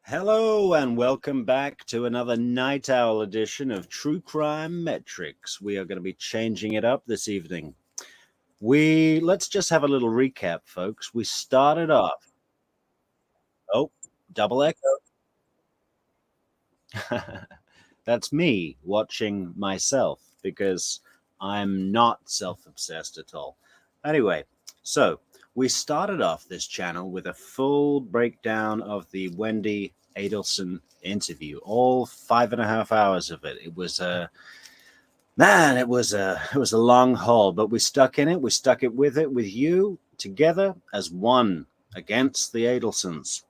Hello and welcome back to another night owl edition of True Crime Metrix. We are going to be changing it up this evening. Let's just have a little recap, folks. We started off. Oh, double echo. That's me watching myself because I'm not self-obsessed at all. Anyway, so we started off this channel with a full breakdown of the Wendi Adelson interview, all 5.5 hours of it. It was a man, it was a long haul, but we stuck in it. We stuck it with you together as one against the Adelsons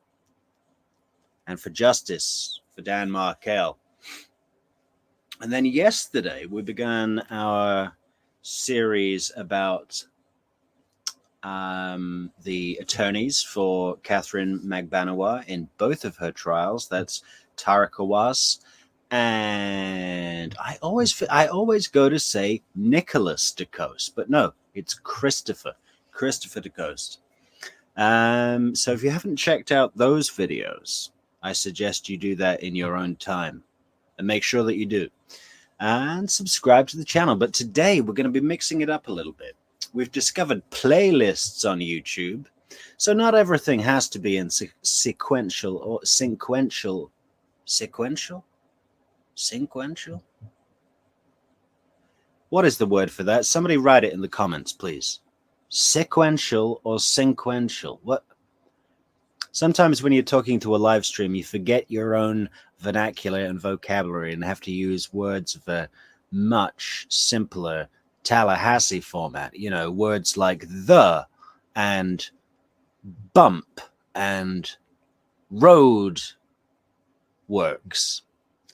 and for justice for Dan Markel. And then yesterday we began our series about the attorneys for Catherine Magbanawa in both of her trials. That's Tara Kawas, and I always go to say Nicholas DeCoste, but no, it's Christopher DeCoste. So if you haven't checked out those videos, I suggest you do that in your own time, and make sure that you do. And subscribe to the channel. But today we're going to be mixing it up a little bit. We've discovered playlists on YouTube, so not everything has to be in sequential or sequential. What is the word for that? Somebody write it in the comments, please. Sequential or sequential? What? Sometimes when you're talking to a live stream, you forget your own vernacular and vocabulary and have to use words of a much simpler Tallahassee format. You know, words like the and bump and road works.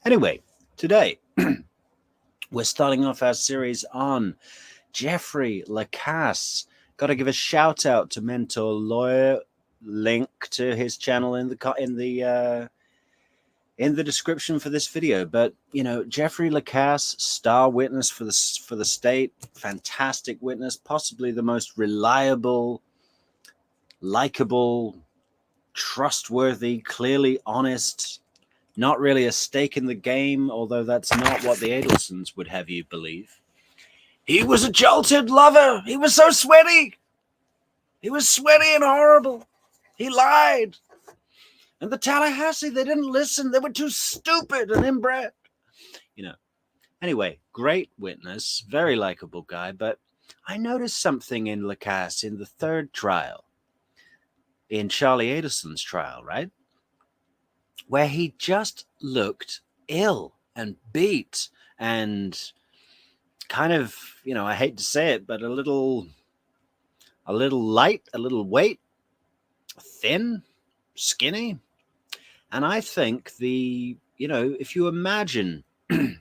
Anyway, today we're starting off our series on Jeffrey Lacasse. Got to give a shout out to Mentor Lawyer. Link to his channel in the description for this video. But you know, Jeffrey Lacasse, star witness for the state, fantastic witness, possibly the most reliable, likable, trustworthy, clearly honest, not really a stake in the game, although that's not what the Adelsons would have you believe. He was a jolted lover. He was so sweaty. He was sweaty and horrible. He lied. And the Tallahassee, they didn't listen. They were too stupid and inbred. You know. Anyway, great witness, very likable guy. But I noticed something in Lacasse in the third trial, in Charlie Adelson's trial, right? Where he just looked ill and beat and kind of, you know, I hate to say it, but a little light, a little weight, thin, skinny. And I think if you imagine the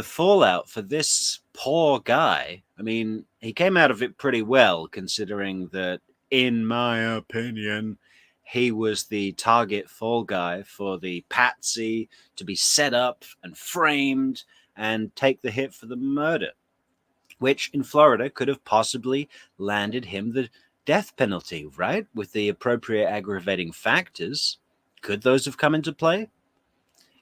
fallout for this poor guy, I mean, he came out of it pretty well, considering that, in my opinion, he was the target fall guy for the patsy to be set up and framed and take the hit for the murder, which in Florida could have possibly landed him the death penalty, right? With the appropriate aggravating factors. Could those have come into play?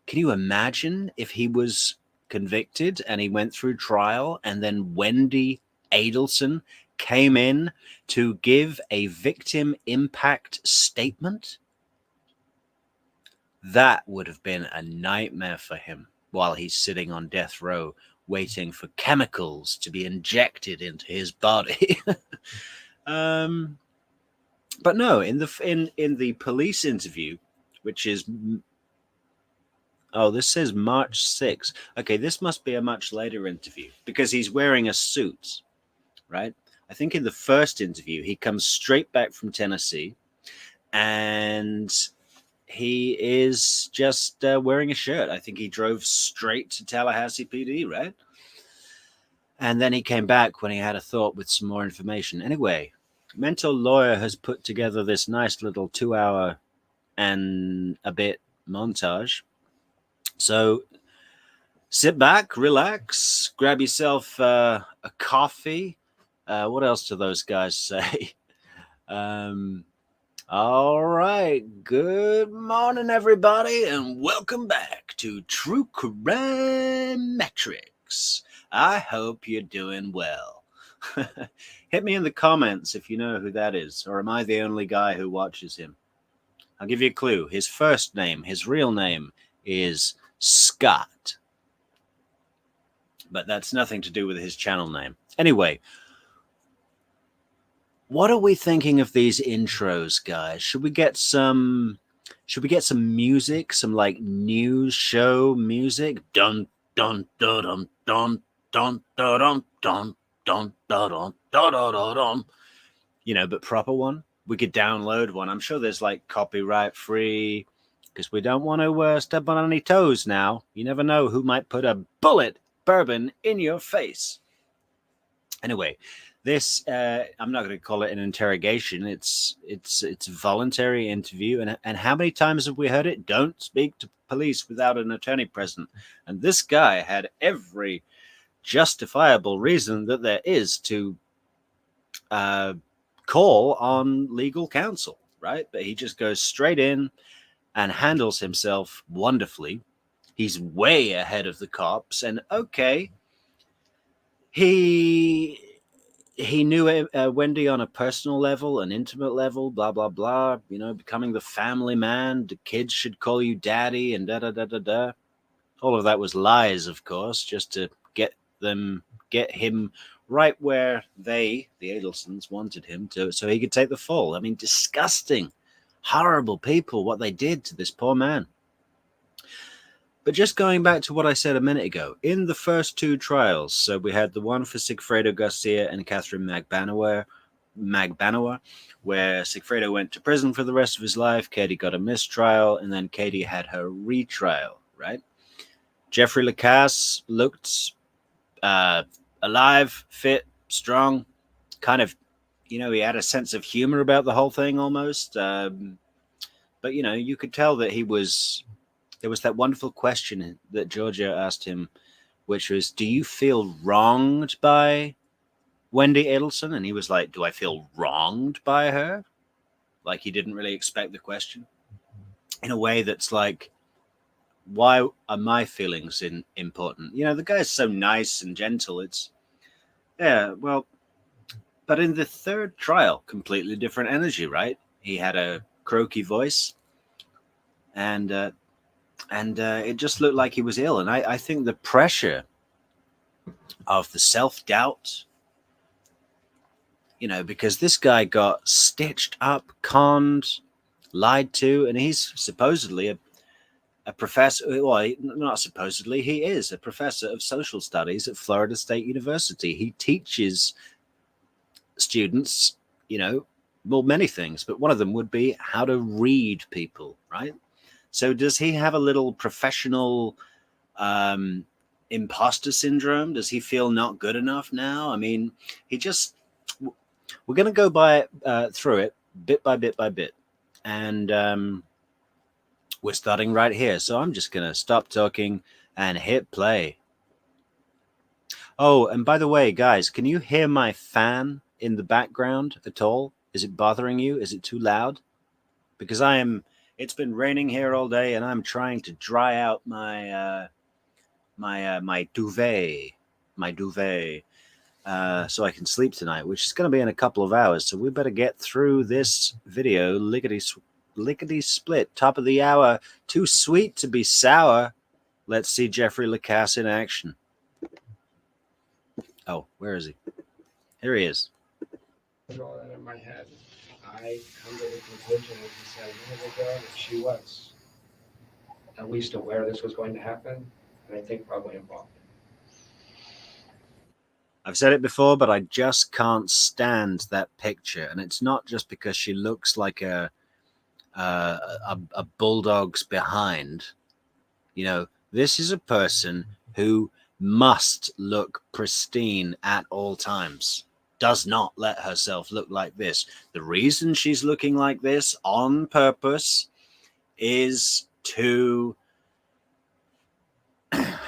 Can you imagine if he was convicted and he went through trial and then Wendi Adelson came in to give a victim impact statement? That would have been a nightmare for him while he's sitting on death row waiting for chemicals to be injected into his body. But no, in the police interview, which is, oh, this says March 6th. Okay, this must be a much later interview because he's wearing a suit, right? I think in the first interview, he comes straight back from Tennessee and he is just wearing a shirt. I think he drove straight to Tallahassee PD, right? And then he came back when he had a thought with some more information. Anyway, Mental Lawyer has put together this nice little 2-hour and a bit montage. So sit back, relax, grab yourself a coffee. What else do those guys say? All right. Good morning, everybody, and welcome back to True Crime Metrix. I hope you're doing well. Hit me in the comments if you know who that is, or am I the only guy who watches him? I'll give you a clue. His first name, his real name, is Scott. But that's nothing to do with his channel name. Anyway, what are we thinking of these intros, guys? Should we get some music, some like news show music? Dun dun dun dun dun dun dun dun dun dun dun dun dun. You know, but proper one. We could download one. I'm sure there's like copyright free, because we don't want to step on any toes now. You never know who might put a bullet bourbon in your face. Anyway, this I'm not going to call it an interrogation. It's a voluntary interview, and how many times have we heard it? Don't speak to police without an attorney present. And this guy had every justifiable reason that there is to call on legal counsel, right? But he just goes straight in and handles himself wonderfully. He's way ahead of the cops, and okay, he knew Wendi on a personal level, an intimate level, blah blah blah. You know, becoming the family man. The kids should call you daddy, and da da da da da. All of that was lies, of course, just to get him right where the Adelsons, wanted him to, so he could take the fall. I mean, disgusting, horrible people, what they did to this poor man. But just going back to what I said a minute ago, in the first two trials, so we had the one for Sigfredo Garcia and Catherine Magbanower, where Sigfredo went to prison for the rest of his life, Katie got a mistrial, and then Katie had her retrial, right? Jeffrey Lacasse looked alive, fit, strong, kind of, you know, he had a sense of humor about the whole thing almost. But, you know, you could tell that there was that wonderful question that Georgia asked him, which was, do you feel wronged by Wendi Adelson? And he was like, do I feel wronged by her? Like he didn't really expect the question. In a way that's like, why are my feelings important? You know, the guy's so nice and gentle. It's, yeah, well, but in the third trial, completely different energy, right? He had a croaky voice, and it just looked like he was ill. And I think the pressure of the self-doubt, you know, because this guy got stitched up, conned, lied to, and he's supposedly a professor. Well, not supposedly, he is a professor of social studies at Florida State University. He teaches students, you know, well, many things, but one of them would be how to read people, right? So does he have a little professional imposter syndrome? Does he feel not good enough now? I mean, we're going to go through it bit by bit by bit. And we're starting right here. So I'm just going to stop talking and hit play. Oh, and by the way, guys, can you hear my fan in the background at all? Is it bothering you? Is it too loud? Because it's been raining here all day, and I'm trying to dry out my my duvet, so I can sleep tonight, which is going to be in a couple of hours. So we better get through this video lickety split. Top of the hour, too sweet to be sour. Let's see Jeffrey Lacasse in action. Oh, where is he? Here he is. All that in my head. I come to the conclusion, as you said a minute ago, that she was at least aware this was going to happen, and I think probably involved. I've said it before, but I just can't stand that picture, and it's not just because she looks like a bulldog's behind. You know, this is a person who must look pristine at all times. Does not let herself look like this. The reason she's looking like this on purpose is to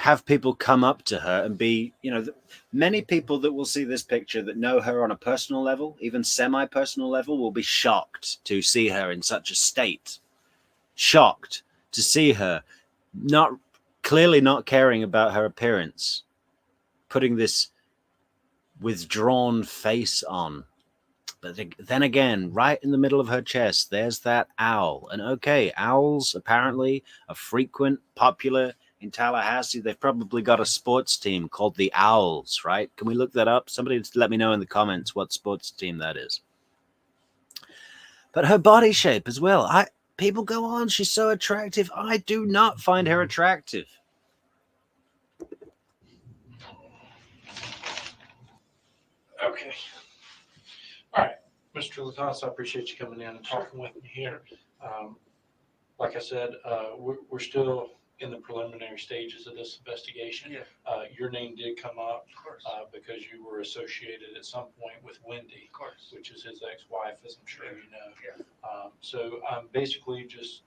have people come up to her and be, many people that will see this picture that know her on a personal level, even semi-personal level, will be shocked to see her in such a state. Shocked to see her clearly not caring about her appearance, putting this withdrawn face on. But then again, right in the middle of her chest, there's that owl. And okay, owls apparently are frequent, popular in Tallahassee. They've probably got a sports team called the Owls, right? Can we look that up? Somebody let me know in the comments what sports team that is. But her body shape as well. People go on, she's so attractive. I do not find her attractive. Okay. All right, Mr. Lacasse, I appreciate you coming in and talking with me here. Like I said, we're still in the preliminary stages of this investigation. Yeah. Your name did come up Of course. because you were associated at some point with Wendi, Of course. which is his ex-wife, as I'm sure you know. Yeah. So basically just,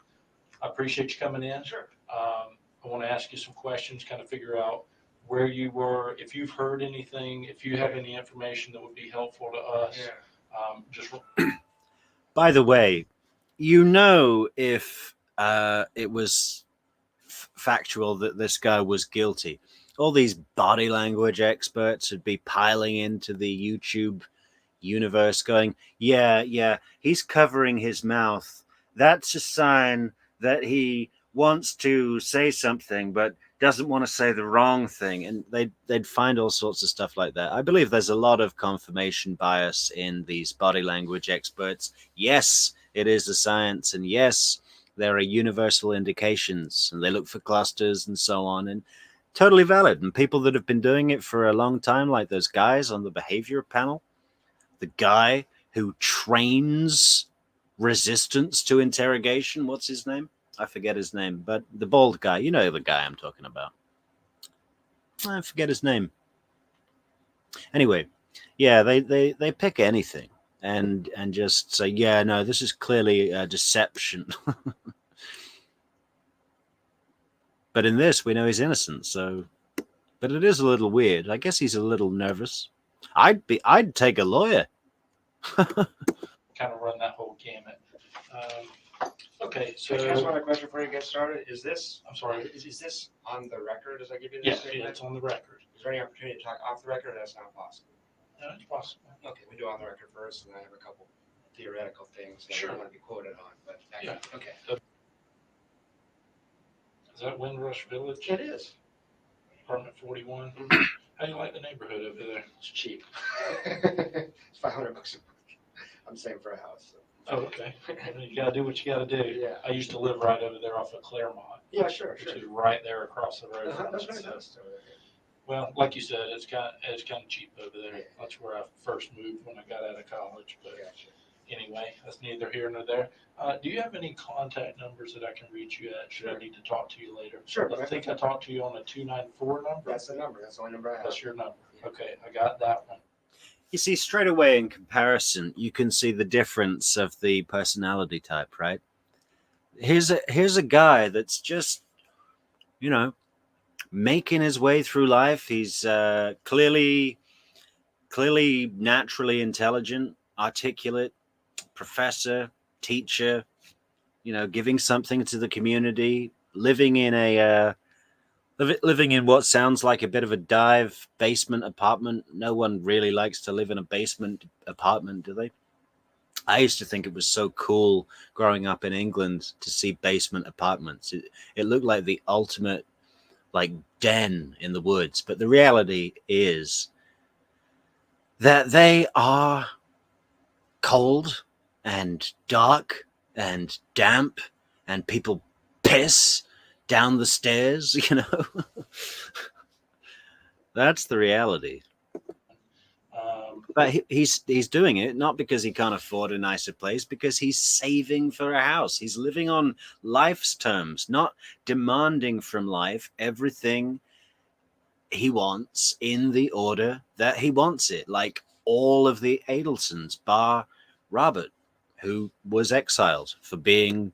I appreciate you coming in. Sure. I want to ask you some questions, kind of figure out where you were, if you've heard anything, if you have any information that would be helpful to us. Yeah. By the way, if it was factual that this guy was guilty, all these body language experts would be piling into the YouTube universe going, yeah, he's covering his mouth. That's a sign that he wants to say something, but doesn't want to say the wrong thing. And they'd find all sorts of stuff like that. I believe there's a lot of confirmation bias in these body language experts. Yes, it is a science. And yes, there are universal indications, and they look for clusters and so on, and totally valid. And people that have been doing it for a long time, like those guys on the behavior panel, the guy who trains resistance to interrogation, what's his name? I forget his name, but the bald guy, you know the guy I'm talking about. I forget his name. Anyway, yeah, they pick anything and just say, yeah, no, this is clearly a deception. But in this, we know he's innocent, so. But it is a little weird. I guess he's a little nervous. I'd take a lawyer. Kind of run that whole gamut. Okay, so. Can I ask one question before you get started? Is this? I'm sorry. Is this on the record as I give you Yeah, this statement? it's on the record. Is there any opportunity to talk off the record, or that's not possible? No, it's possible. Okay, we do on the record first, and I have a couple theoretical things that Sure. I want to be quoted on, but. Yeah. Okay. Is that Windrush Village? It is. Apartment 41? Mhm. How do you like the neighborhood over there? It's cheap. It's $500 a month. I'm saving for a house. So. Oh, okay. You gotta do what you gotta do. Yeah. I used to live right over there off of Claremont, Yeah, sure, which sure. is right there across the road. That's from very us. nice. Well, like you said, it's kind of cheap over there. Yeah. That's where I first moved when I got out of college. But Gotcha. anyway, that's neither here nor there. Do you have any contact numbers that I can reach you at? Should I need to talk to you later? Sure. I think I talked to you on a 294 number. That's the number. That's the only number I have. That's your number. Okay, I got that one. You see, straight away in comparison, you can see the difference of the personality type, right? Here's a guy that's just, making his way through life. He's clearly naturally intelligent, articulate, professor, teacher, giving something to the community, living in what sounds like a bit of a dive basement apartment. No one really likes to live in a basement apartment, do they? I used to think it was so cool growing up in England to see basement apartments. It looked like the ultimate den in the woods. But the reality is that they are cold and dark and damp, and people piss down the stairs, That's the reality. But he's doing it not because he can't afford a nicer place, because he's saving for a house. He's living on life's terms, not demanding from life everything he wants in the order that he wants it, like all of the Adelsons, bar Robert, who was exiled for being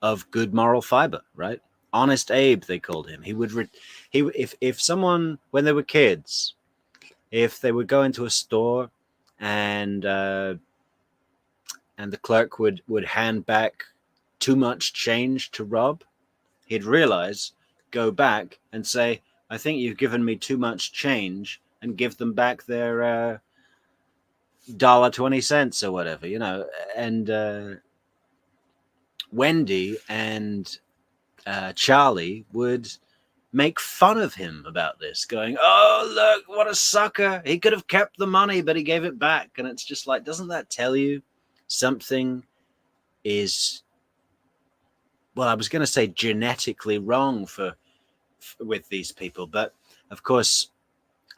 of good moral fiber, right? Honest Abe, they called him. He would, if someone, when they were kids, if they would go into a store and the clerk would hand back too much change to Rob, he'd realize, go back and say, I think you've given me too much change, and give them back their $1.20 or whatever, you know. And Wendi and Charlie would make fun of him about this, going, oh, look, what a sucker. He could have kept the money, but he gave it back. And it's just like, doesn't that tell you something is, well, I was going to say genetically wrong with these people. But of course,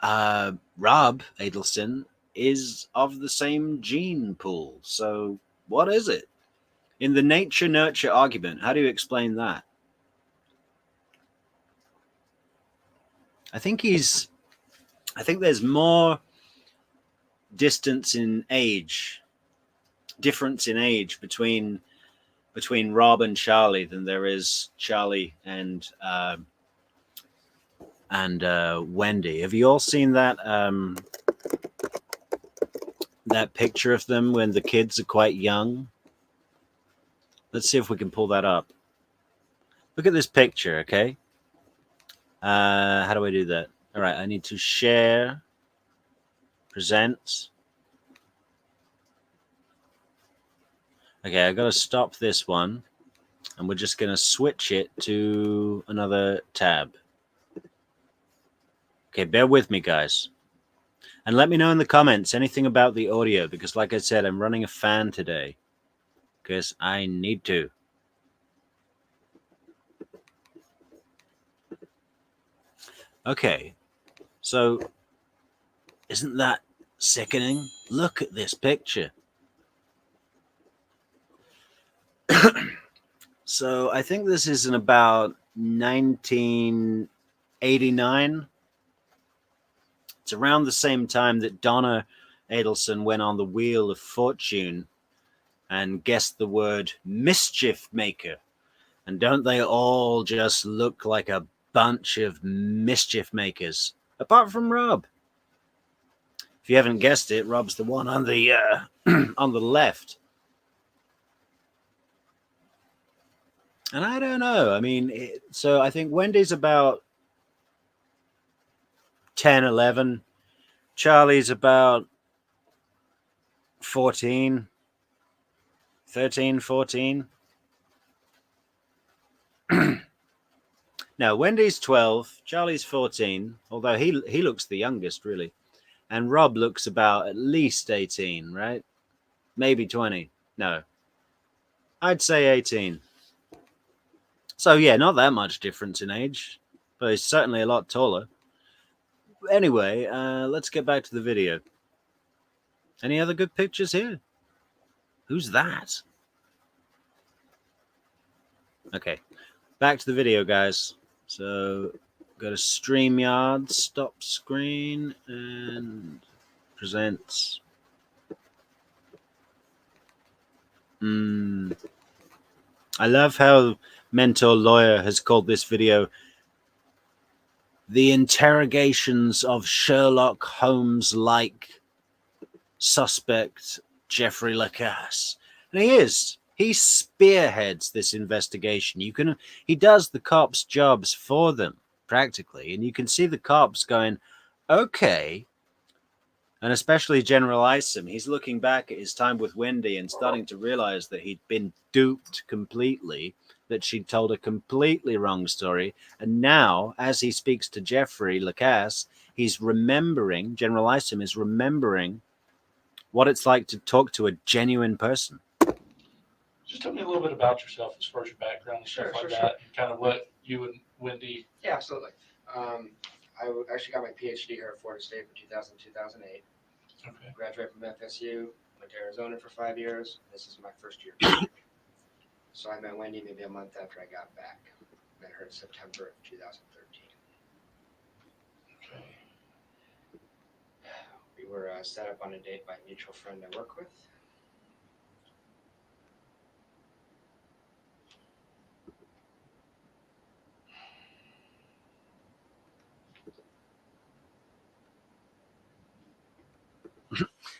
Rob Adelson is of the same gene pool. So what is it? In the nature-nurture argument, how do you explain that? I think there's more difference in age between Rob and Charlie than there is Charlie and Wendi. Have you all seen that that picture of them when the kids are quite young? Let's see if we can pull that up. Look at this picture, okay? How do I do that? All right, I need to share, present. Okay, I got to stop this one, and we're just going to switch it to another tab. Okay, bear with me, guys. And let me know in the comments anything about the audio, because like I said, I'm running a fan today, because I need to. Okay, so isn't that sickening? Look at this picture. So I think this is in about 1989. It's around the same time that Donna Adelson went on the Wheel of Fortune and guessed the word mischief maker. And don't they all just look like a bunch of mischief makers? Apart from Rob. If you haven't guessed it, Rob's the one on the on the left. And I don't know. I mean, so I think Wendi's about 10, 11. Charlie's about 14, 13, 14. No, Wendi's 12. Charlie's 14, although he looks the youngest, really. And Rob looks about at least 18, right? Maybe 20. No. I'd say 18. So, yeah, not that much difference in age, but he's certainly a lot taller. Anyway, let's get back to the video. Any other good pictures here? Who's that? Okay, back to the video, guys. So, go to StreamYard, stop screen, and present. I love how Mentor Lawyer has called this video the interrogations of Sherlock Holmes-like suspect Jeffrey Lacasse. And he is. He spearheads this investigation. He does the cops' jobs for them, practically. And you can see the cops going, okay. And especially General Isom, he's looking back at his time with Wendi and starting to realize that he'd been duped completely, that she'd told a completely wrong story. And now, as he speaks to Jeffrey Lacasse, he's remembering, General Isom is remembering what it's like to talk to a genuine person. Just tell me a little bit about yourself as far as your background and stuff like that, and kind of what you and Wendi. Yeah, absolutely. I actually got my PhD here at Florida State for 2008. Okay. Graduated from FSU, went to Arizona for 5 years. This is my first year. So I met Wendi maybe a month after I got back. Met her in September of 2013. Okay. We were set up on a date by a mutual friend I work with.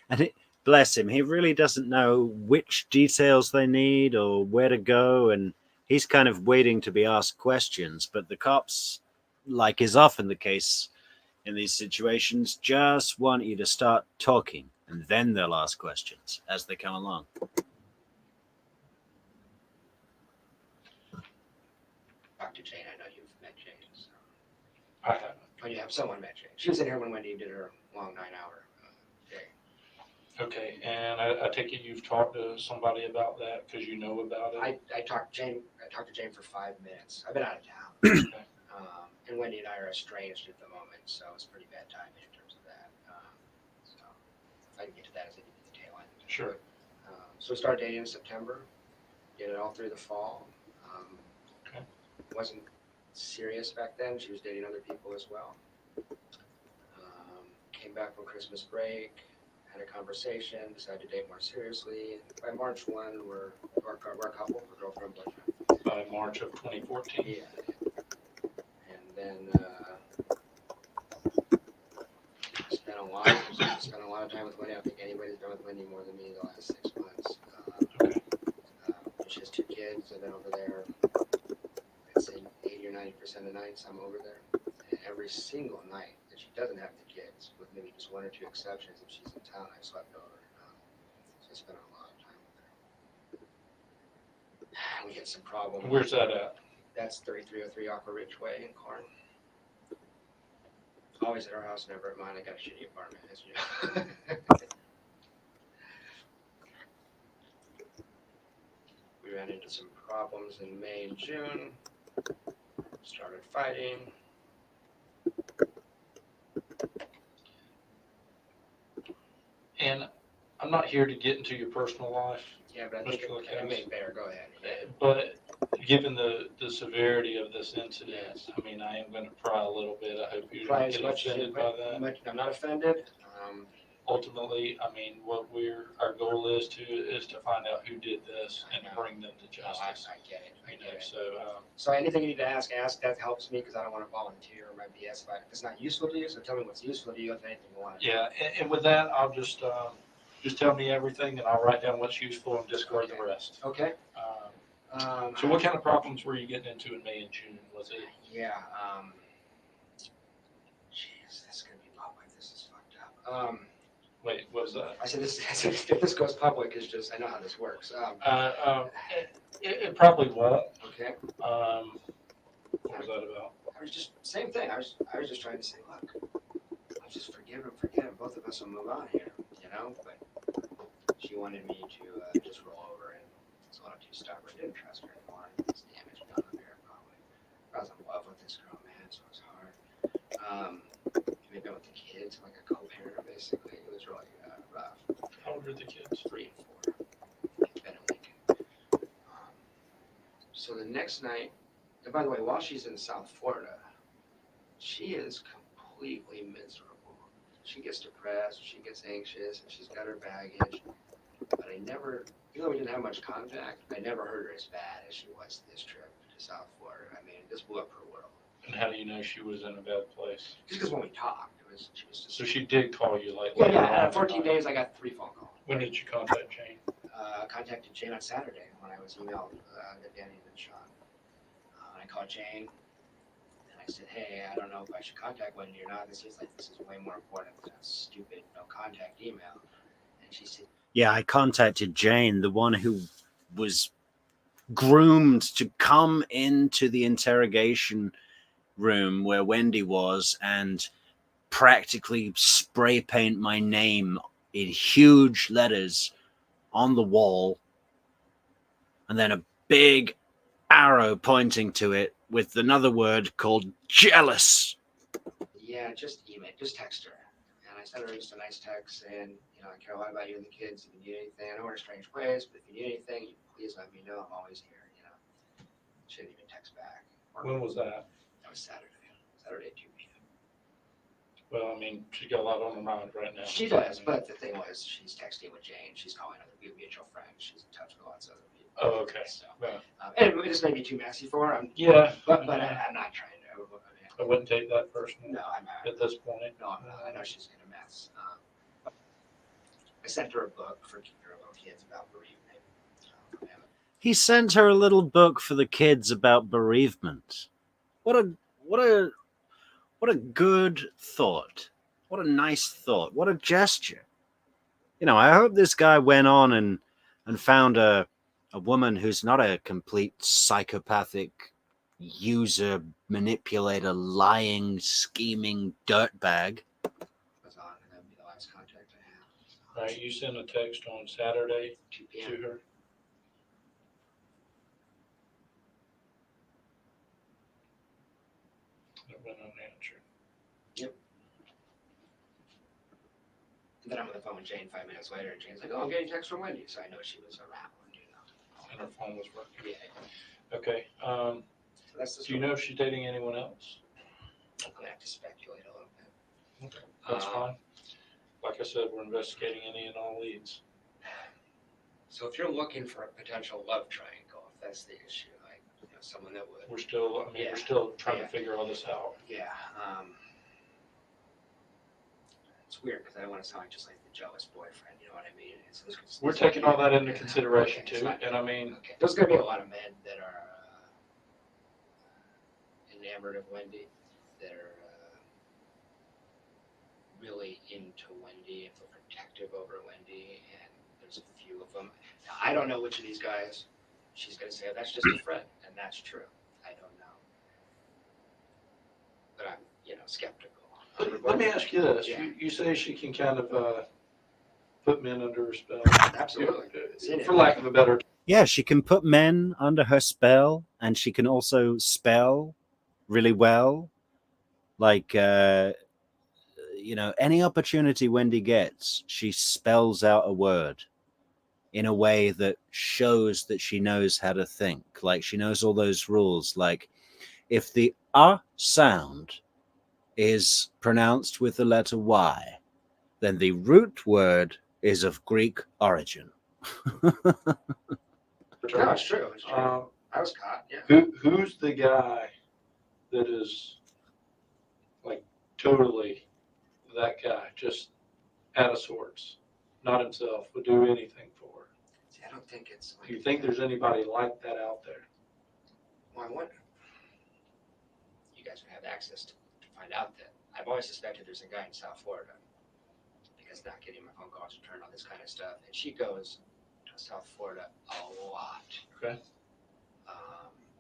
And bless him, he really doesn't know which details they need or where to go, and he's kind of waiting to be asked questions. But the cops, like is often the case in these situations, just want you to start talking, and then they'll ask questions as they come along. Dr. Jane, I know you've met Jane. So. I haven't. Oh, you have someone met Jane. She was in here when Wendi did her long 9-hour day. Okay, and I take it you've talked to somebody about that because you know about it? I talked to Jane for 5 minutes. I've been out of town. Okay. And Wendi and I are estranged at the moment, so it's pretty bad timing in terms of that. So if I can get to that as I get to the tail end. Sure. So we started dating in September, did it all through the fall. Okay. It wasn't serious back then. She was dating other people as well. Came back from Christmas break, had a conversation, decided to date more seriously. By March 1, we're a couple, we're girlfriend, boyfriend. By March of 2014? Yeah. And then spent a lot of time with Wendi. I don't think anybody's been with Wendi more than me the last 6 months. Okay. She has 2 kids. I've been over there, I'd say 80 or 90% of nights I'm over there. And every single night that she doesn't have the kids, with maybe just 1 or 2 exceptions, if she's in town, I slept over. So I spent a lot of time with her. We had some problems. Where's that at? That's 3303 Aqua Ridge Way in Corn. Always at our house, never at mine. I got a shitty apartment, as you know. We ran into some problems in May and June. Started fighting. And I'm not here to get into your personal life, Yeah, but I think Mr. it may better. Go ahead. but given the severity of this incident, I mean, I am going to pry a little bit. I hope you Try don't as get much as offended by that. I'm not offended. Ultimately, I mean, what our goal is to find out who did this and to bring them to justice. I get it. I get it. So, So anything you need to ask. That helps me because I don't want to volunteer or my BS. If it's not useful to you, so tell me what's useful to you. If anything you want. yeah, and with that, I'll just tell me everything, and I'll write down what's useful and discard the rest. Okay. So, what kind of problems were you getting into in May and June? Was it? Yeah. Jeez, this is gonna be public. This is fucked up. Wait, what was that? I said this. If this goes public, it's just I know how this works. It probably won't. Okay. What was that about? I was just same thing. I was just trying to say, look, let's just forgive him. Both of us will move on here, you know. But she wanted me to just roll over, and it's a little too stubborn. Didn't trust her anymore. It's damage done up here, probably. I was in love with this girl, man, so it was hard. We've been with the kids, like a co-parent, basically. It was really rough. How old are the kids? 3 and 4. Ben and Lincoln. So the next night, and by the way, while she's in South Florida, she is completely miserable. She gets depressed, she gets anxious, and she's got her baggage. But I never, even though we didn't have much contact, I never heard her as bad as she was this trip to South Florida. I mean, this blew up her world. And how do you know she was in a bad place? Just because when we talked, she was just. So she did call you like. Yeah. 14 days, I got 3 phone calls. When did you contact Jane? Contacted Jane on Saturday when I was emailed that Danny had been shot. I called Jane and I said, hey, I don't know if I should contact Wendi or not. This is way more important than a stupid no contact email. And she said, yeah, I contacted Jane, the one who was groomed to come into the interrogation room where Wendi was and practically spray paint my name in huge letters on the wall, and then a big arrow pointing to it with another word called jealous. yeah, just email, just text her. And I sent her just a nice text saying, you know, I care a lot about you and the kids. If you need anything, I know we're in a strange place, but if you need anything, please let me know. I'm always here, you know. She didn't even text back. When was that? That was Saturday. Saturday, 2 p.m. Well, I mean, she's got a lot on her mind right now. She does, but the thing was, she's texting with Jane. She's calling other mutual friends. She's in touch with lots of other people. Oh, okay. So, Yeah. and this may be too messy for her. Yeah. But I'm not trying to. I wouldn't take that personally. No, I'm not. At this point. No, I'm not. I know she's in a mess. I sent her a book for her little kids about bereavement. He sent her a little book for the kids about bereavement. What a good thought. What a nice thought. What a gesture. You know, I hope this guy went on and found a woman who's not a complete psychopathic user, manipulator, lying, scheming dirtbag. Was on, and that'd be the last contact I have. All right, you sent a text on Saturday 2 to p.m. her. It went unanswered. And then I'm on the phone with Jane 5 minutes later, and Jane's like, "Oh, I'm getting text from Wendy," so I know she was around. And her phone was working. Yeah. Okay. So that's the Do you know if she's dating anyone else? I'm gonna have to speculate a little bit. Okay, that's fine. Like I said, we're investigating any and all leads. So if you're looking for a potential love triangle, if that's the issue, like someone that would. We're still, Yeah. we're still trying Yeah. to figure all this out. Yeah. It's weird because I don't want to sound just like the jealous boyfriend. You know what I mean? We're taking all that into consideration Okay, too, fine. and I mean, Okay. There's gonna be a lot of men that are enamored of Wendy, that are really into Wendy and feel protective over Wendy, and there's a few of them. Now, I don't know which of these guys she's gonna say, "Oh, that's just a friend," and that's true. I don't know, but I'm skeptical. let me ask you this. Yeah. You say she can kind of put men under her spell. Absolutely. It's in it. For lack of a better. Yeah, she can put men under her spell, and she can also spell really well. Like, any opportunity Wendy gets, she spells out a word in a way that shows that she knows how to think. Like, she knows all those rules. Like, if the sound is pronounced with the letter Y, then the root word is of Greek origin. No, it's true. It's true. I was caught. Yeah. Who's the guy that is like totally that guy, just out of sorts, not himself, would do anything for her? See, I don't think it's. Do you think there's anybody like that out there? Well, I wonder. You guys would have access to find out that. I've always suspected there's a guy in South Florida because not getting my phone calls returned, all this kind of stuff, and she goes to South Florida a lot. Okay.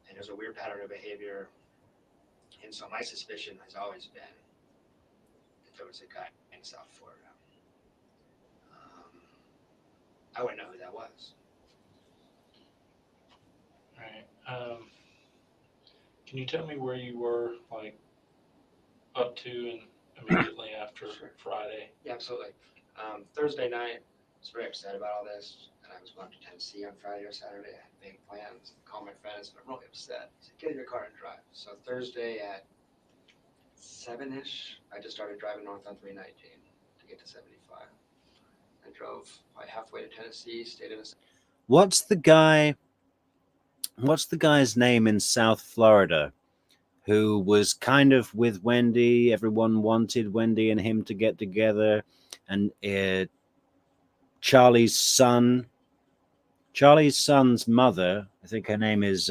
And there's a weird pattern of behavior, and so my suspicion has always been that there was a guy in South Florida. I wouldn't know who that was. All right. Can you tell me where you were, like, up to and immediately after Friday? Yeah, absolutely. Thursday night, I was very upset about all this, and I was going to Tennessee on Friday or Saturday. I had big plans. I called my friends, and I'm really upset. I said, "Get in your car and drive." So Thursday at 7-ish, I just started driving north on 319 to get to 75. I drove probably halfway to Tennessee, stayed in a. What's the guy's name in South Florida who was kind of with Wendy? Everyone wanted Wendy and him to get together, and Charlie's son's mother, I think her name is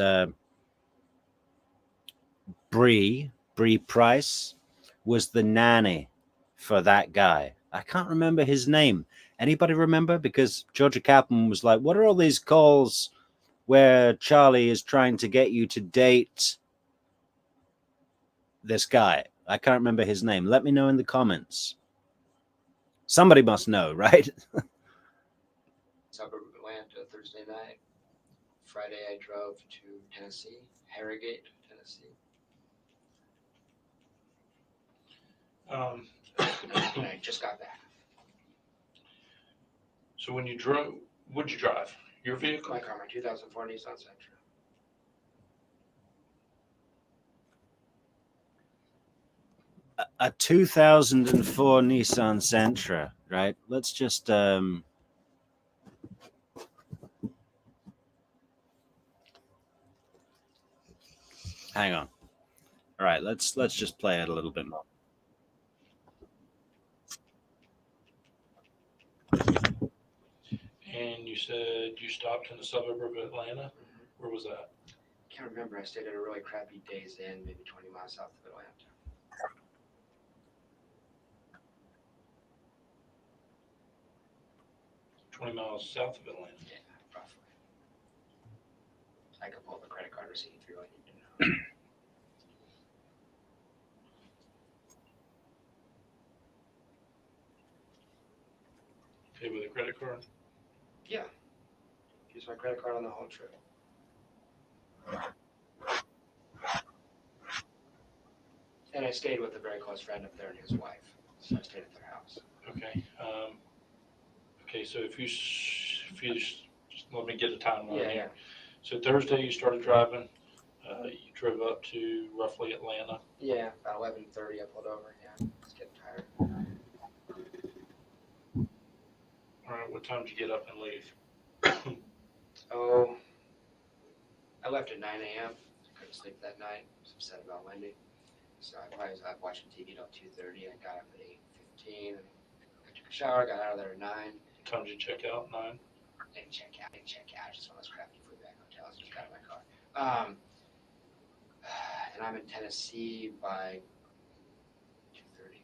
Bree Price, was the nanny for that guy. I can't remember his name. Anybody remember? Because Georgia Kaplan was like, "What are all these calls where Charlie is trying to get you to date this guy?" I can't remember his name. Let me know in the comments. Somebody must know, right? Suburb of Atlanta Thursday night. Friday I drove to Tennessee, Harrogate, Tennessee. And I just got back. So when you drove, what'd you drive? Your vehicle? My car, my 2004 Nissan Sentra. A 2004 Nissan Sentra, right? Let's just hang on. All right, let's just play it a little bit more. said you stopped in the suburb of Atlanta. Mhm. Where was that? Can't remember. I stayed at a really crappy Days Inn, maybe 20 miles south of Atlanta. 20 miles south of Atlanta. Yeah, roughly. I could pull up a credit card receipt if you really need to know. Okay, with a credit card. Yeah. Use my credit card on the whole trip. And I stayed with a very close friend up there and his wife. So I stayed at their house. Okay. Okay, so if you just let me get a timeline Yeah, here. yeah. So Thursday you started driving. You drove up to roughly Atlanta. Yeah, about 11:30 I pulled over. Yeah, just getting tired. All right. What time did you get up and leave? Oh, I left at 9 a.m. Couldn't sleep that night. I was upset about Wendi. So I was up watching TV till 2:30. I got up at 8:15. I took a shower, got out of there at 9. What time did you check out? 9. Didn't check out. Just one of those crappy food bag hotels. Just got in my car. And I'm in Tennessee by 2:30.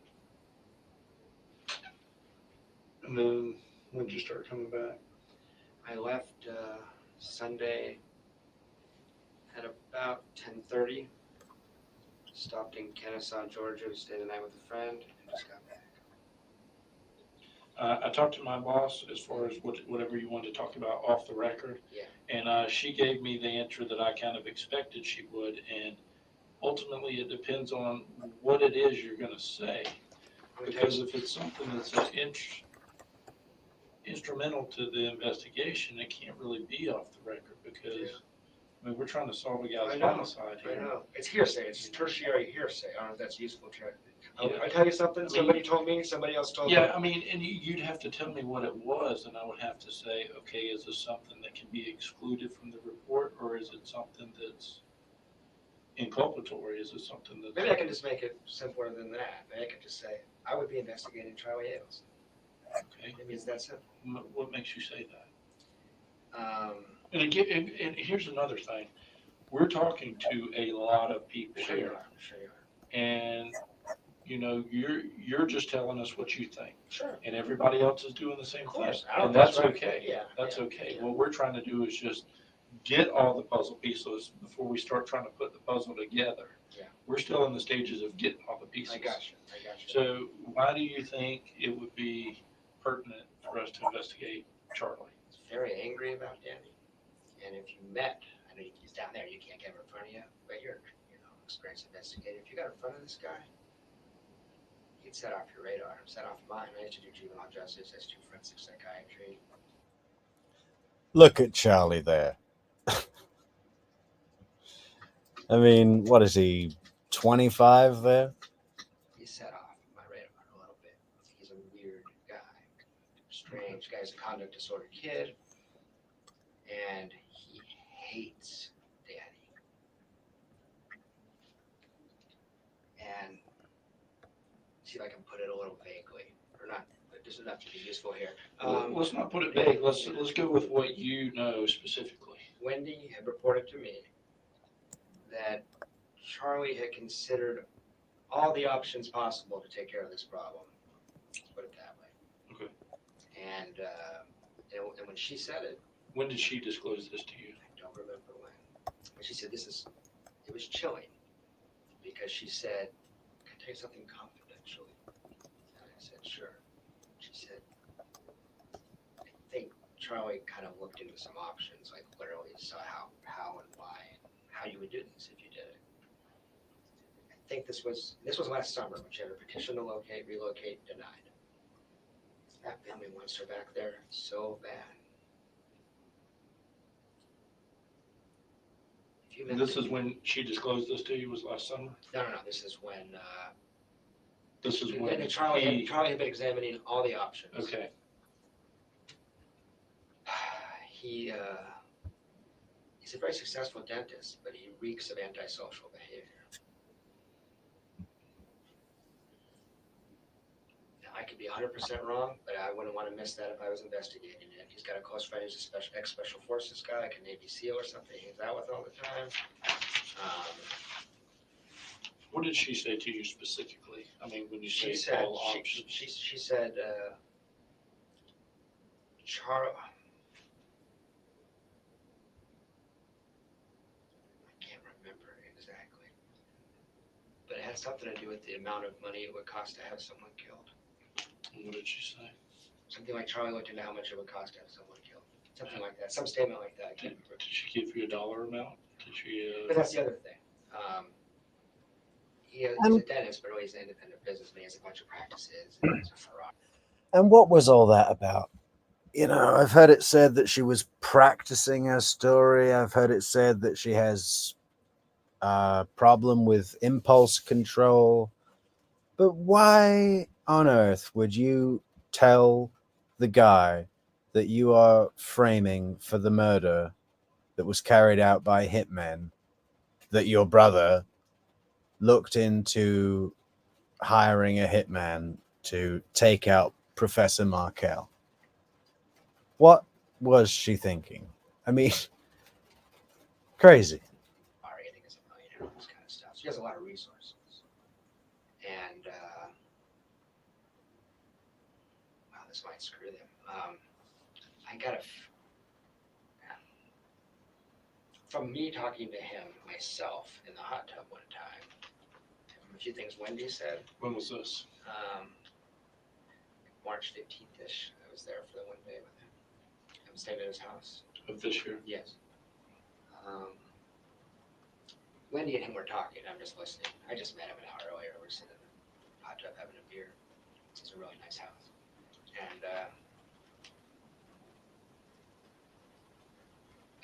And then when did you start coming back? I left Sunday at about 10:30. Stopped in Kennesaw, Georgia, stayed the night with a friend, and just got back. I talked to my boss as far as whatever you wanted to talk about off the record. Yeah. And she gave me the answer that I kind of expected she would. And ultimately, it depends on what it is you're going to say. Because if it's something that's instrumental to the investigation, it can't really be off the record because, I mean, we're trying to solve a guy's homicide I here. know. It's hearsay. It's tertiary hearsay. I don't know if that's useful to Yeah. I tell you something, I mean- somebody told me, somebody else told me. Yeah, I mean, and you'd have to tell me what it was, and I would have to say, okay, is this something that can be excluded from the report, or is it something that's inculpatory? Is it something that's... Maybe I can just make it simpler than that. Maybe I could just say, I would be investigating Charlie Adelson. Okay. Maybe it's that simple. What makes you say that? Um, And again, and here's another thing. We're talking to a lot of people sure you here, are. Sure you are. and you know, you're just telling us what you think, Sure. and everybody else is doing the same Of thing, course. and that's right. okay. Yeah. That's yeah, okay. yeah. What we're trying to do is just get all the puzzle pieces before we start trying to put the puzzle together. Yeah. We're still in the stages of getting all the pieces. I got you. So why do you think it would be pertinent for us to investigate Charlie? He's very angry about Danny. And if you met, I know he's down there, you can't get him in front of you, but you're, experienced investigator. If you got in front of this guy, he'd set off your radar, set off mine. I used to do juvenile justice, I used to do forensic psychiatry. Look at Charlie there. I mean, what is he, 25 there? He set off my radar a little bit. He's a weird guy, strange guy. He's a conduct disorder kid, and he hates Danny. And see if I can put it a little vaguely, or not, but just enough to be useful here. Let's not put it vague. Let's go with what you know specifically. Wendi had reported to me that Charlie had considered all the options possible to take care of this problem. Let's put it that way. Okay. And when she said it, When did she disclose this to you? I don't remember when. But she said it was chilling because she said, "Can I tell you something confidentially?" And I said, "Sure." She said, "I think Charlie kind of looked into some options, like literally saw how and why and how you would do this if you did it. I think this was last summer when she had a petition to relocate denied. That family wants her back there so bad." And this is when she disclosed this to you, was last summer? No. This is when. This is when Charlie had been examining all the options. Okay. He's a very successful dentist, but he reeks of antisocial behavior. Now, I could be 100% wrong, but I wouldn't want to miss that if I was investigating it. he's got a close friend who's a ex-special forces guy, like a Navy SEAL or something. He hangs out with all the time. What did she say to you specifically? I mean, when you say She said, all options. she said, Charles. I can't remember exactly, but it had something to do with the amount of money it would cost to have someone killed. What did she say? Something like Charlie looked into how much it would cost to have someone killed. Something like that. Some statement like that. I can't remember. Did she give you a dollar amount? Did she? But that's the other thing. He's a dentist, but he's an independent businessman. He has a bunch of practices. And he's a Ferrari. And what was all that about? You know, I've heard it said that she was practicing her story. I've heard it said that she has a problem with impulse control. But why on earth would you tell the guy that you are framing for the murder that was carried out by hitmen that your brother looked into hiring a hitman to take out Professor Markel? What was she thinking? I mean, crazy. I think is a millionaire, all this kind of stuff. She has a lot of resources. And, wow, this might screw them. I got from me talking to him myself in the hot tub one time, a few things Wendi said. When was this? March 15th-ish. I was there for the one day with him. I was staying at his house. Of this year? Yes. Wendi and him were talking. I'm just listening. I just met him an hour earlier. We're sitting in the hot tub having a beer. It's a really nice house. And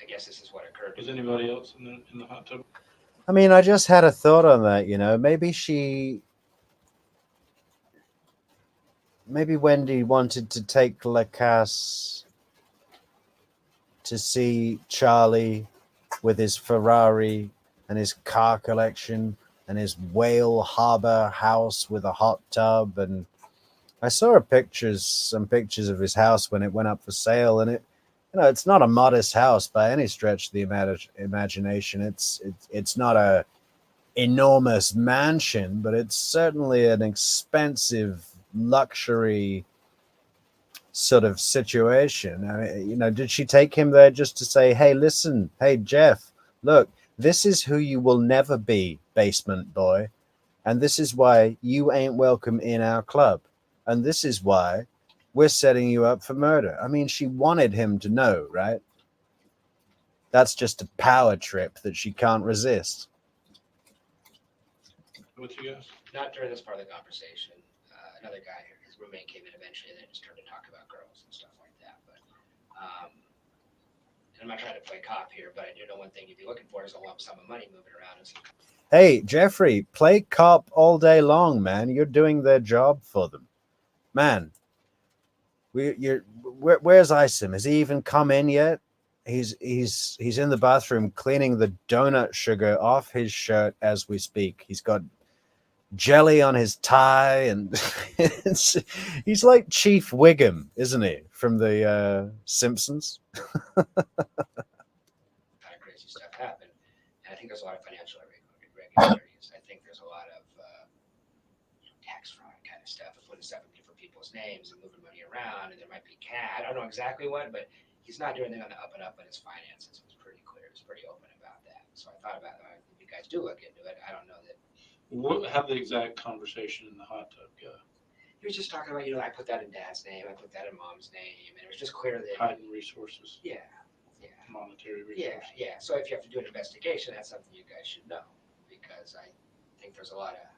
I guess this is what occurred. Was anybody else in the hot tub? I mean, I just had a thought on that, you know. Maybe Wendi wanted to take Lacasse to see Charlie with his Ferrari and his car collection and his Whale Harbor house with a hot tub. And I saw some pictures of his house when it went up for sale, and it's not a modest house by any stretch of the imagination. It's not a enormous mansion, but it's certainly an expensive luxury sort of situation. I mean, did she take him there just to say, hey, listen, hey, Jeff, look, this is who you will never be, basement boy. And this is why you ain't welcome in our club. And this is why we're setting you up for murder. I mean, she wanted him to know, right? That's just a power trip that she can't resist. With you guys? Not during this part of the conversation. Another guy, his roommate came in eventually, and they just started to talk about girls and stuff like that. But I'm not trying to play cop here, but I do know one thing you'd be looking for is a lump sum of money moving around. Hey, Jeffrey, play cop all day long, man. You're doing their job for them. Man, where's Isom? Has he even come in yet? He's in the bathroom cleaning the donut sugar off his shirt as we speak. He's got jelly on his tie, and he's like Chief Wiggum, isn't he, from the Simpsons? Kind of crazy stuff happen, and I think there's a lot of financial irregularities. I think there's a lot of tax fraud kind of stuff, putting stuff in different people's names and moving money around, and there might be I don't know exactly what, but he's not doing anything on the up and up on his finances. It was pretty clear. He was pretty open about that. So I thought about it. If you guys do look into it, I don't know that. How the exact conversation in the hot tub go? He was just talking about, I put that in Dad's name, I put that in Mom's name, and it was just clear that hiding resources. Yeah. Monetary resources. Yeah. So if you have to do an investigation, that's something you guys should know, because I think there's a lot of,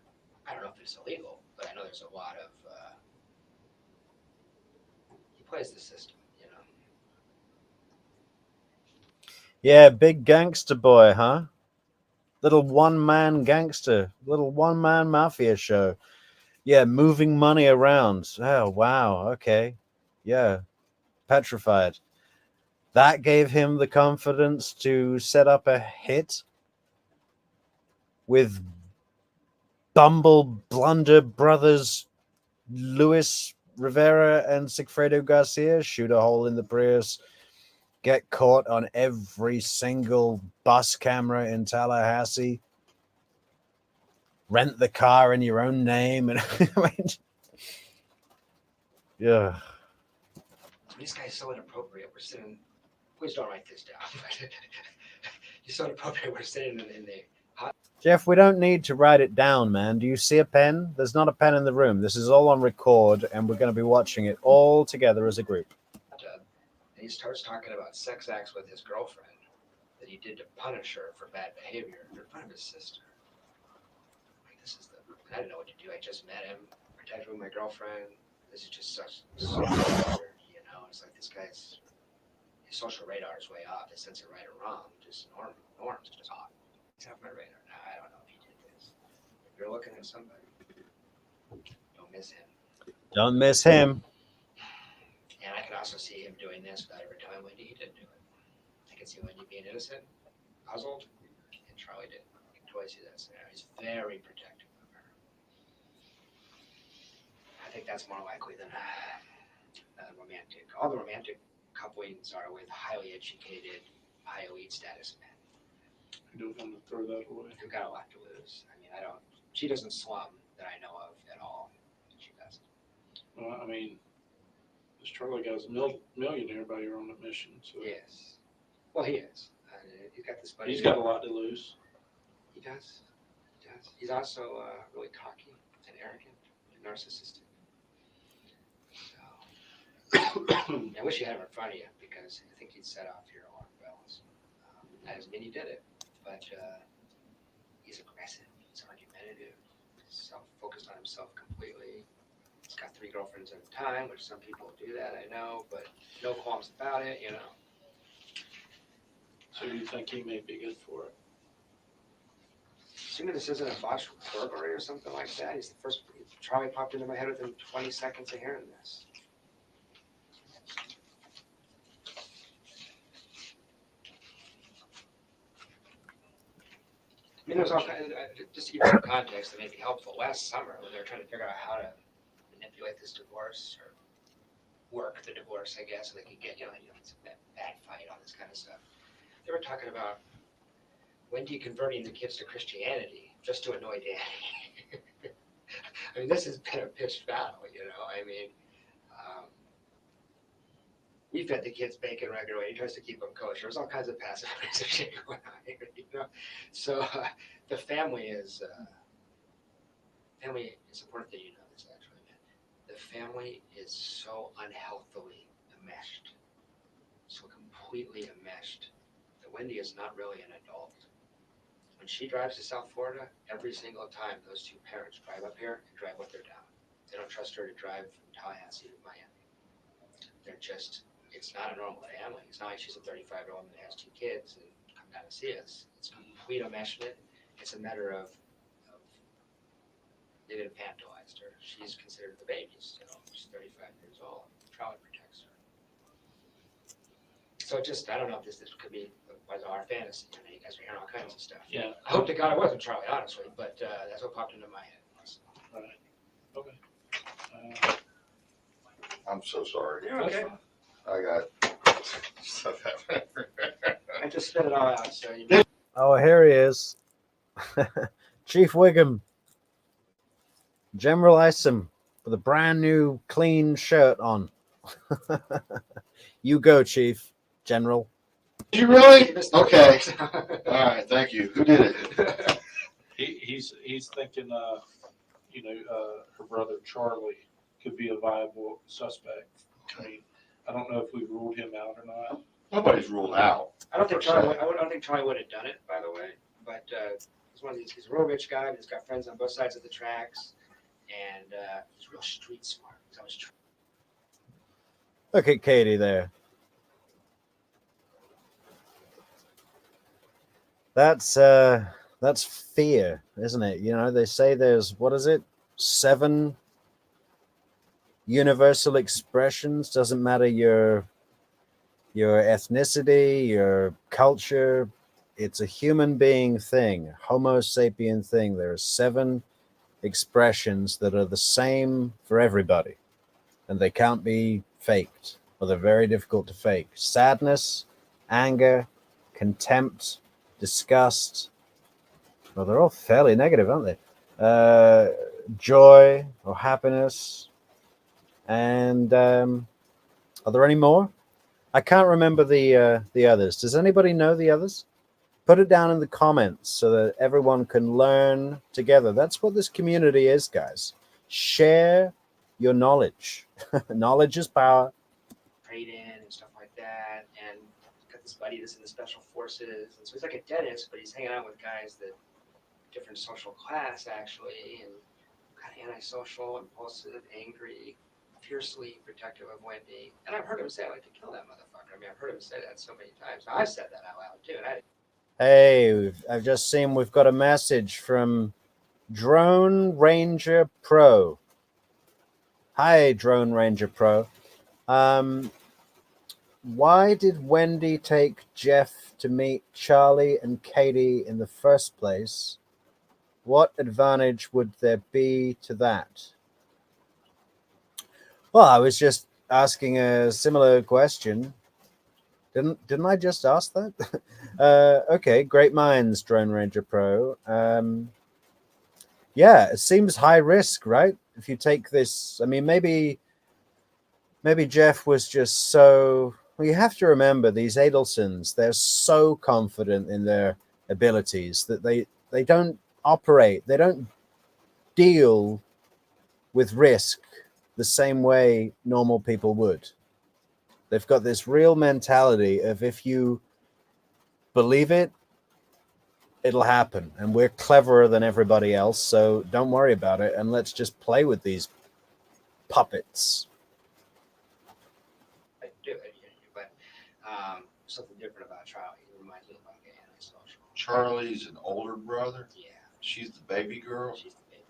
I don't know if it's illegal, but I know there's a lot of, he plays the system, Yeah, big gangster boy, huh? Little one-man gangster, little one-man mafia show. Yeah, moving money around. Oh, wow. Okay. Yeah. Petrified. That gave him the confidence to set up a hit with Bumble Blunder Brothers Lewis Rivera and Sigfredo Garcia shoot a hole in the Prius, get caught on every single bus camera in Tallahassee, rent the car in your own name, and yeah. This guy's so inappropriate. We're sitting. Please don't write this down. He's so inappropriate. We're sitting in the Jeff, we don't need to write it down, man. Do you see a pen? There's not a pen in the room. This is all on record, and we're going to be watching it all together as a group. And he starts talking about sex acts with his girlfriend that he did to punish her for bad behavior in front of his sister. Like, this is I didn't know what to do. I just met him, pretended with my girlfriend. This is just such weird, you know. It's like this guy's his social radar is way off. His sense of right or wrong, just norms just off. He's off my radar. Now, I don't know if he did this. If you're looking at somebody, don't miss him. Don't miss him. And I can also see him doing this without ever telling Wendi he didn't do it. I can see Wendi being innocent, puzzled, and Charlie didn't. I can totally see that scenario. He's very protective of her. I think that's more likely than romantic. All the romantic couplings are with highly educated, high elite status men. I don't want to throw that away. Who got a lot to lose. I mean, she doesn't slum that I know of at all. She doesn't. Well, I mean, this Charlie guy's a millionaire by your own admission. So Yes. Well, he is. He's got this buddy. he's got a lot to lose. He does. He does. He's also really cocky and arrogant and narcissistic. So, I wish you had him in front of you because I think he'd set off your alarm bells. That doesn't mean he did it, but he's aggressive. He's argumentative. He's self-focused on himself completely. He's got 3 girlfriends at a time, which some people do that, I know, but no qualms about it, you know. So you think he may be good for it? Assuming this isn't a botched burglary or something like that, he's the first. Charlie popped into my head within 20 seconds of hearing this. I mean, there's all kinds just to give you some context that may be helpful. Last summer, when they were trying to figure out how to manipulate this divorce or work the divorce, I guess, so they could get, it's a bad fight, all this kind of stuff. They were talking about Wendi converting the kids to Christianity just to annoy Daddy. I mean, this has been a pitched battle, I mean, we fed the kids bacon regularly. He tries to keep them kosher. There's all kinds of passive aggressive shit going on here, So the family is it's important that you know this, actually, man. The family is so unhealthily enmeshed, so completely enmeshed, that Wendi is not really an adult. When she drives to South Florida, every single time those 2 parents drive up here and drive with her down. They don't trust her to drive from Tallahassee to Miami. They're just, it's not a normal family. It's not like she's a 35-year-old woman that has 2 kids and come down to see us. It's complete enmeshment. It's a matter of they've infantilized her. She's considered the baby still. She's 35 years old. Charlie protects her. So just, I don't know if this could be our fantasy. I mean, you guys are hearing all kinds of stuff. Yeah. I hope to God it wasn't Charlie, honestly, but that's what popped into my head. So. Right. Okay. I'm so sorry. You're okay. I got stuff happening. I just spit it all out. So you. Oh, here he is. Chief Wiggum. General Isom with a brand new clean shirt on. You go, Chief. General. Did you really? Okay. All right. Thank you. Who did it? He's thinking, her brother Charlie could be a viable suspect. I mean, I don't know if we've ruled him out or not. Nobody's ruled out. I don't think Charlie would have done it, by the way. But he's one of these. He's a real rich guy. He's got friends on both sides of the tracks, and he's real street smart. He's always. Look at Katie there. That's fear, isn't it? They say there's, what is it? 7 universal expressions. Doesn't matter your ethnicity, your culture. It's a human being thing, Homo sapien thing. There are 7 expressions that are the same for everybody. and they can't be faked, or they're very difficult to fake. Sadness, anger, contempt, disgust. Well, they're all fairly negative, aren't they? Joy or happiness. And are there any more? I can't remember the others. Does anybody know the others? Put it down in the comments so that everyone can learn together. That's what this community is, guys. Share your knowledge. Knowledge is power. Trade in and stuff like that. And got this buddy that's in the special forces. And so he's like a dentist, but he's hanging out with guys that different social class actually, and kind of antisocial, impulsive, angry, fiercely protective of Wendi. And I've heard him say, I'd like to kill that motherfucker. I mean, I've heard him say that so many times. Now, I've said that out loud too. And Hey, I've just seen we've got a message from Drone Ranger Pro. Hi, Drone Ranger Pro. Why did Wendi take Jeff to meet Charlie and Katie in the first place? What advantage would there be to that? Well, I was just asking a similar question. Didn't I just ask that? Okay, great minds, Drone Ranger Pro. Yeah, it seems high risk, right? If you take this, I mean, maybe Jeff was just so. Well, you have to remember these Adelsons. They're so confident in their abilities that they don't operate. They don't deal with risk the same way normal people would. They've got this real mentality of if you believe it, it'll happen. And we're cleverer than everybody else, so don't worry about it. And let's just play with these puppets. do it, but something different about Charlie. He reminds me of like an antisocial. Charlie's an older brother. Yeah, She's the baby girl. she's the baby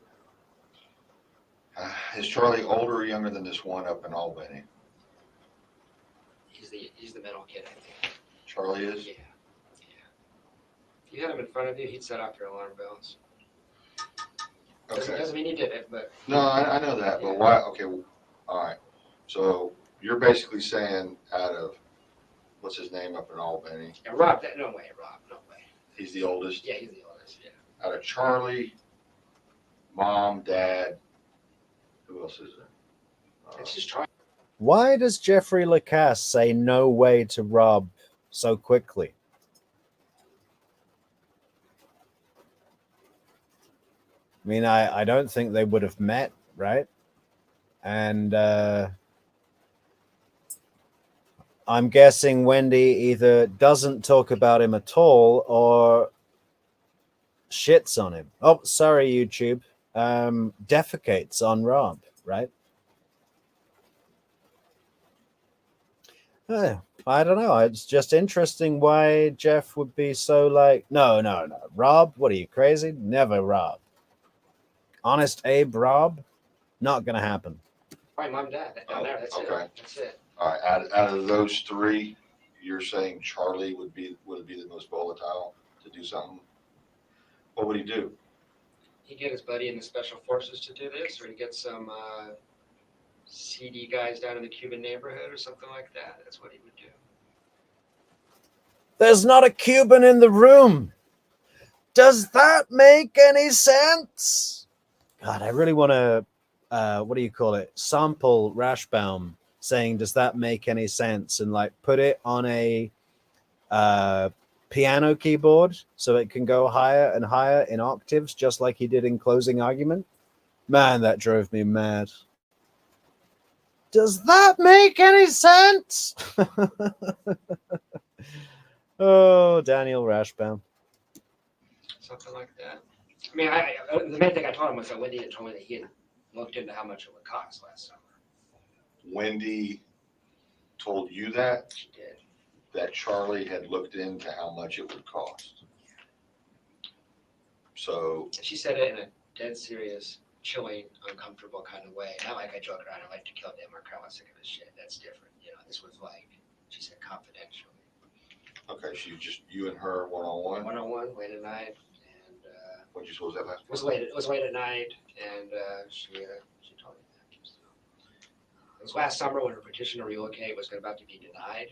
girl. Is Charlie older or younger than this one up in Albany? He's the middle kid, I think. Charlie is? Yeah. If you had him in front of you, he'd set off your alarm bells. Okay. Doesn't mean he did it, but No, I know that, but why? Okay, well, all right. So you're basically saying out of, what's his name up in Albany? yeah, Rob, no way. He's the oldest? Yeah, he's the oldest, yeah. Out of Charlie, mom, dad, who else is there? It's just Charlie. Why does Jeffrey Lacasse say no way to Rob so quickly? I mean, I don't think they would have met, right? And I'm guessing Wendi either doesn't talk about him at all or shits on him. Oh, sorry, YouTube. Defecates on Rob, right? I don't know. It's just interesting why Jeff would be so like, no. Rob, what are you, crazy? Never Rob. Honest Abe Rob? Not going to happen. My mom, dad, down there, that's okay. it. That's it. All right, out of those three, you're saying Charlie would be the most volatile to do something? What would he do? He'd get his buddy in the special forces to do this, or he'd get some CD guys down in the Cuban neighborhood or something like that. That's what he would do. There's not a Cuban in the room. Does that make any sense? God, I really want to, what do you call it? Sample Rashbaum saying, does that make any sense? And like put it on a piano keyboard so it can go higher and higher in octaves, just like he did in Closing Argument. Man, that drove me mad. Does that make any sense? Oh, Daniel Rashbaum. Something like that. I mean, the main thing I told him was that Wendi had told me that he had looked into how much it would cost last summer. Wendi told you that? She did. That Charlie had looked into how much it would cost. So She said it in a dead serious, chilling, uncomfortable kind of way. Not like I joke around. I like to kill Dan Markel. I'm sick of his shit. That's different. You know, this was like, she said confidentially. okay, so you and her one-on-one? One-on-one, late at night, and What'd you suppose that last? it was late at night, and she told me that. So, It was last summer when her petition to relocate was about to be denied.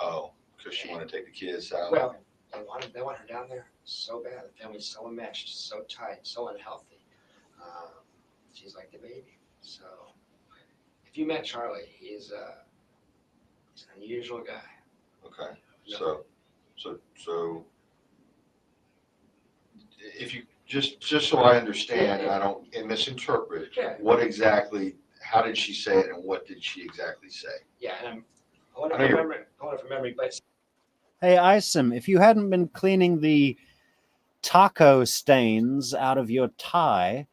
Oh, because she wanted to take the kids out. Well, they want her down there so bad. The family's so enmeshed, so tight, so unhealthy. She's like the baby. So if you met Charlie, he's an unusual guy. Okay, No. so if you just so I understand and I don't misinterpret, Yeah. what exactly? How did she say it, and what did she exactly say? Yeah, and I'm pulling it from memory, but Hey, Isom, if you hadn't been cleaning the taco stains out of your tie,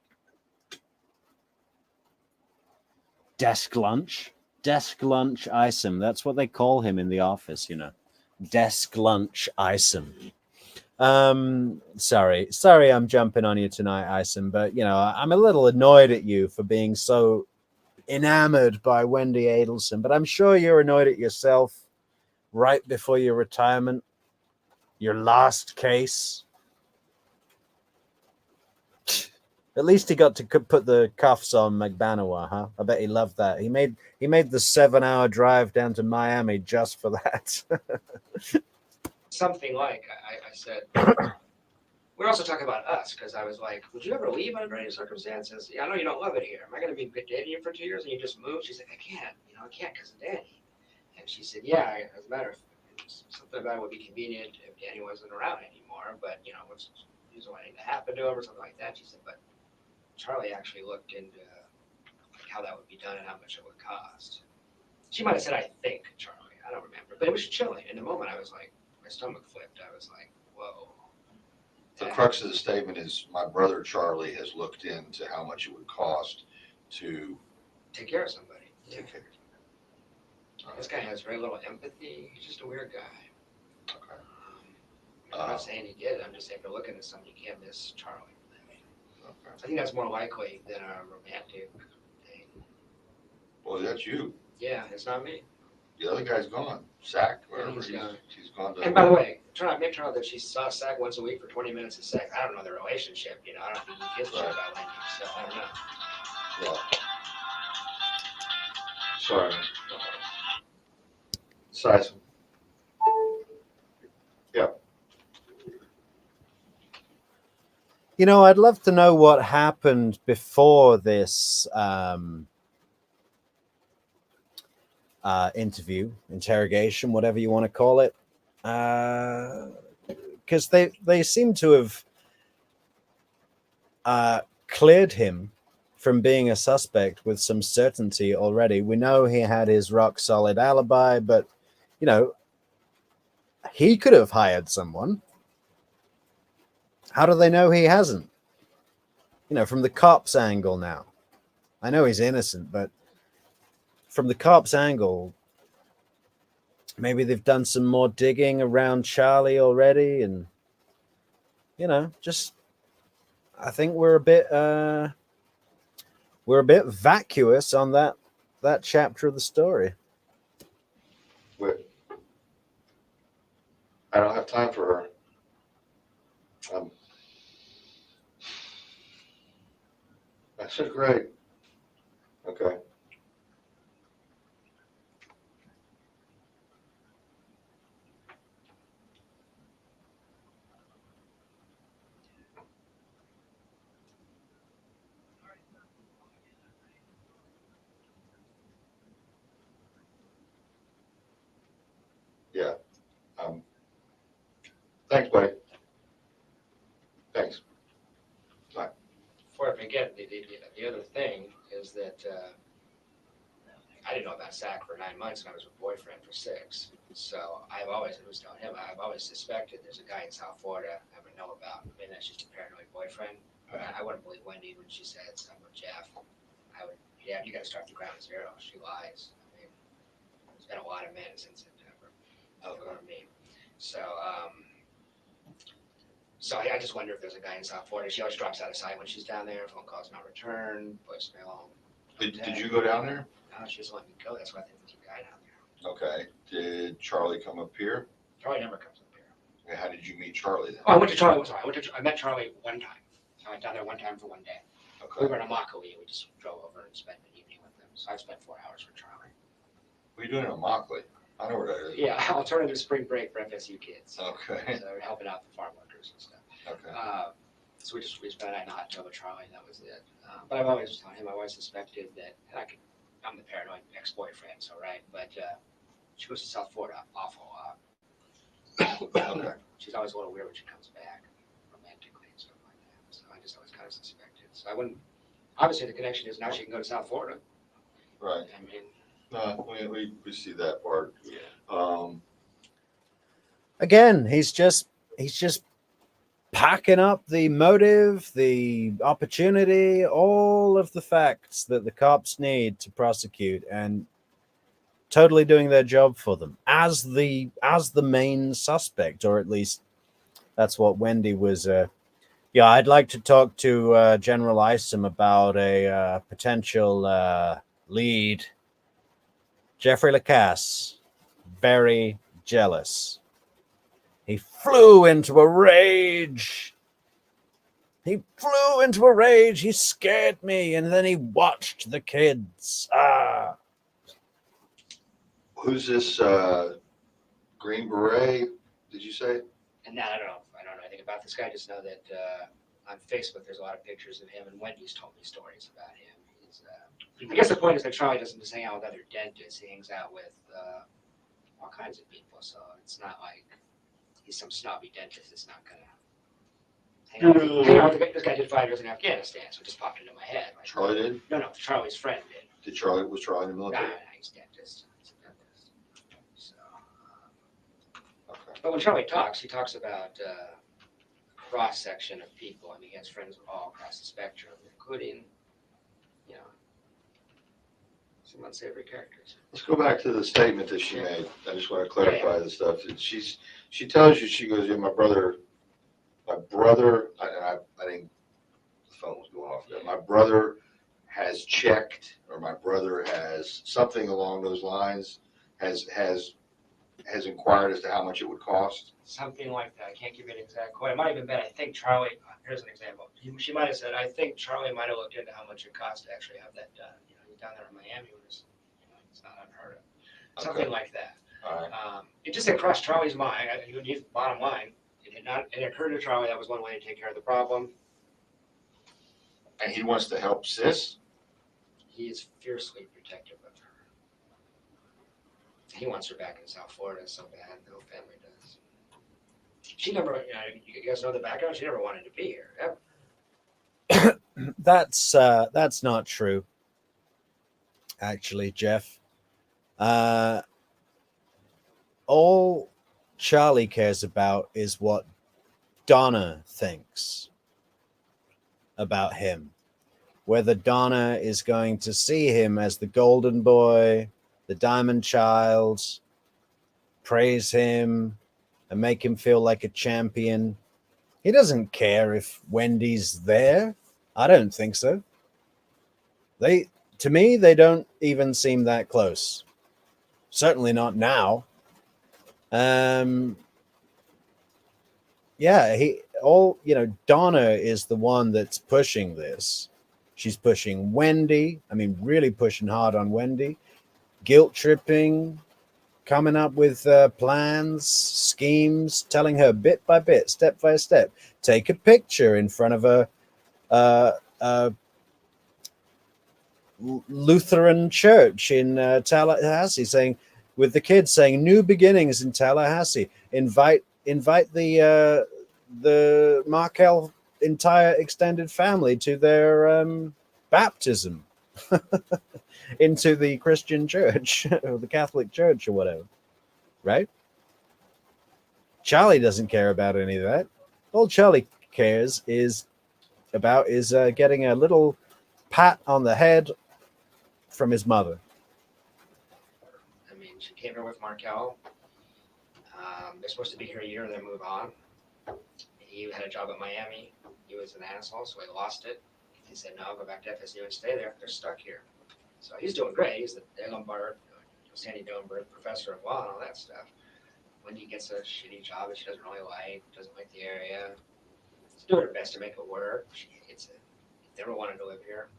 desk lunch, Isom. That's what they call him in the office, you know. Desk lunch Isom. Sorry, I'm jumping on you tonight, Isom, but you know, I'm a little annoyed at you for being so enamored by Wendi Adelson, but I'm sure you're annoyed at yourself right before your retirement, your last case. At least he got to put the cuffs on McBanawa, huh? I bet he loved that. He made the 7-hour drive down to Miami just for that. something like I said. We're also talking about us because I was like, would you ever leave under any circumstances? Yeah, I know you don't love it here. Am I going to be dating you for 2 years and you just move? She's like, I can't because of Danny. And she said, yeah, as a matter of something about it would be convenient if Danny wasn't around anymore, but what's usually wanting to happen to him or something like that. She said, but Charlie actually looked into how that would be done and how much it would cost. She might have said, I think, Charlie. I don't remember. But it was chilling. In the moment, I was like, my stomach flipped. I was like, whoa. The crux of the statement is my brother Charlie has looked into how much it would cost to take care of somebody. Yeah. take care of somebody. This guy has very little empathy. He's just a weird guy. Okay. I'm not saying he did. I'm just saying if you're looking at something, you can't miss Charlie. Okay. I think that's more likely than a romantic thing. Well, that's you. Yeah, it's not me. The other guy's gone. Sack, wherever He's gone. He's gone. And by the way, make sure that she saw Sack once a week for 20 minutes of sex. I don't know the relationship. I don't think he gives a shit about Wendy, so I don't know. Yeah. Sorry. Size. Yeah. You know, I'd love to know what happened before this interrogation, whatever you want to call it, because they seem to have cleared him from being a suspect with some certainty already. We know he had his rock solid alibi, but he could have hired someone. How do they know he hasn't? From the cops' angle now. I know he's innocent, but from the cops' angle, maybe they've done some more digging around Charlie already, and I think we're a bit vacuous on that chapter of the story. But I don't have time for her. I said, great. Okay. Yeah. Thanks, buddy. Thanks. Bye. Before I forget, the other thing is that I didn't know about Sack for 9 months, and I was with boyfriend for 6. So I've always, I was telling him, I've always suspected there's a guy in South Florida I would know about. Maybe that's just a paranoid boyfriend. I wouldn't believe Wendy when she said stuff with Jeff. You got to start the ground zero. She lies. I mean, there's been a lot of men since September. You know what I mean? So, I just wonder if there's a guy in South Florida. She always drops out of sight when she's down there. Phone calls not returned. Voicemail. Did you go down there? No, she doesn't let me go. That's why I think there's a guy down there. Okay. Did Charlie come up here? Charlie never comes up here. Okay, how did you meet Charlie then? Oh, I went to Charlie. Sorry, I met Charlie one time. I went down there one time for one day. Okay. We were in Immokalee. We just drove over and spent an evening with them. So I've spent 4 hours with Charlie. What are you doing in Immokalee? I know where that is. Yeah, alternative spring break for FSU kids. Okay. So we're helping out the farm workers and stuff. Okay. So we spent a night in a hot tub with Charlie, and that was it. But I've always told him, I always suspected that, and I'm the paranoid ex-boyfriend, so right, but she goes to South Florida awful lot. Okay. She's always a little weird when she comes back, romantically and stuff like that. So I just always kind of suspected. So I wouldn't, obviously the connection is now she can go to South Florida. Right. I mean, No, we see that part. yeah. Again, he's just packing up the motive, the opportunity, all of the facts that the cops need to prosecute, and totally doing their job for them as the main suspect, or at least that's what Wendi was. Yeah, I'd like to talk to General Isom about a potential lead. Jeffrey Lacasse, very jealous. He flew into a rage. He flew into a rage. He scared me, and then he watched the kids. Who's this Green Beret? Did you say? And now I don't know anything about this guy. I just know that on Facebook there's a lot of pictures of him, and Wendy's told me stories about him. I guess the point is that Charlie doesn't just hang out with other dentists. He hangs out with all kinds of people. So it's not like he's some snobby dentist that's not gonna hang out with the guy. This guy did 5 years in Afghanistan, so it just popped into my head. Like, Charlie did? No, Charlie's friend did. Was Charlie in the military? Nah, he's a dentist. He's a dentist. So, Okay. but when Charlie talks, he talks about a cross section of people. I mean, he has friends all across the spectrum, including, you know, some unsavory characters. Let's go back to the statement that she made. I just want to clarify the stuff. She tells you, she goes, yeah, my brother, I think the phone was going off there. My brother has checked, or my brother has something along those lines, has inquired as to how much it would cost. Something like that. I can't give you an exact quote. It might have even been, I think Charlie, here's an example. She might have said, I think Charlie might have looked into how much it cost to actually have that done. You know, he's down there in Miami, it's not unheard of. Something like that. All right. It just had crossed Charlie's mind. Bottom line, it occurred to Charlie that was one way to take care of the problem. And he wants to help sis? He is fiercely protective of her. He wants her back in South Florida so bad. The whole family does. She never, you guys know the background. She never wanted to be here ever. That's not true. Actually, Jeff, all Charlie cares about is what Donna thinks about him. Whether Donna is going to see him as the golden boy, the diamond child, praise him, and make him feel like a champion. He doesn't care if Wendy's there. I don't think so. To me, they don't even seem that close. Certainly not now. Donna is the one that's pushing this. She's pushing Wendi. I mean, really pushing hard on Wendi. Guilt tripping, coming up with plans, schemes, telling her bit by bit, step by step. Take a picture in front of a Lutheran church in Tallahassee, saying, with the kids saying, "New beginnings in Tallahassee." Invite the Markel entire extended family to their baptism into the Christian church or the Catholic church or whatever, right? Charlie doesn't care about any of that. All Charlie cares is getting a little pat on the head from his mother. I mean, she came here with Markel. They're supposed to be here a year and then move on. He had a job at Miami. He was an asshole, so he lost it. He said, no, I'll go back to FSU and stay there. They're stuck here. So he's doing great. He's the Sandy Dunbar professor of law and all that stuff. When he gets a shitty job that she doesn't really like, doesn't like the area, she's doing her best to make it work. She hates it. Never wanted to live here.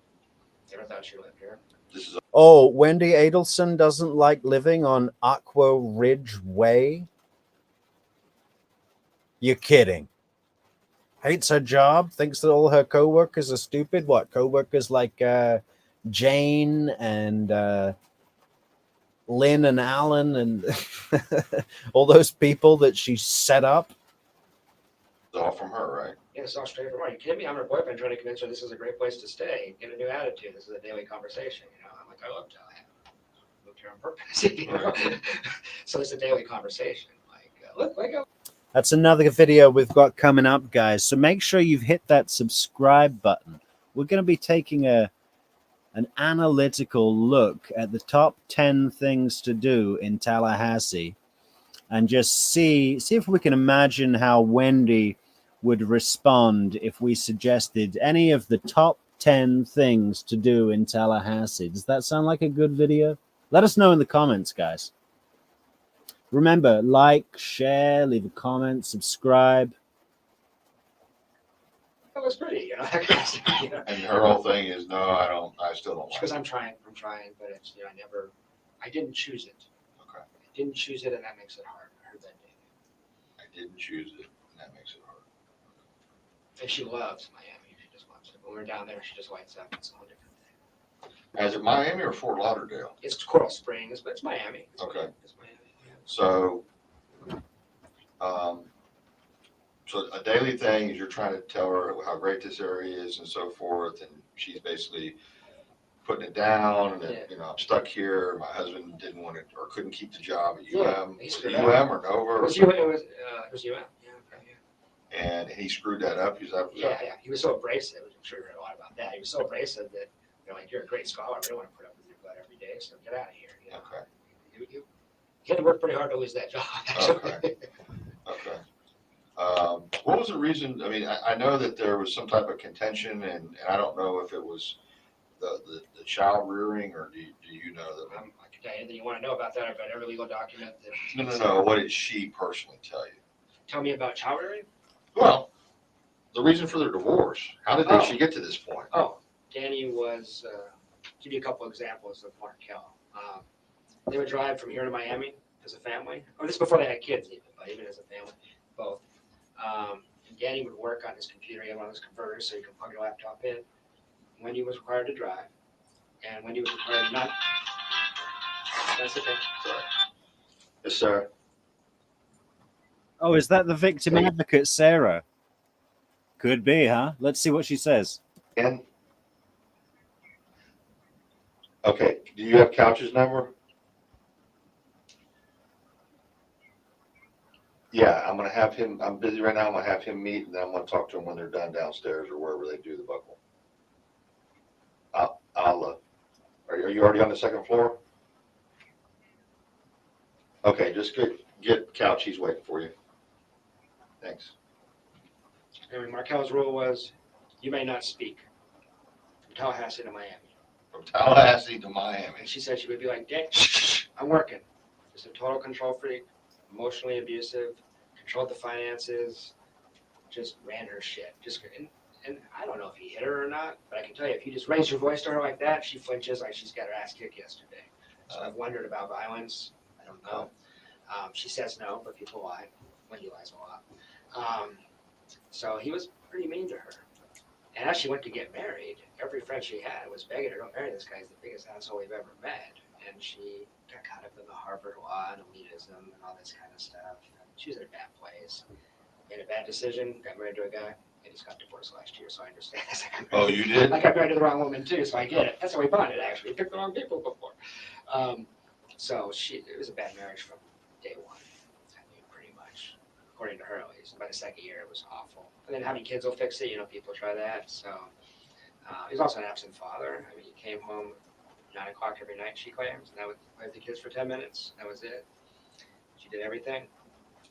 Never thought she lived here. This is Oh, Wendi Adelson doesn't like living on Aqua Ridge Way? You're kidding. Hates her job, thinks that all her co-workers are stupid. What, co-workers like Jane and Lynn and Alan and all those people that she set up? all from her, right? Yeah, it's all straight from her. Are you kidding me? I'm her boyfriend trying to convince her this is a great place to stay. Get a new attitude. This is a daily conversation. You know, I'm like, I love Tallahassee. I moved here on purpose. You know? So it's a daily conversation. Like, look, wake up. That's another video we've got coming up, guys. So make sure you've hit that subscribe button. We're going to be taking an analytical look at the top 10 things to do in Tallahassee and just see if we can imagine how Wendi would respond if we suggested any of the top 10 things to do in Tallahassee. Does that sound like a good video? Let us know in the comments, guys. Remember, like, share, leave a comment, subscribe. That was pretty, you know. That kind of stuff, you know? And her whole thing is, no, I still don't like Because it. I'm trying, but it's, you know, I didn't choose it. Okay. I didn't choose it, and that makes it hard. I heard that day. I didn't choose it, and that makes it hard. And she loves Miami. She just loves it. When we're down there, she just lights up. It's a whole different thing. Now, is it Miami or Fort Lauderdale? It's Coral Springs, but it's Miami. Okay. It's Miami. Yeah. So, so a daily thing is you're trying to tell her how great this area is and so forth, and she's basically putting it down, and Yeah. you know, I'm stuck here. My husband didn't want it or couldn't keep the job at Yeah, UM. he Was it screwed UM or Nova? It Or, was UM. It was UM. Yeah, okay, yeah. and he screwed that up. Yeah. He was so abrasive. I'm sure you read a lot about that. He was so abrasive that they're like, you're a great scholar. We don't want to put up with your butt every day, so get out of here. You know? Okay. He had to work pretty hard to lose that job. Actually. Okay. Okay. What was the reason? I mean, I know that there was some type of contention, and I don't know if it was the child rearing, or do you know that? I can tell you anything you want to know about that. I've read every legal document. No. What did she personally tell you? Tell me about child rearing? Well, the reason for their divorce. How did she get to this point? Oh, Danny was, give you a couple examples of Markel. They would drive from here to Miami as a family. Oh, this is before they had kids even, but even as a family, both. And Danny would work on his computer. He had one of those converters so you can plug your laptop in. Wendy was required to drive, and Wendy was required not. That's okay. Sorry. Yes, sir. Oh, is that the victim advocate, Sarah? Could be, huh? Let's see what she says. And okay, do you have Couch's number? Yeah, I'm gonna have him. I'm busy right now. I'm gonna have him meet, and then I'm gonna talk to him when they're done downstairs or wherever they do the buckle. Are you already on the second floor? Okay, just get Couch. He's waiting for you. Thanks. And Markel's rule was, you may not speak from Tallahassee to Miami. From Tallahassee to Miami. And she said she would be like, Dick, I'm working. Just a total control freak, emotionally abusive, controlled the finances, just ran her shit. And I don't know if he hit her or not, but I can tell you, if you just raise your voice to her like that, she flinches like she's got her ass kicked yesterday. So I've wondered about violence. I don't know. She says no, but people lie. Wendy lies a lot. So he was pretty mean to her. And as she went to get married, every friend she had was begging her, don't marry this guy. He's the biggest asshole we've ever met. And she got caught up in the Harvard law and elitism and all this kind of stuff. She was in a bad place. Made a bad decision, got married to a guy. I just got divorced last year, so I understand. Oh, you did? I got married to the wrong woman too, so I get it. That's how we bonded, actually. We picked the wrong people before. So it was a bad marriage from day one. I mean, pretty much, according to her at least. By the second year, it was awful. And then having kids will fix it. You know, people try that. So he was also an absent father. I mean, he came home 9 o'clock every night, she claims, and I would play with the kids for 10 minutes. That was it. She did everything,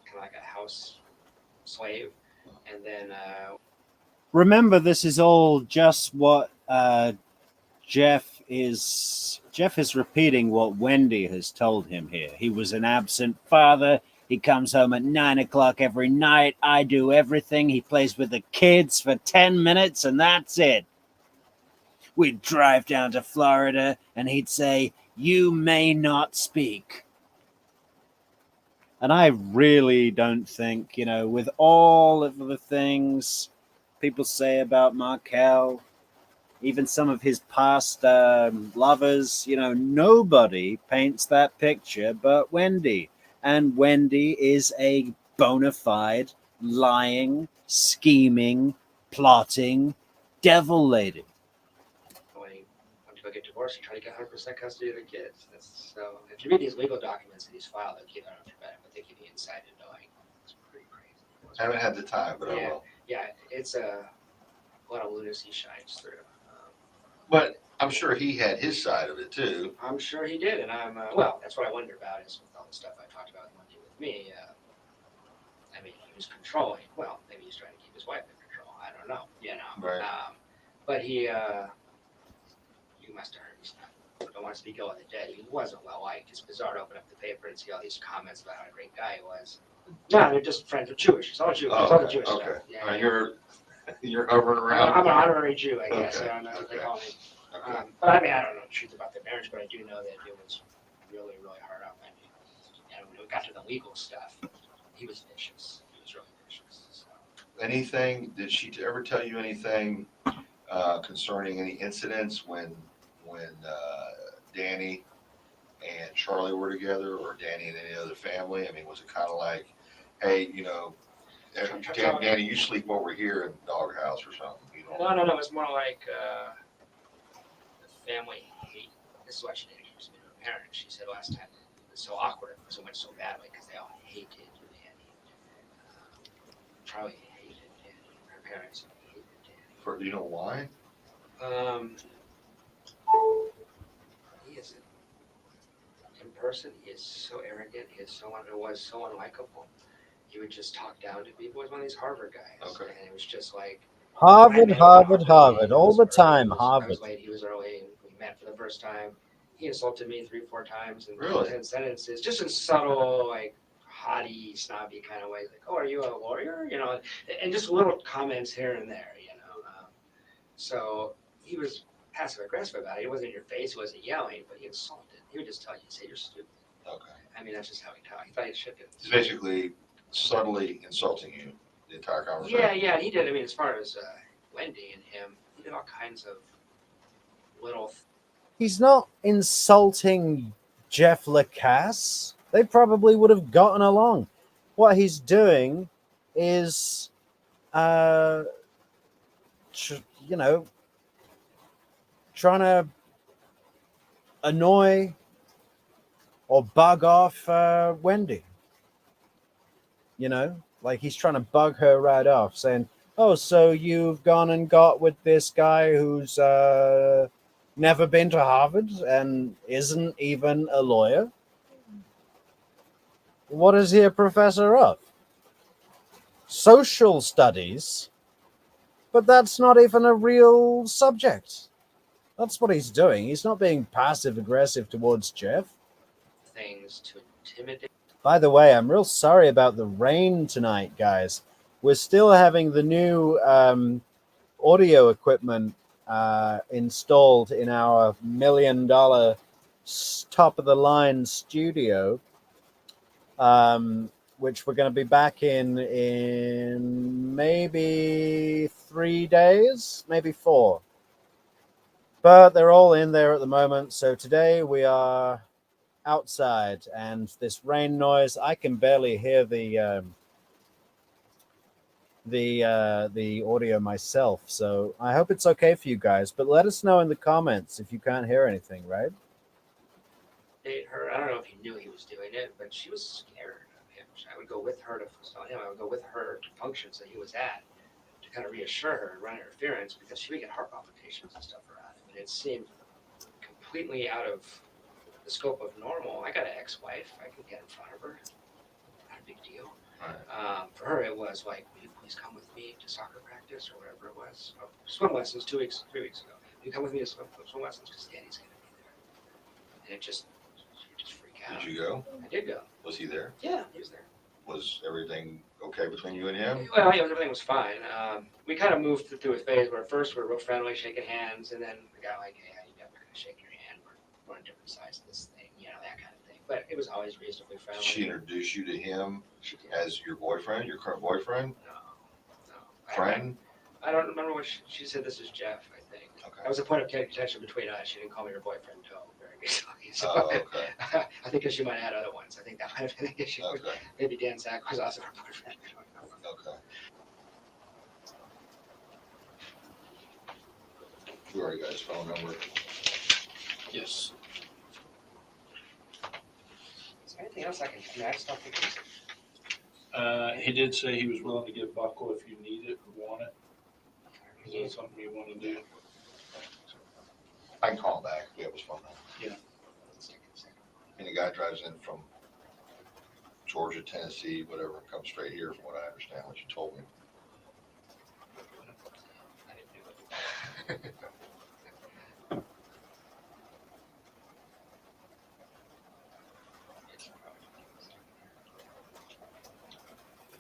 kind of like a house slave. And then Remember, this is all just what Jeff is repeating what Wendi has told him here. He was an absent father. He comes home at 9 o'clock every night. I do everything. He plays with the kids for 10 minutes, and that's it. we'd drive down to Florida and he'd say, "You may not speak." And I really don't think, with all of the things people say about Markel, even some of his past lovers, nobody paints that picture but Wendi. And Wendi is a bona fide, lying, scheming, plotting devil lady. When he went to go get divorced, he tried to get 100% custody of the kids. So if you read these legal documents that he's filed, they'll keep, I don't know if you're better, but they give you insight into like, it's pretty crazy. I haven't had the time, but I Yeah. will. Yeah, it's a lot of lunacy shines through. But I'm sure he had his side of it too. I'm sure he did, and well, that's what I wonder about is with all the stuff I talked about Monday with me. I mean, he was controlling. Well, maybe he's trying to keep his wife in control. I don't know, Right. But he must have heard his stuff. I don't want to speak ill of the dead. He wasn't well liked. It's bizarre to open up the paper and see all these comments about how a great guy he was. No, they're just friends with Jewish. It's all Jewish. It's all the Jewish Okay. stuff. Yeah, You're hovering around. I'm an honorary Jew, I guess. Okay. I don't know what they call me. Okay. But I mean, I don't know the truth about their marriage, but I do know that it was really, really hard on Wendy. And when it got to the legal stuff, he was vicious. He was really vicious. So. Anything? Did she ever tell you anything concerning any incidents when Danny and Charlie were together, or Danny and any other family? I mean, was it kind of like, hey, Danny, you sleep over here in the doghouse or something? No. It's more like the family hate. This is what she did accuse me to her parents. She said last time it was so awkward because it went so badly because they all hated Danny. Charlie hated Danny. Her parents hated Danny. Do you know why? He is in person. He is so arrogant. He is so unlikable. He would just talk down to people. He was one of these Harvard guys. Okay. And it was just like Harvard, all the time, I Harvard. was late. He was early. We met for the first time. He insulted me 3-4 times in Really? 10 sentences, just in subtle, like haughty, snobby kind of ways. Like, "Oh, are you a lawyer?" And just little comments here and there. So he was passive aggressive about it. He wasn't in your face. He wasn't yelling, but he insulted. He would just tell you, "Say you're stupid." Okay. I mean, that's just how he talked. He thought he should. He's basically subtly insulting you the entire conversation. Yeah, he did. I mean, as far as Wendi and him, he did all kinds of little. He's not insulting Jeff Lacasse. They probably would have gotten along. What he's doing is, trying to annoy or bug off Wendi. Like he's trying to bug her right off, saying, "Oh, so you've gone and got with this guy who's never been to Harvard and isn't even a lawyer? What is he a professor of? Social studies? But that's not even a real subject." That's what he's doing. He's not being passive aggressive towards Jeff. Things to intimidate. By the way, I'm real sorry about the rain tonight, guys. We're still having the new audio equipment installed in our $1 million top-of-the-line studio, which we're going to be back in maybe 3 days, maybe 4. But they're all in there at the moment. So today we are outside, and this rain noise, I can barely hear the audio myself. So I hope it's okay for you guys. But let us know in the comments if you can't hear anything, right? Her. I don't know if he knew he was doing it, but she was scared of him. I would go with her to I would go with her to functions that he was at to kind of reassure her and run interference because she would get heart palpitations and stuff around him, and it seemed completely out of the scope of normal. I got an ex-wife. I could get in front of her. Not a big deal. Right. For her, it was like, "Will you please come with me to soccer practice or whatever it was? Swim lessons 3 weeks ago. Will you come with me to swim lessons because Danny's going to be there?" And she just freak out. Did you go? I did go. Was he there? Yeah, he was there. Was everything okay between you and him? Well, everything was fine. We kind of moved through a phase where at first we were real friendly, shaking hands, and then we got like, hey, I'm not gonna shake your hand. We're on different sides of this thing, that kind of thing. But it was always reasonably Did friendly. she introduce you to him She did. as your boyfriend, your current boyfriend, No. friend? I don't remember what she said. This is Jeff, I think. Okay. That was a point of contention between us. She didn't call me her boyfriend until very recently. So Oh, okay. I think she might have had other ones. I think that might have been the issue. Okay. Maybe Dan Sack was also her boyfriend. I don't know. Okay. You already got his phone number. Yes. Is there anything else I just don't think there's- He did say he was willing to give buckle if you need it or want it. Is that something you want to do? I can call him back. We have his phone number. Let's take a second. And the guy drives in from Georgia, Tennessee, whatever, and comes straight here from what I understand, what you told me. I didn't do it.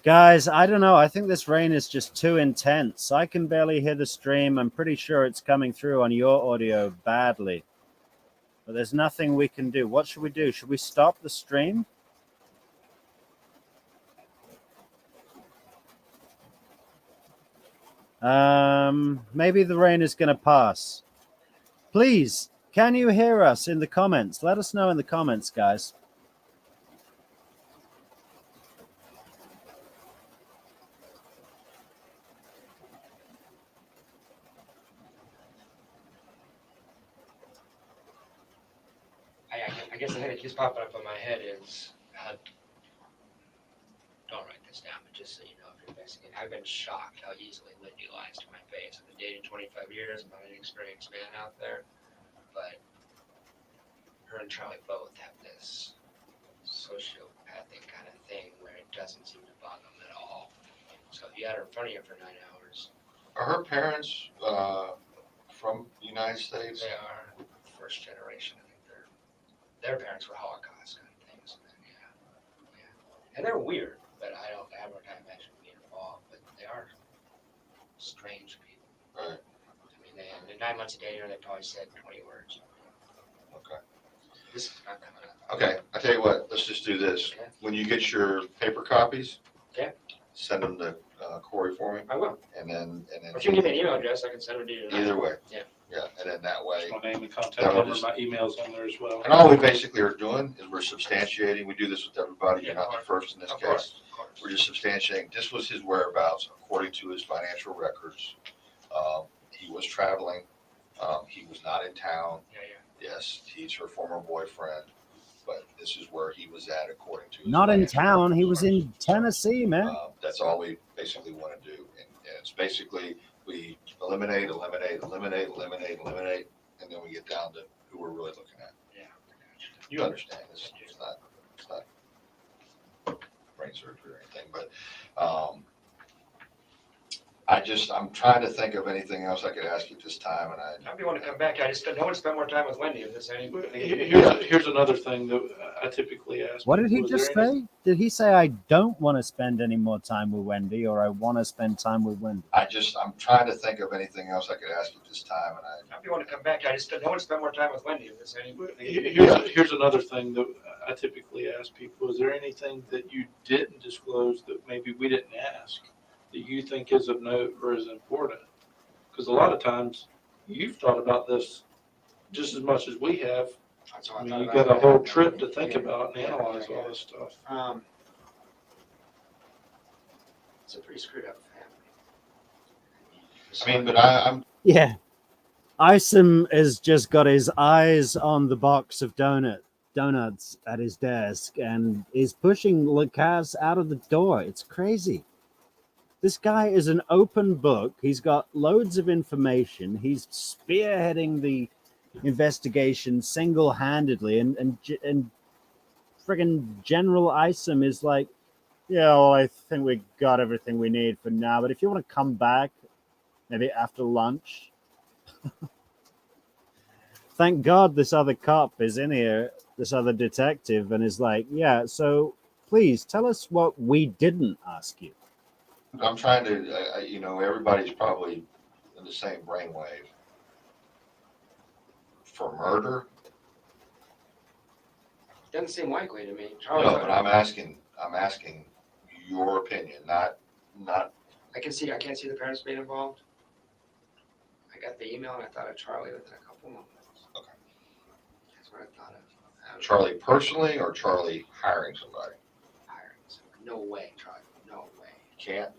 Guys, I don't know. I think this rain is just too intense. I can barely hear the stream. I'm pretty sure it's coming through on your audio badly. But there's nothing we can do. What should we do? Should we stop the stream? Maybe the rain is going to pass. Please, can you hear us in the comments? Let us know in the comments, guys. I guess the thing that keeps popping up in my head is, don't write this down, but just so you know, if you're investigating, I've been shocked how easily Wendi lies to my face. I've been dating 25 years. I'm not an experienced man out there, but her and Charlie both have this sociopathic kind of thing where it doesn't seem to bother them at all. So if you had her in front of you for 9 hours, Are her parents from the United States? they are first generation. I think their parents were Holocaust kind of things. And they're weird, but I have a hard time imagining being involved. But they are strange people. Right. I mean, in 9 months of dating her, they probably said 20 words. Okay. This is not coming up. Okay, I tell you what, let's just do this. Okay. When you get your paper copies, Yeah. send them to Corey for me, I will. and then. Or if you can give me an email address, I can send it to you. tonight. Either way. Yeah. Yeah, and then that way. My name and contact That would number, just- my email's on there as well. And all we basically are doing is we're substantiating, we do this with everybody, you're not the first in this Of case. course. Of course. We're just substantiating, this was his whereabouts according to his financial records. He was traveling, he was not in town. Yeah. Yes, he's her former boyfriend, but this is where he was at according to his. Not in financial town. He records. was in Tennessee, man. That's all we basically want to do. And it's basically, we eliminate, and then we get down to who we're really looking at. Yeah. You understand, it's not brain surgery or anything, but, I'm trying to think of anything else I could ask you at this time, and I'd be wanting to come back. I just don't want to spend more time with Wendi if there's any. Here's another thing that I typically ask. What did he people, is just there any- say? Did he say I don't want to spend any more time with Wendi, or I want to spend time with Wendi? I'm trying to think of anything else I could ask you at this time, and I'd be wanting to come back. I just don't want to spend more time with Wendi if there's any. Here's another thing that I typically ask people, is there anything that you didn't disclose that maybe we didn't ask that you think is of note or is important? Because a lot of times you've thought about this just as much as we have. That's all I mean, thought you've about got a it. whole trip to think Yeah. about and analyze Yeah. all this stuff. It's a pretty screwed up family. I mean, but I'm, Yeah. Isom has just got his eyes on the box of donuts at his desk and is pushing Lacasse out of the door. It's crazy. This guy is an open book. He's got loads of information. He's spearheading the investigation single-handedly, and friggin' General Isom is like, yeah, well, I think we got everything we need for now, but if you want to come back maybe after lunch. Thank God this other cop is in here, this other detective, and is like, yeah, so Please tell us what we didn't ask you. I'm trying to, everybody's probably in the same brainwave. For murder? Doesn't seem likely to me. No, Charlie's but I'm asking your opinion, not. I can't see the parents being involved. I got the email and I thought of Charlie within a couple moments. Okay. That's what I thought of. Charlie personally or Charlie hiring somebody? Hiring someone. No way, Charlie. No way. Can't.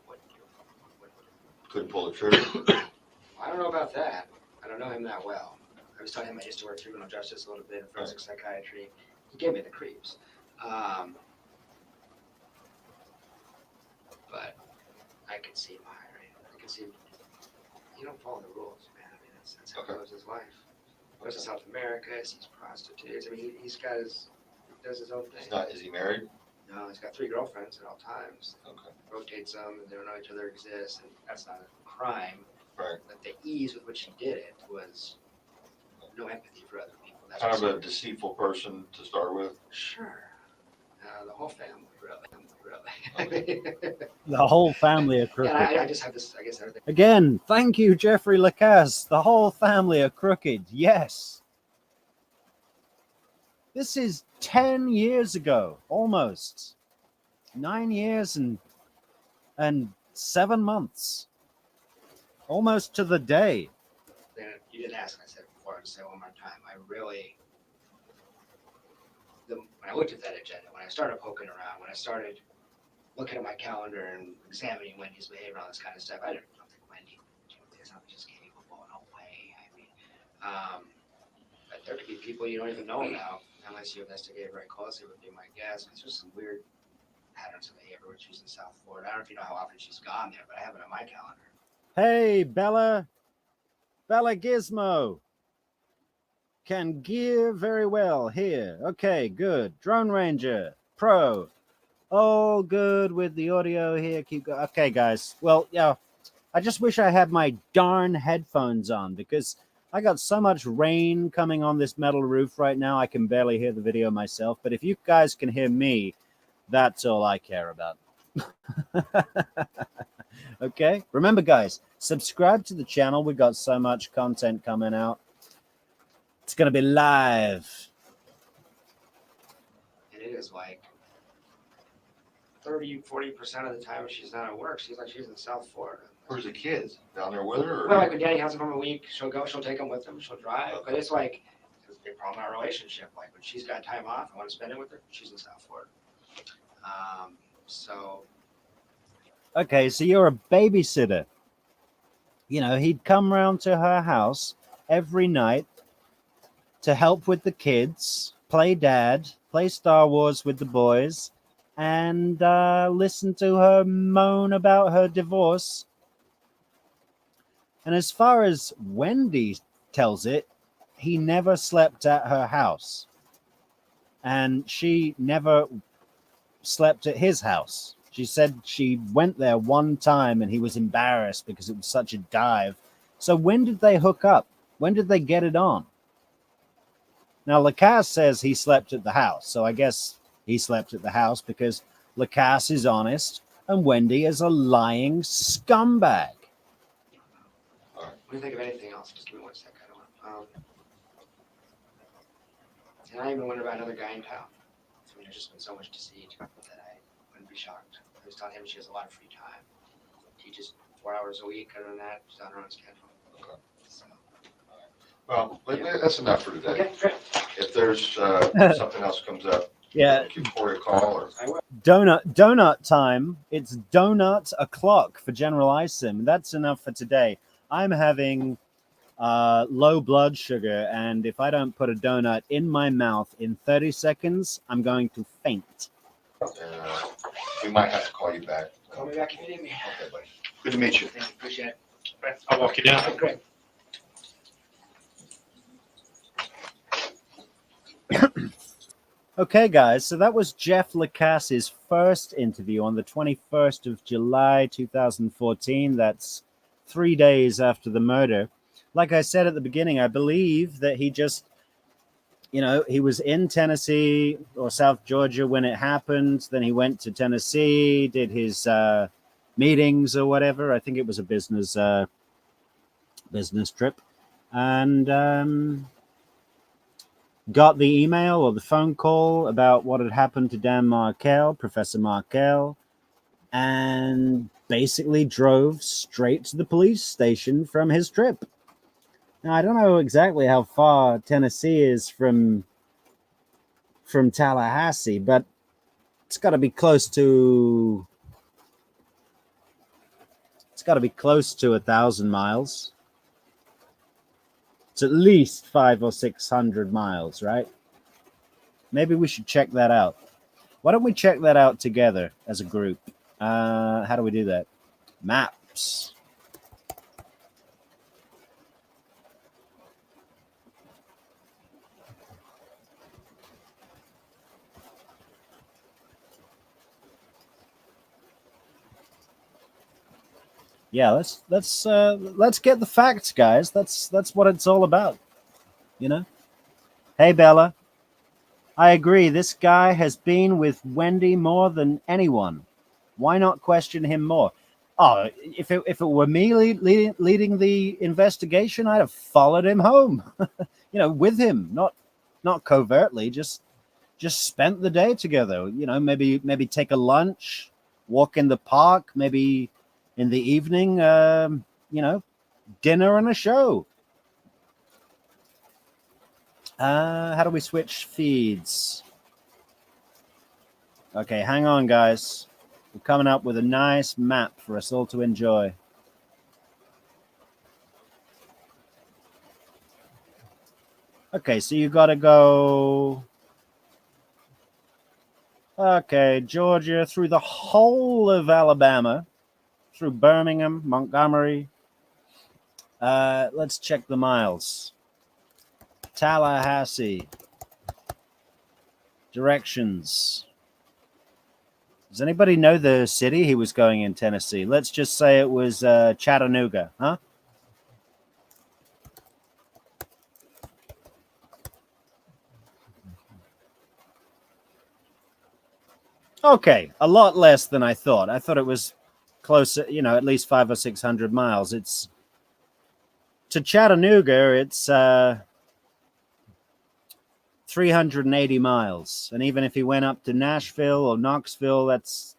Wouldn't do. Couldn't pull the trigger. I don't know about that. I don't know him that well. I was telling him I used to work criminal justice a little bit in forensic psychiatry. He gave me the creeps. But I could see him hiring. I could see him. You don't follow the rules, man. I mean, that's how he lives his life. Goes to South America, sees prostitutes. I mean, he does his own thing. Is he married? No, he's got 3 girlfriends at all times. Okay. Rotates them, and they don't know each other exists, and that's not a crime. Right. But the ease with which he did it was no empathy for other people. That's Kind of a what's- deceitful person to start with. Sure. The whole family, really. The whole family are crooked. Yeah, I just have this, I guess, everything. Again, thank you, Jeffrey Lacasse. The whole family are crooked. Yes. This is 10 years ago, almost. 9 years and 7 months. Almost to the day. You didn't ask, I said it before, I'll say it one more time. When I looked at that agenda, when I started poking around, when I started looking at my calendar and examining Wendy's behavior, all this kind of stuff, I don't think Wendy is not just capable. No way. I mean, but there could be people you don't even know about unless you investigate very closely, would be my guess. Because there's some weird patterns of behavior when she's in South Florida. I don't know if you know how often she's gone there, but I have it on my calendar. Hey, Bella Gizmo can gear very well here. Okay, good. Drone Ranger Pro, all good with the audio here. Keep going. Okay, guys. Well, yeah, I just wish I had my darn headphones on because I got so much rain coming on this metal roof right now. I can barely hear the video myself. But if you guys can hear me, that's all I care about. Okay, remember, guys, subscribe to the channel. We got so much content coming out. It's gonna be live. And it is like 30-40% of the time she's not at work. She's in South Florida. Where's the kids? Down there with her? Or? Well, like when Daddy has them for a week, she'll take them with them. She'll drive. But it's like it's a big problem in our relationship. Like when she's got time off, I want to spend it with her. She's in South Florida. So. Okay, so you're a babysitter. You know, he'd come round to her house every night to help with the kids, play dad, play Star Wars with the boys, and listen to her moan about her divorce. And as far as Wendy tells it, he never slept at her house. And she never slept at his house. She said she went there one time and he was embarrassed because it was such a dive. So when did they hook up? When did they get it on? Now, Lacasse says he slept at the house. So I guess he slept at the house because Lacasse is honest and Wendy is a lying scumbag. What do you think of anything else? Just give me 1 second. And I even wonder about another guy in town. I mean, there's just been so much deceit that I wouldn't be shocked. I was telling him she has a lot of free time. Teaches 4 hours a week. Other than that, she's on her own schedule. Okay. So. Well, that's enough for today. Okay, great. If there's something else comes up, Yeah. give Corey a call. Or I will. Donut time. It's donut o'clock for General Isim. That's enough for today. I'm having low blood sugar, and if I don't put a donut in my mouth in 30 seconds, I'm going to faint. we might have to call you back. Call me back if you need me. Okay, buddy. Good to meet you. Thank you. Appreciate it. I'll walk you down. Okay, great. Okay, guys, so that was Jeff Lacasse's first interview on the 21st of July, 2014. That's 3 days after the murder. Like I said at the beginning, I believe that he just you know, he was in Tennessee or South Georgia when it happened. Then he went to Tennessee, did his meetings or whatever. I think it was a business trip, and got the email or the phone call about what had happened to Dan Markel, Professor Markel, and basically drove straight to the police station from his trip. Now, I don't know exactly how far Tennessee is from Tallahassee, but it's got to be close to 1,000 miles. It's at least 500 or 600 miles, right? Maybe we should check that out. Why don't we check that out together as a group? How do we do that? Maps. Yeah, let's get the facts, guys. That's what it's all about, you know. Hey, Bella. I agree. This guy has been with Wendi more than anyone. Why not question him more? Oh, if it were me leading the investigation, I'd have followed him home, you know, with him, not covertly, just spent the day together. You know, maybe take a lunch, walk in the park, maybe in the evening, you know, dinner and a show. How do we switch feeds? Okay, hang on, guys. We're coming up with a nice map for us all to enjoy. Okay, so you got to go. Okay, Georgia, through the whole of Alabama, through Birmingham, Montgomery. Let's check the miles. Tallahassee. Directions. Does anybody know the city he was going in Tennessee? Let's just say it was Chattanooga, huh? Okay, a lot less than I thought. I thought it was closer, you know, at least 500 or 600 miles. It's to Chattanooga, it's 380 miles. And even if he went up to Nashville or Knoxville, that's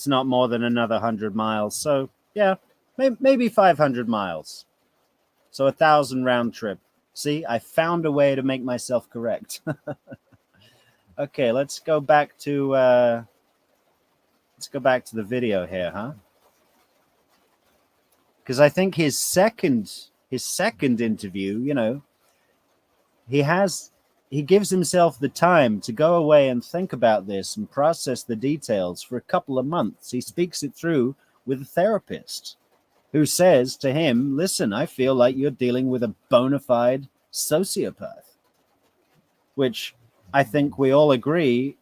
not more than another 100 miles. So, yeah, maybe 500 miles. So 1,000 round trip. See, I found a way to make myself correct. Okay, let's go back to the video here, huh? Because I think his second interview, you know, he gives himself the time to go away and think about this and process the details for a couple of months. He speaks it through with a therapist who says to him, listen, I feel like you're dealing with a bona fide sociopath, which I think we all agree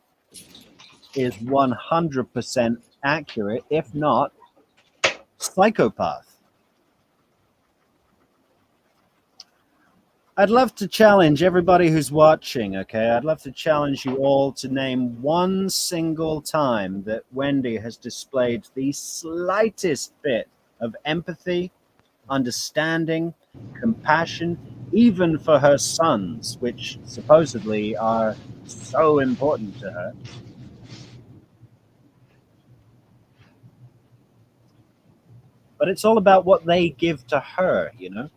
is 100% accurate, if not psychopath. I'd love to challenge everybody who's watching, okay? I'd love to challenge you all to name one single time that Wendi has displayed the slightest bit of empathy, understanding, compassion, even for her sons, which supposedly are so important to her. But it's all about what they give to her, you know?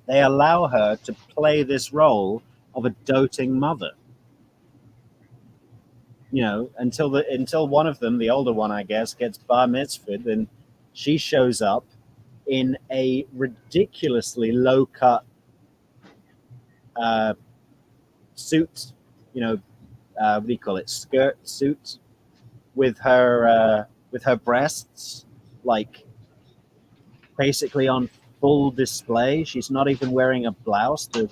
They allow her to play this role of a doting mother. You know, until one of them, the older one, I guess, gets bar mitzvahed, and she shows up in a ridiculously low-cut suit, you know, what do you call it, skirt suit, with her breasts, like, basically on full display. She's not even wearing a blouse. The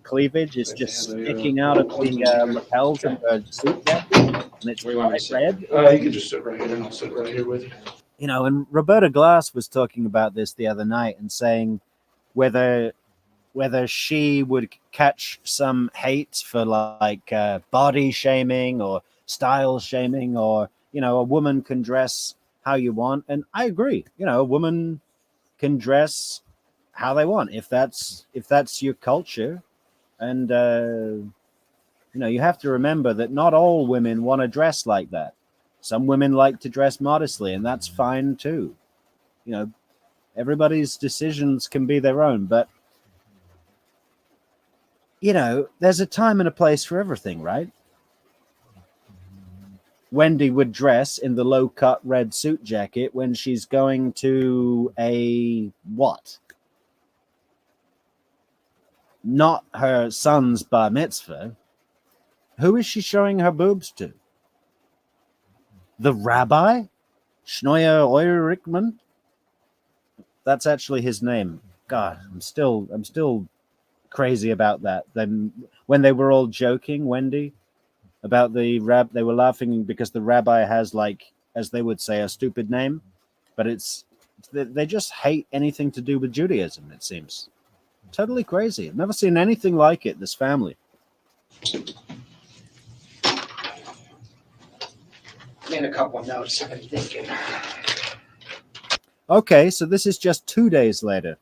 cleavage is just sticking out of the lapels of her suit jacket, and it's bright red. You can just sit right here, and I'll sit right here with you. You know, and Roberta Glass was talking about this the other night and saying whether whether she would catch some hate for like body shaming or style shaming, or a woman can dress how you want, and I agree. A woman can dress how they want if that's your culture, and you have to remember that not all women want to dress like that. Some women like to dress modestly, and that's fine too. Everybody's decisions can be their own, but there's a time and a place for everything, right? Wendi would dress in the low-cut red suit jacket when she's going to a what? Not her son's bar mitzvah. Who is she showing her boobs to? The rabbi? Schneer Eurichman? That's actually his name. God, I'm still crazy about that. Then when they were all joking, Wendi, about the they were laughing because the rabbi has, like, as they would say, a stupid name, but they just hate anything to do with Judaism, it seems. Totally crazy. I've never seen anything like it, this family. Made a couple of notes I've been thinking. Okay, so this is just 2 days later.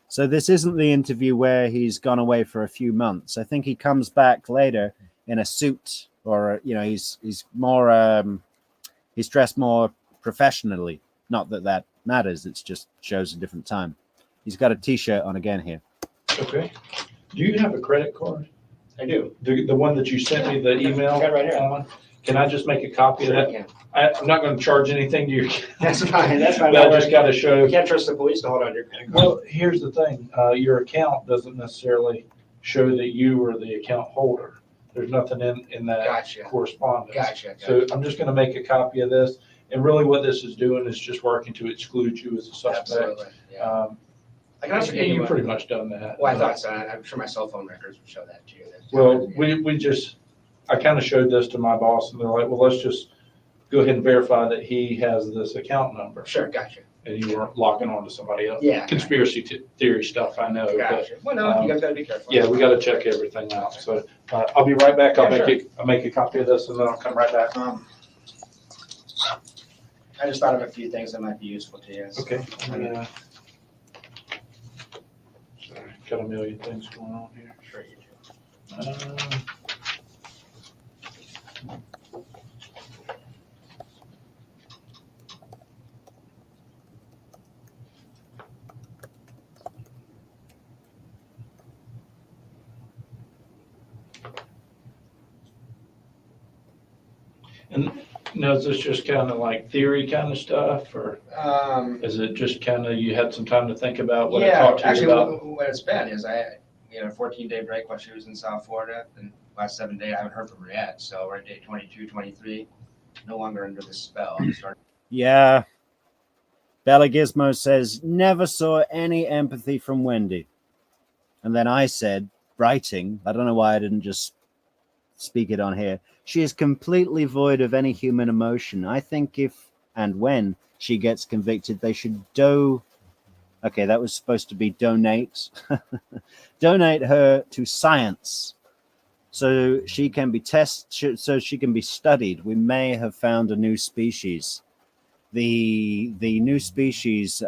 So this isn't the interview where he's gone away for a few months. I think he comes back later in a suit, or he's more he's dressed more professionally. Not that matters. It just shows a different time. He's got a T-shirt on again here. Okay. Do you have a credit card? I do. The one that you sent me the email I got it right here. on? Can I just make a copy of that? Yeah. I'm not going to charge anything to you. That's fine. That's fine. But I just got to show. You can't trust the police to hold on to your credit card. Well, here's the thing. Your account doesn't necessarily show that you are the account holder. There's nothing in that Gotcha. correspondence. Gotcha. So I'm just going to make a copy of this. And really what this is doing is just working to exclude you as a suspect. Absolutely. Yeah. I can also And give you you've one. pretty much done that. Well, I thought so. I'm sure my cell phone records would show that to you. Well, I kind of showed this to my boss, and they're like, well, let's just go ahead and verify that he has this account number. Sure, gotcha. And you weren't locking on to somebody else. Yeah. Conspiracy theory stuff, I know. But Gotcha. Well, no, you guys gotta be careful. yeah, we got to check everything out. So I'll be right back. Yeah, sure. I'll make a copy of this, and then I'll come right back. I just thought of a few things that might be useful to you. Okay. Sorry, got a million things going on here. Sure you do. And now, is this just kind of like theory kind of stuff, or is it just kind of you had some time to think about what I Yeah, talked to actually, you about? what it's been is we had a 14-day break while she was in South Florida, and last 7 days I haven't heard from her yet. So we're at day 22, 23, no longer under the spell. Yeah. Bella Gizmo says, never saw any empathy from Wendi. And then I said, writing, I don't know why I didn't just speak it on here, she is completely void of any human emotion. I think if and when she gets convicted, they should okay, that was supposed to be donate. Donate her to science so she can be so she can be studied. We may have found a new species. The new species,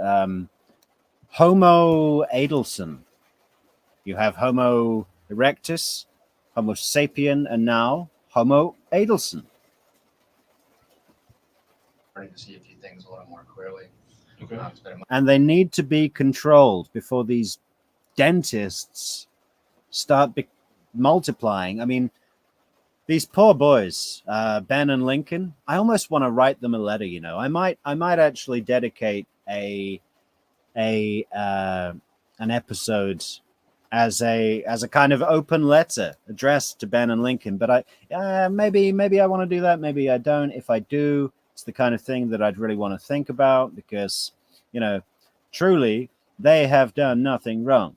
Homo Adelson. You have Homo erectus, Homo sapien, and now Homo Adelson. Starting to see a few things a little more clearly. Okay. It's been a And they need to be controlled before these dentists start multiplying. I mean, these poor boys, Ben and Lincoln, I almost want to write them a letter, I might actually dedicate an episode as a kind of open letter addressed to Ben and Lincoln. But maybe I want to do that. Maybe I don't. If I do, it's the kind of thing that I'd really want to think about because, truly they have done nothing wrong.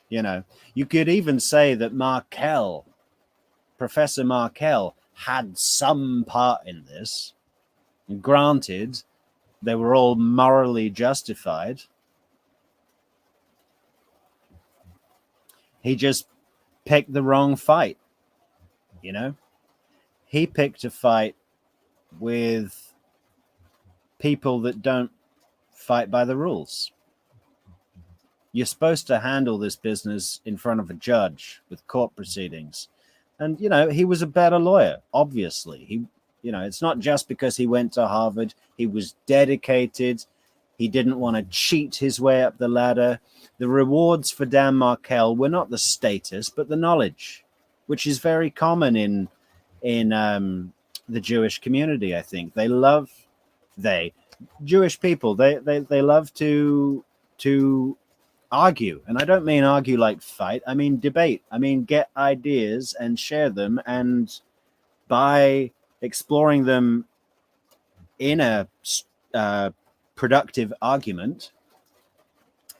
You could even say that Professor Markel had some part in this. And granted, they were all morally justified. He just picked the wrong fight, you know? He picked a fight with people that don't fight by the rules. You're supposed to handle this business in front of a judge with court proceedings. And, you know, he was a better lawyer, obviously. It's not just because he went to Harvard. He was dedicated. He didn't want to cheat his way up the ladder. The rewards for Dan Markel were not the status, but the knowledge, which is very common in the Jewish community. I think Jewish people, they love to argue, and I don't mean argue like fight. I mean debate. I mean get ideas and share them, and by exploring them in a productive argument,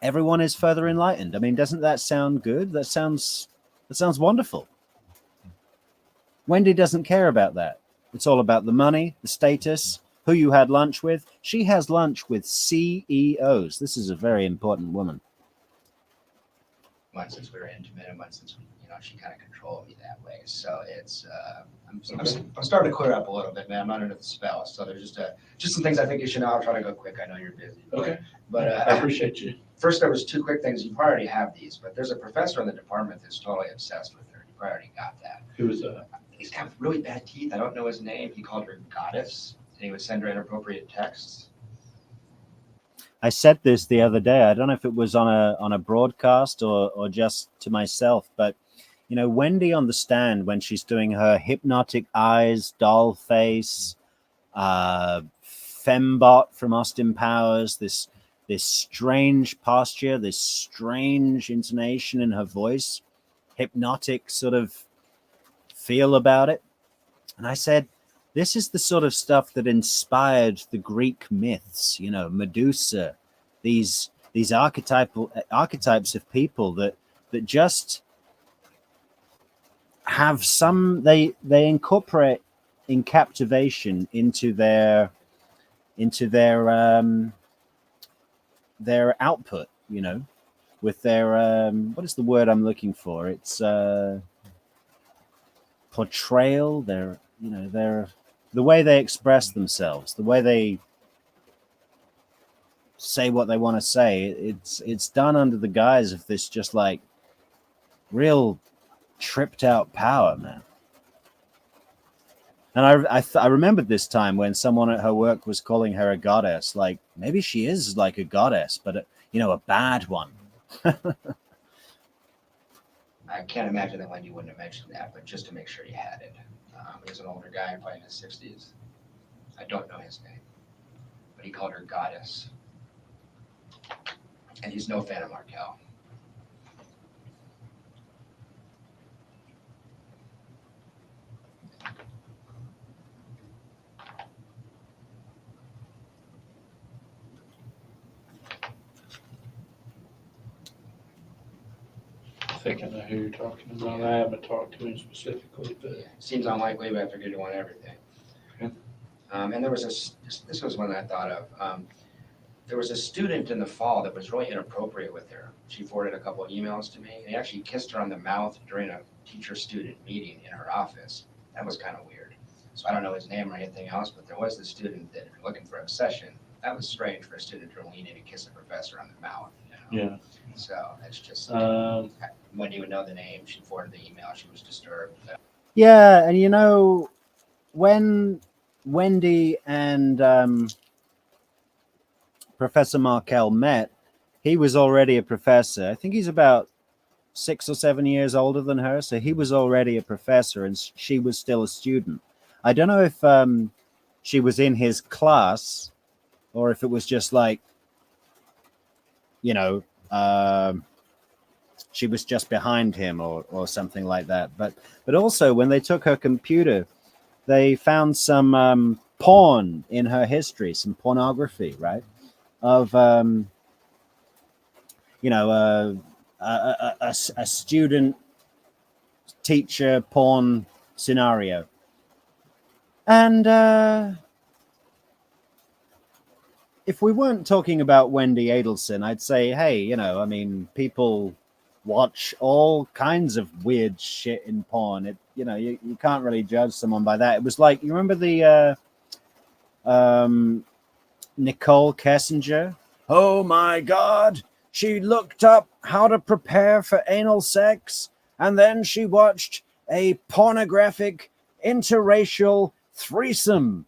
everyone is further enlightened. I mean, doesn't that sound good? That sounds wonderful. Wendi doesn't care about that. It's all about the money, the status, who you had lunch with. She has lunch with CEOs. This is a very important woman. One, since we were intimate, and one, since she kind of controlled me that way. So it's I'm starting to clear up a little bit, man. I'm not under the spell. So there's just some things I think you should know. I'll try to go quick. I know you're busy. Okay. But I appreciate you. First, there was two quick things. You probably already have these, but there's a professor in the department that's totally obsessed with her. You probably already got that. Who is that? He's got really bad teeth. I don't know his name. He called her goddess, and he would send her inappropriate texts. I said this the other day. I don't know if it was on a broadcast or just to myself, but Wendi on the stand when she's doing her hypnotic eyes, doll face, fembot from Austin Powers, this strange posture, this strange intonation in her voice, hypnotic sort of feel about it. And I said, this is the sort of stuff that inspired the Greek myths, Medusa, these archetypes of people that just have they incorporate in captivation into their output, with their what is the word I'm looking for? It's portrayal, their the way they express themselves, the way they say what they want to say. It's done under the guise of this just like real tripped out power, man. And I remembered this time when someone at her work was calling her a goddess. Like, maybe she is like a goddess, but a bad one. I can't imagine that Wendi wouldn't have mentioned that, but just to make sure you had it. He's an older guy, probably in his 60s. I don't know his name, but he called her goddess. And he's no fan of Markel. I think I know who you're talking about. I haven't talked to him specifically, but Yeah, seems unlikely, but I figured you want everything. Okay. And there was this was one that I thought of. There was a student in the fall that was really inappropriate with her. She forwarded a couple of emails to me, and he actually kissed her on the mouth during a teacher-student meeting in her office. That was kind of weird. So I don't know his name or anything else, but there was the student that, if you're looking for obsession, that was strange for a student to lean in and kiss a professor on the mouth. yeah. So that's just, when you would know the name, she forwarded the email, she was disturbed. Yeah, and when Wendi and Professor Markel met, he was already a professor. I think he's about 6 or 7 years older than her, so he was already a professor and she was still a student. I don't know if she was in his class or if it was just like, she was just behind him or something like that. But also when they took her computer, they found some porn in her history, some pornography, right? Of a student teacher porn scenario. And if we weren't talking about Wendi Adelson, I'd say, hey, people watch all kinds of weird shit in porn. You can't really judge someone by that. It was like, you remember the Nicole Kessinger? Oh my God. She looked up how to prepare for anal sex, and then she watched a pornographic interracial threesome.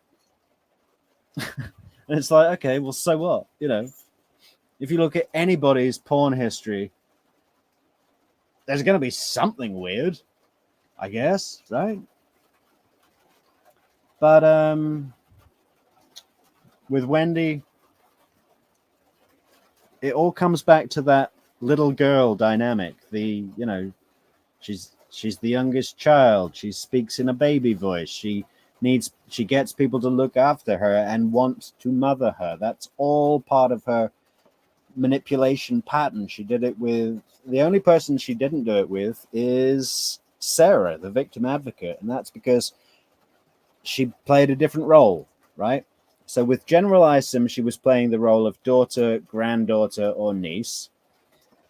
And it's like, okay, well, so what? If you look at anybody's porn history, there's going to be something weird, I guess, right? But with Wendi, it all comes back to that little girl dynamic. She's the youngest child. She speaks in a baby voice. She gets people to look after her and want to mother her. That's all part of her manipulation pattern. She did it with the only person she didn't do it with is Sarah, the victim advocate, and that's because she played a different role, right? So with General Isom, she was playing the role of daughter, granddaughter, or niece.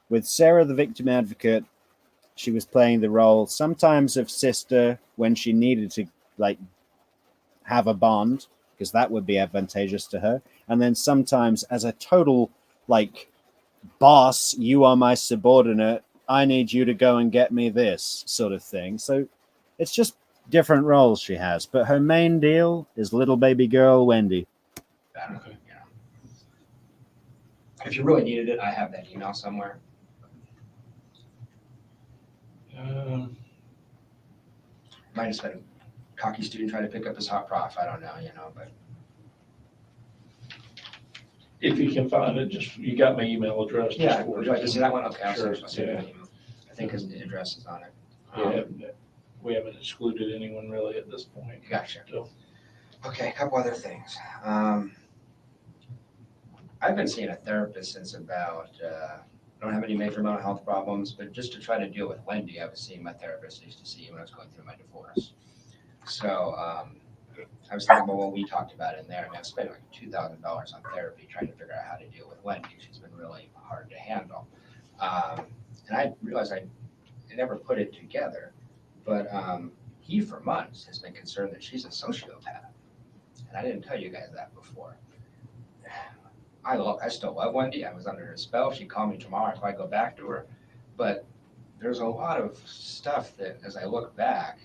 With Sarah, the victim advocate, she was playing the role sometimes of sister when she needed to have a bond, because that would be advantageous to her, and then sometimes as a total boss, you are my subordinate, I need you to go and get me this sort of thing. So it's just different roles she has, but her main deal is little baby girl Wendi. Okay. If you really needed it, I have that email somewhere. Might have been a cocky student trying to pick up his hot prof. I don't know, but If you can find it, you got my email address. yeah. Would you like to see that one? Okay, I'll Sure, send you yeah. an email. I think his address is on it. We haven't excluded anyone really at this point. Gotcha. So, Okay, a couple other things. I've been seeing a therapist since about, I don't have any major mental health problems, but just to try to deal with Wendi, I was seeing my therapist I used to see when I was going through my divorce. So I was thinking about what we talked about in there. I mean, I've spent like $2,000 on therapy trying to figure out how to deal with Wendi. She's been really hard to handle. And I realized I never put it together, but he for months has been concerned that she's a sociopath. And I didn't tell you guys that before. I still love Wendi. I was under her spell. She'd call me tomorrow if I go back to her. But there's a lot of stuff that, as I look back,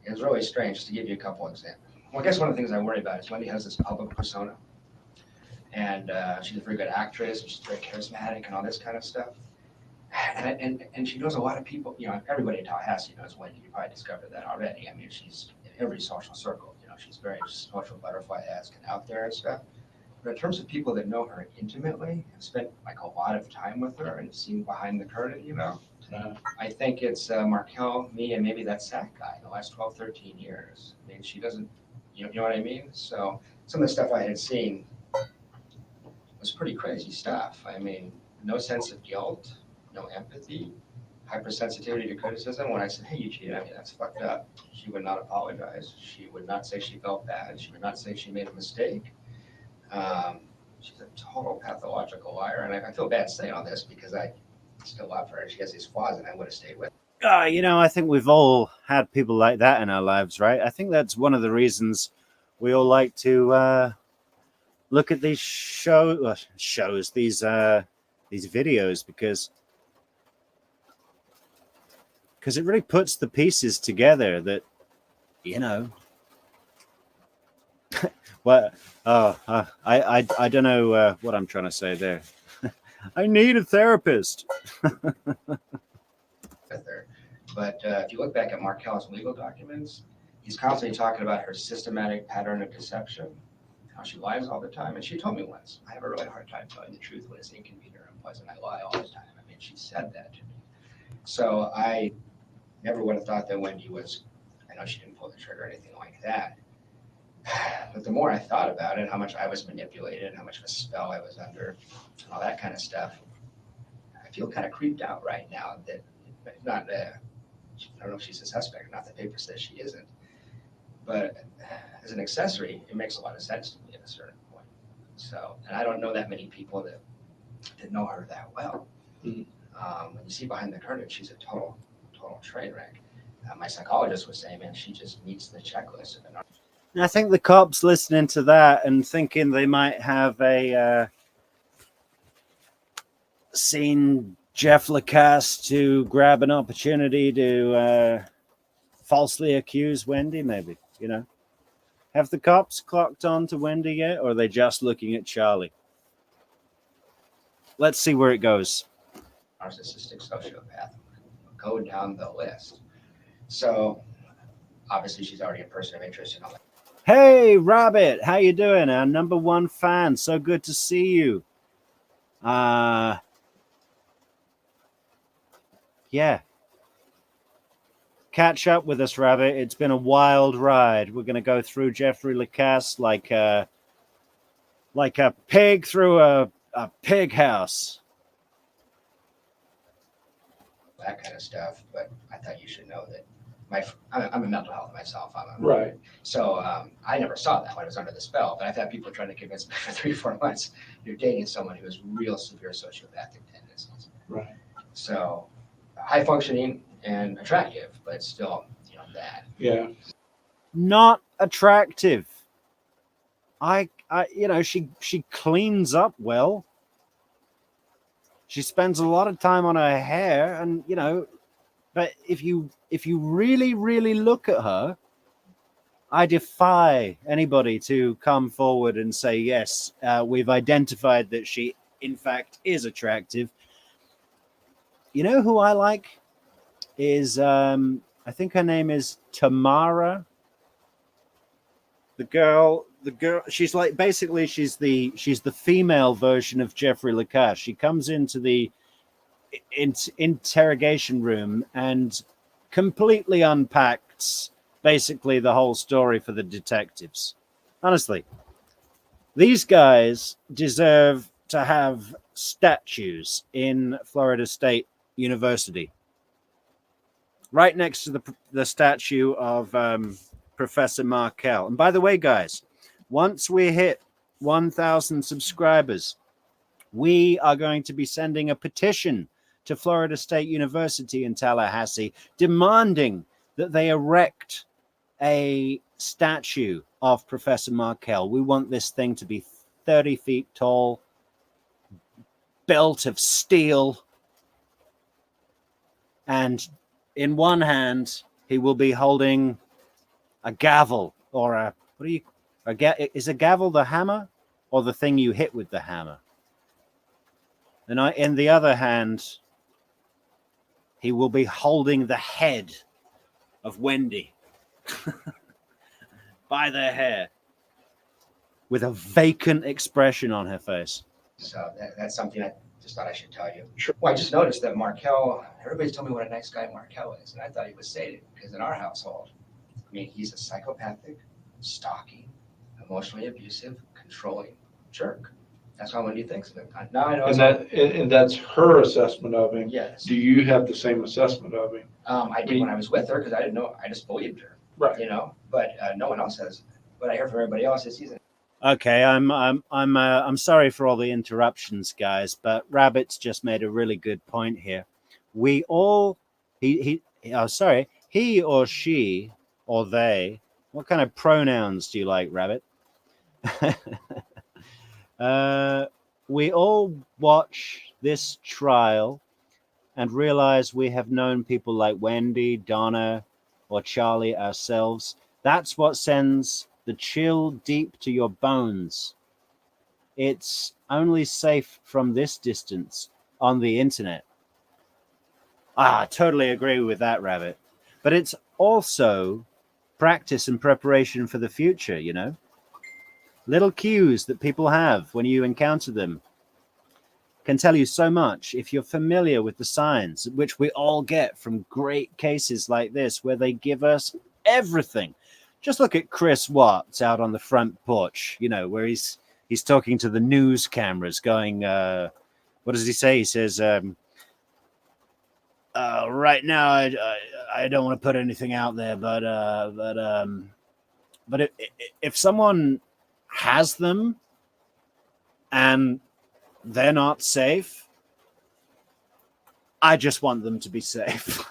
is really strange. Just to give you a couple examples. Well, I guess one of the things I worry about is Wendi has this public persona. And she's a very good actress. She's very charismatic and all this kind of stuff. And she knows a lot of people. Everybody in Tallahassee knows Wendi. You probably discovered that already. I mean, she's in every social circle. She's very social butterfly-esque and out there and stuff. But in terms of people that know her intimately, have spent a lot of time with her and seen behind the curtain, I think it's Markel, me, and maybe that SAC guy in the last 12, 13 years. I mean, she doesn't, you know what I mean? So some of the stuff I had seen was pretty crazy stuff. I mean, no sense of guilt, no empathy, hypersensitivity to criticism. When I said, hey, you cheated, I mean, that's fucked up. She would not apologize. She would not say she felt bad. She would not say she made a mistake. She's a total pathological liar, and I feel bad saying all this because I still love her. She has these flaws, and I would have stayed with her. I think we've all had people like that in our lives, right? I think that's one of the reasons we all like to look at these shows, these videos, because it really puts the pieces together that, well, I don't know what I'm trying to say there. I need a therapist. With her. But if you look back at Markel's legal documents, he's constantly talking about her systematic pattern of deception, how she lies all the time. And she told me once, I have a really hard time telling the truth when it's inconvenient or unpleasant. I lie all the time. I mean, she said that to me. So I never would have thought that Wendi was, I know she didn't pull the trigger or anything like that. But the more I thought about it, how much I was manipulated, how much of a spell I was under, and all that kind of stuff, I feel kind of creeped out right now that not, I don't know if she's a suspect or not. The paper says she isn't. But as an accessory, it makes a lot of sense to me at a certain point. So, and I don't know that many people that know her that well. Mhm. When you see behind the curtain, she's a total train wreck. My psychologist was saying, man, she just meets the checklist of an I think the cops listening to that and thinking they might have seen Jeff Lacasse to grab an opportunity to falsely accuse Wendi, maybe, you know. Have the cops clocked on to Wendi yet, or are they just looking at Charlie? Let's see where it goes. narcissistic sociopath. Go down the list. So obviously she's already a person of interest in all that. Hey, Rabbit, how you doing? Our number one fan. So good to see you. Yeah. Catch up with us, Rabbit. It's been a wild ride. We're going to go through Jeffrey Lacasse like a pig through a pig house. That kind of stuff. But I thought you should know that I'm a mental health myself. Right. So I never saw that when I was under the spell. But I've had people trying to convince me for 3-4 months you're dating someone who has real severe sociopathic tendencies. Right. So high functioning and attractive, but still, bad. Yeah. Not attractive. She cleans up well. She spends a lot of time on her hair, and but if you really, really look at her, I defy anybody to come forward and say, yes, we've identified that she, in fact, is attractive. You know who I like is, I think her name is Tamara. The girl, she's like, basically she's the female version of Jeffrey Lacasse. She comes into the interrogation room and completely unpacks basically the whole story for the detectives. Honestly, these guys deserve to have statues in Florida State University, right next to the statue of Professor Markel. And by the way, guys, once we hit 1,000 subscribers, we are going to be sending a petition to Florida State University in Tallahassee demanding that they erect a statue of Professor Markel. We want this thing to be 30 feet tall, built of steel, and in one hand he will be holding a gavel, or is a gavel the hammer or the thing you hit with the hammer? And in the other hand, he will be holding the head of Wendi by their hair, with a vacant expression on her face. So that's something I just thought I should tell you. Sure. Well, I just noticed that Markel, everybody's told me what a nice guy Markel is, and I thought he was sated, because in our household, he's a psychopathic, stalking, emotionally abusive, controlling jerk. That's how Wendi thinks of him. Now I know. And that's her assessment of him. Yes. Do you have the same assessment of him? I did when I was with her, because I didn't know. I just believed her. Right. But no one else has. What I hear from everybody else is he's. Okay, I'm sorry for all the interruptions, guys, but Rabbit's just made a really good point here. We all he or she or they. What kind of pronouns do you like, Rabbit? We all watch this trial and realize we have known people like Wendi, Donna, or Charlie ourselves. That's what sends the chill deep to your bones. It's only safe from this distance on the internet. I totally agree with that, Rabbit. But it's also practice and preparation for the future, Little cues that people have when you encounter them can tell you so much if you're familiar with the signs, which we all get from great cases like this, where they give us everything. Just look at Chris Watts out on the front porch, where he's talking to the news cameras going, what does he say? He says, right now, I don't want to put anything out there, but if someone has them and they're not safe, I just want them to be safe.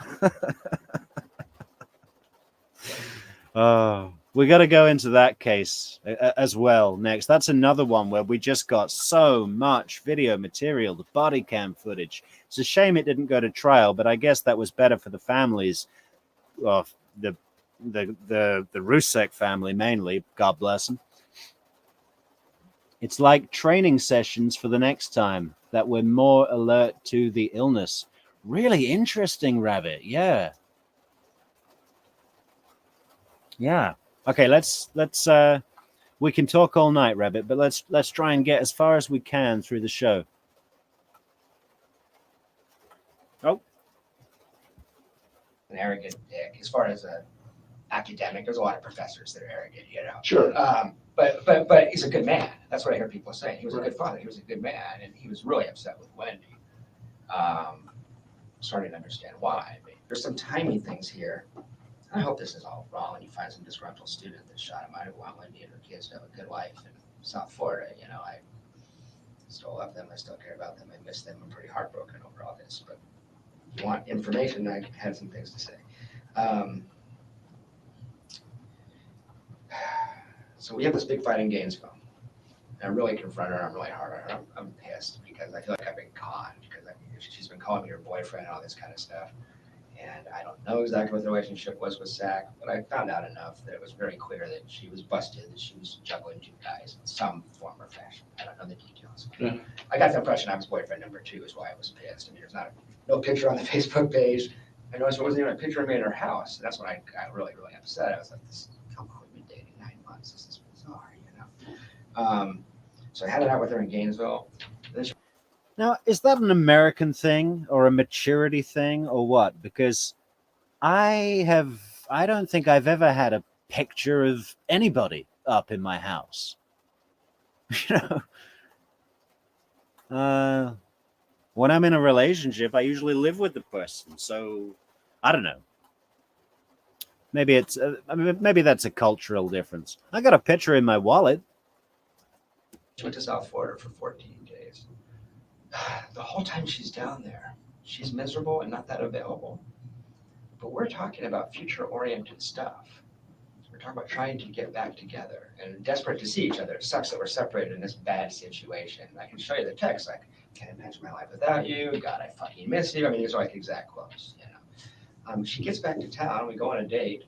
Oh, we got to go into that case as well next. That's another one where we just got so much video material, the body cam footage. It's a shame it didn't go to trial, but I guess that was better for the families of the Rusek family mainly. God bless them. It's like training sessions for the next time that we're more alert to the illness. Really interesting, Rabbit. Yeah. Yeah. Okay, let's we can talk all night, Rabbit, but let's try and get as far as we can through the show. Oh. An arrogant dick. As far as a academic, there's a lot of professors that are arrogant, you know. Sure. But he's a good man. That's what I hear people saying. He was a good father. He was a good man, and he was really upset with Wendi. Starting to understand why. But there's some timing things here. I hope this is all wrong, and you find some disgruntled student that shot him. I want Wendi and her kids to have a good life in South Florida. You know, I still love them. I still care about them. I miss them. I'm pretty heartbroken over all this. But if you want information, I had some things to say. So we have this big fight in Gainesville. And I really confronted her. I'm really hard on her. I'm pissed because I feel like I've been conned because she's been calling me her boyfriend and all this kind of stuff. And I don't know exactly what the relationship was with Zach, but I found out enough that it was very clear that she was busted, that she was juggling two guys in some form or fashion. I don't know the details. Yeah. I got the impression I was boyfriend number 2 is why I was pissed. I mean, there's no picture on the Facebook page. I noticed there wasn't even a picture of me in her house. And that's when I got really, really upset. I was like, how come we've been dating 9 months? This is bizarre, you know? So I had it out with her in Gainesville. Now, is that an American thing or a maturity thing or what? Because I don't think I've ever had a picture of anybody up in my house. You know, when I'm in a relationship, I usually live with the person. So I don't know. Maybe maybe that's a cultural difference. I got a picture in my wallet. She went to South Florida for 14 days. The whole time she's down there, she's miserable and not that available. But we're talking about future-oriented stuff. We're talking about trying to get back together and desperate to see each other. It sucks that we're separated in this bad situation. I can show you the text. Like, can't imagine my life without you. God, I fucking miss you. I mean, these are like exact quotes, you know. She gets back to town. We go on a date.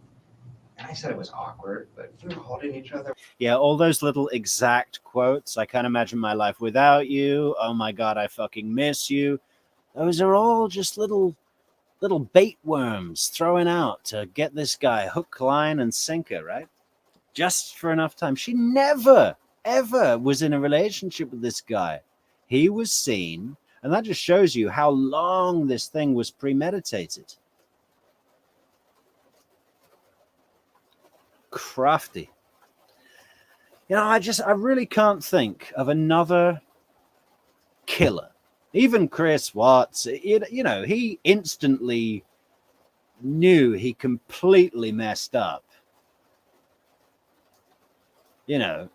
And I said it was awkward, but we were holding each other. Yeah, all those little exact quotes. I can't imagine my life without you. Oh my God, I fucking miss you. Those are all just little bait worms thrown out to get this guy hook, line, and sinker, right? Just for enough time. She never, ever was in a relationship with this guy. He was seen, and that just shows you how long this thing was premeditated. Crafty. You know, I really can't think of another killer. Even Chris Watts, you know, he instantly knew he completely messed up. You know,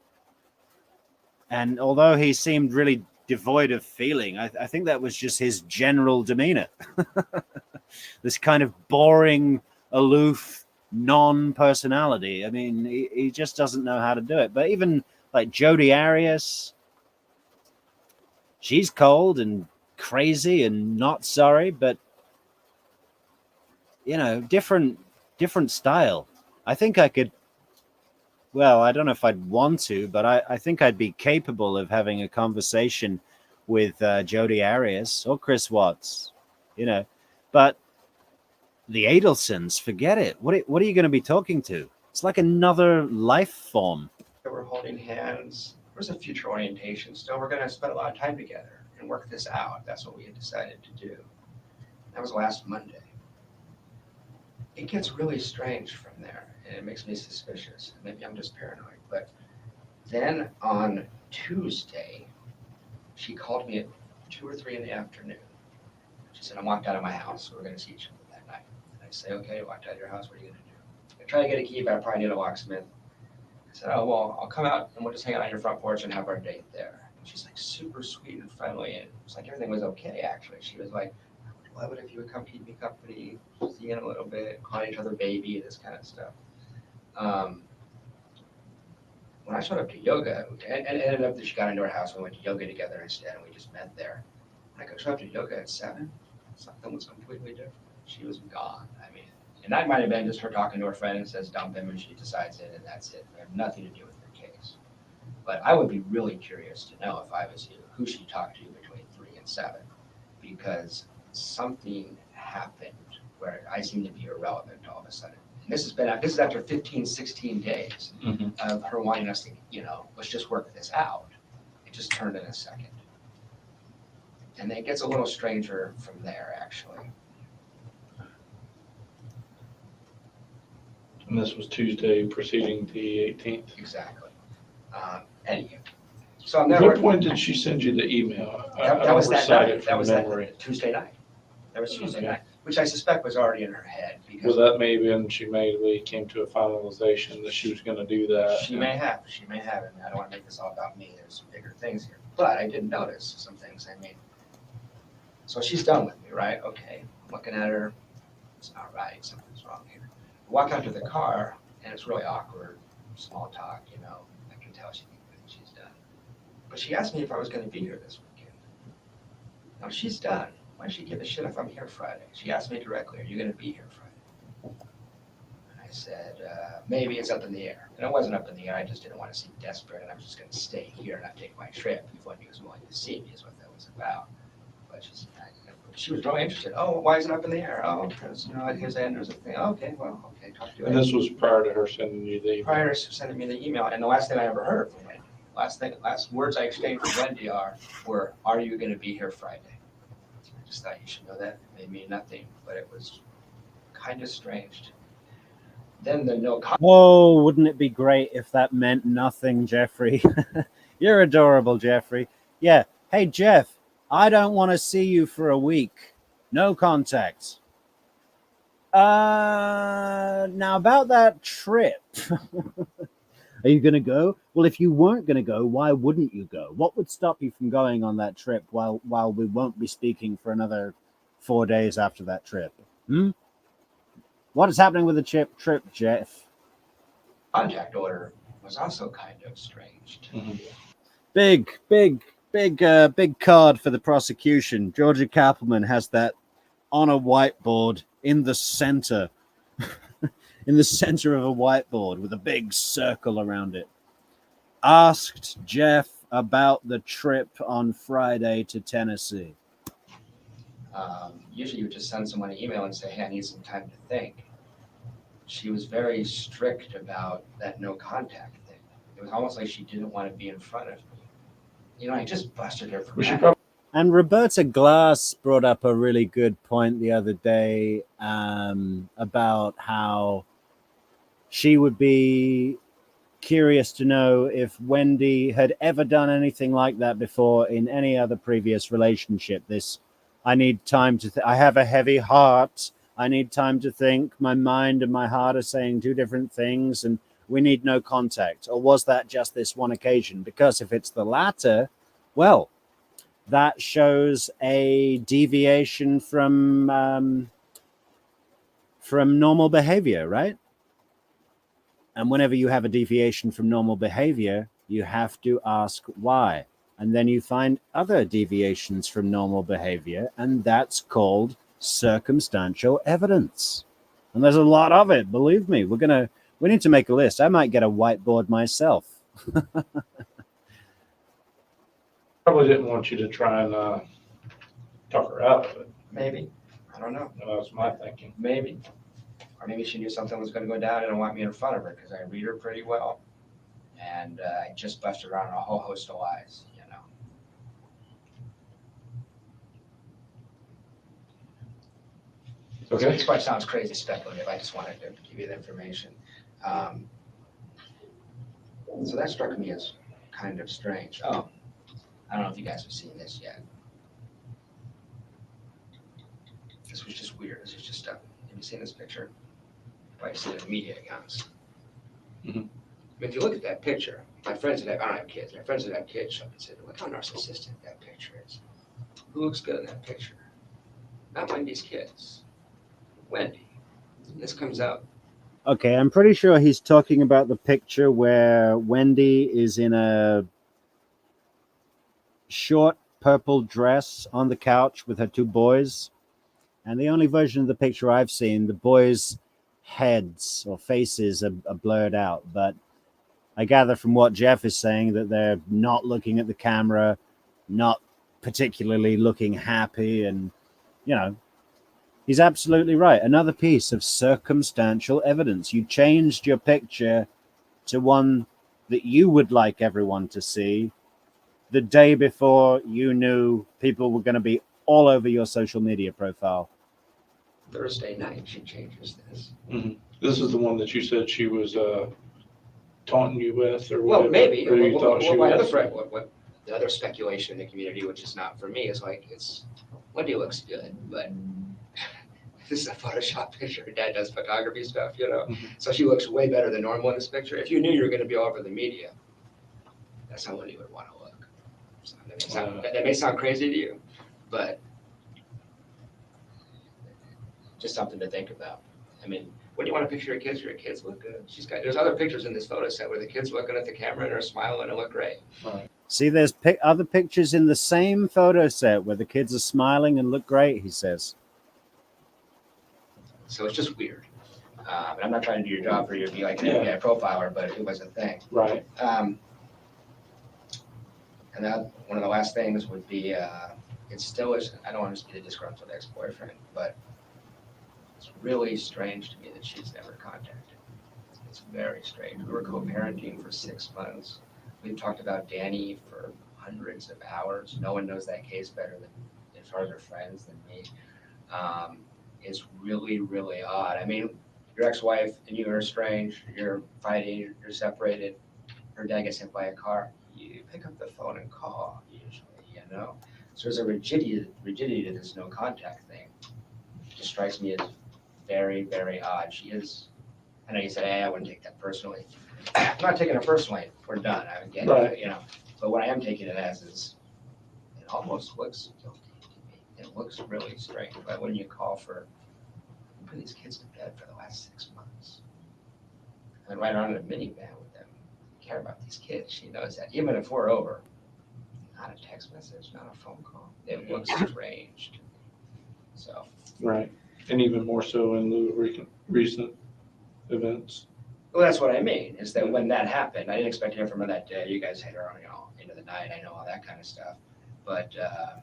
and although he seemed really devoid of feeling, I think that was just his general demeanor. This kind of boring, aloof, non-personality. I mean, he just doesn't know how to do it. But even like Jodi Arias, she's cold and crazy and not sorry, but you know, different style. I think I could, well, I don't know if I'd want to, but I think I'd be capable of having a conversation with Jodi Arias or Chris Watts, you know. But the Adelsons, forget it. What are you going to be talking to? It's like another life form. We're holding hands. There's a future orientation still. We're going to spend a lot of time together and work this out. That's what we had decided to do. That was last Monday. It gets really strange from there, and it makes me suspicious. Maybe I'm just paranoid. But then on Tuesday, she called me at 2 or 3 in the afternoon. She said, I walked out of my house. We're going to see each other that night. And I say, okay, I walked out of your house. What are you going to do? I try to get a key, but I probably need a locksmith. I said, oh, well, I'll come out and we'll just hang out on your front porch and have our date there. And she's like super sweet and friendly. And it was like everything was okay, actually. She was like, love it if you would come keep me company, see you in a little bit, call each other baby, this kind of stuff. When I showed up to yoga, and it ended up that she got into our house, we went to yoga together instead, and we just met there. When I showed up to yoga at 7, something was completely different. She was gone. I mean, and that might have been just her talking to her friend and says dump him, and she decides it, and that's it. It had nothing to do with her case. But I would be really curious to know if I was you, who she talked to between 3 and 7, because something happened where I seem to be irrelevant all of a sudden. And this is after 15, 16 days of her wanting us to, let's just work this out. It just turned in a second. And then it gets a little stranger from there, actually. And this was Tuesday preceding the 18th. Exactly. Anyway, so I'm At never. what point did she send you the email? That was that recite night. it That from was memory. that Tuesday night. That was Tuesday Okay. night, which I suspect was already in her head because Well, that may have been, she maybe came to a finalization that she was going to do that. she may have. I mean, I don't want to make this all about me. There's some bigger things here, but I did notice some things. I mean, so she's done with me, right? Okay, I'm looking at her. It's not right. Something's wrong here. I walk out to the car, and it's really awkward. Small talk, I can tell she's done. But she asked me if I was going to be here this weekend. Now she's done. Why does she give a shit if I'm here Friday? She asked me directly, are you going to be here Friday? And I said, maybe it's up in the air. And it wasn't up in the air. I just didn't want to seem desperate, and I was just going to stay here and not take my trip if Wendi was willing to see me is what that was about. But she was really interested. Oh, why is it up in the air? Oh, because, his end was a thing. Okay, well, okay, talk to you And later. this was prior to her sending you the email. Prior to sending me the email, and the last thing I ever heard from Wendi, last words I exchanged with Wendi were, are you going to be here Friday? I just thought you should know that. It may mean nothing, but it was kind of strange. Then the no comment. Whoa, wouldn't it be great if that meant nothing, Jeffrey? You're adorable, Jeffrey. Yeah. Hey, Jeff, I don't want to see you for a week. No contact. Now about that trip. Are you going to go? Well, if you weren't going to go, why wouldn't you go? What would stop you from going on that trip while we won't be speaking for another 4 days after that trip? What is happening with the trip, Jeff? Contact order was also kind of strange to me. Big card for the prosecution. Georgia Kappelman has that on a whiteboard in the center. In the center of a whiteboard with a big circle around it. Asked Jeff about the trip on Friday to Tennessee. Usually you would just send someone an email and say, hey, I need some time to think. She was very strict about that no contact thing. It was almost like she didn't want to be in front of me. I just busted her for that. And Roberta Glass brought up a really good point the other day about how she would be curious to know if Wendi had ever done anything like that before in any other previous relationship. I need time to I have a heavy heart. I need time to think. My mind and my heart are saying two different things, and we need no contact. Or was that just this one occasion? Because if it's the latter, well, that shows a deviation from normal behavior, right? And whenever you have a deviation from normal behavior, you have to ask why. And then you find other deviations from normal behavior, and that's called circumstantial evidence. And there's a lot of it, believe me. We need to make a list. I might get a whiteboard myself. Probably didn't want you to try and talk her out of it. Maybe. I don't know. That was my thinking. Maybe. Or maybe she knew something was going to go down and didn't want me in front of her because I read her pretty well. And I just busted her on a whole host of lies, Okay. So this probably sounds crazy speculative. I just wanted to give you the information. So that struck me as kind of strange. Oh, I don't know if you guys have seen this yet. This was just weird. This is just stuff. Have you seen this picture? Probably seen it in media accounts. Mhm. If you look at that picture, my friends that I don't have kids. My friends that have kids showed up and said, look how narcissistic that picture is. Who looks good in that picture? not Wendy's kids. Wendi. This comes out. Okay, I'm pretty sure he's talking about the picture where Wendi is in a short purple dress on the couch with her two boys. And the only version of the picture I've seen, the boys' heads or faces are blurred out. But I gather from what Jeff is saying that they're not looking at the camera, not particularly looking happy. And, you know, he's absolutely right. Another piece of circumstantial evidence. You changed your picture to one that you would like everyone to see the day before you knew people were going to be all over your social media profile. Thursday night, she changes this. This is the one that you said she was taunting you with, or Well, whatever, maybe. or you thought she was. What the other speculation in the community, which is not for me, is like, Wendi looks good, but this is a Photoshop picture. Her dad does photography stuff, you know? So she looks way better than normal in this picture. If you knew you were going to be all over the media, that's how Wendi would want to look. So that may sound crazy to you, but just something to think about. I mean, when you want to picture your kids look good. There's other pictures in this photo set where the kids looking at the camera and are smiling and look great. Right. See, there's other pictures in the same photo set where the kids are smiling and look great, he says. So it's just weird. And I'm not trying to do your job for you to be like an FBI profiler, but it was a thing. Right. And that one of the last things would be, it still is, I don't want to be a disgruntled ex-boyfriend, but it's really strange to me that she's never contacted. It's very strange. We were co-parenting for 6 months. We've talked about Danny for hundreds of hours. No one knows that case better than, as far as her friends, than me. It's really, really odd. I mean, your ex-wife and you are estranged, you're fighting, you're separated, her dad gets hit by a car. You pick up the phone and call, usually, you know? So there's a rigidity to this no contact thing. It just strikes me as very, very odd. She is, I know you said, hey, I wouldn't take that personally. I'm not taking it personally. We're done. I get it, you know. But what I am taking it as is, it almost looks guilty to me. It looks really strange. Why wouldn't you call for putting these kids to bed for the last 6 months? And ride around in a minivan with them. You care about these kids. She knows that. Even if we're over, not a text message, not a phone call. It looks strange to me. So. Right. And even more so in lieu of recent events. Well, that's what I mean, is that when that happened, I didn't expect to hear from her that day. You guys hit her on, you know, into the night. I know all that kind of stuff. But I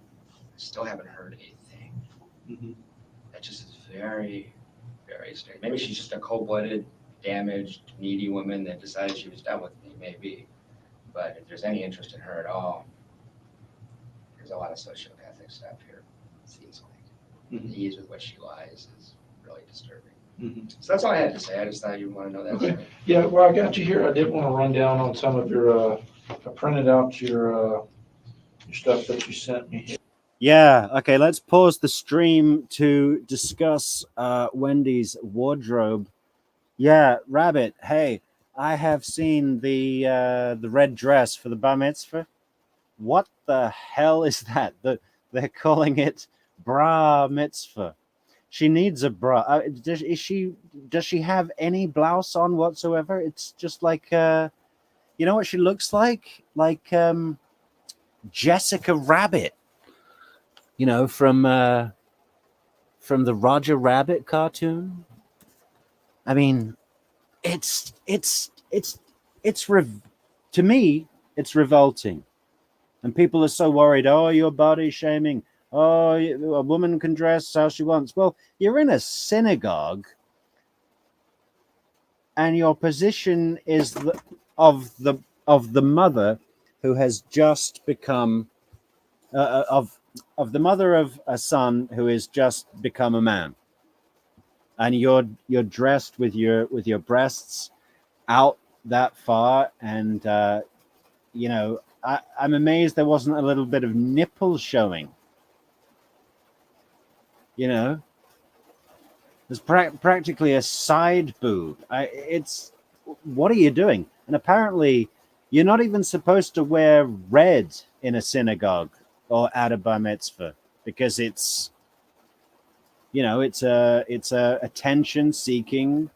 still haven't heard a thing. That just is very, very strange. Maybe she's just a cold-blooded, damaged, needy woman that decided she was done with me, maybe. But if there's any interest in her at all, there's a lot of sociopathic stuff here, it seems like. The ease with which she lies is really disturbing. So that's all I had to say. I just thought you'd want to know that. Okay. Yeah, well, I got you here. I did want to run down on some of your, I printed out your stuff that you sent me here. Yeah, okay, let's pause the stream to discuss Wendy's wardrobe. Yeah, Rabbit, hey, I have seen the red dress for the bar mitzvah. What the hell is that? They're calling it bra mitzvah. She needs a bra. Does she have any blouse on whatsoever? It's just like, you know what she looks like? Like Jessica Rabbit. You know, from the Roger Rabbit cartoon. I mean, to me, it's revolting. And people are so worried, oh, you're body shaming. Oh, a woman can dress how she wants. Well, you're in a synagogue, and your position is of the mother who has just become of the mother of a son who has just become a man, and you're dressed with your breasts out that far, and you know, I'm amazed there wasn't a little bit of nipple showing. You know, there's practically a side boob. What are you doing? And apparently, you're not even supposed to wear red in a synagogue or at a bar mitzvah because it's it's a attention seeking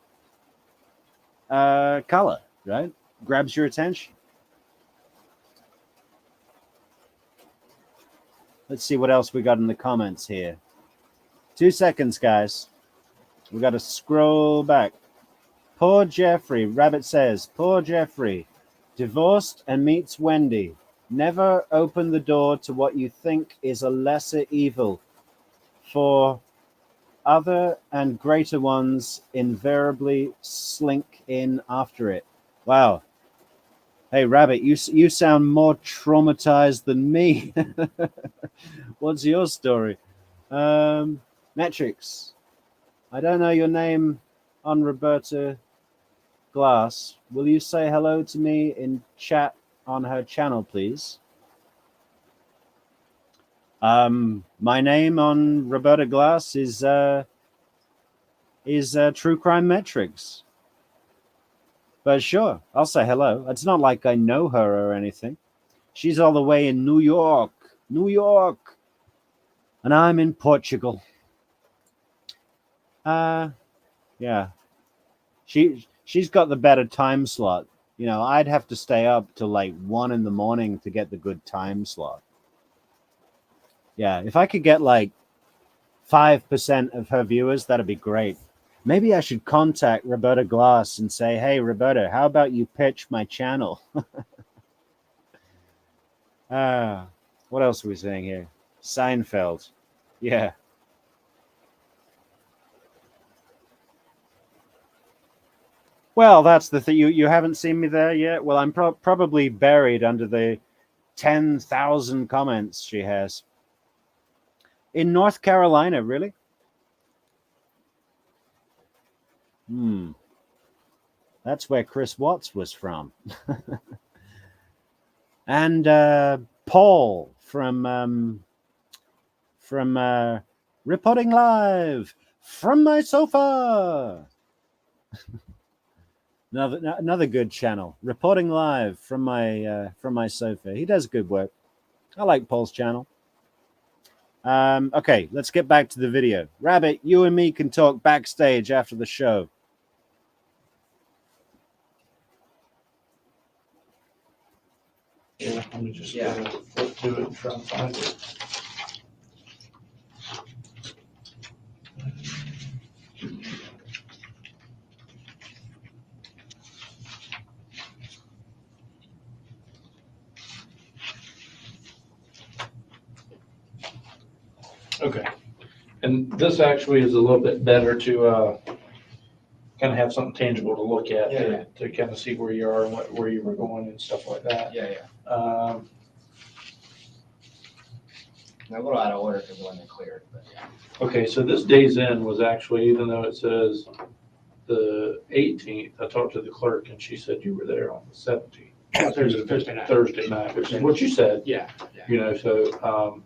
color, right? Grabs your attention. Let's see what else we got in the comments here. 2 seconds, guys. We got to scroll back. Poor Jeffrey, Rabbit says, poor Jeffrey, divorced and meets Wendi. Never open the door to what you think is a lesser evil, for other and greater ones invariably slink in after it. Wow. Hey, Rabbit, you sound more traumatized than me. What's your story? Metrix. I don't know your name on Roberta Glass. Will you say hello to me in chat on her channel, please? My name on Roberta Glass is True Crime Metrix. But sure, I'll say hello. It's not like I know her or anything. She's all the way in New York, and I'm in Portugal. Yeah. She's got the better time slot. I'd have to stay up till like 1 a.m. to get the good time slot. Yeah, if I could get like 5% of her viewers, that'd be great. Maybe I should contact Roberta Glass and say, hey, Roberta, how about you pitch my channel? What else are we saying here? Seinfeld. Yeah. Well, that's the thing. You haven't seen me there yet? Well, I'm probably buried under the 10,000 comments she has. In North Carolina, really? That's where Chris Watts was from. And Paul from reporting live from my sofa. Another good channel, reporting live from my sofa. He does good work. I like Paul's channel. Okay, let's get back to the video. Rabbit, you and me can talk backstage after the show. Yeah, let me just flip to it and try and find it. Okay, and this actually is a little bit better to kind of have something tangible to look at, to kind of see where you are and where you were going and stuff like that. A little out of order because when they cleared, but yeah. Okay, so this day's end was actually, even though it says the 18th, I talked to the clerk and she said you were there on the 17th. Thursday night. Thursday night, which is what you said. Yeah. So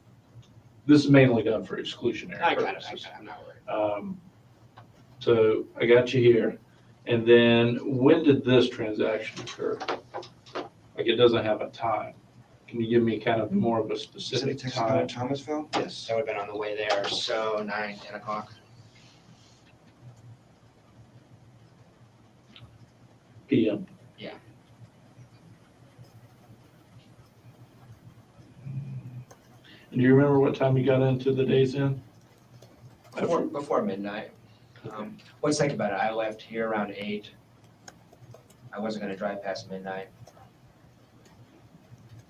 this is mainly done for exclusionary purposes. I'm not worried. So I got you here. And then when did this transaction occur? Like it doesn't have a time. Can you give me kind of more of a specific time? Thomasville? Yes. That would have been on the way there, so 9, 10 o'clock. PM. Yeah. And do you remember what time you got into the day's end? Before midnight. What's think about it? I left here around 8. I wasn't going to drive past midnight.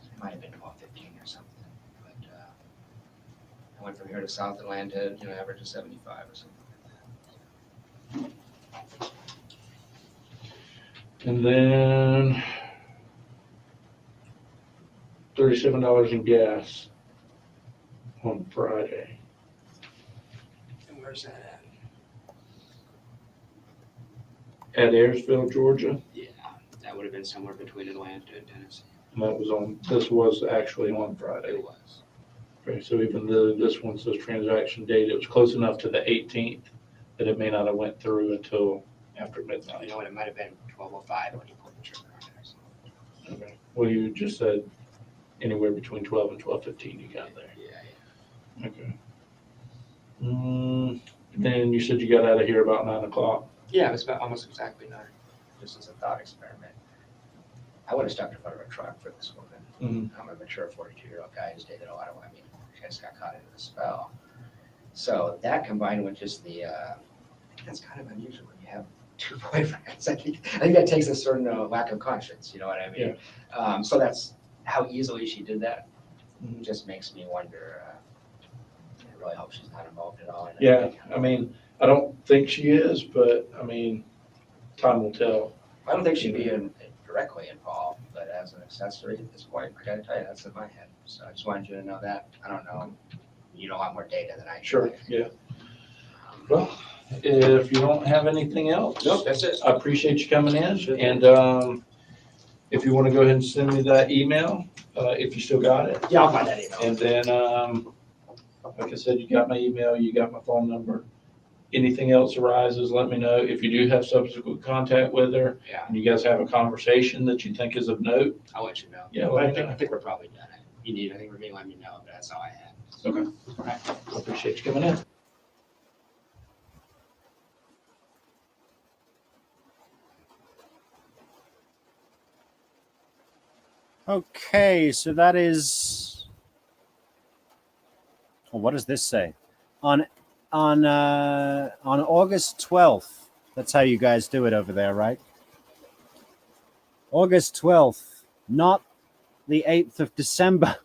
It might have been 12:15 or something. But I went from here to South and landed, average of 75 or something like that. And then $37 in gas on Friday. And where's that at? At Ayersville, Georgia. Yeah, that would have been somewhere between Atlanta and Tennessee. And this was actually on Friday. It was. Okay, so even though this one says transaction date, it was close enough to the 18th that it may not have went through until after midnight. You know what? It might have been 12:05 when you pulled the trigger on it. Okay. Well, you just said anywhere between 12 and 12:15 you got there. Yeah. Okay. Then you said you got out of here about 9 o'clock. Yeah, it was about almost exactly 9, just as a thought experiment. I would have stopped in front of a truck for this woman. Mhm. I'm a mature 42-year-old guy who's dated a lot of women. She just got caught into the spell. So that combined with just the, that's kind of unusual when you have 2 boyfriends. I think that takes a certain lack of conscience, you know what I mean? So that's how easily she did that. Mhm. Just makes me wonder, I really hope she's not involved at all. In Yeah, anything. I mean, I don't think she is, but I mean, time will tell. I don't think she'd be directly involved, but as an accessory at this point, I gotta tell you, that's in my head. So I just wanted you to know that. I don't know, you know a lot more data than I do. Sure, yeah. Well, if you don't have anything else. Nope, that's it. I appreciate you coming in, and if you want to go ahead and send me that email, if you still got it. Yeah, I'll find that email. And then, like I said, you got my email, you got my phone number. Anything else arises, let me know. If you do have subsequent contact with her, Yeah, and you guys have a conversation that you think is of note, I'll let you know. Yeah, But let I me think, know. I think we're probably done. If you need anything from me, let me know, but that's all I had. Okay. All right. I appreciate you coming in. Okay, so that is. Well, what does this say? On August 12th. That's how you guys do it over there, right? August 12th, not the 8th of December.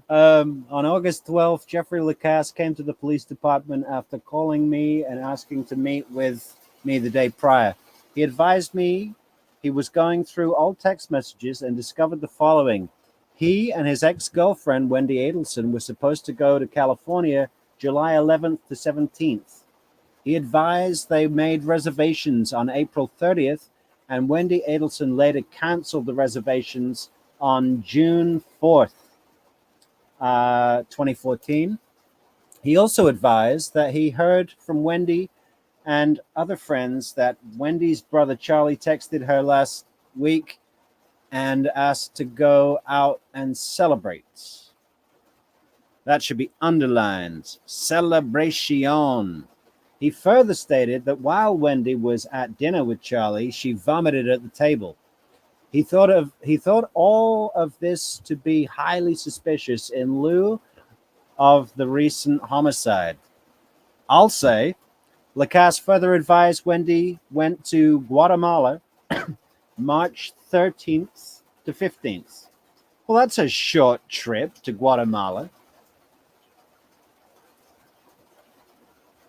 On August 12th, Jeffrey Lacasse came to the police department after calling me and asking to meet with me the day prior. He advised me he was going through old text messages and discovered the following. He and his ex-girlfriend, Wendi Adelson, were supposed to go to California July 11th to 17th. He advised they made reservations on April 30th, and Wendi Adelson later canceled the reservations on June 4th. 2014. He also advised that he heard from Wendi and other friends that Wendy's brother Charlie texted her last week and asked to go out and celebrate. That should be underlined. Celebration. He further stated that while Wendi was at dinner with Charlie, she vomited at the table. He thought all of this to be highly suspicious in lieu of the recent homicide. I'll say, Lacasse further advised Wendi went to Guatemala March 13th to 15th. Well, that's a short trip to Guatemala.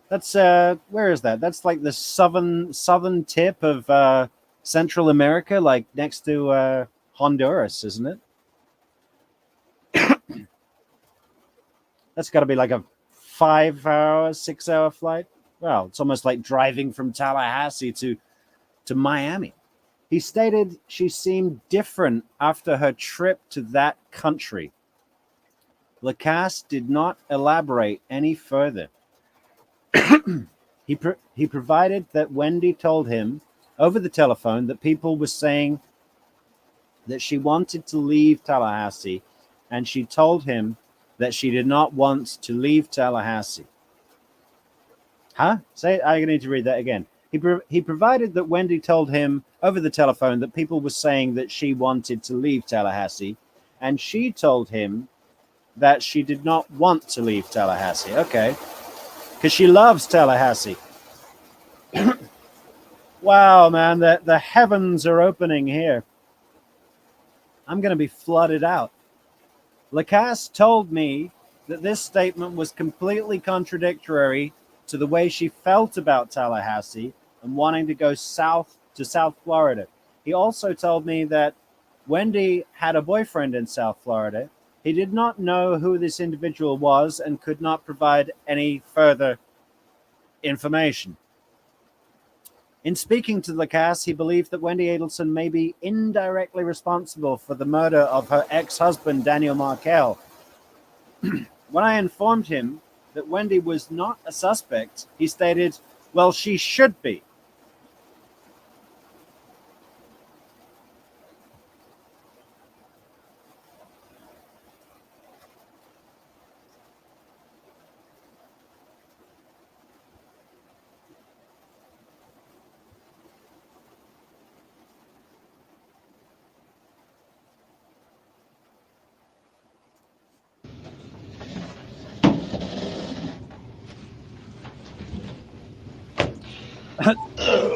That's where is that? That's like the southern tip of Central America, like next to Honduras, isn't it? That's got to be like a 5-hour, 6-hour flight. Well, it's almost like driving from Tallahassee to Miami. He stated she seemed different after her trip to that country. Lacasse did not elaborate any further. He provided that Wendi told him over the telephone that people were saying that she wanted to leave Tallahassee, and she told him that she did not want to leave Tallahassee. Huh? Say, I need to read that again. He provided that Wendi told him over the telephone that people were saying that she wanted to leave Tallahassee, and she told him that she did not want to leave Tallahassee. Okay. Because she loves Tallahassee. Wow, man, the heavens are opening here. I'm going to be flooded out. Lacasse told me that this statement was completely contradictory to the way she felt about Tallahassee and wanting to go south to South Florida. He also told me that Wendi had a boyfriend in South Florida. He did not know who this individual was and could not provide any further information. In speaking to Lacasse, he believed that Wendi Adelson may be indirectly responsible for the murder of her ex-husband, Daniel Markel. When I informed him that Wendi was not a suspect, he stated, well, she should be.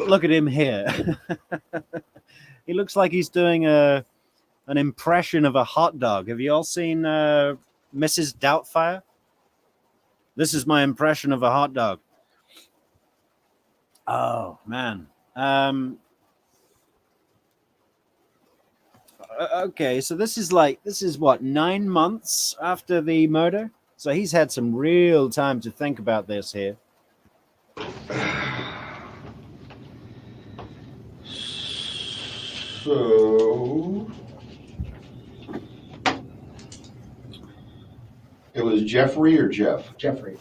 Look at him here. He looks like he's doing an impression of a hot dog. Have you all seen Mrs. Doubtfire? This is my impression of a hot dog. Oh man. Okay, so this is what, 9 months after the murder? So he's had some real time to think about this here. So it was Jeffrey or Jeff? Jeffrey.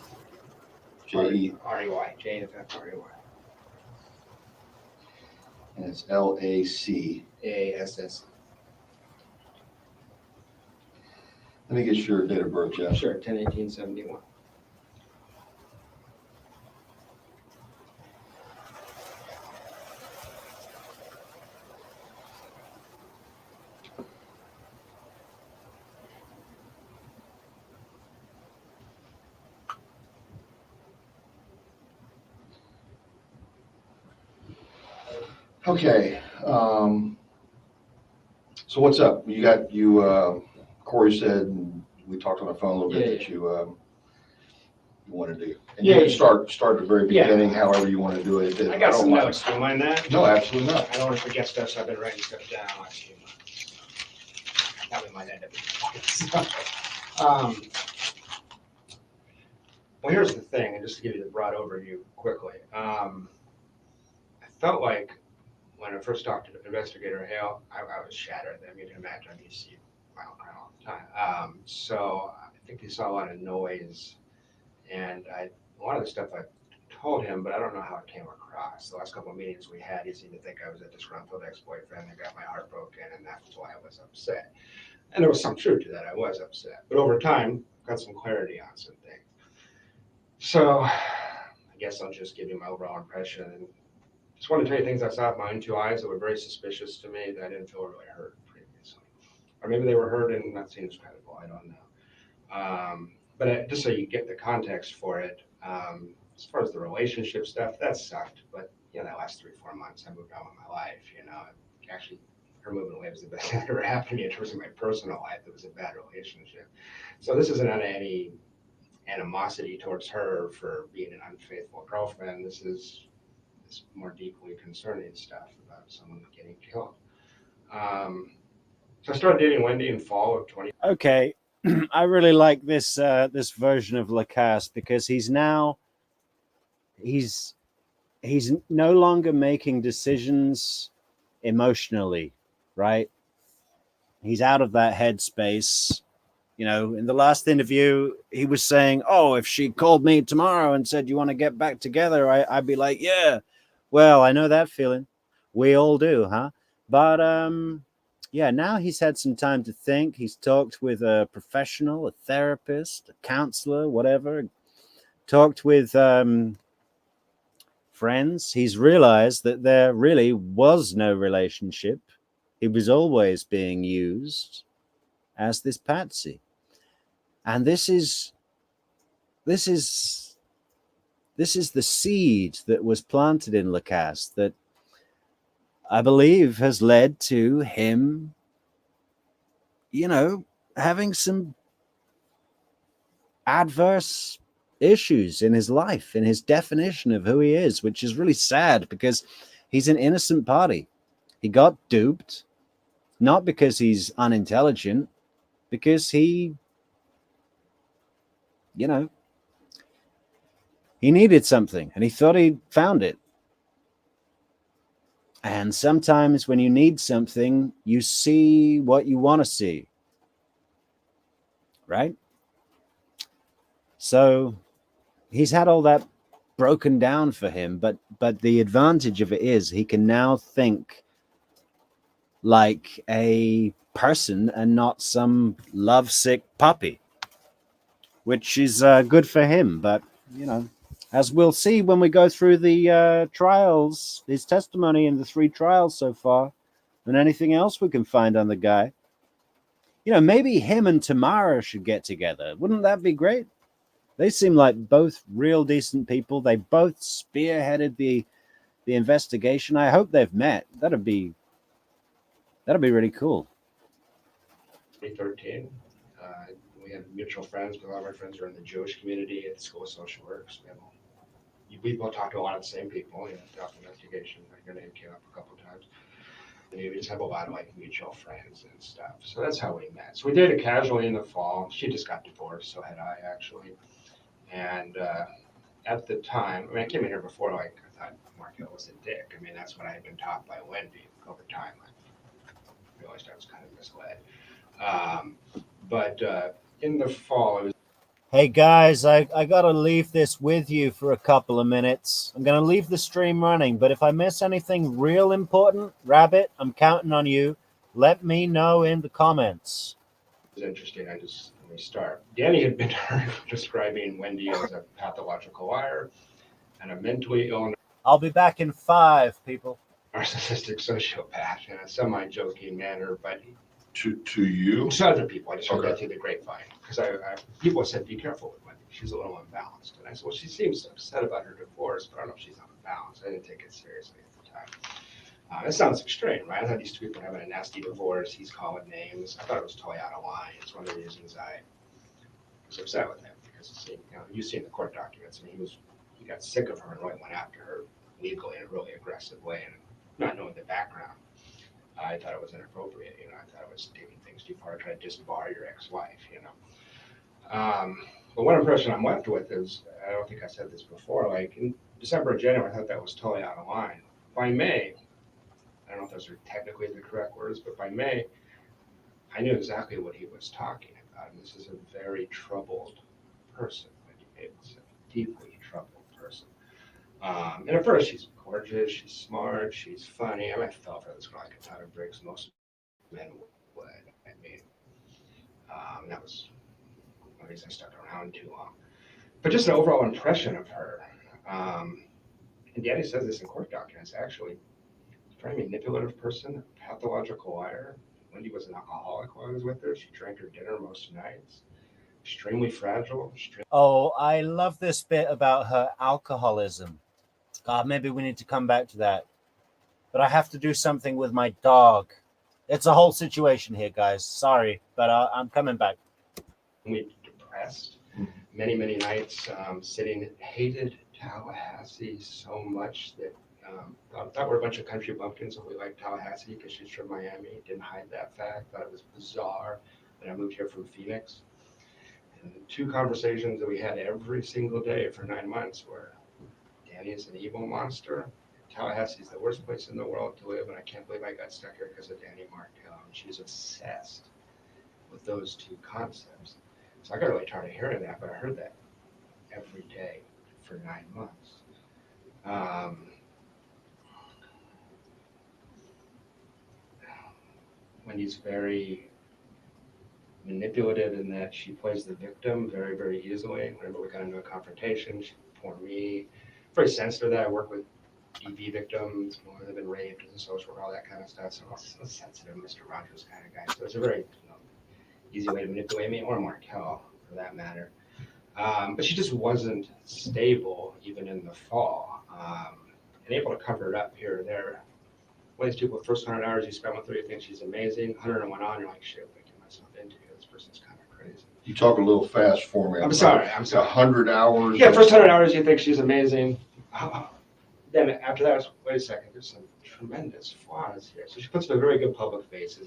J-E, R-E-Y. J-F-F-R-E-Y. and it's L-A-C. A-S-S. Let me get your date of birth, Jeff. Sure, 10/18/71. Okay. So what's up? Corey said, and we talked on the phone a little bit, that you wanted to. And you can start at the very beginning, however you want to do it. I got some notes. Do you mind that? No, absolutely not. I don't want to forget stuff, so I've been writing stuff down last few months. That we might end up. Well, here's the thing, and just to give you the broad overview quickly. I felt like when I first talked to the investigator Hale, I was shattered. I mean, you can imagine I used to see violent crime all the time. So I think he saw a lot of noise, and a lot of the stuff I told him, but I don't know how it came across. The last couple of meetings we had, he seemed to think I was a disgruntled ex-boyfriend that got my heart broken, and that was why I was upset. And there was some truth to that. I was upset. But over time, got some clarity on some things. So I guess I'll just give you my overall impression. And just want to tell you things I saw with my own two eyes that were very suspicious to me that I didn't feel really hurt previously. Or maybe they were hurt and not seen as credible. I don't know. But just so you get the context for it, as far as the relationship stuff, that sucked. But that last 3-4 months, I moved on with my life. Actually, her moving away was the best thing that ever happened to me in terms of my personal life. It was a bad relationship. So this isn't any animosity towards her for being an unfaithful girlfriend. This is more deeply concerning stuff about someone getting killed. So I started dating Wendi in fall of 20. Okay, I really like this this version of Lacasse because he's no longer making decisions emotionally, right? He's out of that headspace. In the last interview, he was saying, "Oh, if she called me tomorrow and said you want to get back together, I'd be like, yeah." Well, I know that feeling. We all do, huh? But now he's had some time to think. He's talked with a professional, a therapist, a counselor, whatever. Talked with friends. He's realized that there really was no relationship. He was always being used as this patsy. And this is the seed that was planted in Lacasse that I believe has led to him, having some adverse issues in his life, in his definition of who he is, which is really sad because he's an innocent party. He got duped, not because he's unintelligent, because he needed something and he thought he found it. And sometimes when you need something, you see what you want to see. Right? So he's had all that broken down for him, but the advantage of it is he can now think like a person and not some lovesick puppy, which is good for him. But as we'll see when we go through the trials, his testimony in the 3 trials so far, and anything else we can find on the guy, maybe him and Tamara should get together. Wouldn't that be great? They seem like both real decent people. They both spearheaded the the investigation. I hope they've met. That'd be really cool. 2013. We have mutual friends. A lot of our friends are in the Jewish community at the School of Social Works. We both talk to a lot of the same people. Throughout the investigation. Your name came up a couple of times. And we just have a lot of like mutual friends and stuff. So that's how we met. So we dated casually in the fall. She just got divorced, so had I actually. And at the time, I came in here before, like, I thought Markel was a dick. That's what I had been taught by Wendi over time. I realized I was kind of misled. But in the fall, it was. Hey guys, I gotta leave this with you for a couple of minutes. I'm gonna leave the stream running, but if I miss anything real important, Rabbit, I'm counting on you. Let me know in the comments. It was interesting. Let me start. Danny had been describing Wendi as a pathological liar and a mentally ill. I'll be back in 5, people. Narcissistic sociopath in a semi-joking manner, but To you? to other people. I just heard Okay. that through the grapevine because people said, "Be careful with Wendi. She's a little unbalanced." And I said, "Well, she seems upset about her divorce, but I don't know if she's unbalanced." I didn't take it seriously at the time. That sounds extreme, right? I thought these two people were having a nasty divorce. He's calling names. I thought it was totally out of line. It's one of the reasons I was upset with him because you've seen the court documents. He got sick of her and really went after her legally in a really aggressive way, and not knowing the background. I thought it was inappropriate, I thought it was taking things too far to try to disbar your ex-wife, But one impression I'm left with is, I don't think I said this before, like in December and January, I thought that was totally out of line. By May, I don't know if those are technically the correct words, but by May, I knew exactly what he was talking about. And this is a very troubled person, it's a deeply troubled person. And at first, she's gorgeous, she's smart, she's funny. I fell for this girl like a ton of bricks. Most men would. That was one reason I stuck around too long. But just an overall impression of her. And Danny says this in court documents, actually. She's a very manipulative person, a pathological liar. Wendi was an alcoholic while I was with her. She drank her dinner most nights. Extremely fragile. Oh, I love this bit about her alcoholism. God, maybe we need to come back to that. But I have to do something with my dog. It's a whole situation here, guys. Sorry, but I'm coming back. Depressed. Many, many nights sitting, hated Tallahassee so much that I thought we're a bunch of country bumpkins and we liked Tallahassee because she's from Miami. Didn't hide that fact. Thought it was bizarre that I moved here from Phoenix. And the 2 conversations that we had every single day for 9 months were, Danny is an evil monster. Tallahassee is the worst place in the world to live, and I can't believe I got stuck here because of Danny Markel. And she was obsessed with those 2 concepts. So I got really tired of hearing that, but I heard that every day for 9 months. Wendy's very manipulative in that she plays the victim very, very easily. Whenever we got into a confrontation, she'd pour me. Very sensitive that I work with EV victims, that have been raped as a social worker, all that kind of stuff. So I'm a sensitive Mr. Rogers kind of guy. So it's a very easy way to manipulate me, or Markel for that matter. But she just wasn't stable even in the fall, and able to cover it up here or there. One of these people, the first 100 hours you spend with her, you think she's amazing. 101 on, you're like, shit, what am I getting myself into? This person's kind of crazy. You talk a little fast for me. I'm sorry. 100 hours. Yeah, first 100 hours you think she's amazing. Then after that, wait a second, there's some tremendous flaws here. So she puts up a very good public face.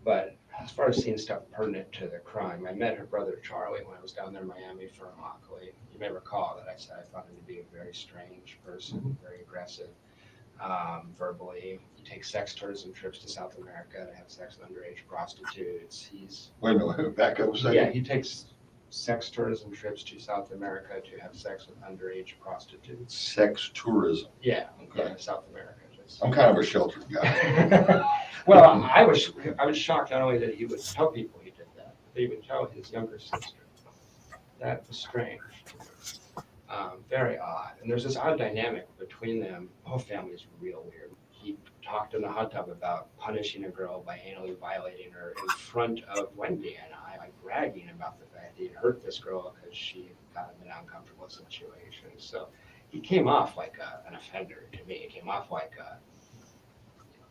But as far as seeing stuff pertinent to the crime, I met her brother Charlie when I was down there in Miami for Immokalee. You may recall that I said I found him to be a very strange person, very aggressive, verbally. He takes sex tourism trips to South America to have sex with underage prostitutes. Wait a minute, back up a second. Yeah, he takes sex tourism trips to South America to have sex with underage prostitutes. Sex tourism. Yeah, Okay. yeah, South America. I'm kind of a sheltered guy. Well, I was shocked not only that he would tell people he did that, but he would tell his younger sister. That was strange. Very odd. And there's this odd dynamic between them. The whole family is real weird. He talked in the hot tub about punishing a girl by anally violating her in front of Wendi and I, like bragging about the fact that he hurt this girl because she got in an uncomfortable situation. So he came off like an offender to me. He came off like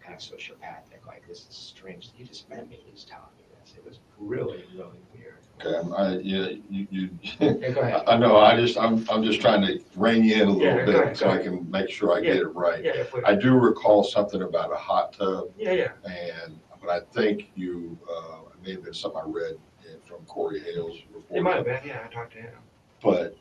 kind of sociopathic. Like, this is strange. He just met me. He's telling me this. It was really, really weird. Okay, you. Yeah, go ahead. I know. I'm just trying to rein you in a little Yeah, go bit ahead, so go I ahead. can make sure I Yeah. get it right. Yeah, please. I do recall something about a hot tub, Yeah. but I think you it may have been something I read from Corey Hale's report. It might have been. Yeah, I talked to him. But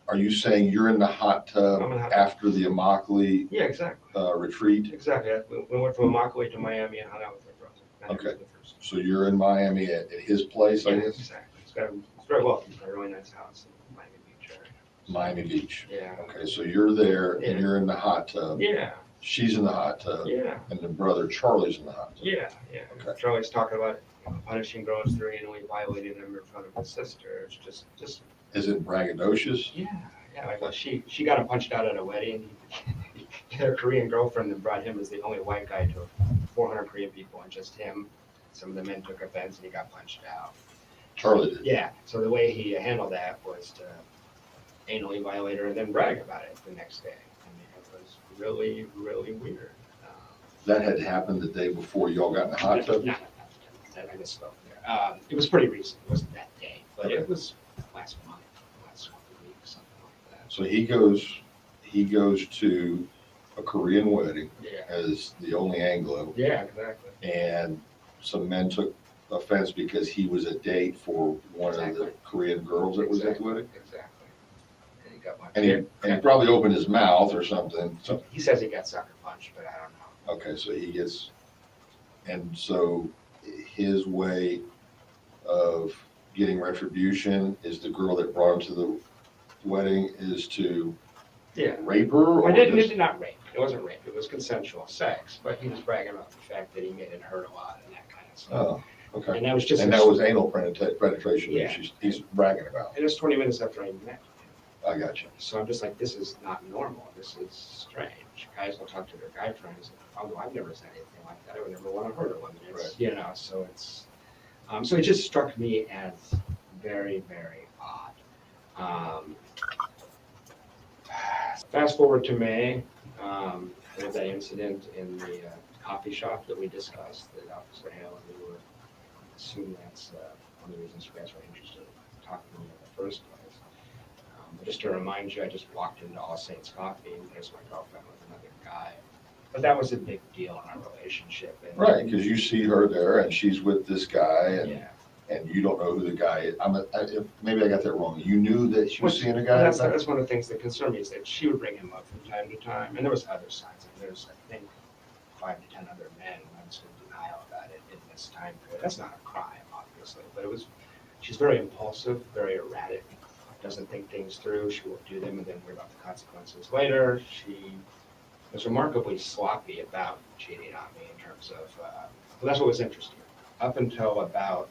are you saying you're in the hot tub I'm in the hot tub. after the Immokalee Yeah, exactly. retreat? Exactly. We went from Immokalee to Miami and hung out with my brother. And he was Okay. the first. So you're in Miami at his place, I Yeah, guess? exactly. It's very well. He's got a really nice house in Miami Beach area. Miami Beach. Yeah. Okay, so you're there Yeah. and you're in the hot tub. Yeah. She's in the hot tub. Yeah. And the brother Charlie's in the hot tub. Yeah. Okay. Charlie's talking about punishing girls for anally violating them in front of his sister. It's just. Is it braggadocious? Yeah. Like, she got him punched out at a wedding. Their Korean girlfriend that brought him as the only white guy to 400 Korean people, and just him. Some of the men took offense, and he got punched out. Charlie did. Yeah. So the way he handled that was to anally violate her and then brag about it the next day. I mean, it was really, really weird. That had happened the day before y'all got in the hot tub? No, I misspoke there. It was pretty recent. It wasn't that day, but Okay. it was last month, last week, something like that. So he goes to a Korean wedding Yeah. as the only Anglo, Yeah, exactly. and some men took offense because he was a date for one of the Exactly. Korean girls that was at the wedding. Exactly. And he got punched. And he probably opened his mouth or something. So, He says he got sucker punched, but I don't know. okay, so he gets, and so his way of getting retribution is the girl that brought him to the wedding is to Yeah. rape her? Or I did just- not rape. It wasn't rape. It was consensual sex. But he was bragging about the fact that he made it hurt a lot and that kind of stuff. Oh, okay. And that was just. And that was anal penetration Yeah. that he's bragging about. It was 20 minutes after I met him. I got you. So I'm just like, this is not normal. This is strange. Guys will talk to their guy friends. Although I've never said anything like that. I would never want to hurt a woman. It's, Right. You know, so it's. So it just struck me as very, very odd. Fast forward to May, with that incident in the coffee shop that we discussed, that Officer Hale and we were assuming that's one of the reasons you guys were interested in talking to me in the first place. But just to remind you, I just walked into All Saints Coffee and there's my girlfriend with another guy. But that was a big deal in our relationship. And, Right, because you see her there and she's with this guy Yeah. and you don't know who the guy is. Maybe I got that wrong. You knew that she was seeing a guy? That's one of the things that concerned me is that she would bring him up from time to time. And there was other signs. Like there's, I think, 5 to 10 other men who I'm still in denial about it in this time period. That's not a crime, obviously, but she's very impulsive, very erratic, doesn't think things through. She will do them and then worry about the consequences later. She was remarkably sloppy about cheating on me in terms of, well, that's what was interesting. Up until about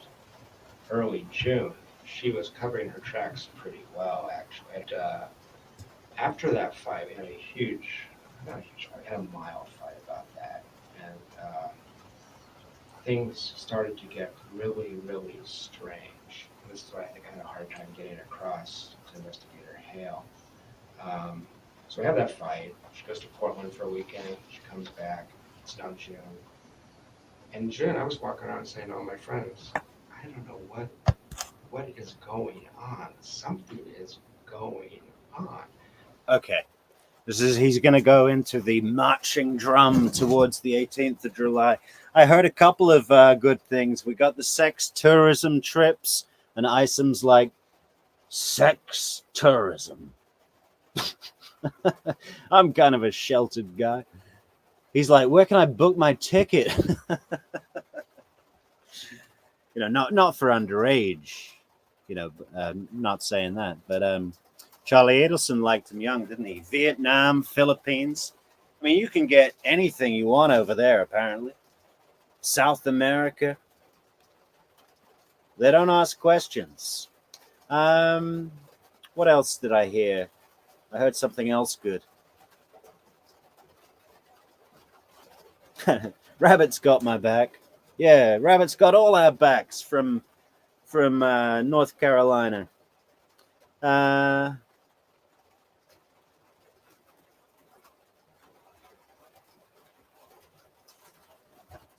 early June, she was covering her tracks pretty well, actually. And, after that fight, we had not a huge fight, we had a mild fight about that. And things started to get really, really strange. This is what I think I had a hard time getting across to Investigator Hale. So we have that fight. She goes to Portland for a weekend. She comes back. It's now June. In June, I was walking around saying to all my friends, I don't know what is going on. Something is going on. Okay. He's going to go into the marching drum towards the 18th of July. I heard a couple of good things. We got the sex tourism trips, and Isom's like, sex tourism. I'm kind of a sheltered guy. He's like, where can I book my ticket? Not for underage, not saying that, but Charlie Adelson liked him young, didn't he? Vietnam, Philippines. I mean, you can get anything you want over there, apparently. South America. They don't ask questions. What else did I hear? I heard something else good. Rabbit's got my back. Yeah, Rabbit's got all our backs from North Carolina.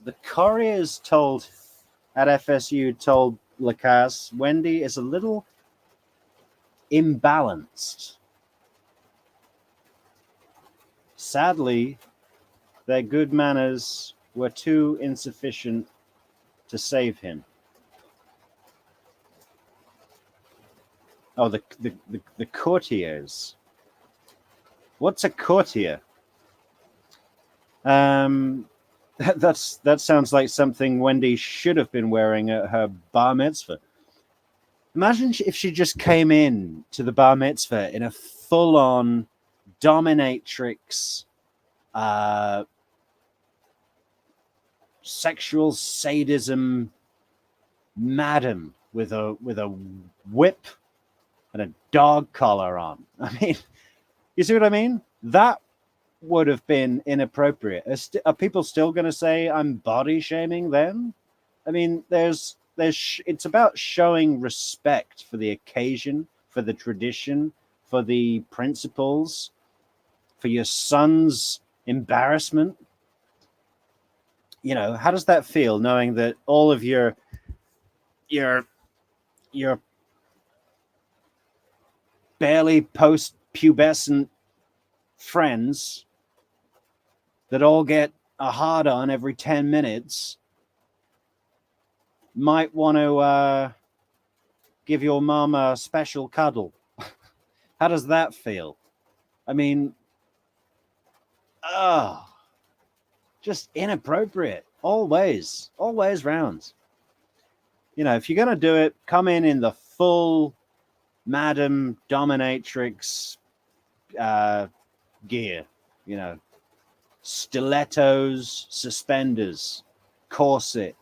the couriers told at FSU told Lacasse, Wendi is a little imbalanced. Sadly, their good manners were too insufficient to save him. Oh, the courtiers. What's a courtier? That sounds like something Wendi should have been wearing at her bar mitzvah. Imagine if she just came in to the bar mitzvah in a full-on dominatrix, sexual sadism madam with a whip and a dog collar on. I mean, you see what I mean? That would have been inappropriate. Are people still going to say I'm body shaming then? I mean, it's about showing respect for the occasion, for the tradition, for the principles, for your son's embarrassment. You know, how does that feel knowing that all of your barely post-pubescent friends that all get a hard on every 10 minutes might want to give your mom a special cuddle? How does that feel? I mean, just inappropriate. Always round. You know, if you're going to do it, come in the full Madam Dominatrix gear. You know, stilettos, suspenders, corset.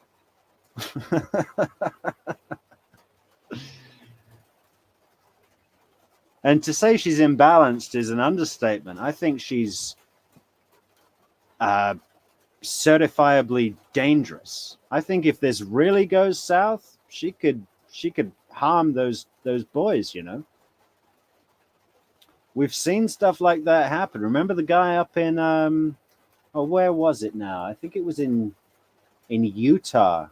And to say she's imbalanced is an understatement. I think she's certifiably dangerous. I think if this really goes south, she could harm those boys, you know. We've seen stuff like that happen. Remember the guy up in where was it now? I think it was in Utah,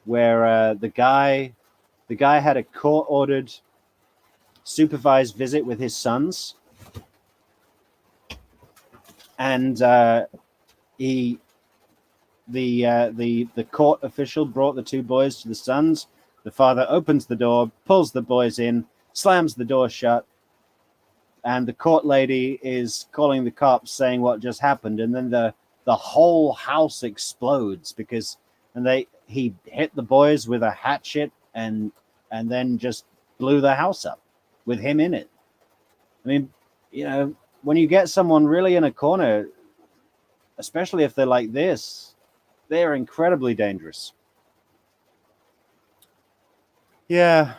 where the guy had a court-ordered supervised visit with his sons, and the court official brought the two boys to the sons. The father opens the door, pulls the boys in, slams the door shut, and the court lady is calling the cops, saying what just happened, and then the whole house explodes because he hit the boys with a hatchet and then just blew the house up with him in it. I mean, you know, when you get someone really in a corner, especially if they're like this, they're incredibly dangerous. Yeah.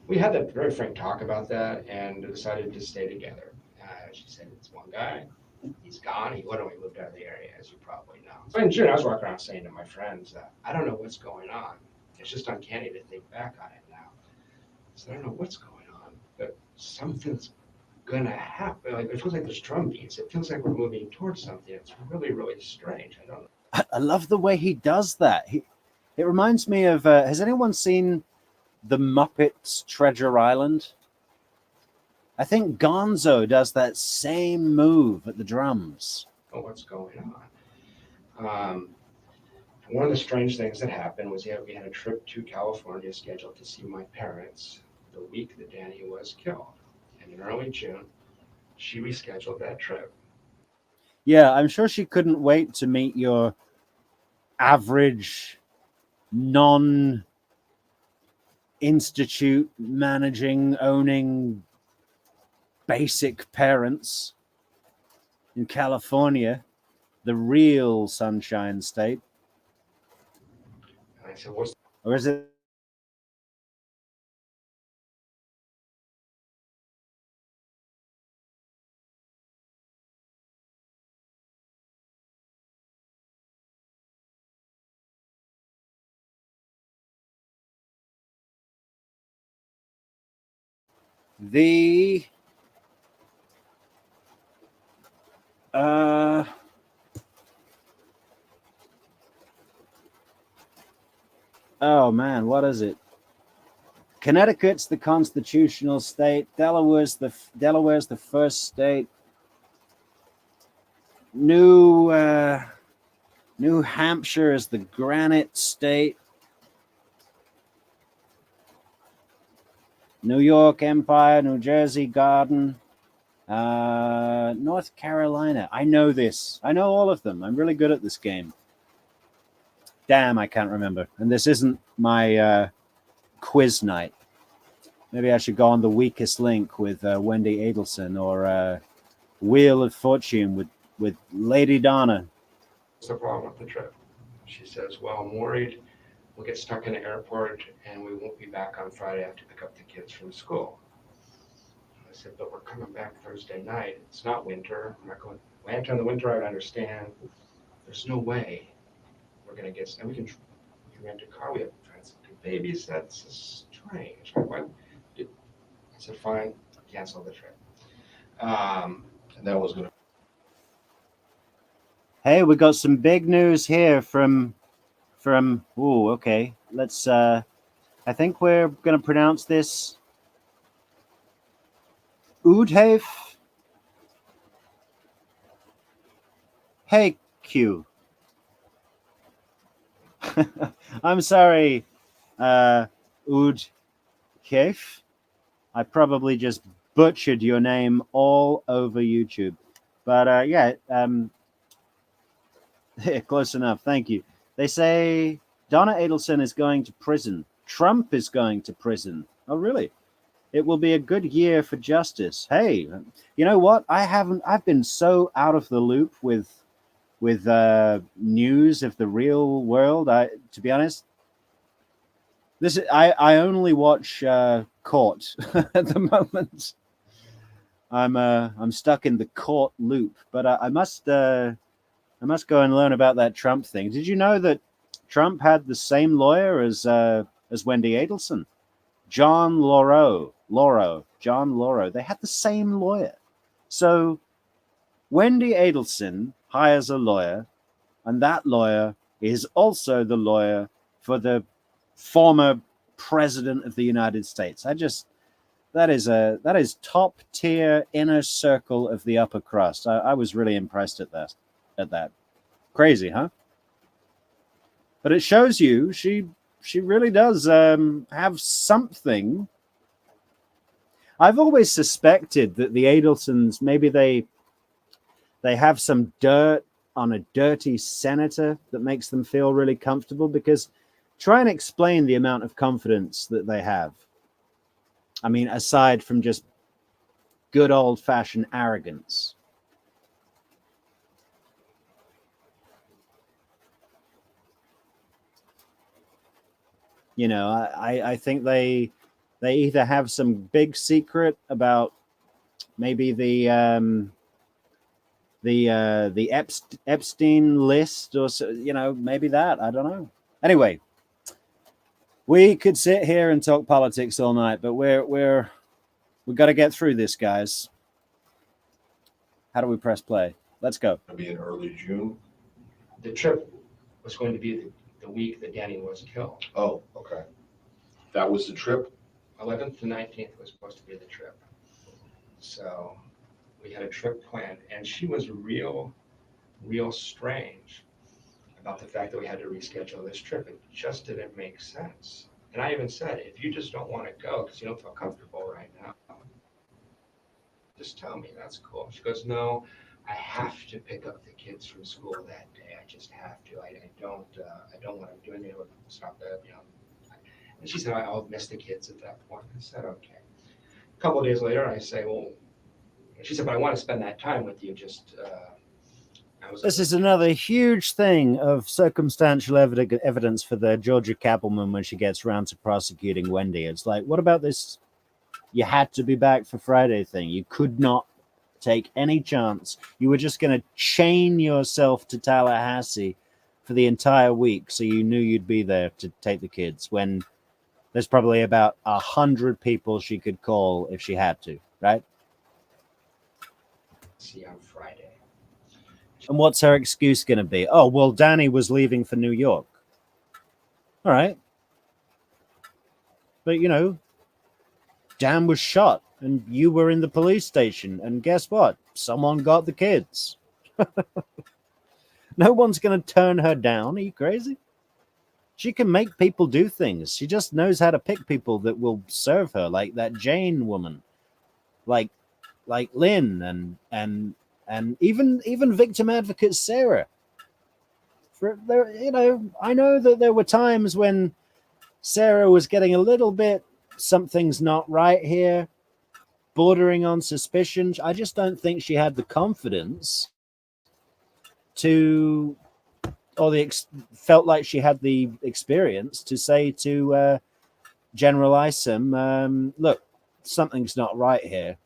We had that very frank talk about that and decided to stay together. She said, it's one guy. He's gone. He literally moved out of the area, as you probably know. So in June, I was walking around saying to my friends, I don't know what's going on. It's just uncanny to think back on it now. So I don't know what's going on, but something's going to happen. Like, it feels like there's drum beats. It feels like we're moving towards something. It's really, really strange. I don't know. I love the way he does that. It reminds me of, has anyone seen The Muppets Treasure Island? I think Gonzo does that same move at the drums. Oh, what's going on? One of the strange things that happened was we had a trip to California scheduled to see my parents the week that Danny was killed. And in early June, she rescheduled that trip. Yeah, I'm sure she couldn't wait to meet your average non-institute managing, owning basic parents in California, the real Sunshine State. And I said, what's Or is it? The Oh man, what is it? Connecticut's the constitutional state. Delaware's the first state. New Hampshire is the granite state. New York Empire, New Jersey Garden, North Carolina. I know this. I know all of them. I'm really good at this game. Damn, I can't remember. And this isn't my quiz night. Maybe I should go on the weakest link with Wendi Adelson or Wheel of Fortune with Lady Donna. What's the problem with the trip? She says, well, I'm worried we'll get stuck in the airport and we won't be back on Friday. I have to pick up the kids from school. I said, but we're coming back Thursday night. It's not winter. I'm not going. Winter in the winter, I would understand. There's no way we're going to get. And we can rent a car. We have friends with babies. That's strange. I said, fine, cancel the trip. And that was going to. Hey, we got some big news here from. Oh, okay. Let's. I think we're going to pronounce this Oodhave. Hey, Q. I'm sorry, Oodhave. I probably just butchered your name all over YouTube. But yeah, close enough. Thank you. They say Donna Adelson is going to prison. Trump is going to prison. Oh, really? It will be a good year for justice. Hey, you know what? I've been so out of the loop with news of the real world. To be honest, I only watch Court at the moment. I'm stuck in the court loop, but I must go and learn about that Trump thing. Did you know that Trump had the same lawyer as Wendi Adelson? John Lauro. They had the same lawyer. So Wendi Adelson hires a lawyer, and that lawyer is also the lawyer for the former president of the United States. That is top tier inner circle of the upper crust. I was really impressed at that. Crazy, huh? But it shows you she really does have something. I've always suspected that the Adelsons, maybe they have some dirt on a dirty senator that makes them feel really comfortable, because try and explain the amount of confidence that they have. I mean, aside from just good old-fashioned arrogance. You know, I think they either have some big secret about maybe the Epstein list, or you know, maybe that. I don't know. Anyway, we could sit here and talk politics all night, but we've got to get through this, guys. How do we press play? Let's go. It'll be in early June. The trip was going to be the week that Danny was killed. Oh, okay. That was the trip? 11th to 19th was supposed to be the trip. So we had a trip planned, and she was real strange about the fact that we had to reschedule this trip. It just didn't make sense. And I even said, if you just don't want to go because you don't feel comfortable right now, just tell me. That's cool. She goes, no, I have to pick up the kids from school that day. I just have to. I don't want to do anything with stuff that, you know. And she said, I'll miss the kids at that point. I said, okay. A couple of days later, I say, well, she said, but I want to spend that time with you. This is another huge thing of circumstantial evidence for the Georgia Cappleman when she gets around to prosecuting Wendi. It's like, what about this? You had to be back for Friday thing. You could not take any chance. You were just going to chain yourself to Tallahassee for the entire week, so you knew you'd be there to take the kids, when there's probably about 100 people she could call if she had to, right? See on Friday. And what's her excuse going to be? Oh, well, Danny was leaving for New York. All right. But, you know, Dan was shot and you were in the police station. And guess what? Someone got the kids. No one's going to turn her down. Are you crazy? She can make people do things. She just knows how to pick people that will serve her, like that Jane woman, like Lynn, and even victim advocate Sarah. For there, you know, I know that there were times when Sarah was getting a little bit, something's not right here, bordering on suspicion. I just don't think she had the confidence to, or felt like she had the experience to say to General Isom, look, something's not right here.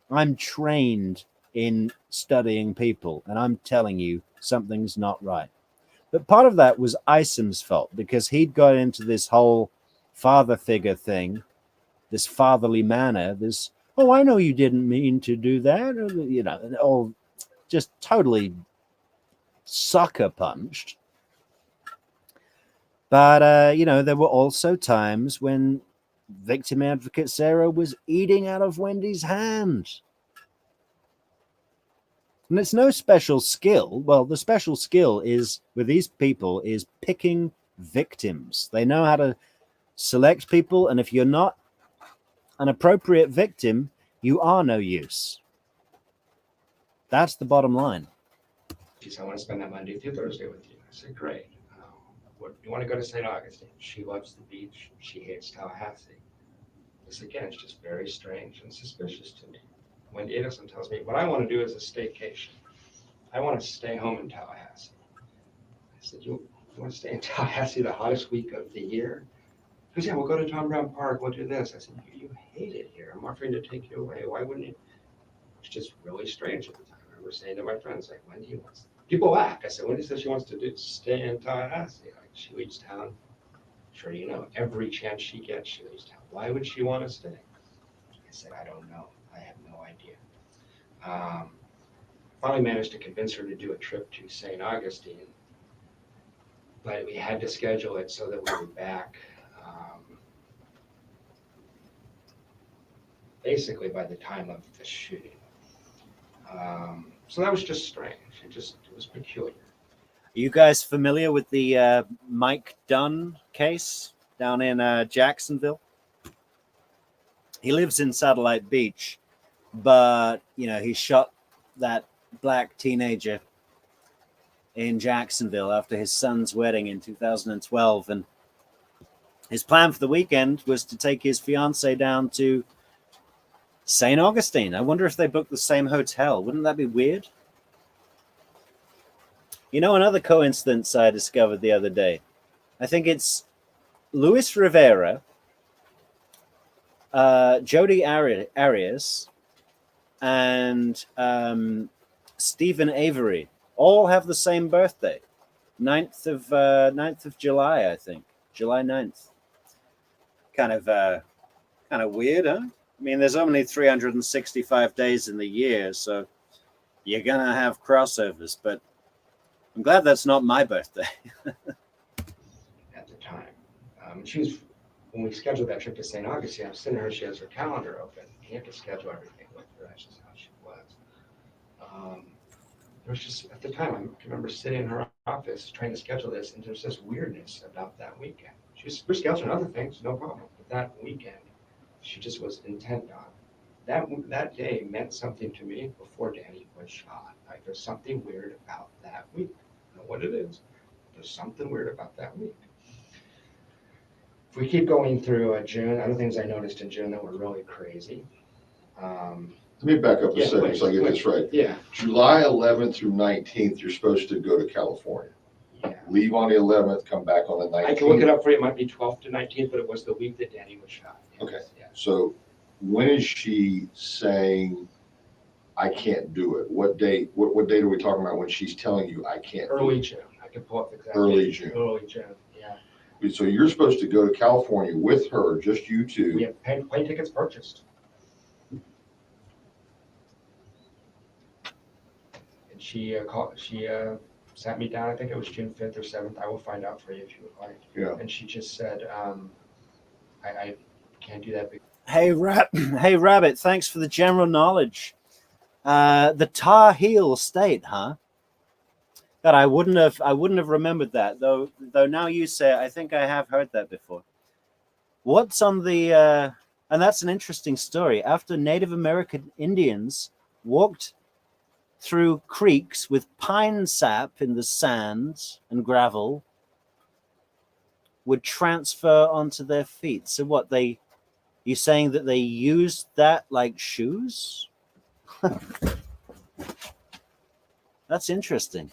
I'm trained in studying people, and I'm telling you, something's not right. But part of that was Isom's fault, because he'd got into this whole father figure thing, this fatherly manner, this, oh, I know you didn't mean to do that, you know, all just totally sucker punched. But, you know, there were also times when victim advocate Sarah was eating out of Wendy's hand. And it's no special skill. Well, the special skill is with these people is picking victims. They know how to select people. And if you're not an appropriate victim, you are no use. That's the bottom line. She said, I want to spend that Monday through Thursday with you. I said, great. You want to go to St. Augustine? She loves the beach. She hates Tallahassee. This, again, is just very strange and suspicious to me. Wendi Adelson tells me, what I want to do is a staycation. I want to stay home in Tallahassee. I said, you want to stay in Tallahassee the hottest week of the year? He goes, yeah, we'll go to Tom Brown Park. We'll do this. I said, you hate it here. I'm offering to take you away. Why wouldn't you? It's just really strange at the time. I remember saying to my friends, like, Wendi wants. People laugh. I said, Wendi says she wants to stay in Tallahassee. Like, she leaves town. Sure, you know, every chance she gets, she leaves town. Why would she want to stay? I said, I don't know. I have no idea. Finally managed to convince her to do a trip to St. Augustine, but we had to schedule it so that we were back basically by the time of the shooting. So that was just strange. It was peculiar. Are you guys familiar with the Mike Dunn case down in Jacksonville? He lives in Satellite Beach, but, you know, he shot that black teenager in Jacksonville after his son's wedding in 2012. And his plan for the weekend was to take his fiance down to St. Augustine. I wonder if they booked the same hotel. Wouldn't that be weird? You know, another coincidence I discovered the other day. I think it's Luis Rivera, Jodi Arias, and Stephen Avery all have the same birthday, 9th of July, I think, July 9th. Kind of weird, huh? I mean, there's only 365 days in the year, so you're gonna have crossovers. But I'm glad that's not my birthday. At the time, when we scheduled that trip to St. Augustine, I was sitting her, she has her calendar open. You have to schedule everything with her. That's just how she was. There was just, at the time, I can remember sitting in her office trying to schedule this, and there's this weirdness about that weekend. We're scheduling other things, no problem. But that weekend, she just was intent on. That day meant something to me before Danny was shot. Like, there's something weird about that week. I don't know what it is. There's something weird about that week. If we keep going through June, other things I noticed in June that were really crazy. Let me back up a second so I get this right. Yeah. July 11th through 19th, you're supposed to go to California. Yeah. Leave on the 11th, come back on the 19th. I can look it up for you. It might be 12th to 19th, but it was the week that Danny was shot. Yes. Okay. Yeah. So when is she saying, I can't do it? What date? What date are we talking about when she's telling you I can't? Early June. I can pull up exactly. Early June. Early June. Yeah. So you're supposed to go to California with her, just you two. We have plane tickets purchased. And she sat me down. I think it was June 5th or 7th. I will find out for you if you would like. Yeah. And she just said, I can't do that. Hey, hey, Rabbit. Thanks for the general knowledge. The Tar Heel State, huh? God, I wouldn't have remembered that though. Though now you say it, I think I have heard that before. What's on the? And that's an interesting story. After Native American Indians walked through creeks with pine sap in the sand and gravel, would transfer onto their feet. So what they? You saying that they used that like shoes? That's interesting.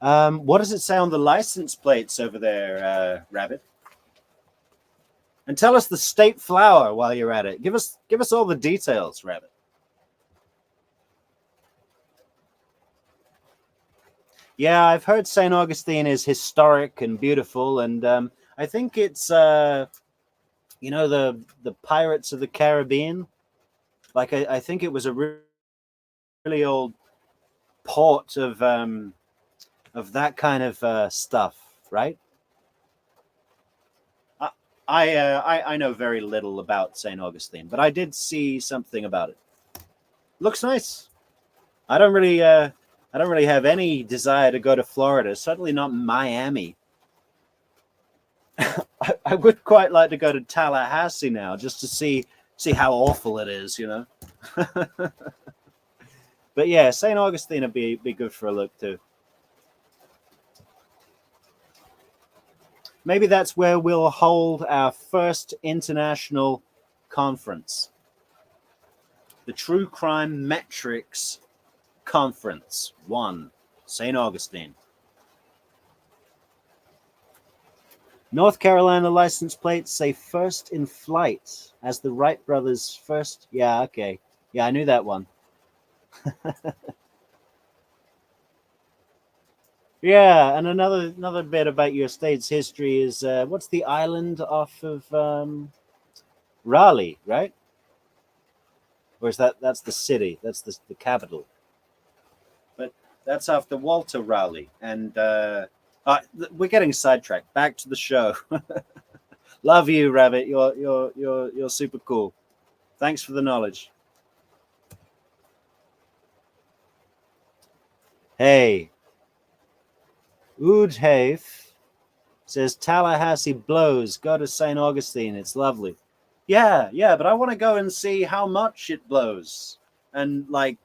What does it say on the license plates over there, Rabbit? And tell us the state flower while you're at it. Give us all the details, Rabbit. Yeah, I've heard St. Augustine is historic and beautiful, and I think it's the Pirates of the Caribbean. Like I think it was a really old port of that kind of stuff, right? I know very little about St. Augustine, but I did see something about it. Looks nice. I don't really have any desire to go to Florida. Certainly not Miami. I would quite like to go to Tallahassee now, just to see how awful it is, you know. But yeah, St. Augustine would be good for a look too. Maybe that's where we'll hold our first international conference. The True Crime Metrix Conference 1, St. Augustine. North Carolina license plates say first in flight as the Wright brothers first. Yeah, okay. Yeah, I knew that one. Yeah, and another bit about your state's history is what's the island off of Raleigh, right? Or is that's the city? That's the capital. But that's after Walter Raleigh, and we're getting sidetracked. Back to the show. Love you, Rabbit. You're super cool. Thanks for the knowledge. Hey. Oodhafe says Tallahassee blows. Go to St. Augustine. It's lovely. Yeah, but I want to go and see how much it blows, and like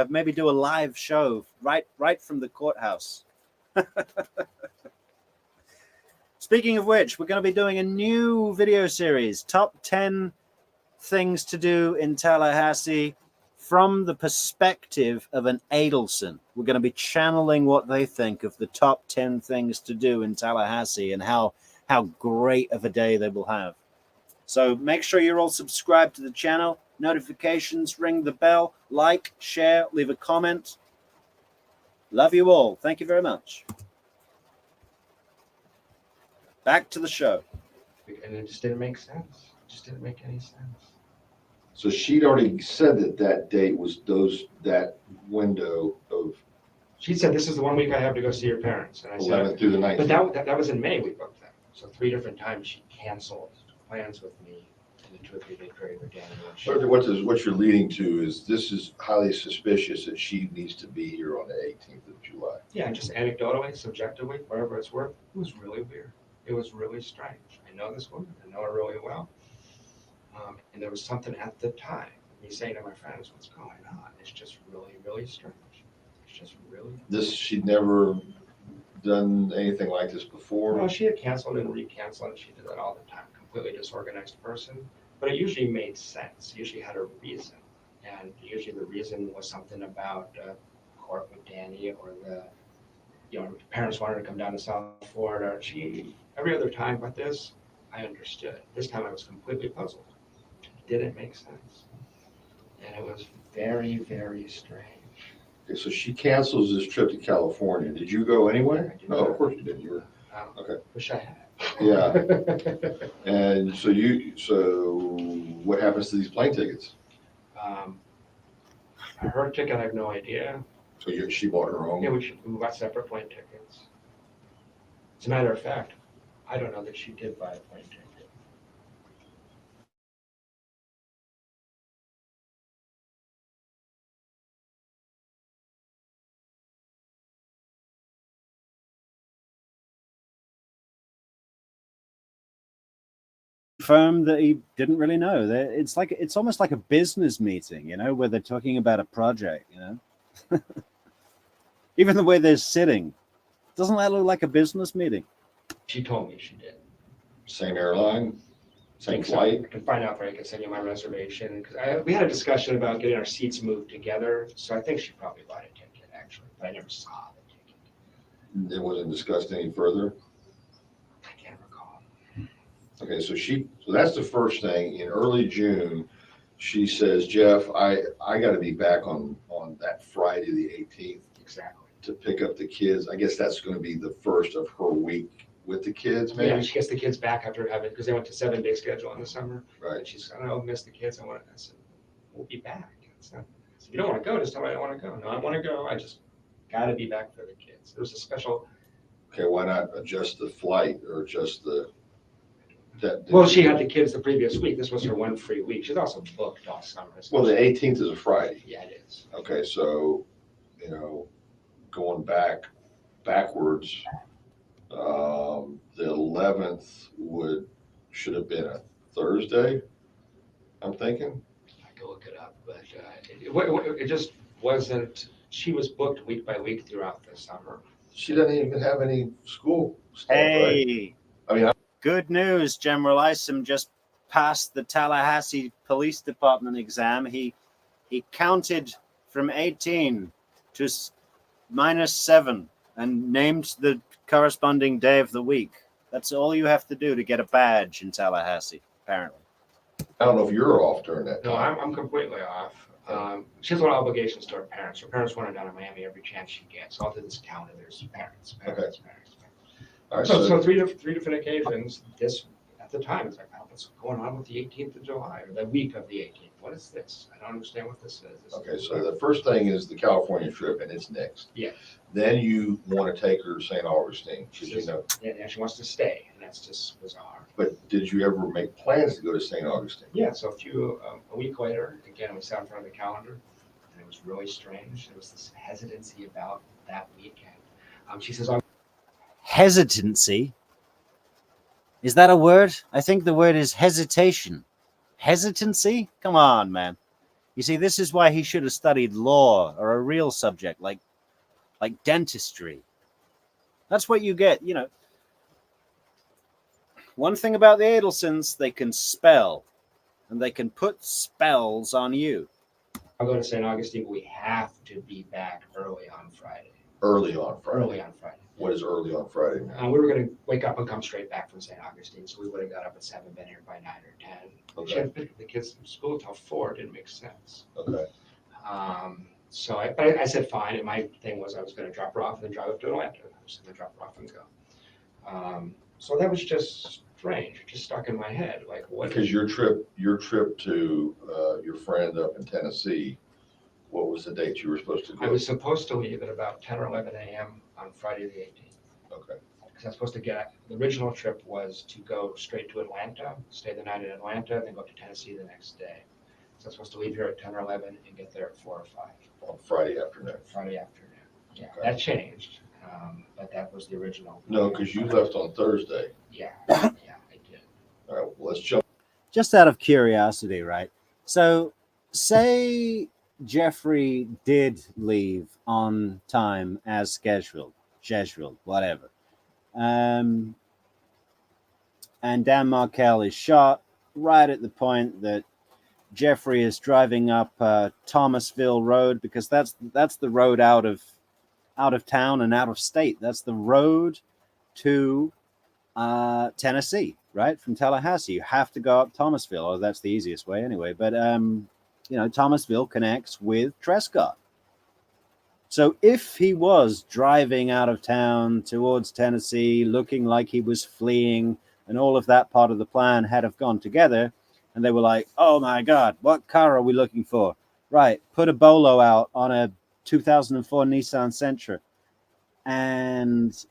maybe do a live show right from the courthouse. Speaking of which, we're going to be doing a new video series, Top 10 Things to Do in Tallahassee from the perspective of an Adelson. We're going to be channeling what they think of the top 10 things to do in Tallahassee and how great of a day they will have. So make sure you're all subscribed to the channel, notifications, ring the bell, like, share, leave a comment. Love you all. Thank you very much. Back to the show. And it just didn't make sense. It just didn't make any sense. So she'd already said that date was that window of She said, this is the 1 week I have to go see your parents. And I said, 11th through the 19th. but that was in May we booked that. So 3 different times she canceled plans with me. And the 2 or 3 day period with Danny. What you're leading to is this is highly suspicious that she needs to be here on the 18th of July. Yeah, just anecdotally, subjectively, whatever it's worth, it was really weird. It was really strange. I know this woman. I know her really well. And there was something at the time, me saying to my friends, what's going on? It's just really, really strange. It's just really. She'd never done anything like this before. No, she had canceled and recanceled, and she did that all the time. Completely disorganized person. But it usually made sense. Usually had a reason. And usually the reason was something about court with Danny, or parents wanted to come down to South Florida. Every other time but this, I understood. This time I was completely puzzled. It didn't make sense. And it was very, very strange. Okay, so she cancels this trip to California. Did you go anyway? No, of course you didn't. You were okay. Wish I had. Yeah. And so what happens to these plane tickets? Her ticket, I have no idea. So she bought her own? Yeah, we got separate plane tickets. As a matter of fact, I don't know that she did buy a plane ticket. confirmed that he didn't really know. It's almost like a business meeting, where they're talking about a project. Even the way they're sitting, doesn't that look like a business meeting? She told me she did. Same airline, same So flight. I can find out if I can send you my reservation, because we had a discussion about getting our seats moved together, so I think she probably bought a ticket, actually, but I never saw the ticket. It wasn't discussed any further. I can't recall. Okay, so that's the first thing. In early June, she says, Jeff, I got to be back on that Friday, the 18th, Exactly. to pick up the kids. I guess that's going to be the first of her week with the kids, maybe? Yeah, she gets the kids back after having, because they went to 7-day schedule in the summer. Right. And she's, I miss the kids. I said, we'll be back. I said, you don't want to go, just tell me I don't want to go. No, I want to go. I just got to be back for the kids. There was a special. Okay, why not adjust the flight or adjust Well, she had the kids the previous week. This was her one free week. She's also booked all summer. Well, the 18th is a Friday. Yeah, it is. Okay, so, going backwards, the 11th should have been a Thursday, I'm thinking. I can look it up, but it just wasn't. She was booked week by week throughout the summer. She doesn't even have any school stuff, right? Hey, I mean, good news. General Isom just passed the Tallahassee Police Department exam. He counted from 18 to -7 and named the corresponding day of the week. That's all you have to do to get a badge in Tallahassee, apparently. I don't know if you're off during that No, time. I'm completely off. She has a lot of obligations to her parents. Her parents want her down in Miami every chance she gets. All through this town, and there's parents. All right, So three different occasions. This at the time, it's like, oh, what's going on with the 18th of July or the week of the 18th? What is this? I don't understand what this is. Okay, so the first thing is the California trip, and it's next. Yeah. Then you want to take her to St. Augustine, She because just, yeah, she wants to stay, and that's just bizarre. But did you ever make plans to go to St. Augustine? Yeah, so a week later, again, we sat in front of the calendar, and it was really strange. There was this hesitancy about that weekend. She says, Hesitancy? Is that a word? I think the word is hesitation. Hesitancy? Come on, man. You see, this is why he should have studied law or a real subject like dentistry. That's what you get, One thing about the Adelsons, they can spell, and they can put spells on you. I'll go to St. Augustine, but we have to be back early on Friday. Early on Friday. Early on Friday. What is early on Friday? We were going to wake up and come straight back from St. Augustine, so we would have got up at 7, been here by 9 or 10. Okay. She had to pick up the kids from school till 4. It didn't make sense. Okay. So I said fine, and my thing was I was going to drop her off and then drive up to Atlanta. I was going to drop her off and go. So that was just strange. It just stuck in my head. Like, what? Because your trip to your friend up in Tennessee, what was the date you were supposed to go? I was supposed to leave at about 10 or 11 a.m. on Friday the 18th. Okay. Because I was supposed to the original trip was to go straight to Atlanta, stay the night in Atlanta, then go up to Tennessee the next day. So I was supposed to leave here at 10 or 11 and get there at 4 or 5. On Friday afternoon. Friday afternoon. Yeah, Okay. that changed, but that was the original. No, because you left on Thursday. Yeah, I did. All right, well, let's jump. Just out of curiosity, right? So, say Jeffrey did leave on time as scheduled, whatever. And Dan Markel is shot right at the point that Jeffrey is driving up Thomasville Road, because that's the road out of town and out of state. That's the road to Tennessee, right? From Tallahassee. You have to go up Thomasville, or that's the easiest way anyway. But Thomasville connects with Trescott. So if he was driving out of town towards Tennessee, looking like he was fleeing, and all of that part of the plan had have gone together, and they were like, oh my God, what car are we looking for? Right, put a bolo out on a 2004 Nissan Sentra. And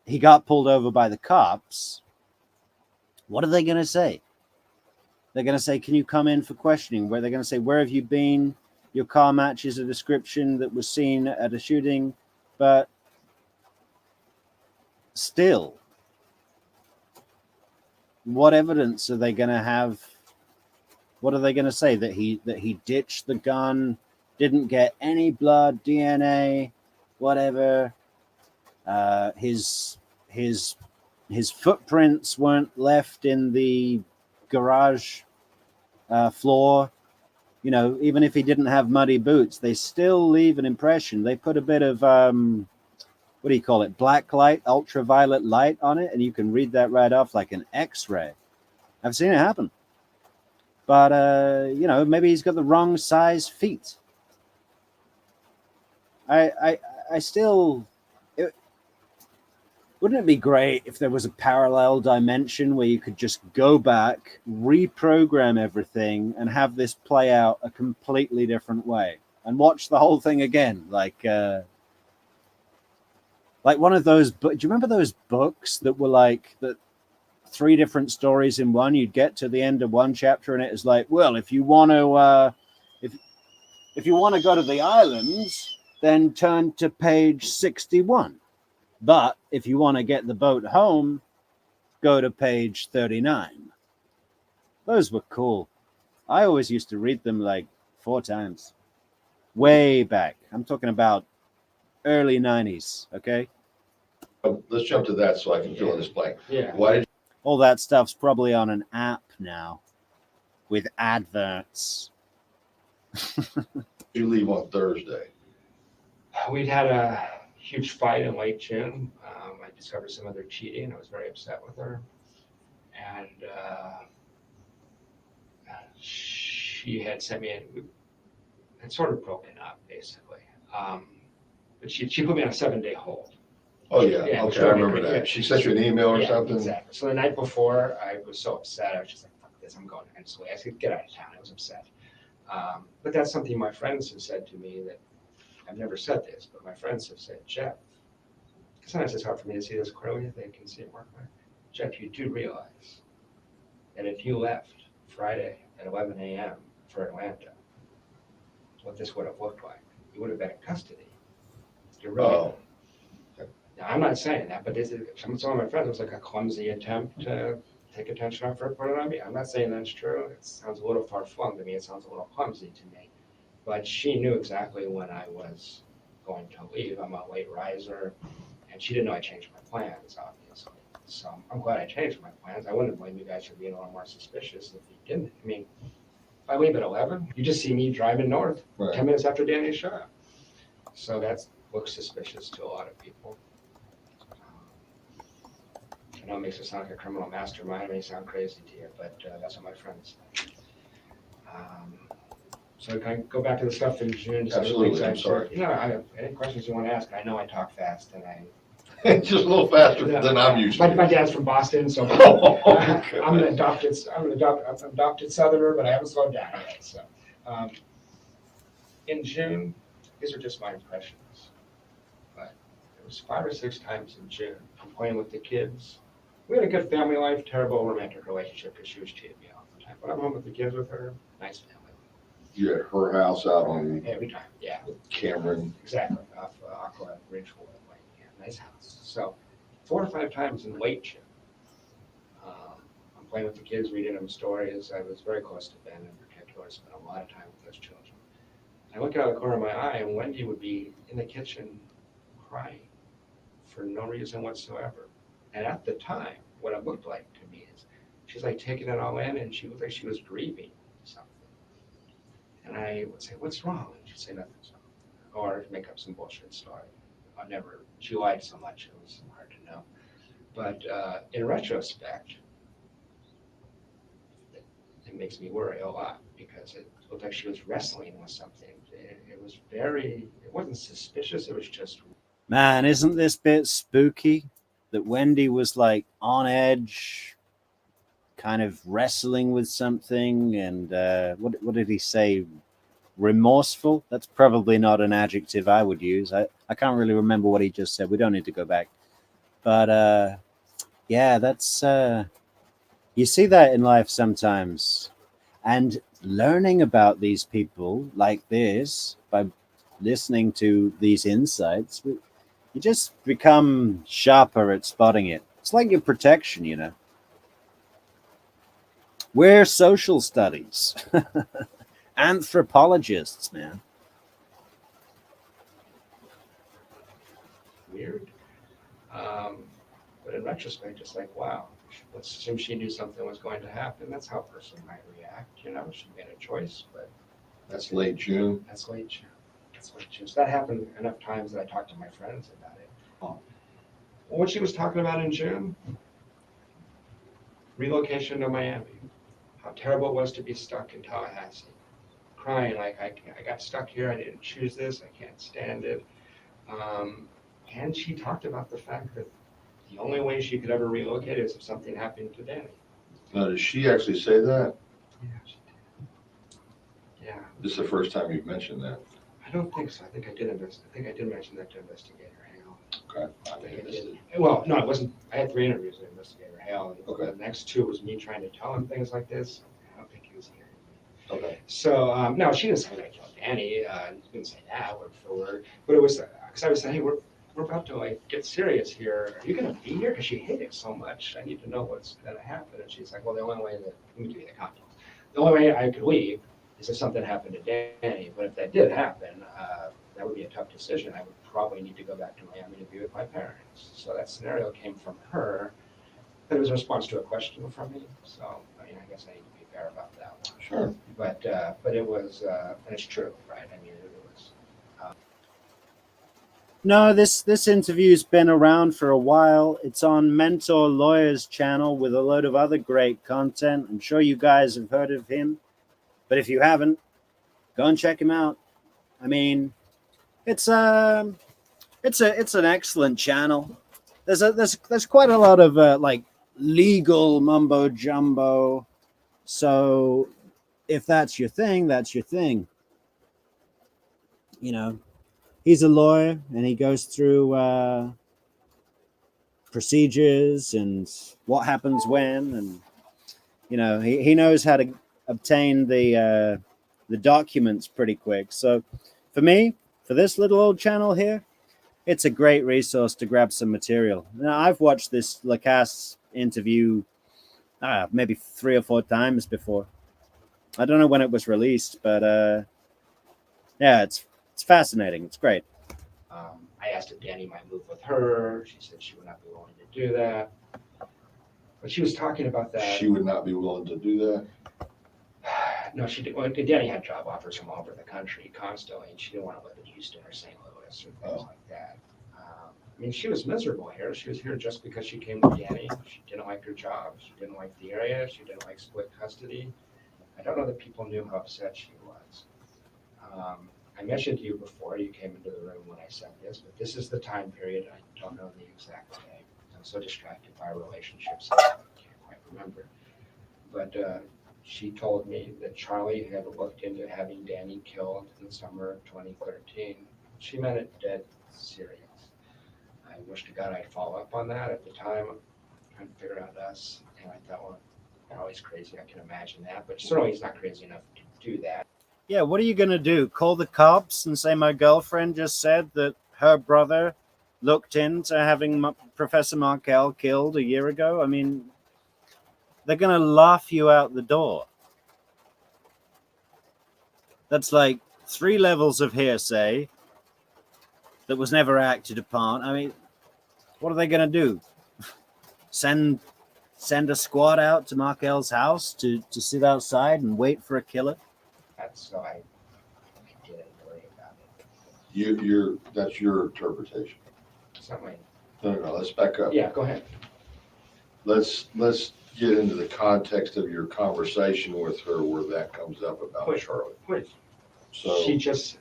he got pulled over by the cops. What are they going to say? They're going to say, can you come in for questioning? Where they're going to say, where have you been? Your car matches a description that was seen at a shooting. But still, what evidence are they going to have? What are they going to say? That he ditched the gun, didn't get any blood, DNA, whatever. His footprints weren't left in the garage floor. You know, even if he didn't have muddy boots, they still leave an impression. They put a bit of what do you call it? Black light, ultraviolet light on it, and you can read that right off like an X-ray. I've seen it happen. But you know, maybe he's got the wrong size feet. I still. Wouldn't it be great if there was a parallel dimension where you could just go back, reprogram everything, and have this play out a completely different way, and watch the whole thing again, like one of those. Do you remember those books that were like the 3 different stories in one? You'd get to the end of one chapter, and it was like, well, if you want to, if you want to go to the islands, then turn to page 61. But if you want to get the boat home, go to page 39. Those were cool. I always used to read them like 4 times. Way back. I'm talking about early 90s, okay? Let's jump to that so I can fill in this blank. Yeah. Why did All that stuff's probably on an app now with adverts. you leave on Thursday? We'd had a huge fight in late June. I discovered some other cheating. I was very upset with her. And she had sent me had sort of broken up, basically. But she put me on a 7-day hold. Oh, yeah. Yeah, Okay, I remember that. She sent you an email or something? Exactly. So the night before, I was so upset. I was just like, fuck this, I'm going. And so I said, get out of town. I was upset. But that's something my friends have said to me that I've never said this, but my friends have said, Jeff, sometimes it's hard for me to see this clearly. They can see it more clearly. Jeff, you do realize that if you left Friday at 11 a.m. for Atlanta, what this would have looked like, you would have been in custody. You're really. Oh. Now, I'm not saying that, but this is, some of my friends, it was like a clumsy attempt to take attention off her, put it on me. I'm not saying that's true. It sounds a little far-flung to me. It sounds a little clumsy to me. But she knew exactly when I was going to leave. I'm a late riser, and she didn't know I changed my plans, obviously. So I'm glad I changed my plans. I wouldn't blame you guys for being a little more suspicious if you didn't. I mean, if I leave at 11, you just see me driving north Right. 10 minutes after Danny showed up. So that looks suspicious to a lot of people. I know it makes it sound like a criminal mastermind. It may sound crazy to you, but that's what my friends say. So can I go back to the stuff in June? Absolutely, I'm sorry. You know, I have any questions you want to ask. I know I talk fast, and Just a little faster than I'm used to. My dad's from Boston, so Okay. I'm an adopted Southerner, but I haven't slowed down yet. So in June, these are just my impressions, but it was 5 or 6 times in June. I'm playing with the kids. We had a good family life, terrible romantic relationship because she was cheating me all the time. But I'm home with the kids with her, nice family. You at her house out on Every time, yeah. Cameron. Exactly, off Aqua Ridgewood, like, yeah, nice house. So 4 or 5 times in late June, I'm playing with the kids, reading them stories. I was very close to Ben in particular, spent a lot of time with those children. I look out of the corner of my eye, and Wendy would be in the kitchen crying for no reason whatsoever. And at the time, what it looked like to me is she's like taking it all in, and she looked like she was grieving something. And I would say, what's wrong? And she'd say, nothing's wrong. Or make up some bullshit story. She lied so much, it was hard to know. But in retrospect, it makes me worry a lot because it looked like she was wrestling with something. It wasn't suspicious, it was just. Man, isn't this bit spooky? That Wendy was like on edge, kind of wrestling with something, and what did he say? Remorseful? That's probably not an adjective I would use. I can't really remember what he just said. We don't need to go back. But yeah, that's you see that in life sometimes. And learning about these people like this by listening to these insights, you just become sharper at spotting it. It's like your protection, you know. We're social studies anthropologists, man. Weird. But in retrospect, it's like, wow, let's assume she knew something was going to happen. That's how a person might react, you know. She made a choice, but That's late June. that's late June. That's late June. So that happened enough times that I talked to my friends about it. Oh. What she was talking about in June, relocation to Miami, how terrible it was to be stuck in Tallahassee, crying like I got stuck here. I didn't choose this. I can't stand it. And she talked about the fact that the only way she could ever relocate is if something happened to Danny. Now, did she actually say that? Yeah, she did. Yeah, This is the first time you've mentioned that. I don't think so. I think I did mention that to Investigator Hale. Okay. I think I did. Well, no, it wasn't. I had 3 interviews with Investigator Hale. And Okay. The next 2 was me trying to tell him things like this. I don't think he was hearing me. Okay. So, no, she didn't say I killed Danny. She didn't say that word for word. But it was, because I was saying, hey, we're about to like get serious here. Are you going to be here? Because she hated it so much. I need to know what's going to happen. And she's like, well, the only way that, let me give you the context. The only way I could leave is if something happened to Danny. But if that did happen, that would be a tough decision. I would probably need to go back to Miami to be with my parents. So that scenario came from her. But it was a response to a question from me. So, I mean, I guess I need to be fair about that one. Sure. But it was, and it's true, right? I mean, it was. No, this interview's been around for a while. It's on Mentor Lawyer's channel with a load of other great content. I'm sure you guys have heard of him, but if you haven't, go and check him out. I mean, it's an excellent channel. There's quite a lot of like legal mumbo jumbo. So if that's your thing, that's your thing. You know, he's a lawyer and he goes through procedures and what happens when, and you know, he knows how to obtain the documents pretty quick. So for me, for this little old channel here, it's a great resource to grab some material. Now, I've watched this Lacasse interview maybe 3 or 4 times before. I don't know when it was released, but yeah, it's fascinating. It's great. I asked if Danny might move with her. She said she would not be willing to do that. But she was talking about that. She would not be willing to do that. No, she did. Well, Danny had job offers from all over the country constantly, and she didn't want to live in Houston or St. Louis or things like that. I mean, she was miserable here. She was here just because she came with Danny. She didn't like her job. She didn't like the area. She didn't like split custody. I don't know that people knew how upset she was. I mentioned to you before you came into the room when I said this, but this is the time period. I don't know the exact day. I'm so distracted by relationships, I can't quite remember. But she told me that Charlie had looked into having Danny killed in the summer of 2013. She meant it dead serious. I wish to God I'd follow up on that at the time, trying to figure out us. And I thought, well, Charlie's crazy. I can imagine that, but certainly he's not crazy enough to do that. Yeah, what are you going to do? Call the cops and say my girlfriend just said that her brother looked into having Professor Markel killed a year ago? I mean, they're going to laugh you out the door. That's like 3 levels of hearsay that was never acted upon. I mean, what are they going to do? Send a squad out to Markel's house to sit outside and wait for a killer? So I didn't worry about it. That's your interpretation. Something. No, let's back up. Yeah, go ahead. Let's get into the context of your conversation with her where that comes up about Please. Charlie. Please. So She just,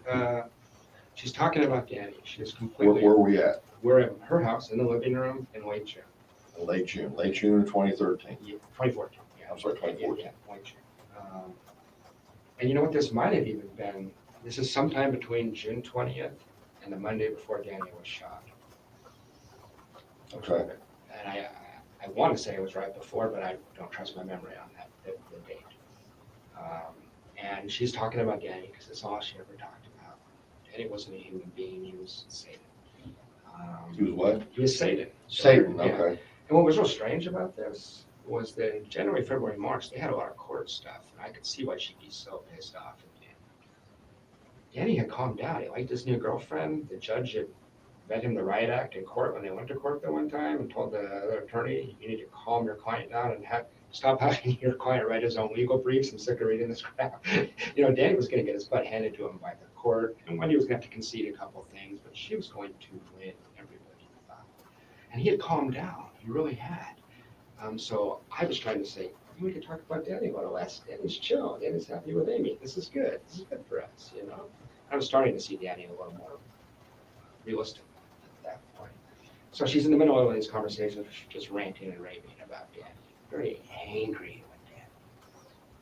she's talking about Danny. She's completely. where are we at? We're at her house in the living room in late June. Late June of 2013. Yeah, 2014. Yeah, I'm sorry, 2014. Yeah, late June. And you know what this might have even been? This is sometime between June 20th and the Monday before Danny was shot. Okay. And I want to say it was right before, but I don't trust my memory on that, the date. And she's talking about Danny because it's all she ever talked about. Danny wasn't a human being, he was Satan. He was what? He was Satan. Satan, Yeah. okay. And what was real strange about this was that in January, February, March, they had a lot of court stuff, and I could see why she'd be so pissed off at Danny. Danny had calmed down. He liked his new girlfriend. The judge had read him the riot act in court when they went to court the one time and told the other attorney, you need to calm your client down and stop having your client write his own legal briefs. I'm sick of reading this crap. Danny was going to get his butt handed to him by the court, and Wendi was going to have to concede a couple things, but she was going to win everybody thought. And he had calmed down. He really had. So I was trying to say, we could talk about Danny a little less. Danny's chill. Danny's happy with Amy. This is good. This is good for us, I was starting to see Danny a little more realistic at that point. So she's in the middle of these conversations, just ranting and raving about Danny. Very angry with Danny.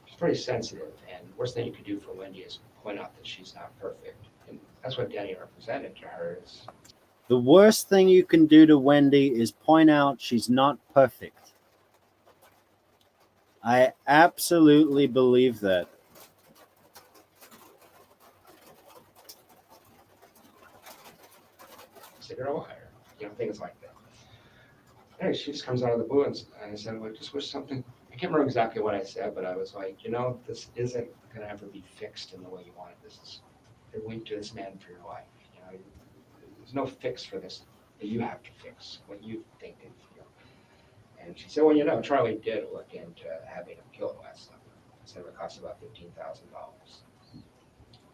She's very sensitive, and the worst thing you could do for Wendi is point out that she's not perfect. And that's what Danny represented to her is. The worst thing you can do to Wendi is point out she's not perfect. I absolutely believe that. Say you're a liar, things like that. Anyway, she just comes out of the blue, and I said, well, I just wish something. I can't remember exactly what I said, but I was like, this isn't going to ever be fixed in the way you want it. This is you're linked to this man for your life. There's no fix for this that you have to fix what you think and feel. And she said, well, Charlie did look into having him killed last summer. I said it would cost about $15,000.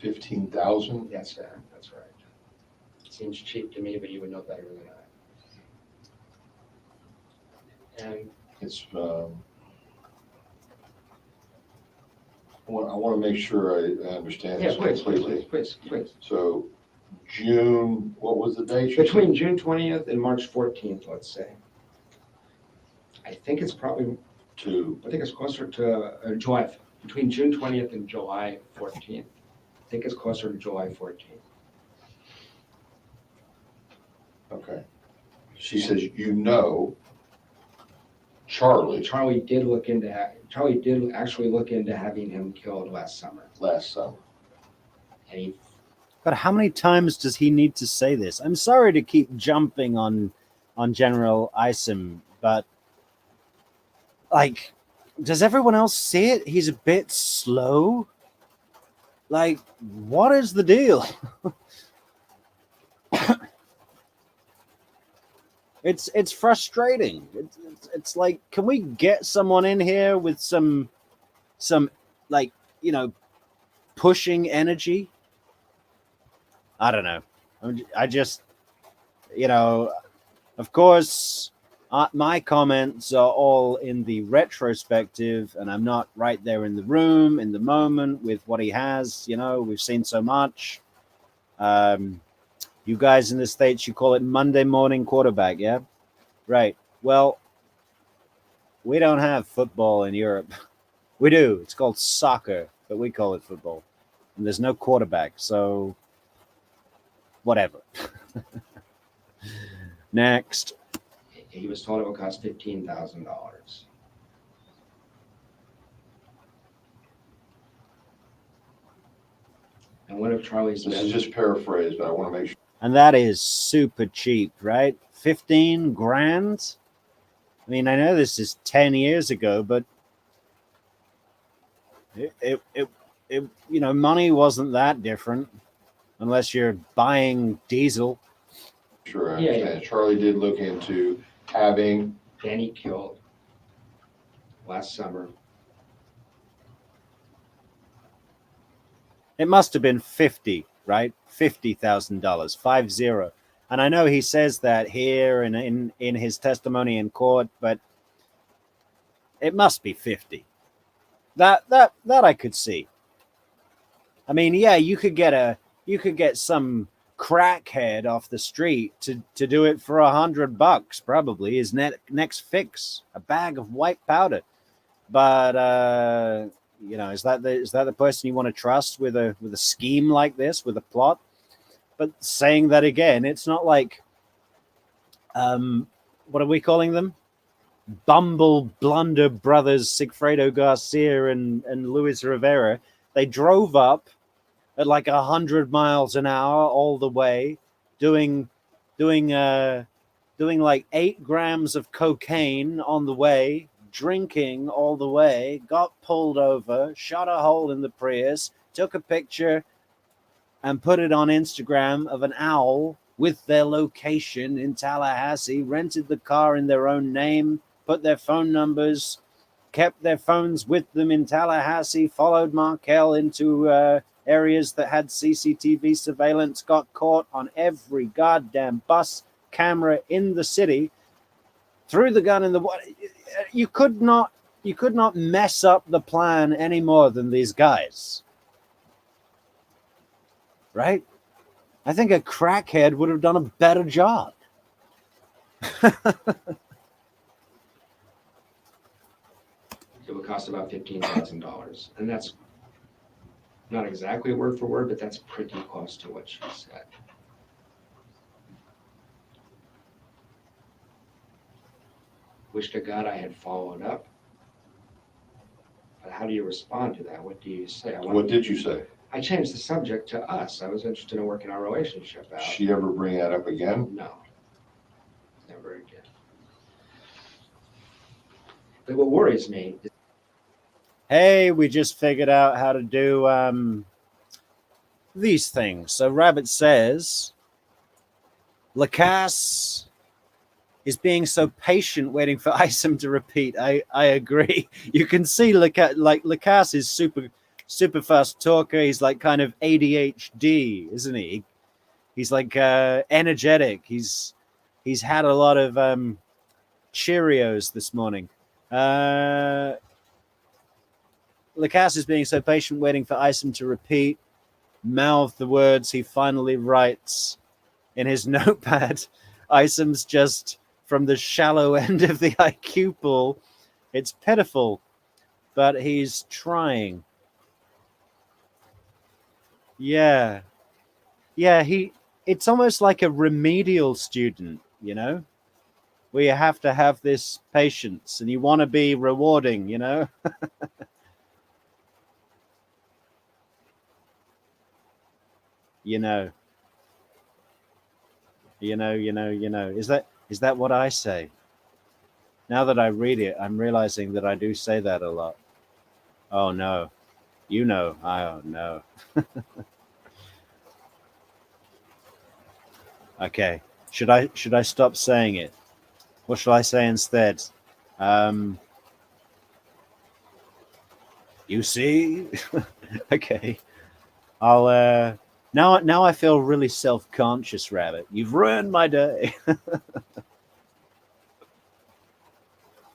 $15,000? That's right. Seems cheap to me, but you would know better than I. And It's, I want to make sure I understand this completely. please. So June, what was the date? Between June 20th and March 14th, let's say. I think it's probably, I think it's closer to July, between June 20th and July 14th. I think it's closer to July 14th. Okay. She says, Charlie Charlie did actually look into having him killed last summer. And But how many times does he need to say this? I'm sorry to keep jumping on General Isom, but does everyone else see it? He's a bit slow. What is the deal? It's frustrating. It's like, can we get someone in here with some pushing energy? I don't know. I just, of course, my comments are all in the retrospective, and I'm not right there in the room, in the moment with what he has. We've seen so much. You guys in the States, you call it Monday morning quarterback, yeah? Right. Well, we don't have football in Europe. We do. It's called soccer, but we call it football. And there's no quarterback, so whatever. Next. he was told it would cost $15,000. And what if Charlie's This is just paraphrased, but I want to make sure. And that is super cheap, right? 15 grand. I mean, I know this is 10 years ago, but it money wasn't that different unless you're buying diesel. Sure, I understand. Charlie did look into having Danny killed last summer. It must have been 50, right? $50,000, 50. And I know he says that here and in his testimony in court, but it must be 50. That I could see. I mean, yeah, you could get some crackhead off the street to do it for $100, probably his next fix, a bag of white powder. But is that the person you want to trust with a scheme like this, with a plot? But saying that again, it's not like what are we calling them? Bumble Blunder brothers, Sigfredo Garcia and Luis Rivera. They drove up at like 100 miles an hour all the way, doing like 8 grams of cocaine on the way, drinking all the way, got pulled over, shot a hole in the Prius, took a picture and put it on Instagram of an owl with their location in Tallahassee, rented the car in their own name, put their phone numbers, kept their phones with them in Tallahassee, followed Markel into areas that had CCTV surveillance, got caught on every goddamn bus camera in the city, threw the gun in the water. You could not mess up the plan any more than these guys. Right? I think a crackhead would have done a better job. It would cost about $15,000. And that's not exactly word for word, but that's pretty close to what she said. Wish to God I had followed up. But how do you respond to that? What do you say? What did you say? I changed the subject to us. I was interested in working our relationship out. She ever bring that up again? No. Never again. But what worries me is Hey, we just figured out how to do these things. So Rabbit says, Lacasse is being so patient waiting for Isom to repeat. I agree. You can see Lacasse is super fast talker. He's like kind of ADHD, isn't he? He's like energetic. He's had a lot of Cheerios this morning. Lacasse is being so patient waiting for Isom to repeat, mouth the words he finally writes in his notepad. Isom's just from the shallow end of the IQ pool. It's pitiful, but he's trying. Yeah. It's almost like a remedial student, you know, where you have to have this patience and you want to be rewarding, you know. You know. Is that what I say? Now that I read it, I'm realizing that I do say that a lot. Oh no. You know, I don't know. Okay. Should I stop saying it? What shall I say instead? You see? Okay. I'll now I feel really self-conscious, Rabbit. You've ruined my day.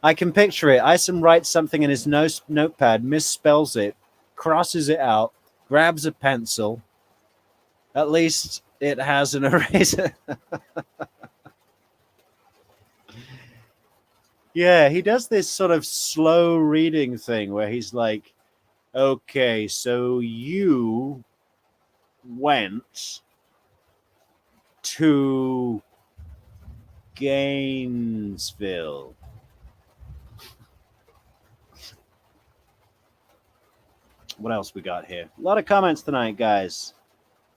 I can picture it. Isom writes something in his notepad, misspells it, crosses it out, grabs a pencil. At least it has an eraser. Yeah, he does this sort of slow reading thing where he's like, okay, so you went to Gainesville. What else we got here? A lot of comments tonight, guys.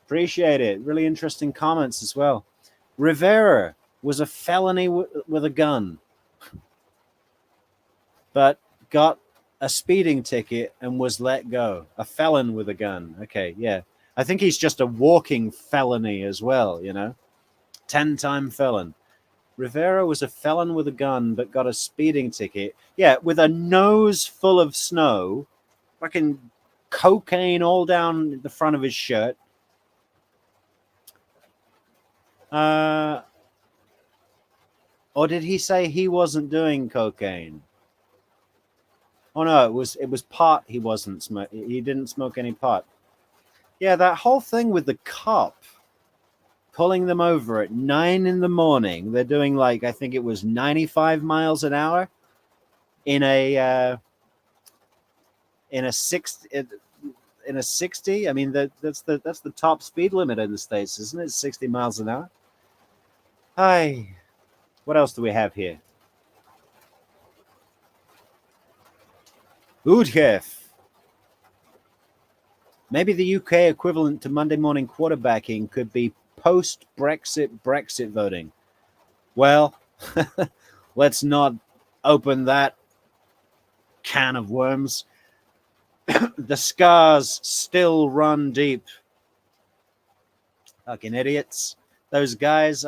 Appreciate it. Really interesting comments as well. Rivera was a felony with a gun, but got a speeding ticket and was let go. A felon with a gun. Okay, yeah. I think he's just a walking felony as well, you know. 10-time felon. Rivera was a felon with a gun, but got a speeding ticket. Yeah, with a nose full of snow, fucking cocaine all down the front of his shirt. Or did he say he wasn't doing cocaine? Oh no, it was pot. He wasn't smoking. He didn't smoke any pot. Yeah, that whole thing with the cop pulling them over at 9 a.m. They're doing like, I think it was 95 miles an hour in a 60. I mean, that's the top speed limit in the States, isn't it? 60 miles an hour. Hi. What else do we have here? Udhef. Maybe the UK equivalent to Monday morning quarterbacking could be post-Brexit voting. Well, let's not open that can of worms. The scars still run deep. Fucking idiots. Those guys,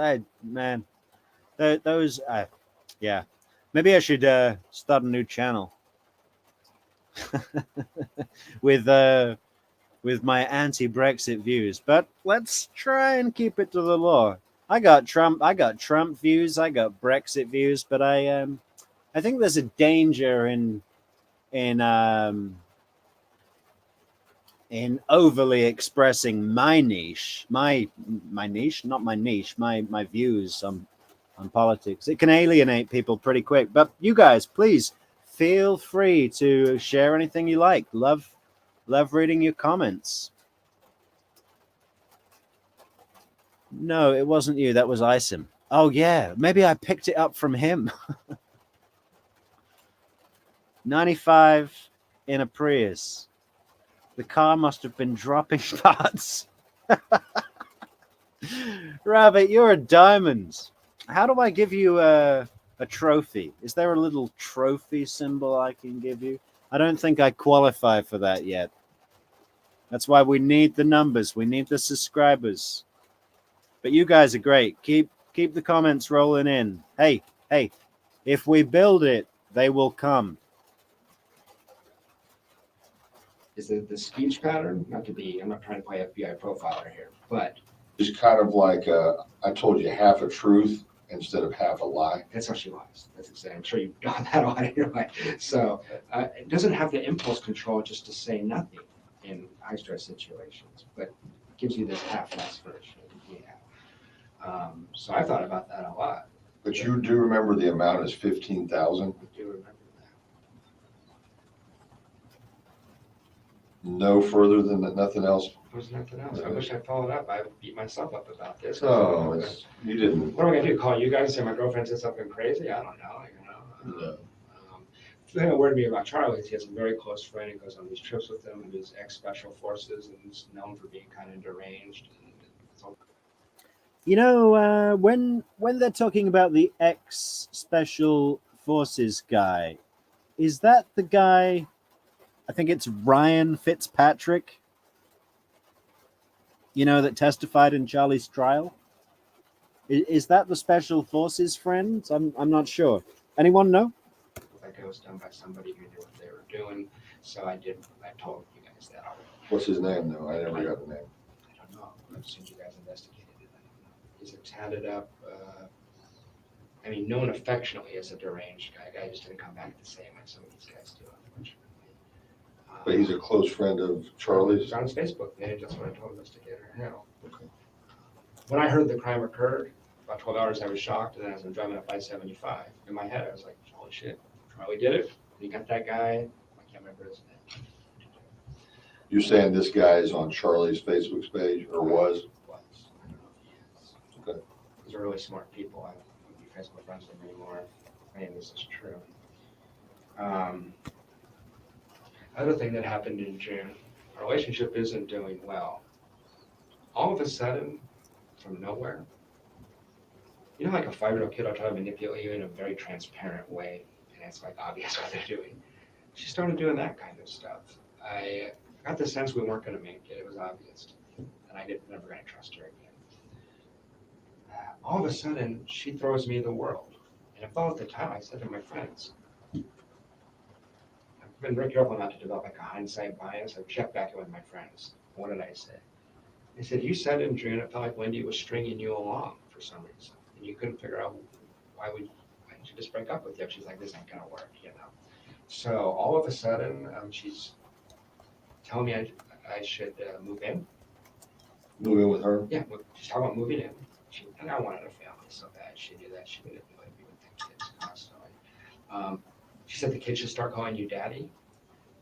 yeah. Maybe I should start a new channel with my anti-Brexit views. But let's try and keep it to the law. I got Trump views, I got Brexit views, but I think there's a danger in overly expressing my niche, my niche, not my niche, my views on politics. It can alienate people pretty quick. But you guys, please feel free to share anything you like. Love reading your comments. No, it wasn't you. That was Isom. Oh yeah, maybe I picked it up from him. 95 in a Prius. The car must have been dropping parts. Rabbit, you're a diamond. How do I give you a trophy? Is there a little trophy symbol I can give you? I don't think I qualify for that yet. That's why we need the numbers. We need the subscribers. But you guys are great. Keep the comments rolling in. Hey, if we build it, they will come. Is the speech pattern, I'm not trying to play FBI profiler here, but It's kind of like I told you half a truth instead of half a lie. that's how she was. That's exactly. I'm sure you've got that on anyway. So it doesn't have the impulse control just to say nothing in high stress situations, but gives you this half-assed version. Yeah. So I thought about that a lot. But you do remember the amount is 15,000? I do remember that. No further than that, nothing else? There's nothing else. I wish I followed up. I beat myself up about this. Oh, you didn't. What am I gonna do? Call you guys and say my girlfriend said something crazy? I don't know. No. The thing that worried me about Charlie is he has a very close friend. He goes on these trips with him, and he's ex-special forces, and he's known for being kind of deranged. You know, when they're talking about the ex-special forces guy, is that the guy? I think it's Ryan Fitzpatrick. You know, that testified in Charlie's trial. Is that the special forces friend? I'm not sure. Anyone know? Like it was done by somebody who knew what they were doing. So I told you guys that. What's his name, though? I never got the name. I don't know. As soon as you guys investigated it, I don't know. He's tatted up. Known affectionately as a deranged guy. Guy just didn't come back the same like some of these guys do, unfortunately. But he's a close friend of Charlie's. He's on his Facebook page. That's what I told investigator. Okay. When I heard the crime occurred, about 12 hours, I was shocked. And then as I'm driving up I-75, in my head, I was like, holy shit, Charlie did it. He got that guy. I can't remember his name. You're saying this guy is on Charlie's Facebook page, or was? I don't know if he is. Okay. These are really smart people. I wouldn't be Facebook friends with them anymore. I mean, this is true. Other thing that happened in June, our relationship isn't doing well. All of a sudden, from nowhere, you know, like a 5-year-old kid will try to manipulate you in a very transparent way, and it's like obvious what they're doing. She started doing that kind of stuff. I got the sense we weren't going to make it. It was obvious to me, and I never going to trust her again. All of a sudden, she throws me the world. And I thought at the time, I said to my friends, I've been very careful not to develop like a hindsight bias. I've checked back in with my friends. What did I say? I said, you said in June, it felt like Wendi was stringing you along for some reason. And you couldn't figure out why did she just break up with you? She's like, this ain't going to work, you know. So all of a sudden, she's telling me I should move in. Move in with her? Yeah, she's talking about moving in. And I wanted a family so bad. She knew that. She manipulated me with kids constantly. She said the kids should start calling you daddy.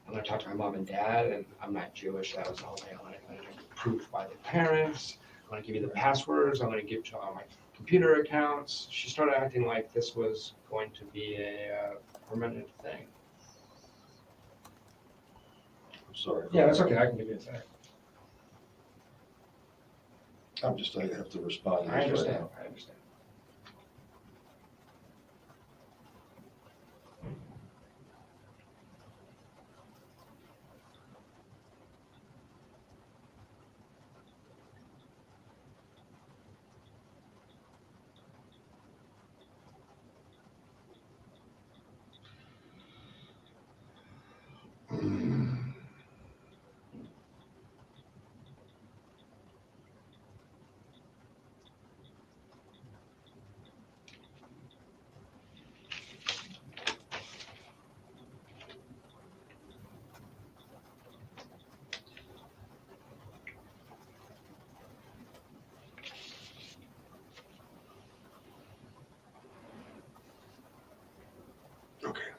I'm going to talk to my mom and dad, and I'm not Jewish. That was all I wanted. I'm going to get proof by the parents. I'm going to give you the passwords. I'm going to give you all my computer accounts. She started acting like this was going to be a permanent thing. I'm sorry. Yeah, that's okay. I can give you a sec. I have to respond to I this understand. right now. I understand.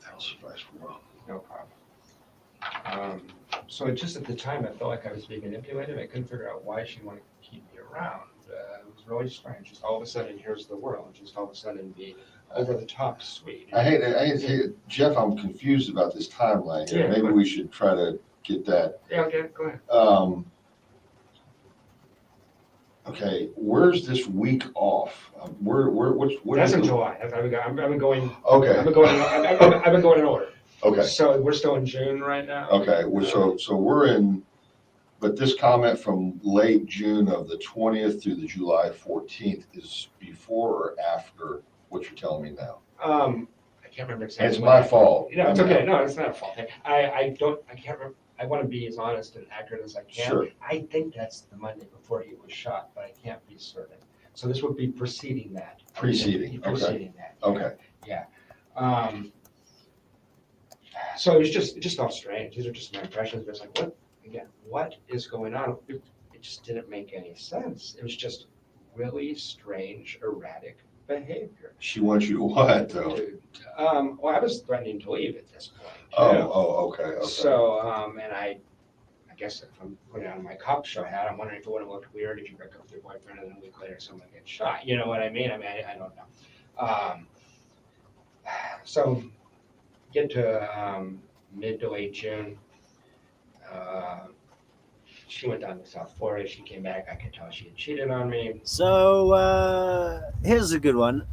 That'll suffice for a while. No problem. So just at the time, I felt like I was being manipulated. I couldn't figure out why she wanted to keep me around. It was really strange. Just all of a sudden, here's the world. Just all of a sudden, be over the top sweet. I hate it. Jeff, I'm confused about this timeline here. Yeah, Maybe but- we should try to get that. Yeah, okay, go ahead. Okay, where's this week off? What That's is in the- July. I've been going. Okay, I've been going in order. okay, So we're still in June right now. okay. So we're in, but this comment from late June of the 20th through the July 14th is before or after what you're telling me now? I can't remember exactly. It's when my I- fault. No, it's okay. No, it's not a fault. I can't remember. I want to be as honest and accurate as I can. Sure. I think that's the Monday before he was shot, but I can't be certain. So this would be preceding that. Preceding, okay. Preceding that. Okay. Yeah. So it just felt strange. These are just my impressions. But it's like, what is going on? It just didn't make any sense. It was just really strange, erratic behavior. She wants you to what though? Well, I was threatening to leave at this point. Okay. So, and I guess if I'm putting on my cop show hat, I'm wondering if it would have looked weird if you break up with your boyfriend and then a week later someone gets shot. You know what I mean? I don't know. So, get to mid to late June. She went down to South Florida. She came back. I could tell she had cheated on me. So here's a good one.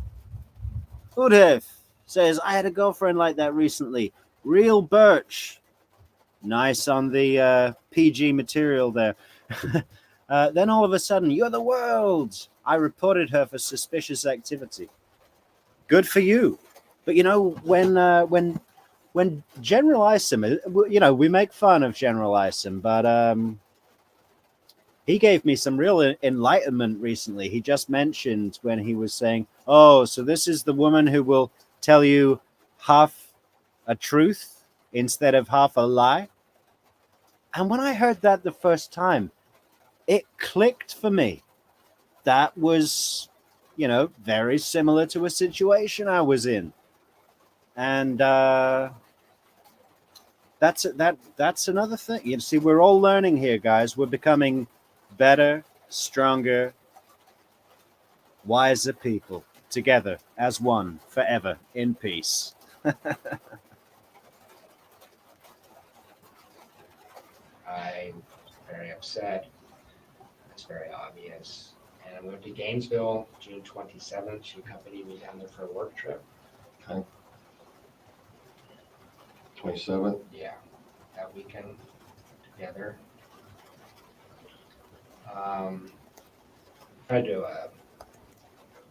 Udev says, I had a girlfriend like that recently. Real birch. Nice on the PG material there. Then all of a sudden, you're the world. I reported her for suspicious activity. Good for you. But you know, when General Isom, you know, we make fun of General Isom, but he gave me some real enlightenment recently. He just mentioned when he was saying, oh, so this is the woman who will tell you half a truth instead of half a lie. And when I heard that the first time, it clicked for me. That was, you know, very similar to a situation I was in. And that's another thing. You see, we're all learning here, guys. We're becoming better, stronger, wiser people together as one forever in peace. I'm very upset. It's very obvious. And I moved to Gainesville June 27th. She accompanied me down there for a work trip. 27th. Yeah, that weekend together. Tried to,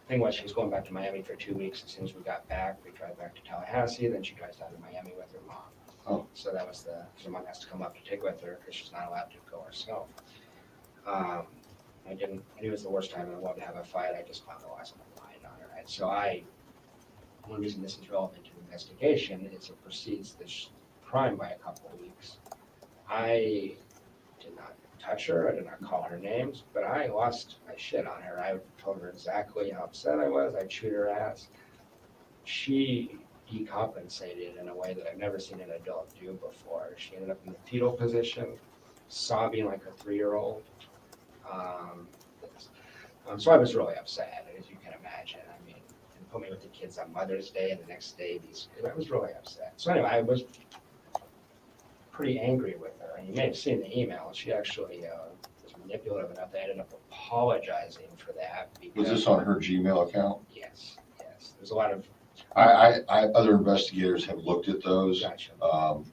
thing was, she was going back to Miami for 2 weeks. As soon as we got back, we drive back to Tallahassee. Then she drives down to Miami with her mom. Oh. So that was her mom has to come up to take with her because she's not allowed to go herself. I knew it was the worst time in the world to have a fight. I just found the last line on her. And so one reason this is relevant to the investigation is it precedes this crime by a couple of weeks. I did not touch her. I did not call her names, but I lost my shit on her. I told her exactly how upset I was. I chewed her ass. She decompensated in a way that I've never seen an adult do before. She ended up in the fetal position, sobbing like a 3-year-old. So I was really upset, as you can imagine. I mean, they put me with the kids on Mother's Day, and the next day, I was really upset. So anyway, I was pretty angry with her. And you may have seen the email. She actually was manipulative enough that I ended up apologizing for that. Was this on her Gmail account? Yes. There's a lot of. Other investigators have looked at those. Gotcha.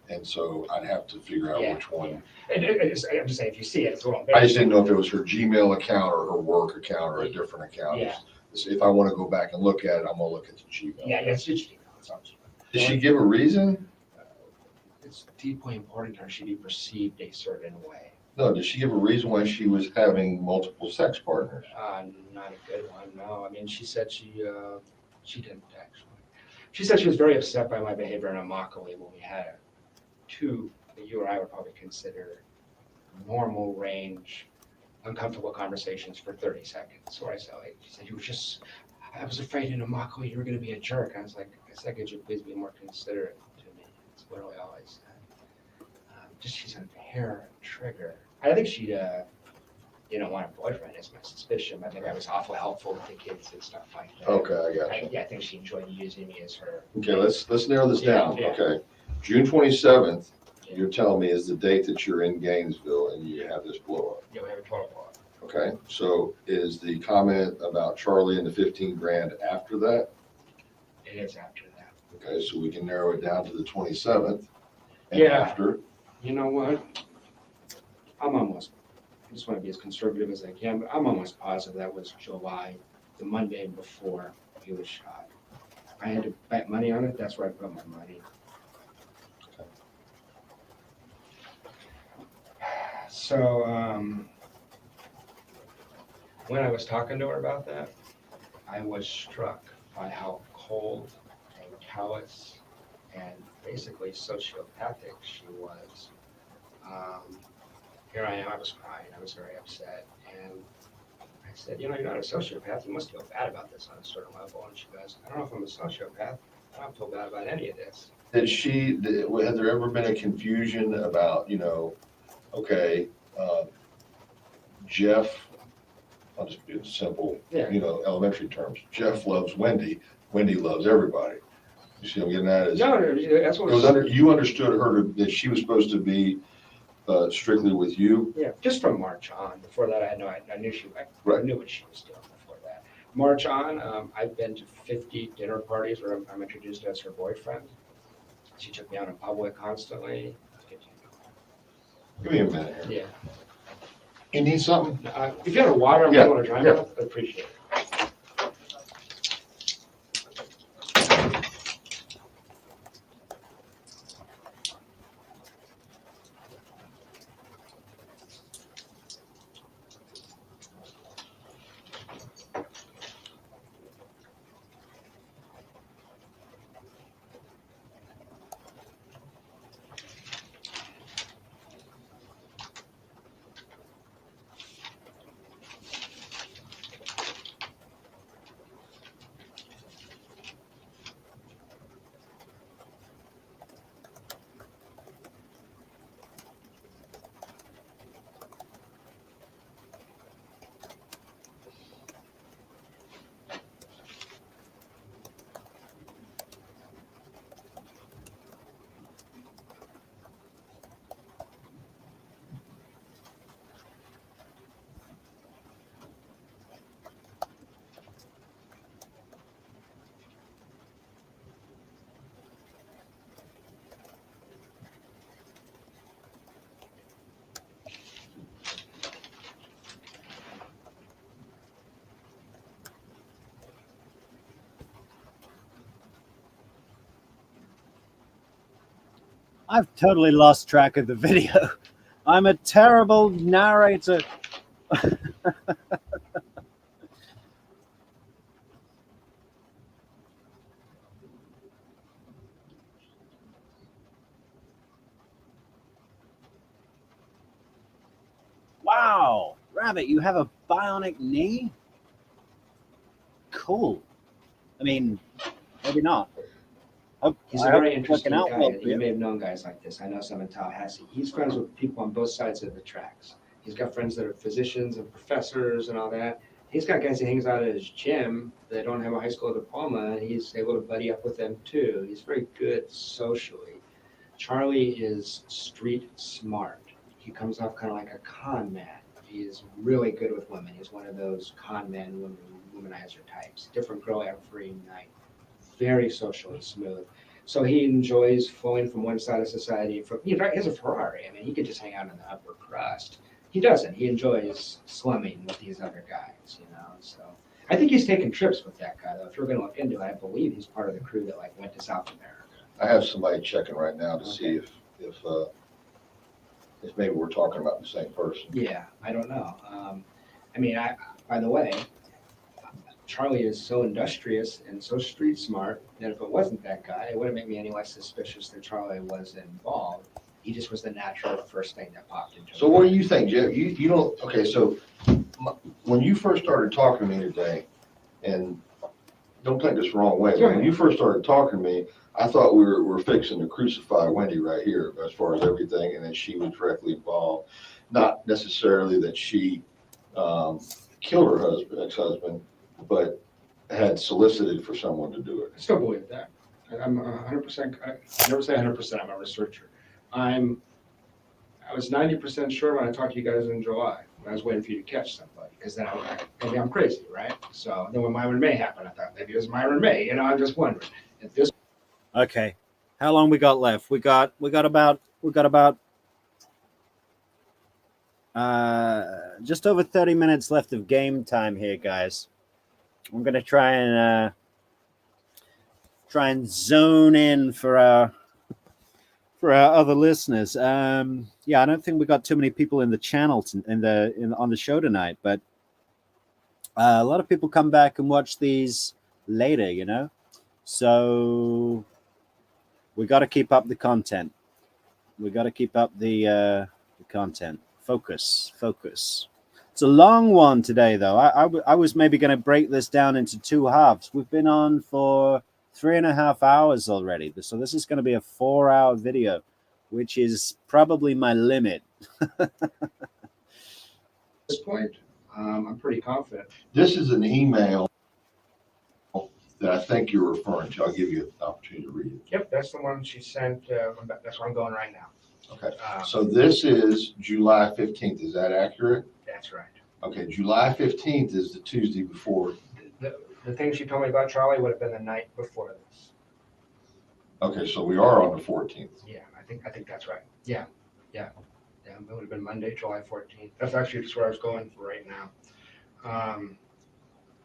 And so I'd have to figure out which one. And I'm just saying, if you see it, it's a little. I just didn't know if it was her Gmail account or her work account or a different account. Yeah. If I want to go back and look at it, I'm gonna look at the Gmail. Yeah, it's Gmail. It's on Gmail. Did she give a reason? It's deeply important to her she be perceived a certain way. No, did she give a reason why she was having multiple sex partners? Not a good one, no. I mean, she said she didn't actually. She said she was very upset by my behavior in Immokalee when we had two that you or I would probably consider normal range, uncomfortable conversations for 30 seconds. So I said, she said, I was afraid in Immokalee you were going to be a jerk. I was like, I said, could you please be more considerate to literally all I said. Just she's a hair trigger. I think she didn't want a boyfriend, is my suspicion. I think I was awfully helpful with the kids and stuff like that. Okay, I got you. Yeah, I think she enjoyed using me as her. Okay, let's narrow this down. Yeah. Okay. June 27th, you're telling me is the date that you're in Gainesville and you have this blow up. Yeah, we have a total blow up. Okay, so is the comment about Charlie and the 15 grand after that? It is after that. Okay, so we can narrow it down to the 27th. And Yeah. after, You know what? I just want to be as conservative as I can, but I'm almost positive that was July, the Monday before he was shot. I had to bet money on it. That's where I put my money. So, when I was talking to her about that, I was struck by how cold and callous and basically sociopathic she was. Here I am, I was crying, I was very upset, and I said, you're not a sociopath, you must feel bad about this on a certain level. And she goes, I don't know if I'm a sociopath, I don't feel bad about any of this. has there ever been a confusion about, okay, Jeff, I'll just be simple, Yeah. Elementary terms. Jeff loves Wendy. Wendy loves everybody. You see what I'm getting at? No, that's what It was you understood her that she was supposed to be strictly with you. Yeah, just from March on. Before that, I knew I Right. knew what she was doing before that. March on, I've been to 50 dinner parties where I'm introduced as her boyfriend. She took me out in public constantly. Give me a minute here. Yeah. You need something? If you have a water, I'm Yeah, going to drive yeah. with, I'd appreciate it. I've totally lost track of the video. I'm a terrible narrator. Wow, Rabbit, you have a bionic knee? Cool. I mean, maybe not. He's I a hope very it's working interesting out guy. well And for you you. may have known guys like this. I know some in Tallahassee. He's friends with people on both sides of the tracks. He's got friends that are physicians and professors and all that. He's got guys he hangs out at his gym that don't have a high school diploma, and he's able to buddy up with them too. He's very good socially. Charlie is street smart. He comes off kind of like a con man. He is really good with women. He's one of those con man womanizer types. Different girl every night. Very socially smooth. So he enjoys flowing from one side of society. He has a Ferrari. I mean, he could just hang out in the upper crust. He doesn't. He enjoys slumming with these other guys, So I think he's taken trips with that guy, though. If you're going to look into it, I believe he's part of the crew that went to South America. I have somebody checking right now to see if maybe we're talking about the same person. Yeah, I don't know. By the way, Charlie is so industrious and so street smart that if it wasn't that guy, it wouldn't make me any less suspicious that Charlie was involved. He just was the natural first thing that popped into. So what do you think, Jeff? You don't, okay, so when you first started talking to me today, and don't take this the wrong way. Sure. When you first started talking to me, I thought we were fixing to crucify Wendi right here as far as everything, and that she was directly involved. Not necessarily that she killed her husband, ex-husband, but had solicited for someone to do it. I still believe that. I'm 100%, I never say 100%, I'm a researcher. I was 90% sure when I talked to you guys in July, when I was waiting for you to catch somebody, because then maybe I'm crazy, right? So then when Myron May happened, I thought maybe it was Myron May, I'm just wondering. At this Okay, how long we got left? We got about just over 30 minutes left of game time here, guys. I'm gonna try and zone in for our other listeners. Yeah, I don't think we got too many people in the channel on the show tonight, but a lot of people come back and watch these later, so we got to keep up the content. We got to keep up the content. Focus. It's a long one today, though. I was maybe going to break this down into two halves. We've been on for 3.5 hours already, so this is going to be a 4-hour video, which is probably my limit. point, I'm pretty confident. This is an email that I think you're referring to. I'll give you an opportunity to read it. Yep, that's the one she sent. That's where I'm going right now. Okay, so this is July 15th. Is that accurate? That's right. Okay, July 15th is the Tuesday before. The thing she told me about Charlie would have been the night before this. Okay, so we are on the 14th. Yeah, I think that's right. Yeah, it would have been Monday, July 14th. That's actually just where I was going for right now.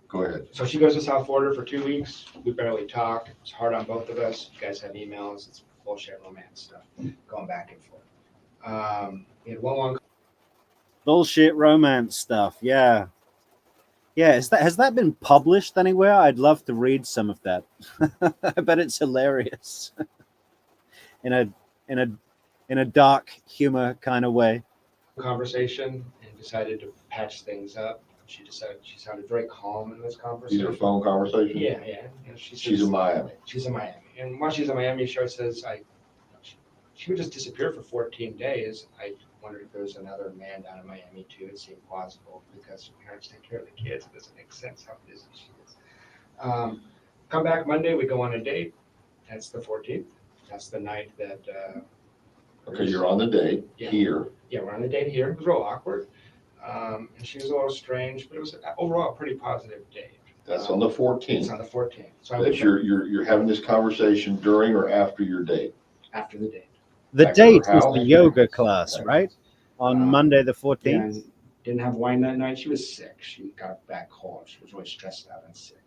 Go ahead. So she goes to South Florida for 2 weeks. We barely talk. It's hard on both of us. You guys have emails. It's bullshit romance stuff going back and forth. We had one long Bullshit romance stuff. Yeah. Has that been published anywhere? I'd love to read some of that. I bet it's hilarious in a dark humor kind of way. conversation and decided to patch things up. She sounded very calm in this These conversation. are phone conversations? Yeah. And She's in Miami. She's in Miami. And while she's in Miami, she always says, she would just disappear for 14 days. I wondered if there was another man down in Miami too. It seemed plausible because parents take care of the kids. It doesn't make sense how busy she is. Come back Monday, we go on a date. That's the 14th. That's the night that. Okay, you're on the date here. Yeah, we're on the date here. It was real awkward. And she was a little strange, but it was overall a pretty positive date. That's on the 14th. It's on the 14th. So That you're having this conversation during or after your date? after the date. The Back to her date is house? the yoga class, right? On Monday the 14th. Yeah, and didn't have wine that night. She was sick. She got back home. She was really stressed out and sick.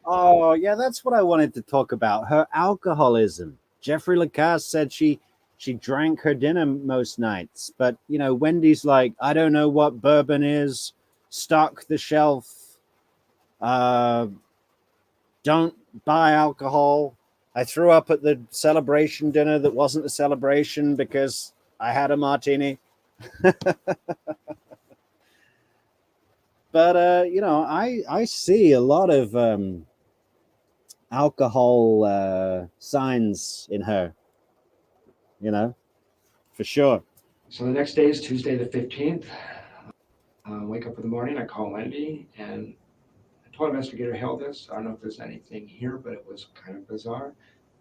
Oh, yeah, that's what I wanted to talk about. Her alcoholism. Jeffrey Lacasse said she drank her dinner most nights. But, Wendy's like, I don't know what bourbon is. Stock the shelf. Don't buy alcohol. I threw up at the celebration dinner that wasn't a celebration because I had a martini. But, I see a lot of alcohol signs in her, for sure. So the next day is Tuesday the 15th. Wake up in the morning. I call Wendi and I told investigator Hill this. I don't know if there's anything here, but it was kind of bizarre.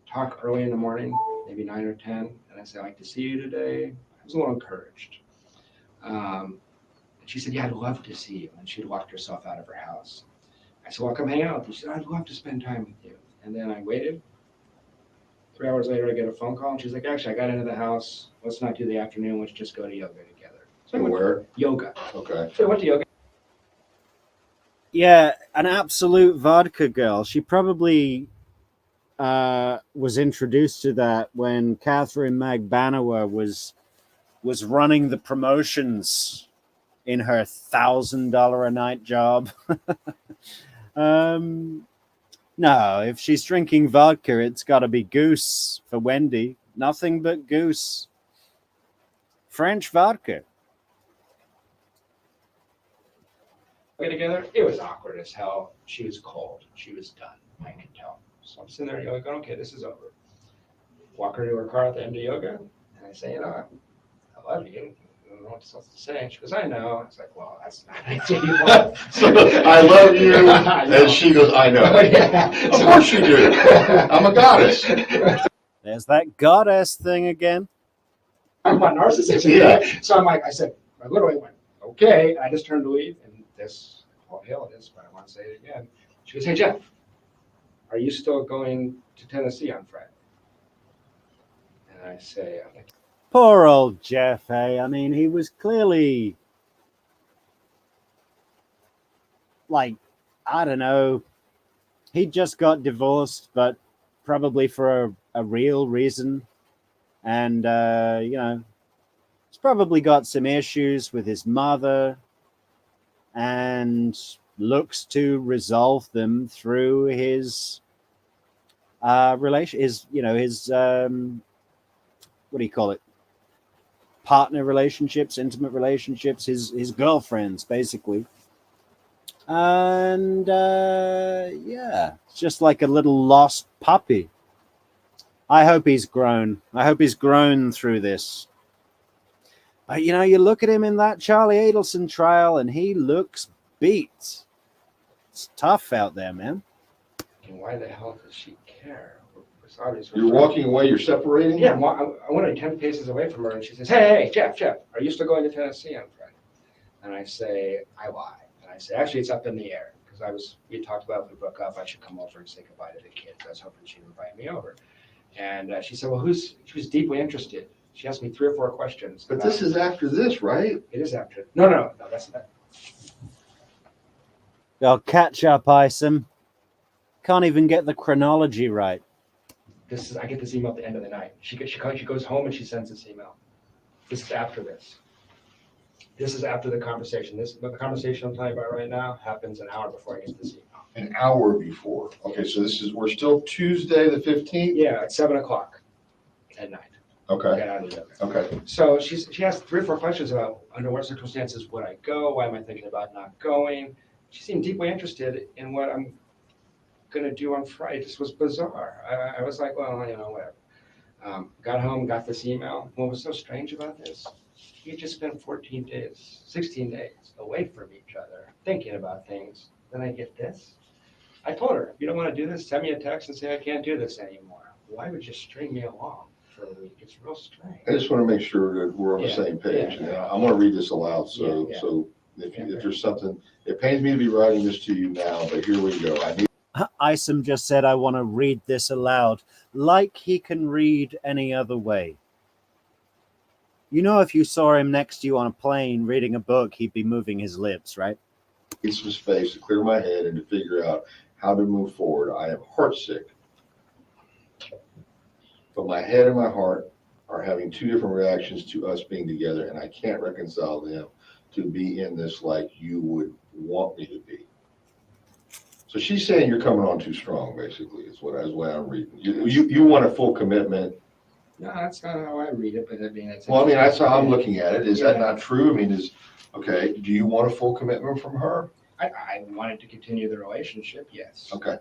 Talk early in the morning, maybe 9 or 10, and I said, I'd like to see you today. I was a little encouraged. And she said, yeah, I'd love to see you. And she'd walked herself out of her house. I said, well, come hang out with you. She said, I'd love to spend time with you. And then I waited. 3 hours later, I get a phone call, and she's like, actually, I got into the house. Let's not do the afternoon. Let's just go to yoga together. So I went Where? to yoga. Okay. So I went to yoga. Yeah, an absolute vodka girl. She probably was introduced to that when Catherine Magbanua was running the promotions in her $1,000 a night job. No, if she's drinking vodka, it's got to be Goose for Wendi. Nothing but Goose. French vodka. get together. It was awkward as hell. She was cold. She was done. I could tell. So I'm sitting there going, okay, this is over. Walk her to her car at the end of yoga, and I say, you know, I love you. I don't know what else to say. And she goes, I know. I was like, well, that's not nice of you. So, I love you, and she goes, I know. Yeah. Of course you do. I'm a goddess. There's that goddess thing again. I'm a narcissist. Yeah. So I'm like, I literally went, okay. I just turned to leave, and this, oh, hell it is, but I want to say it again. She goes, hey, Jeff, are you still going to Tennessee on Friday? And I say, Poor old Jeff, hey? I mean, he was clearly like, I don't know, he just got divorced, but probably for a real reason. And, you know, he's probably got some issues with his mother and looks to resolve them through his relation, his, you know, his, what do you call it? Partner relationships, intimate relationships, his girlfriends, basically. And yeah, it's just like a little lost puppy. I hope he's grown. I hope he's grown through this. But you know, you look at him in that Charlie Adelson trial, and he looks beat. It's tough out there, man. and why the hell does she care? It's obvious. You're walking away, you're separating? Yeah, I went 10 paces away from her, and she says, hey, Jeff, are you still going to Tennessee on Friday? And I say, I lie. And I say, actually, it's up in the air. Because we talked about if we broke up, I should come over and say goodbye to the kids. I was hoping she'd invite me over. And she said, well, she was deeply interested. She asked me 3 or 4 questions. But this is after this, right? It is after. No, that's not. I'll catch up, Isom. Can't even get the chronology right. I get this email at the end of the night. She goes home and she sends this email. This is after this. This is after the conversation. The conversation I'm telling you about right now happens an hour before I get this email. An hour before. Okay, so we're still Tuesday the 15th? Yeah, at 7:00 at night. Okay, Get out of there. okay. So she asked 3 or 4 questions about under what circumstances would I go? Why am I thinking about not going? She seemed deeply interested in what I'm going to do on Friday. This was bizarre. I was like, well, whatever. Got home, got this email. What was so strange about this? We had just spent 16 days away from each other, thinking about things. Then I get this. I told her, if you don't want to do this, send me a text and say I can't do this anymore. Why would you string me along for a week? It's real strange. I just want to make sure that we're on the same page. Yeah. I'm going to read this aloud. So if there's something, it pains me to be writing this to you now, but here we go. Isom just said, I want to read this aloud, like he can read any other way. You know, if you saw him next to you on a plane reading a book, he'd be moving his lips, right? Need some space to clear my head and to figure out how to move forward. I am heartsick, but my head and my heart are having 2 different reactions to us being together, and I can't reconcile them to be in this like you would want me to be. So she's saying you're coming on too strong, basically, is what I'm reading. You want a full commitment. No, that's not how I read it, but I mean, That's how I'm looking at it. Is that not true? I mean, okay, do you want a full commitment from her? I wanted to continue the relationship, yes. Okay.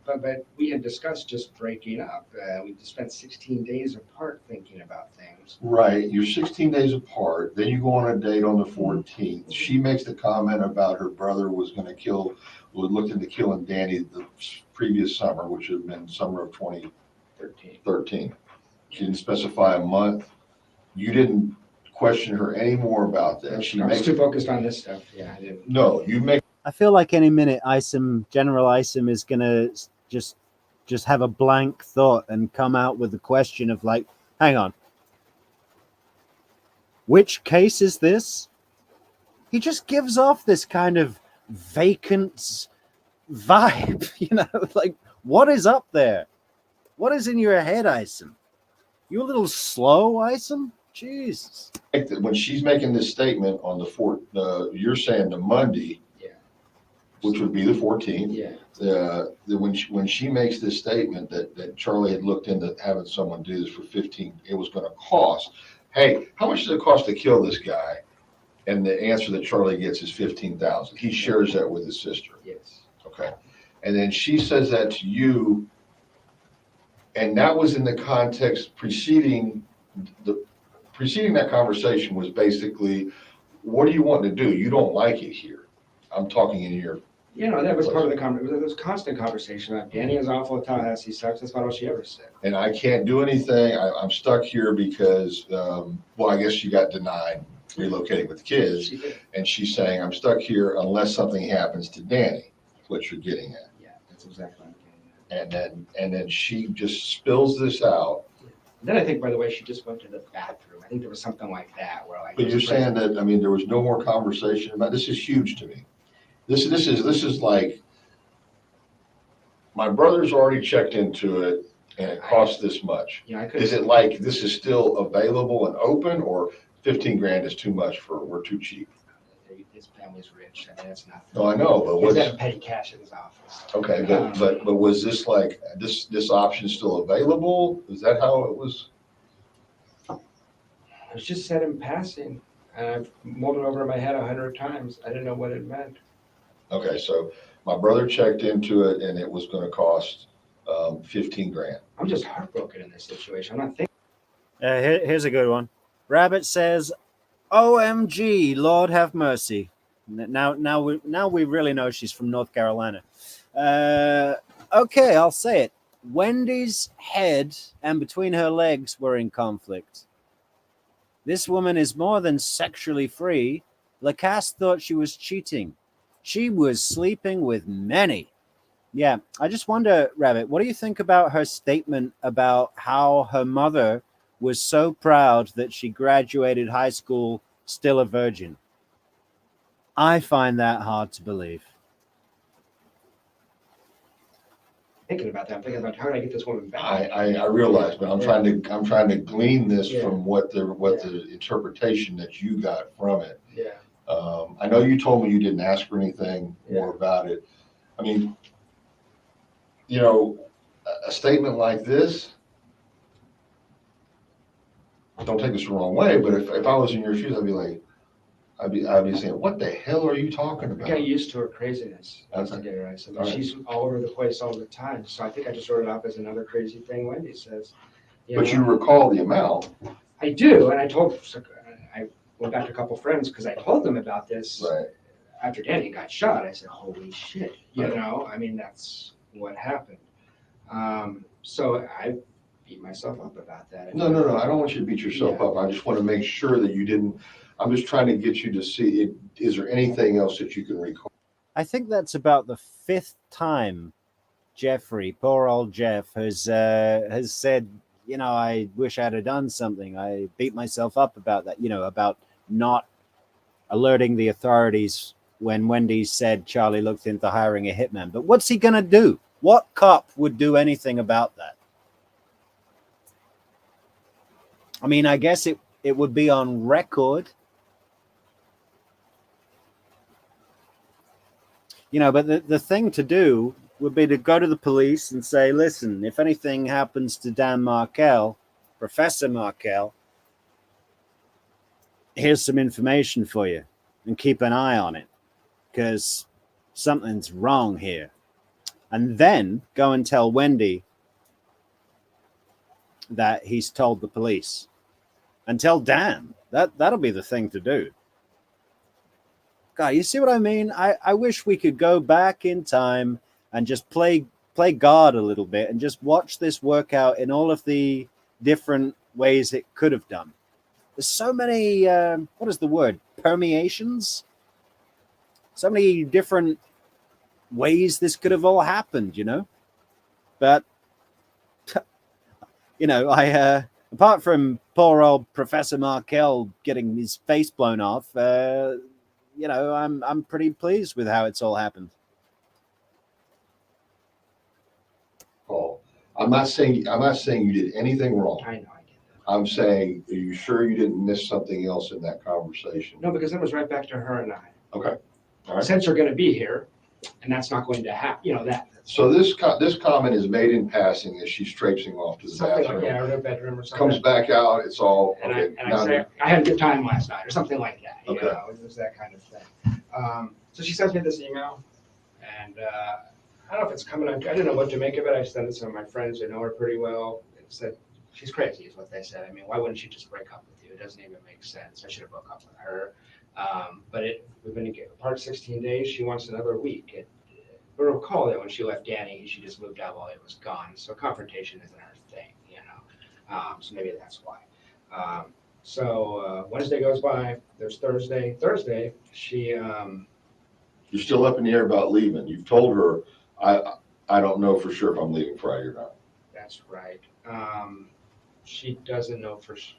But we had discussed just breaking up. We just spent 16 days apart thinking about things. Right. You're 16 days apart. Then you go on a date on the 14th. She makes the comment about her brother was looked into killing Danny the previous summer, which had been summer of 2013. She didn't specify a month. You didn't question her any more about that. I was too focused on this stuff. Yeah, I didn't. No, you make. I feel like any minute General Isom is going to just have a blank thought and come out with the question of like, hang on, which case is this? He just gives off this kind of vacant vibe, like what is up there? What is in your head, Isom? You a little slow, Isom? Jesus. When she's making this statement on you're saying the Monday, which would be the 14th. Yeah. When she makes this statement that Charlie had looked into having someone do this for 15, it was going to cost. Hey, how much does it cost to kill this guy? And the answer that Charlie gets is 15,000. He shares that with his sister. Yes. Okay. And then she says that to you, and that was in the context preceding that conversation was basically, what do you want to do? You don't like it here. I'm talking in your. You know, that was part of the conversation. There was constant conversation about Danny is awful, Tallahassee sucks. That's about all she ever said. And I can't do anything. I'm stuck here because, well, I guess you got denied relocating with the kids. She did. And she's saying, I'm stuck here unless something happens to Danny, what you're getting at. Yeah, that's exactly what I'm getting at. And then she just spills this out. Then I think, by the way, she just went to the bathroom. I think there was something like that where like. But you're saying that, I mean, there was no more conversation about, this is huge to me. This is like, my brother's already checked into it and it costs this much. Yeah, I could. Is it like, this is still available and open, or 15 grand is too much we're too cheap? His family's rich. I mean, it's nothing. No, I know, but He's what's, got petty cash in his office. okay, but was this like, this option still available? Is that how it was? It was just said in passing, and I've mulled it over in my head 100 times. I didn't know what it meant. Okay, so my brother checked into it and it was gonna cost 15 grand. I'm just heartbroken in this situation. I'm not thinking. Here's a good one. Rabbit says, "OMG, Lord have mercy." Now we really know she's from North Carolina. Okay, I'll say it. Wendy's head and between her legs were in conflict. This woman is more than sexually free. Lacasse thought she was cheating. She was sleeping with many. Yeah, I just wonder, Rabbit, what do you think about her statement about how her mother was so proud that she graduated high school still a virgin? I find that hard to believe. Thinking about that. I'm thinking about how do I get this woman back? I realize, but I'm trying to glean this Yeah. from what the interpretation that you got from it. Yeah. I know you told me you didn't ask for anything more about it. I mean, you know, a statement like this, don't take this the wrong way, but if I was in your shoes, I'd be like, I'd be saying, what the hell are you talking I about? got used to her craziness. Okay. Today, right? So All right. she's all over the place all the time. So I think I just wrote it off as another crazy thing Wendy says. But you recall the amount. I do, and I went back to a couple friends because I told them about this Right. after Danny got shot. I said, "Holy shit!" You Right. know, I mean, that's what happened. So I beat myself up about that. No. I don't want you to beat yourself up. I just want to make sure that you didn't. I'm just trying to get you to see, is there anything else that you can recall? I think that's about the 5th time Jeffrey, poor old Jeff, has said, you know, I wish I'd have done something. I beat myself up about that, you know, about not alerting the authorities when Wendy said Charlie looked into hiring a hitman. But what's he going to do? What cop would do anything about that? I mean, I guess it would be on record. You know, but the thing to do would be to go to the police and say, listen, if anything happens to Dan Markel, Professor Markel, here's some information for you and keep an eye on it because something's wrong here. And then go and tell Wendy that he's told the police and tell Dan. That'll be the thing to do. God, you see what I mean? I wish we could go back in time and just play God a little bit and just watch this work out in all of the different ways it could have done. There's so many, what is the word? Permeations? So many different ways this could have all happened, you know? But, you know, apart from poor old Professor Markel getting his face blown off, you know, I'm pretty pleased with how it's all happened. Paul, I'm not saying you did anything wrong. I know, I get that. I'm saying, are you sure you didn't miss something else in that conversation? No, because it was right back to her and I. Okay. All right. Since you're going to be here, And that's not going to happen, you know, that. So this comment is made in passing as she's traipsing off to the Something like, bathroom. yeah, or their bedroom or something. Comes back out, it's all, And okay. I say, I had a good time last night, or something like that, you Okay. know, it was that kind of thing. So she sends me this email, and I don't know if it's coming on, I didn't know what to make of it, I sent it to some of my friends who know her pretty well, and said, she's crazy, is what they said. I mean, why wouldn't she just break up with you? It doesn't even make sense. I should have broke up with her. But we've been apart 16 days, she wants another week. But recall that when she left Danny, she just moved out while he was gone. So confrontation isn't her thing, you know. So maybe that's why. So Wednesday goes by. There's Thursday. Thursday, she. You're still up in the air about leaving. You've told her, I don't know for sure if I'm leaving Friday or not. That's right. She doesn't know for sure.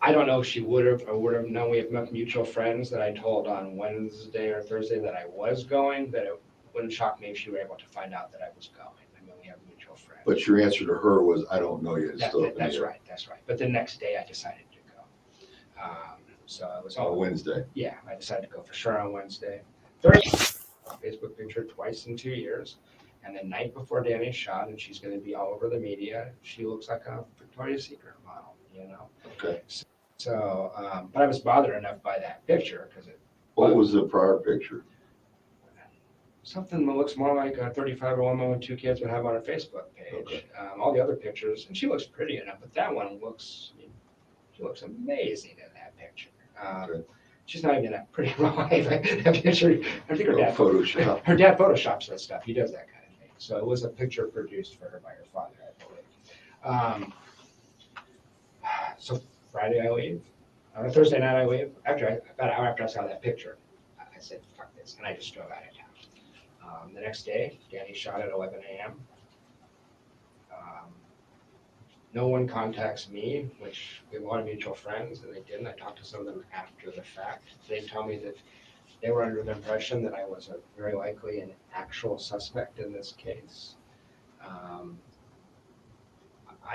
I don't know if she would have or would have known. We have mutual friends that I told on Wednesday or Thursday that I was going, that it wouldn't shock me if she were able to find out that I was going. I mean, we have mutual friends. But your answer to her was, I don't know yet. It's still up in the That's air. right. That's right. But the next day I decided to go. So it was On all Wednesday. Yeah, I decided to go for sure on Wednesday. Thursday, Facebook picture twice in 2 years. And the night before Danny's shot, and she's going to be all over the media, she looks like a Victoria's Secret model, you know? Okay. So, but I was bothered enough by that picture because What was the prior picture? something that looks more like a 35-year-old woman with 2 kids would have on her Facebook page. Okay. All the other pictures, and she looks pretty enough, but that one looks, she looks amazing in that picture. Okay. She's not even that pretty in real life. That picture, I think Photoshop. her dad photoshops that stuff. He does that kind of thing. So it was a picture produced for her by her father, I believe. So Friday I leave. On a Thursday night I leave. About an hour after I saw that picture, I said, fuck this, and I just drove out of town. The next day, Danny shot at 11 a.m. No one contacts me, which we have a lot of mutual friends, and they didn't. I talked to some of them after the fact. They tell me that they were under the impression that I was very likely an actual suspect in this case. I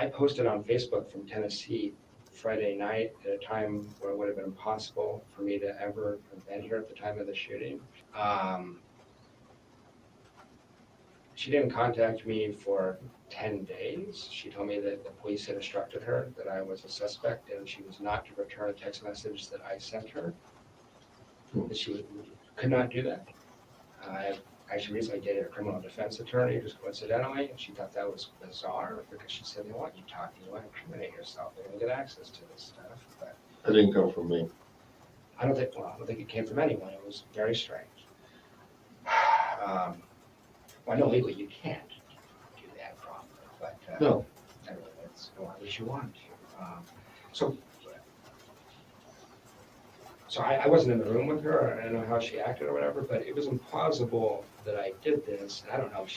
posted on Facebook from Tennessee Friday night at a time where it would have been impossible for me to ever have been here at the time of the shooting. She didn't contact me for 10 days. She told me that the police had instructed her that I was a suspect and she was not to return a text message that I sent her. That she could not do that. I actually recently dated a criminal defense attorney, just coincidentally, and she thought that was bizarre because she said, you want to incriminate yourself. They're going to get access to this stuff. But That didn't come from me. I don't think it came from anyone. It was very strange. Well, I know legally you can't do that probably, but No. That's at least you want to. So I wasn't in the room with her. I don't know how she acted or whatever, but it was implausible that I did this. And I don't know.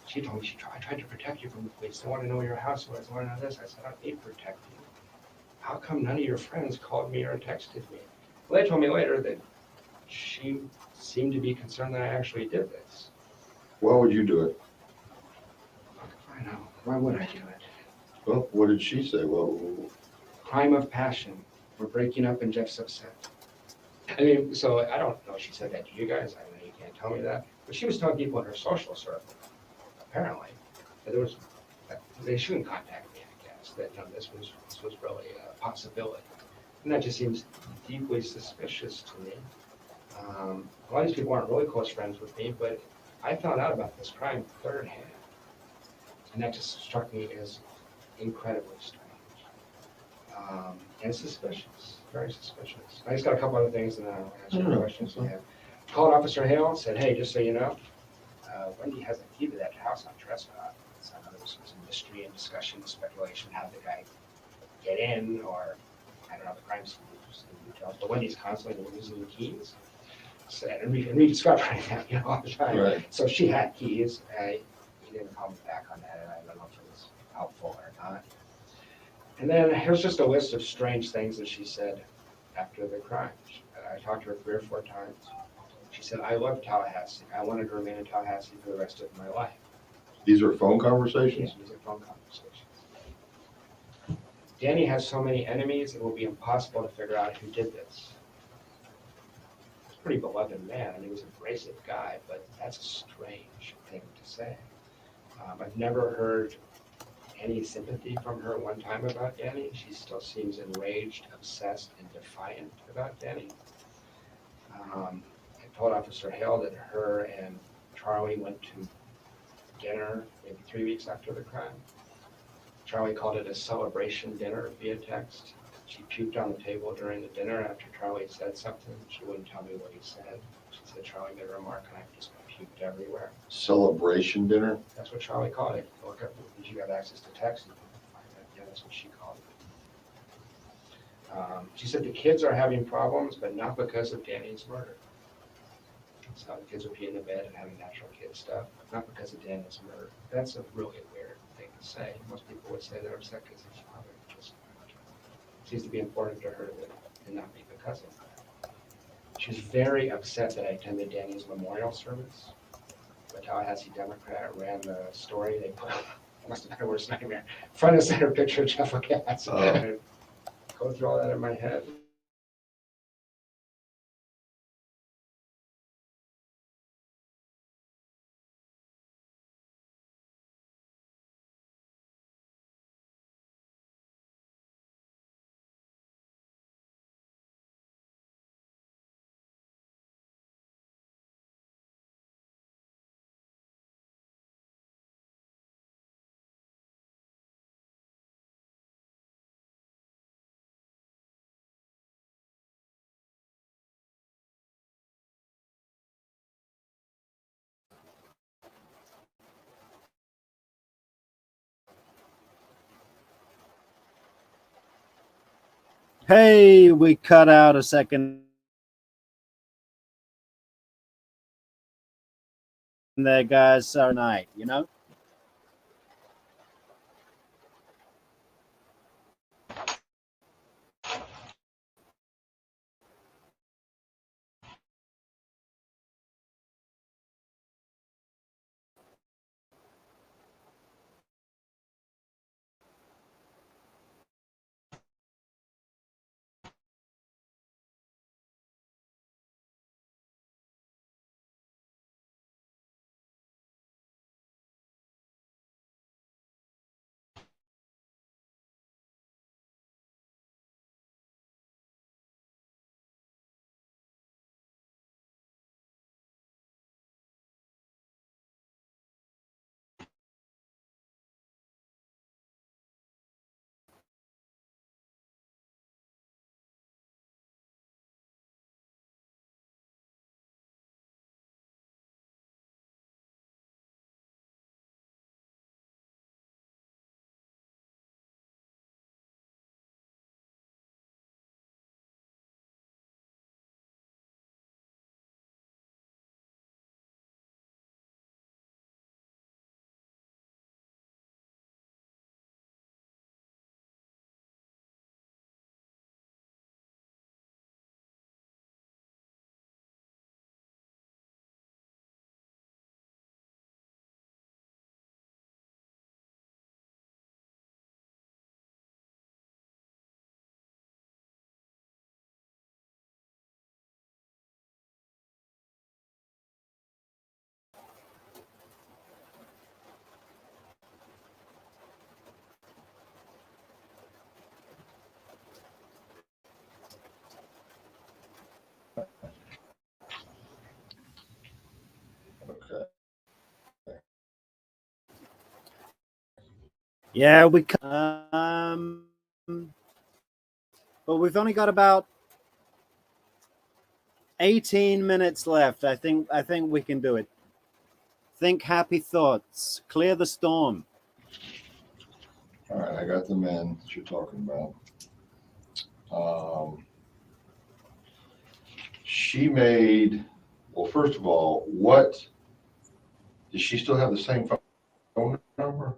She told me I tried to protect you from the police. I want to know where your house was. I want to know this. I said, I don't need to protect you. How come none of your friends called me or texted me? Well, they told me later that she seemed to be concerned that I actually did this. Why would you do it? I know. Why would I do it? Well, what did she say? Well, Crime of passion. We're breaking up and Jeff's upset. I mean, so I don't know if she said that to you guys. I know you can't tell me that. But she was telling people in her social circle, apparently, that they shouldn't contact me, I guess, that this was really a possibility. And that just seems deeply suspicious to me. A lot of these people aren't really close friends with me, but I found out about this crime third hand. And that just struck me as incredibly strange. And suspicious, very suspicious. I just got a couple other things and then I'll answer your questions. Yeah. Called Officer Hale, said, hey, just so you know, Wendi has a key to that house on Trescott. So I know there was some mystery and discussion, speculation, how did the guy get in, or I don't know the crime scene details, but Wendy's constantly losing the keys. So, and rediscovering them, all the time. right. So she had keys. He didn't call me back on that, and I don't know if it was helpful or not. And then here's just a list of strange things that she said after the crime. I talked to her 3 or 4 times. She said, I love Tallahassee. I wanted to remain in Tallahassee for the rest of my life. These are phone conversations? Yeah, these are phone conversations. Danny has so many enemies, it will be impossible to figure out who did this. pretty beloved man, and he was an abrasive guy, but that's a strange thing to say. I've never heard any sympathy from her one time about Danny. She still seems enraged, obsessed, and defiant about Danny. I told Officer Hale that her and Charlie went to dinner maybe 3 weeks after the crime. Charlie called it a celebration dinner via text. She puked on the table during the dinner after Charlie said something. She wouldn't tell me what he said. She said Charlie made a remark and I just puked everywhere. Celebration dinner? That's what Charlie called it. Look up, did you have access to text? You can find that. Yeah, that's what she called it. She said the kids are having problems, but not because of Danny's murder. So the kids are peeing in bed and having natural kid stuff, not because of Danny's murder. That's a really weird thing to say. Most people would say they're upset because his father just seems to be important to her and not be because of that. She was very upset that I attended Danny's memorial service. The Tallahassee Democrat ran the story. They put must have been a worst nightmare. Front and center picture of Jeff Lacasse. Go through all that in my head. Hey, we cut out a second there, guys. Sorry, night, you know? Okay. Yeah, but we've only got about 18 minutes left. I think we can do it. Think happy thoughts. Clear the storm. All right, I got the men that you're talking about. She made, well, first of all, does she still have the same phone number?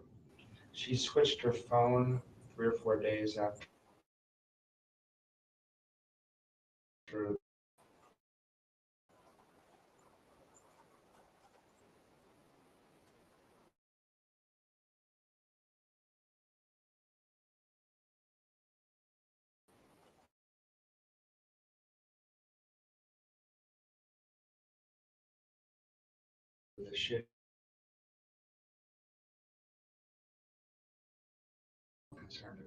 She switched her phone 3 or 4 days after the shit. Concerned.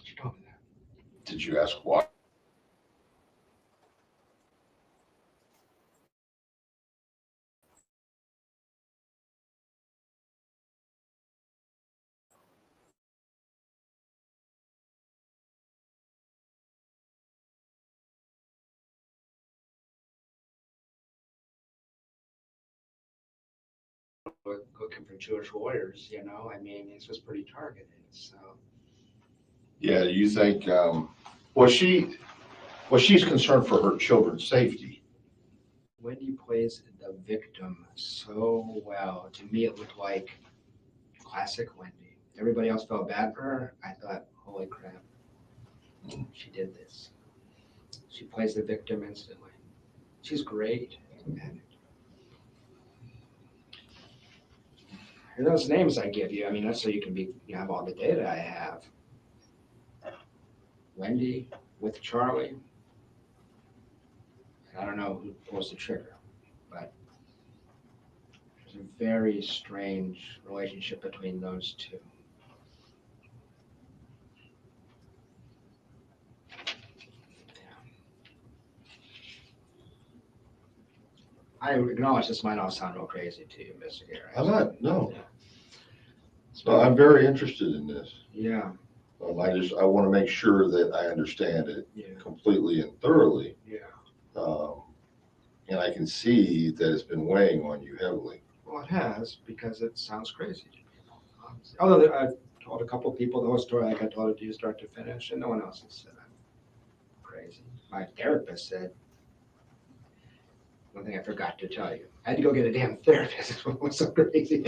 She told me that. Did you ask why? Looking for Jewish warriors, you know. I mean, this was pretty targeted. So Yeah, you think, she's concerned for her children's safety. Wendi plays the victim so well. To me, it looked like classic Wendi. Everybody else felt bad for her. I thought, holy crap, she did this. She plays the victim instantly. She's great at it. And those names I give you, I mean, that's so you can have all the data I have. Wendi with Charlie. I don't know who pulls the trigger, but there's a very strange relationship between those two. I acknowledge this might all sound real crazy to you, Mr. Gary. I'm not, no. Yeah. So I'm very interested in this. Yeah, I want to make sure that I understand it yeah, completely and thoroughly. yeah. And I can see that it's been weighing on you heavily. Well, it has, because it sounds crazy to people. Honestly. Although I've told a couple people the whole story like I told it to you start to finish, and no one else has said I'm crazy. My therapist said, one thing I forgot to tell you, I had to go get a damn therapist. It was so crazy.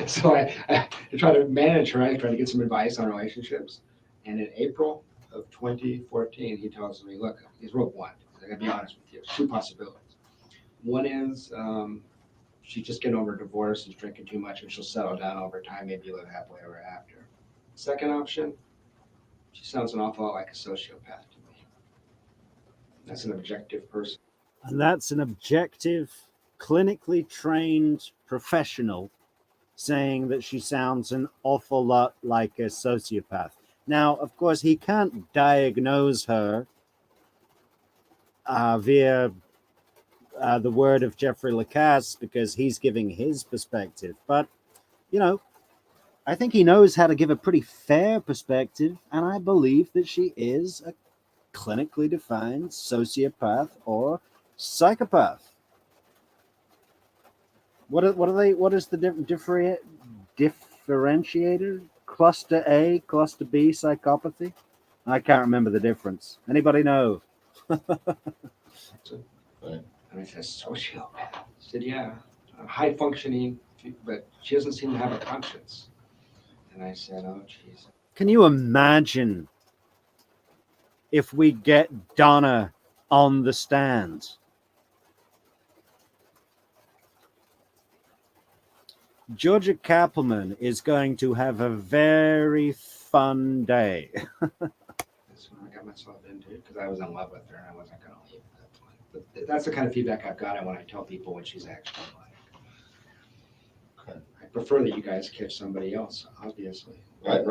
So I to try to manage her, I tried to get some advice on relationships. And in April of 2014, he tells me, look, he's real blunt. I gotta be honest with you. There's two possibilities. One is she's just getting over a divorce, she's drinking too much, and she'll settle down over time, maybe live happily ever after. Second option, she sounds an awful lot like a sociopath to me. That's an objective person. And that's an objective, clinically trained professional saying that she sounds an awful lot like a sociopath. Now, of course, he can't diagnose her via the word of Jeffrey Lacasse because he's giving his perspective. But, you know, I think he knows how to give a pretty fair perspective, and I believe that she is a clinically defined sociopath or psychopath. What are they? What is the differentiator? Cluster A, cluster B, psychopathy. I can't remember the difference. Anybody know? And I said, sociopath. I said, yeah, high functioning, but she doesn't seem to have a conscience. And I said, oh, geez. Can you imagine if we get Donna on the stand? Georgia Kappelman is going to have a very fun day. That's what I got myself into because I was in love with her and I wasn't going to leave at that point. But that's the kind of feedback I've gotten when I tell people what she's actually like. Okay. I prefer that you guys catch somebody else, obviously. Right.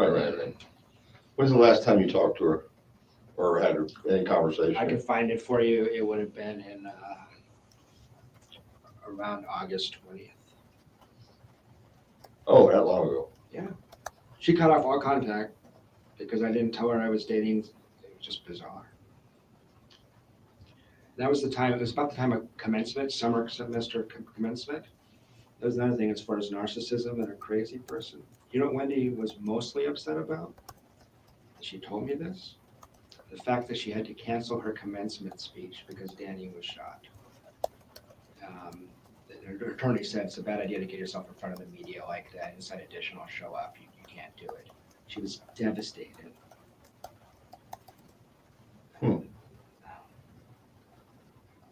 When's the last time you talked to her or had any conversation? I could find it for you. It would have been in around August 20th. Oh, that long ago. Yeah. She cut off all contact because I didn't tell her I was dating. It was just bizarre. That was the time, it was about the time of commencement, summer semester commencement. That was another thing as far as narcissism and a crazy person. You know what Wendi was mostly upset about? She told me this. The fact that she had to cancel her commencement speech because Danny was shot. Her attorney said it's a bad idea to get yourself in front of the media like that. Inside Edition will show up. You can't do it. She was devastated.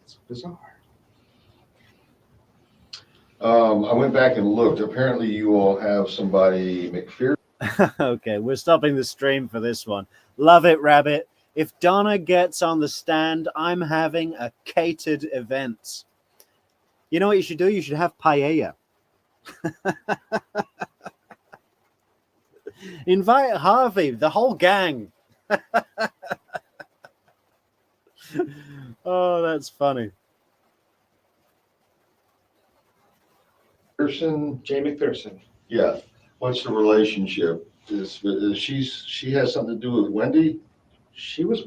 It's bizarre. I went back and looked. Apparently, you all have somebody, McPherson. Okay, we're stopping the stream for this one. Love it, Rabbit. If Donna gets on the stand, I'm having a catered event. You know what you should do? You should have paella. Invite Harvey, the whole gang. Oh, that's funny. Person, Jay McPherson. yeah. What's the relationship? She has something to do with Wendy? She was.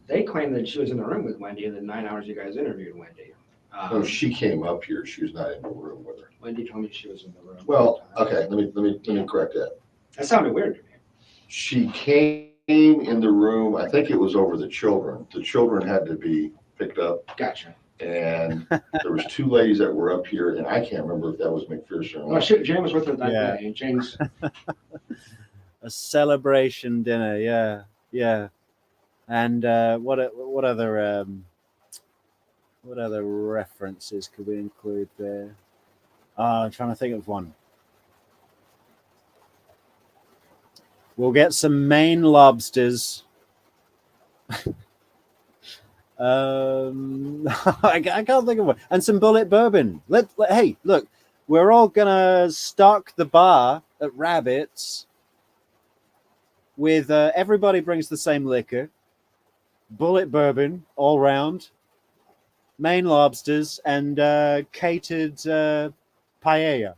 They claim that she was in the room with Wendy in the 9 hours you guys interviewed Wendy. Oh, she came up here. She was not in the room with her. Wendy told me she was in the room. Well, okay, let me correct that. That sounded weird to me. She came in the room, I think it was over the children. The children had to be picked up, Gotcha. and there was two ladies that were up here, and I can't remember if that was McPherson or No, not. Jane was with her that Yeah. day, and Jane's. A celebration dinner, yeah. And what other references could we include there? I'm trying to think of one. We'll get some Maine lobsters. I can't think of one. And some bullet bourbon. Hey, look, we're all gonna stock the bar at Rabbit's with everybody brings the same liquor, bullet bourbon all round, Maine lobsters, and catered paella.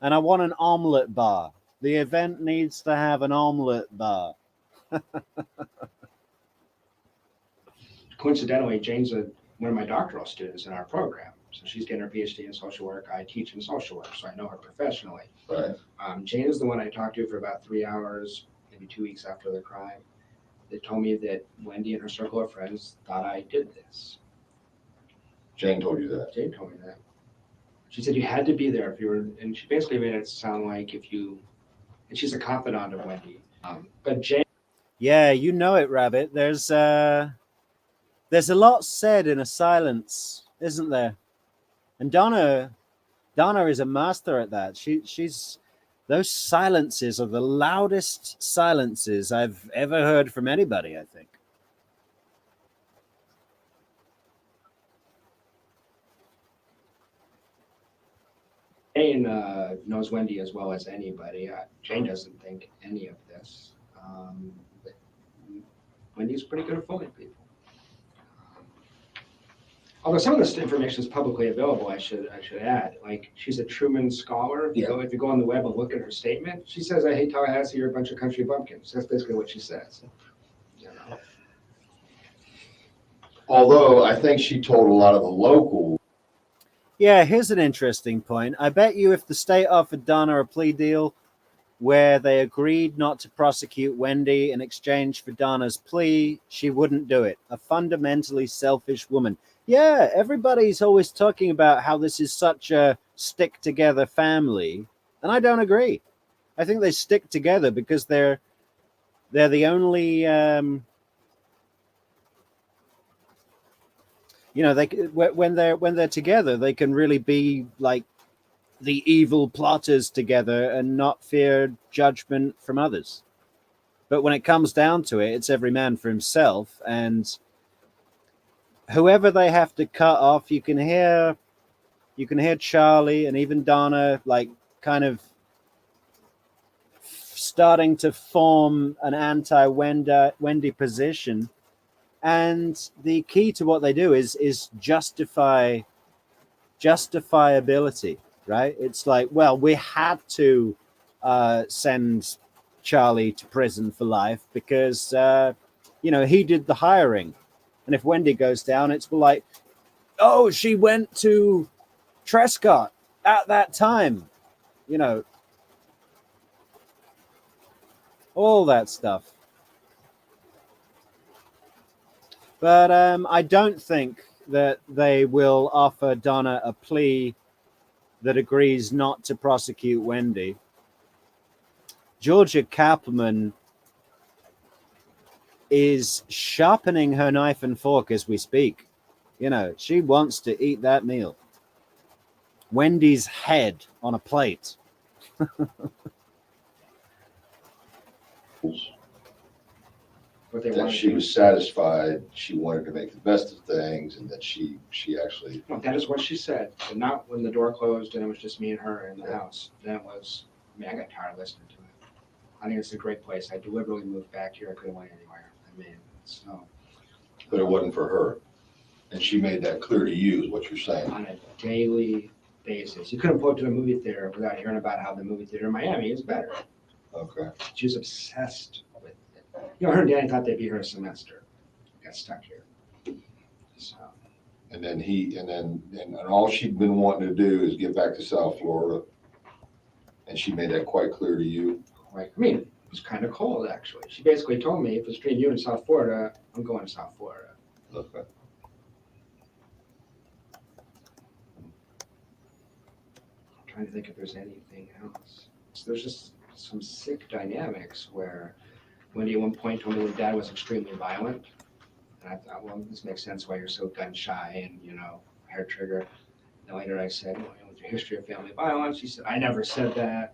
And I want an omelet bar. The event needs to have an omelet bar. Coincidentally, Jane's one of my doctoral students in our program. So she's getting her PhD in social work. I teach in social work, so I know her professionally. Right. Jane is the one I talked to for about 3 hours, maybe 2 weeks after the crime. They told me that Wendy and her circle of friends thought I did this. Jane told you that. Jane told me that. She said you had to be there if you were, and she basically made it sound like if you, and she's a confidant of Wendy. But Jane. Yeah, you know it, Rabbit. There's a lot said in a silence, isn't there? And Donna is a master at that. She's those silences are the loudest silences I've ever heard from anybody, I think. Jane knows Wendy as well as anybody. Jane doesn't think any of this. But Wendy's pretty good at fooling people. Although some of this information is publicly available, I should add. Like, she's a Truman scholar. If you go on the web and look at her statement, she says, "I hate Tallahassee. You're a bunch of country bumpkins." That's basically what she says. You know? Although I think she told a lot of the locals. Yeah, here's an interesting point. I bet you if the state offered Donna a plea deal where they agreed not to prosecute Wendy in exchange for Donna's plea, she wouldn't do it. A fundamentally selfish woman. Yeah, everybody's always talking about how this is such a stick-together family, and I don't agree. I think they stick together because they're the only when they're together, they can really be like the evil plotters together and not fear judgment from others. But when it comes down to it, it's every man for himself, and whoever they have to cut off, you can hear Charlie and even Donna like kind of starting to form an anti-Wendy position. And the key to what they do is justifiability, right? It's like, well, we had to send Charlie to prison for life because he did the hiring. And if Wendy goes down, it's like, oh, she went to Trescott at that time, all that stuff. But I don't think that they will offer Donna a plea that agrees not to prosecute Wendy. Georgia Kappelman is sharpening her knife and fork as we speak. She wants to eat that meal. Wendy's head on a plate. What they that wanted she to was satisfied, she wanted to make the best of things, and that she actually, No, that is what she said, but not when the door closed and it was just me and her in the Yeah. house. Then it was, I mean, I got tired of listening to it. I think it's a great place. I deliberately moved back here. I couldn't went anywhere. I mean, so. but it wasn't for her. And she made that clear to you, is what you're saying. On a daily basis. You couldn't go to a movie theater without hearing about how the movie theater in Miami is better. Okay. She was obsessed with it. You know, her and Danny thought they'd be here a semester. Got stuck here. So. And then and all she'd been wanting to do is get back to South Florida. And she made that quite clear to you. Like, I mean, it was kind of cold, actually. She basically told me, if it's between you and South Florida, I'm going to South Florida. Okay. I'm trying to think if there's anything else. So there's just some sick dynamics where Wendi at one point told me that Dad was extremely violent. And I thought, well, this makes sense why you're so gun shy and, you know, hair trigger. Then later I said, well, with your history of family violence, she said, I never said that.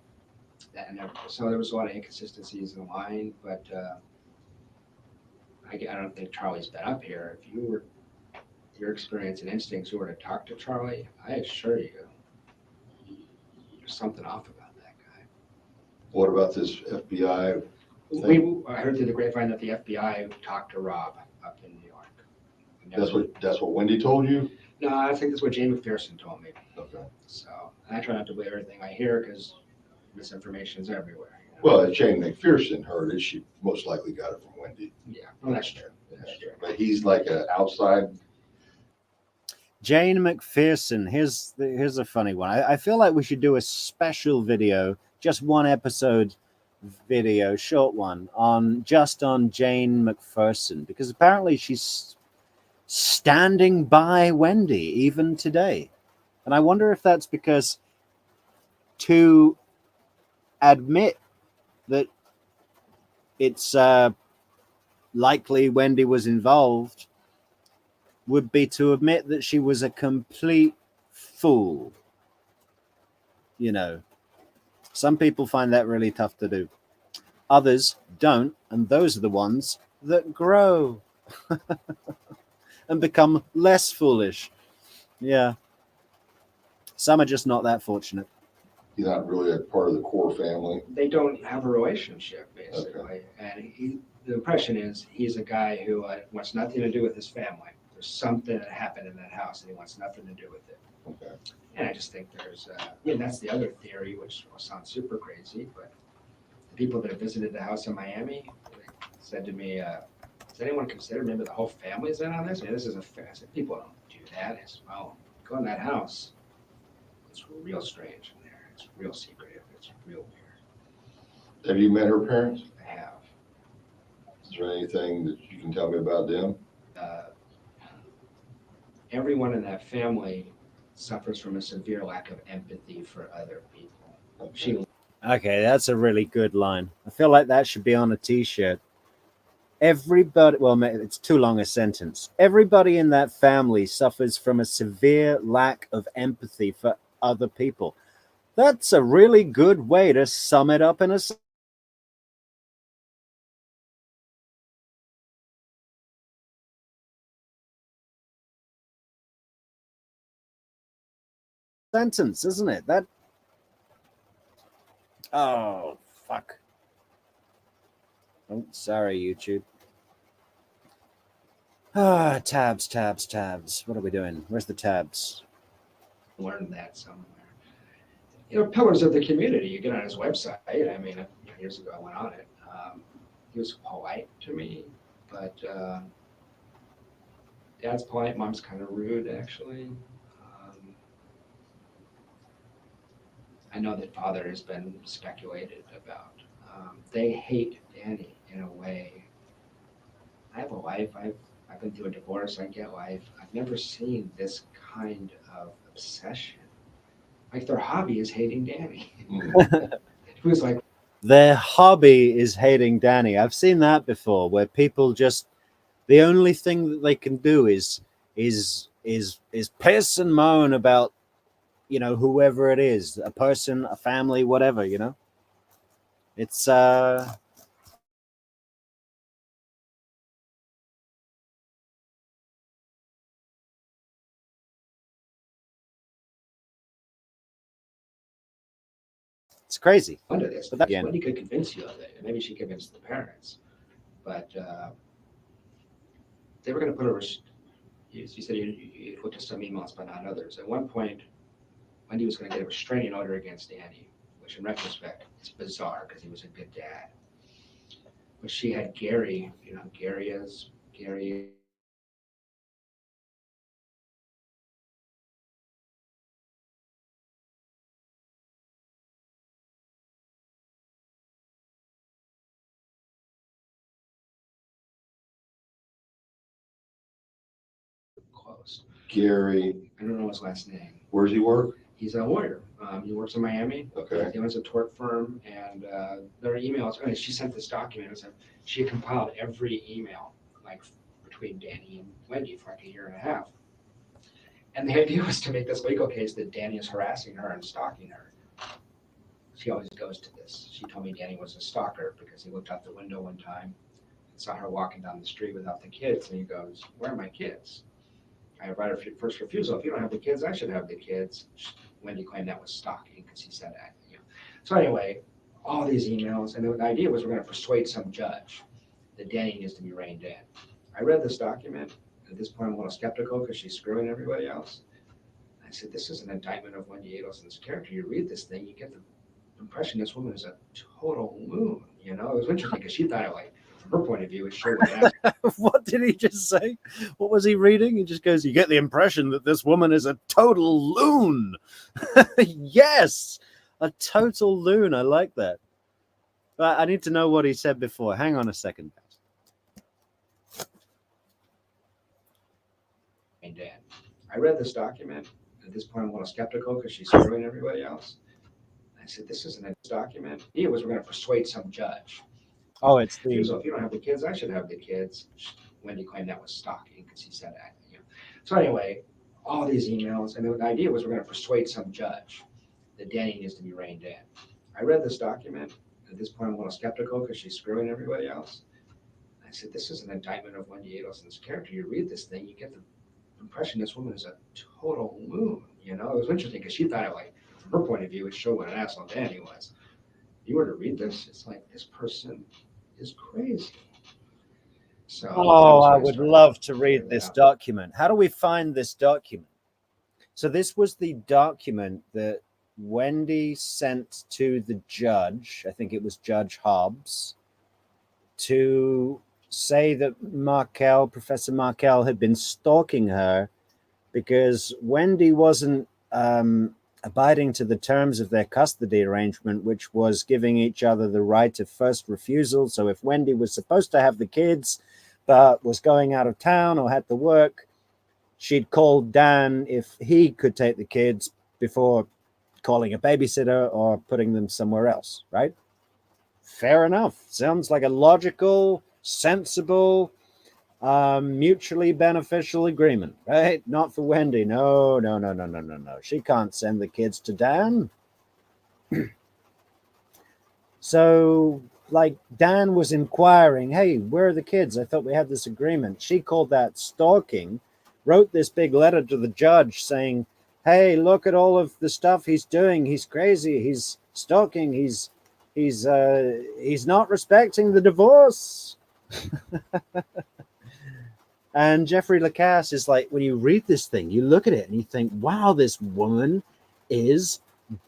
So there was a lot of inconsistencies in line, but I don't think Charlie's been up here. If you were, your experience and instincts, you were to talk to Charlie, I assure you, there's something off about that guy. What about this FBI thing? I heard through the grapevine that the FBI talked to Rob up in New York. That's what Wendi told you? No, I think that's what Jay McPherson told me. Okay. So I try not to believe everything I hear because misinformation is everywhere. You know? Well, if Jane McPherson heard it, she most likely got it from Wendi. Yeah, well, that's true. That's true. But he's like an outside. Jane McPherson. Here's a funny one. I feel like we should do a special video, just one episode video, short one, on Jane McPherson, because apparently she's standing by Wendi even today. And I wonder if that's because to admit that it's likely Wendi was involved would be to admit that she was a complete fool. You know, some people find that really tough to do. Others don't, and those are the ones that grow and become less foolish. Yeah. Some are just not that fortunate. He's not really a part of the core family. They don't have a relationship, basically. Okay. And the impression is he's a guy who wants nothing to do with his family. There's something that happened in that house and he wants nothing to do with it. Okay. And I just think there's, that's the other theory, which will sound super crazy, but the people that have visited the house in Miami said to me, does anyone consider maybe the whole family's in on this? I mean, this is I said, people don't do that. I said, well, go in that house. It's real strange in there. It's real secretive. It's real weird. Have you met her parents? I have. Is there anything that you can tell me about them? Everyone in that family suffers from a severe lack of empathy for other people. Okay, that's a really good line. I feel like that should be on a t-shirt. Everybody, well, it's too long a sentence. Everybody in that family suffers from a severe lack of empathy for other people. That's a really good way to sum it up in a sentence, isn't it? That. Oh, fuck. Oh, sorry, YouTube. Tabs. What are we doing? Where's the tabs? Learned that somewhere. You know, pillars of the community. You get on his website. I mean, years ago I went on it. He was polite to me, but Dad's polite. Mom's kind of rude, actually. I know that Father has been speculated about. They hate Danny in a way. I have a wife. I've been through a divorce. I get life. I've never seen this kind of obsession. Like their hobby is hating Danny. It was like their hobby is hating Danny. I've seen that before, where people just the only thing that they can do is piss and moan about, you know, whoever it is, a person, a family, whatever, you know. It's It's crazy. Under this, But that- because Wendi could convince you of it, and maybe she convinced the parents. But they were going to put a. You said you looked at some emails, but not others. At one point, Wendi was going to get a restraining order against Danny, which in retrospect is bizarre because he was a good dad. But she had Gary, you know who Gary is? Gary. Close. Gary, I don't know his last name. where's he work? He's a lawyer. He works in Miami. Okay. He owns a tort firm, and there are emails. I mean, she sent this document. She had compiled every email, like between Danny and Wendi, for like a year and a half. And the idea was to make this legal case that Danny is harassing her and stalking her. She always goes to this. She told me Danny was a stalker because he looked out the window one time and saw her walking down the street without the kids, and he goes, "Where are my kids? I have right of first refusal. If you don't have the kids, I should have the kids." Wendi claimed that was stalking because he said that. You know. So anyway, all these emails, and the idea was we're going to persuade some judge that Danny needs to be reined in. I read this document. At this point, I'm a little skeptical because she's screwing everybody else. I said, this is an indictment of Wendi Adelson's character. You read this thing, you get the impression this woman is a total loon. You know, it was interesting because she thought, like, from her point of view, it showed what What did he just say? What was he reading? He just goes, you get the impression that this woman is a total loon. Yes, a total loon. I like that. But I need to know what he said before. Hang on a second. Dan. I read this document. At this point, I'm a little skeptical because she's screwing everybody else. I said, this isn't a document. It was we're going to persuade some judge. Oh, it's the Refusal. If you don't have the kids, I should have the kids. Wendi claimed that was stalking because he said that. You know. So anyway, all these emails, and the idea was we're going to persuade some judge that Danny needs to be reined in. I read this document. At this point, I'm a little skeptical because she's screwing everybody else. I said, this is an indictment of Wendi Adelson's character. You read this thing, you get the impression this woman is a total loon. You know, it was interesting because she thought, like, from her point of view, it showed what an asshole Danny was. If you were to read this, it's like, this person is crazy. So Oh, I would love to read this document. How do we find this document? So this was the document that Wendi sent to the judge. I think it was Judge Hobbs, to say that Markel, Professor Markel, had been stalking her because Wendi wasn't abiding to the terms of their custody arrangement, which was giving each other the right of first refusal. So if Wendi was supposed to have the kids but was going out of town or had to work, she'd call Dan if he could take the kids before calling a babysitter or putting them somewhere else, right? Fair enough. Sounds like a logical, sensible, mutually beneficial agreement, right? Not for Wendi. No. She can't send the kids to Dan. So, like, Dan was inquiring, hey, where are the kids? I thought we had this agreement. She called that stalking, wrote this big letter to the judge saying, hey, look at all of the stuff he's doing. He's crazy. He's stalking. He's not respecting the divorce. And Jeffrey Lacasse is like, when you read this thing, you look at it and you think, wow, this woman is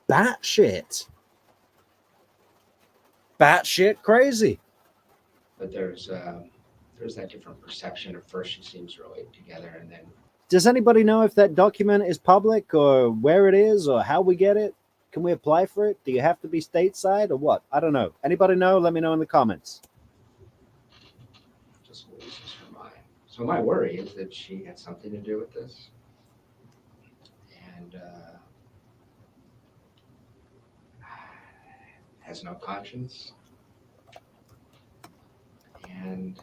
batshit crazy. But there's that different perception. At first, she seems really together, and then. Does anybody know if that document is public or where it is or how we get it? Can we apply for it? Do you have to be stateside or what? I don't know. Anybody know? Let me know in the comments. Just loses her mind. So my worry is that she had something to do with this, and has no conscience, and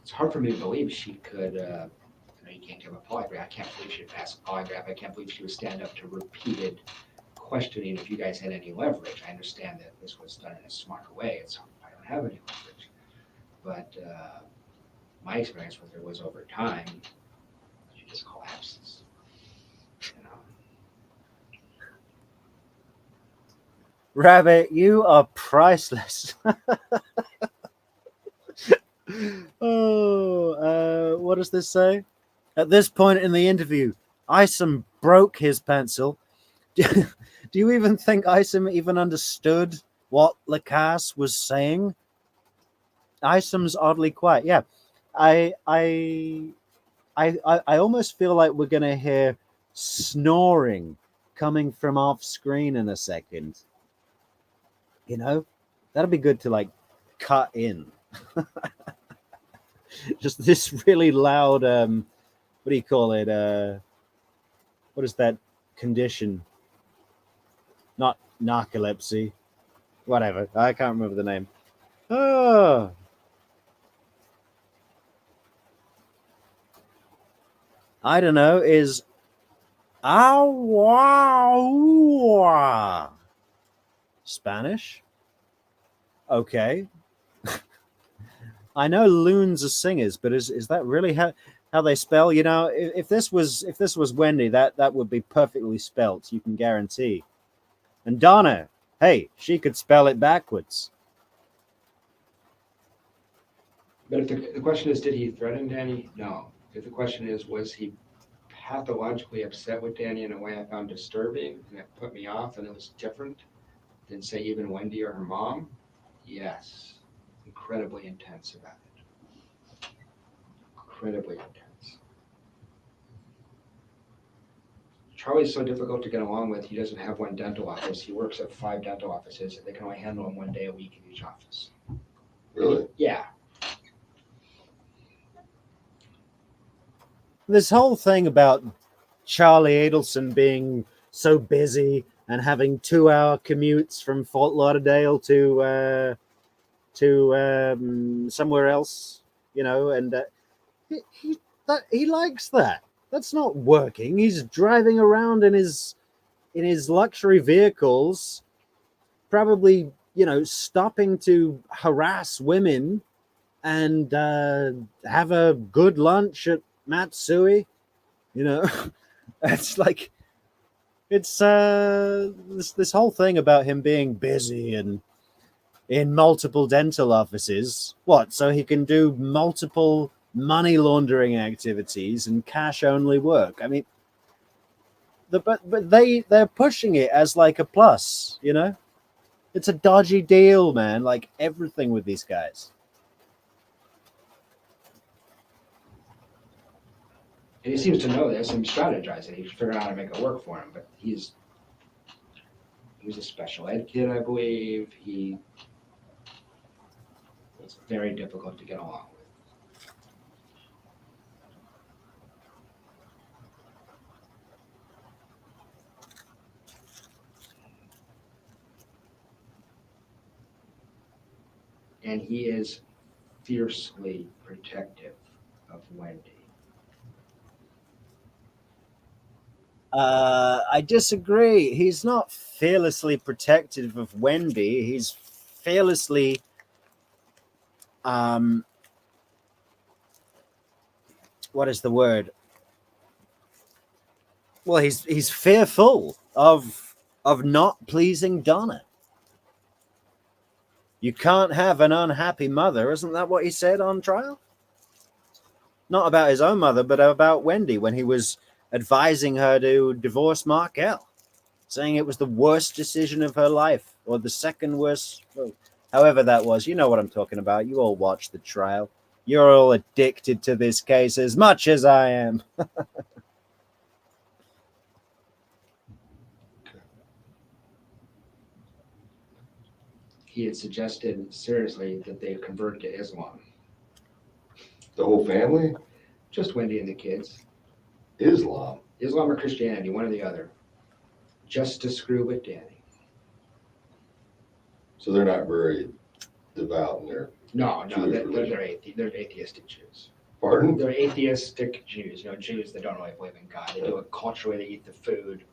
it's hard for me to believe she could. You can't give a polygraph. I can't believe she'd pass a polygraph. I can't believe she would stand up to repeated questioning if you guys had any leverage. I understand that this was done in a smarter way. I don't have any leverage, but my experience with her was over time, she just collapses. You know. Rabbit, you are priceless. What does this say? At this point in the interview, Isom broke his pencil. Do you even think Isom even understood what Lacasse was saying? Isom's oddly quiet. Yeah, I almost feel like we're gonna hear snoring coming from off screen in a second. You know, that'd be good to like cut in. Just this really loud. What do you call it? What is that condition? Not narcolepsy. Whatever. I can't remember the name. Oh. I don't know. Is wow Spanish? Okay. I know loons are singers, but is that really how they spell? You know, if this was Wendi, that would be perfectly spelt. You can guarantee. And Donna, hey, she could spell it backwards. But if the question is, did he threaten Danny? No. If the question is, was he pathologically upset with Danny in a way I found disturbing and it put me off and it was different than, say, even Wendi or her mom? Yes. Incredibly intense about it. Incredibly intense. Charlie's so difficult to get along with. He doesn't have one dental office. He works at 5 dental offices, and they can only handle him 1 day a week in each office. Really? Yeah. This whole thing about Charlie Adelson being so busy and having 2-hour commutes from Fort Lauderdale to somewhere else, you know, and he likes that. That's not working. He's driving around in his luxury vehicles, probably, you know, stopping to harass women and have a good lunch at Matsui. You know, it's like it's this whole thing about him being busy and in multiple dental offices. What? So he can do multiple money laundering activities and cash only work. I mean, but they're pushing it as like a plus. You know, it's a dodgy deal, man. Like everything with these guys. And he seems to know this and strategize it. He's figuring out how to make it work for him. But he was a special ed kid, I believe. He was very difficult to get along with. And he is fiercely protective of Wendi. I disagree. He's not fearlessly protective of Wendi. He's fearlessly what is the word? Well, he's fearful of not pleasing Donna. You can't have an unhappy mother. Isn't that what he said on trial? Not about his own mother, but about Wendi when he was advising her to divorce Markel, saying it was the worst decision of her life, or the second worst, however that was. You know what I'm talking about. You all watched the trial. You're all addicted to this case as much as I am. He had suggested seriously that they convert to Islam. The whole family? Just Wendi and the kids. Islam? Islam or Christianity, one or the other. Just to screw with Danny. So they're not very devout in their No, Jewish they're religion. they're atheistic Jews. Pardon? They're atheistic Jews, you know, Jews that don't really believe in God. They do it culturally, they eat the food.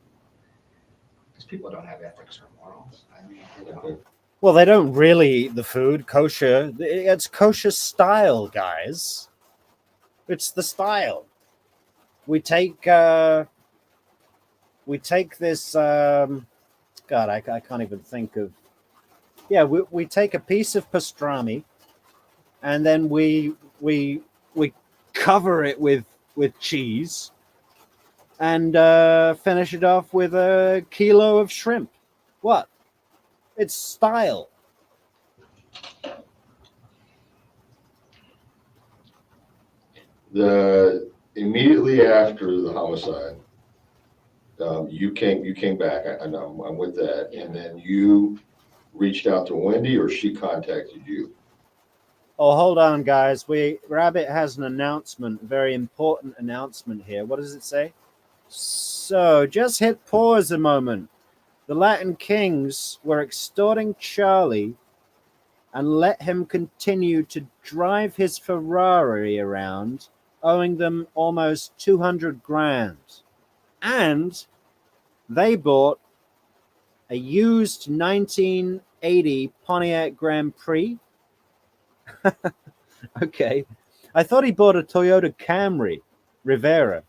These people don't have ethics or morals. I mean, they don't. Well, they don't really eat the food kosher. It's kosher style, guys. It's the style. We take this God, I can't even think of. Yeah, we take a piece of pastrami, and then we cover it with cheese, and finish it off with a kilo of shrimp. What? It's style. Immediately after the homicide, you came back. I know I'm with that, and then you reached out to Wendi, or she contacted you. Oh, hold on, guys. Rabbit has an announcement, a very important announcement here. What does it say? So, just hit pause a moment. The Latin Kings were extorting Charlie and let him continue to drive his Ferrari around, owing them almost 200 grand. And they bought a used 1980 Pontiac Grand Prix. Okay. I thought he bought a Toyota Camry Rivera.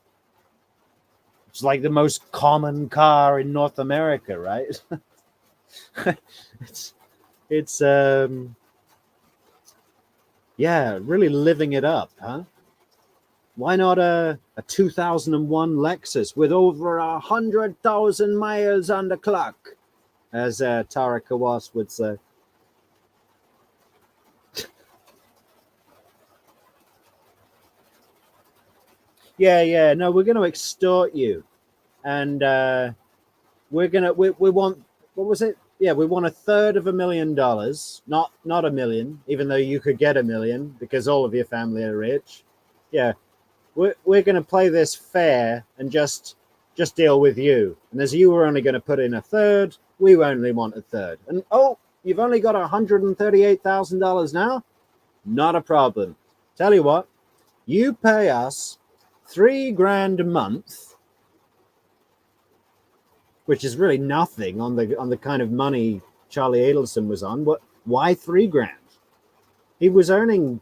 It's like the most common car in North America, right? it's yeah, really living it up, huh? Why not a 2001 Lexus with over 100,000 miles on the clock, as Tara Kawas would say? Yeah. No, we're going to extort you, and we want, what was it? Yeah, we want $333,000, not $1 million, even though you could get $1 million because all of your family are rich. Yeah, we're going to play this fair and just deal with you. And as you were only going to put in a third, we only want a third. And oh, you've only got $138,000 now? Not a problem. Tell you what, you pay us $3,000 a month, which is really nothing on the kind of money Charlie Adelson was on. Why $3,000? He was earning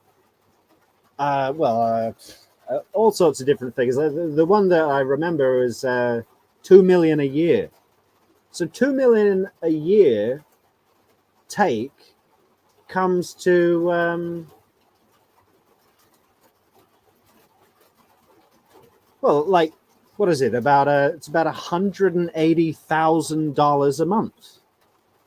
all sorts of different things. The one that I remember is $2 million a year. So $2 million a year comes to like, what is it? It's about $180,000 a month.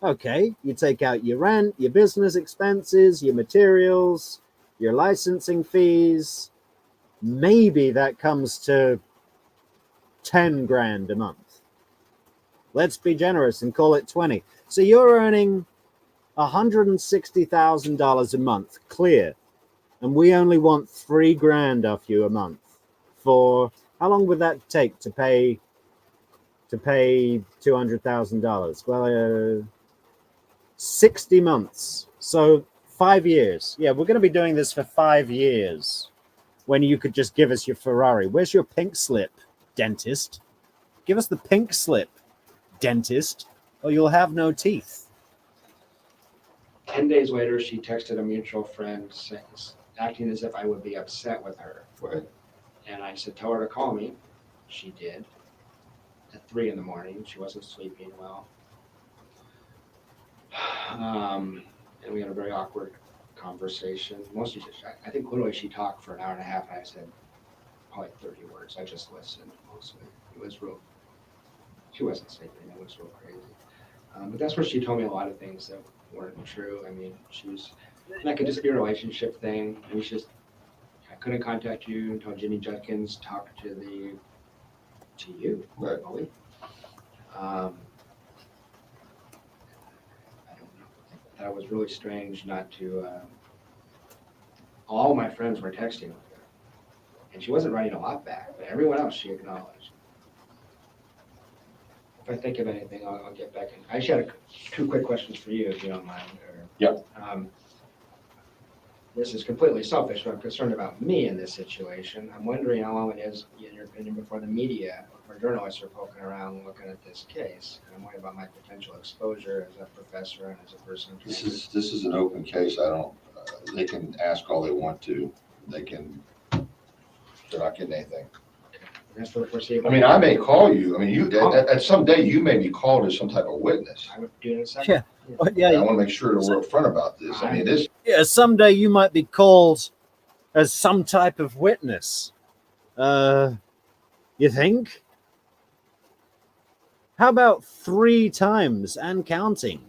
Okay, you take out your rent, your business expenses, your materials, your licensing fees. Maybe that comes to $10,000 a month. Let's be generous and call it 20. So you're earning $160,000 a month clear, and we only want $3,000 off you a month. For how long would that take to pay $200,000? Well, 60 months. So 5 years. Yeah, we're going to be doing this for 5 years. When you could just give us your Ferrari. Where's your pink slip, dentist? Give us the pink slip, dentist, or you'll have no teeth. 10 days later, she texted a mutual friend acting as if I would be upset with her. Right. And I said, tell her to call me. She did. At 3 in the morning. She wasn't sleeping well. And we had a very awkward conversation. Mostly I think literally she talked for an hour and a half, and I said probably 30 words. I just listened mostly. It was real. She wasn't sleeping. It was real crazy. But that's where she told me a lot of things that weren't true. I mean, she was, that could just be a relationship thing. I mean, I couldn't contact you until Jimmy Judkins talked to you. Right. Probably. I don't know. That was really strange not to. All my friends were texting with her, and she wasn't writing a lot back, but everyone else she acknowledged. If I think of anything, I'll get back in. I just had 2 quick questions for you, if you don't mind. Yep. This is completely selfish, but I'm concerned about me in this situation. I'm wondering how long it is, in your opinion, before the media or journalists are poking around looking at this case. And I'm worried about my potential exposure as a professor and as a person. This is an open case. They can ask all they want to. They're not getting anything. That's for the foreseeable. I mean, I may call you. I mean, you at some day you may be called as some type of witness. I would do it in a second. Yeah. Well, yeah, I want to make sure that we're upfront about this. I mean, this. yeah. Someday you might be called as some type of witness. You think? How about 3 times and counting?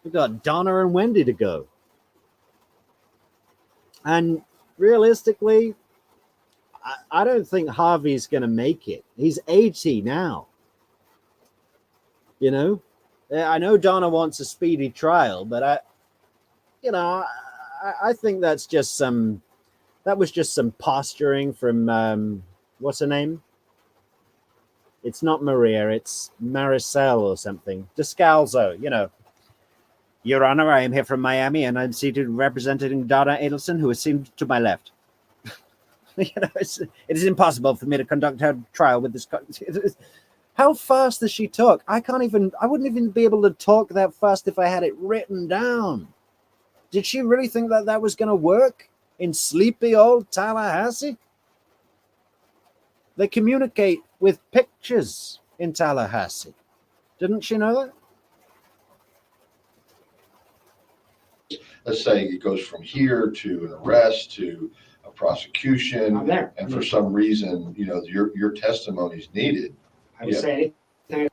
We've got Donna and Wendi to go. And realistically, I don't think Harvey's going to make it. He's 80 now. You know? I know Donna wants a speedy trial, but I think that was just some posturing from, what's her name? It's not Maria, it's Maricel or something. Descalzo, you know. Your Honor, I am here from Miami, and I'm seated representing Donna Adelson, who is seated to my left. It is impossible for me to conduct her trial with this. How fast does she talk? I wouldn't even be able to talk that fast if I had it written down. Did she really think that was going to work in sleepy old Tallahassee? They communicate with pictures in Tallahassee. Didn't she know that? Let's say it goes from here to an arrest to a prosecution. I'm there. And for some reason, your testimony is needed. I would say anything.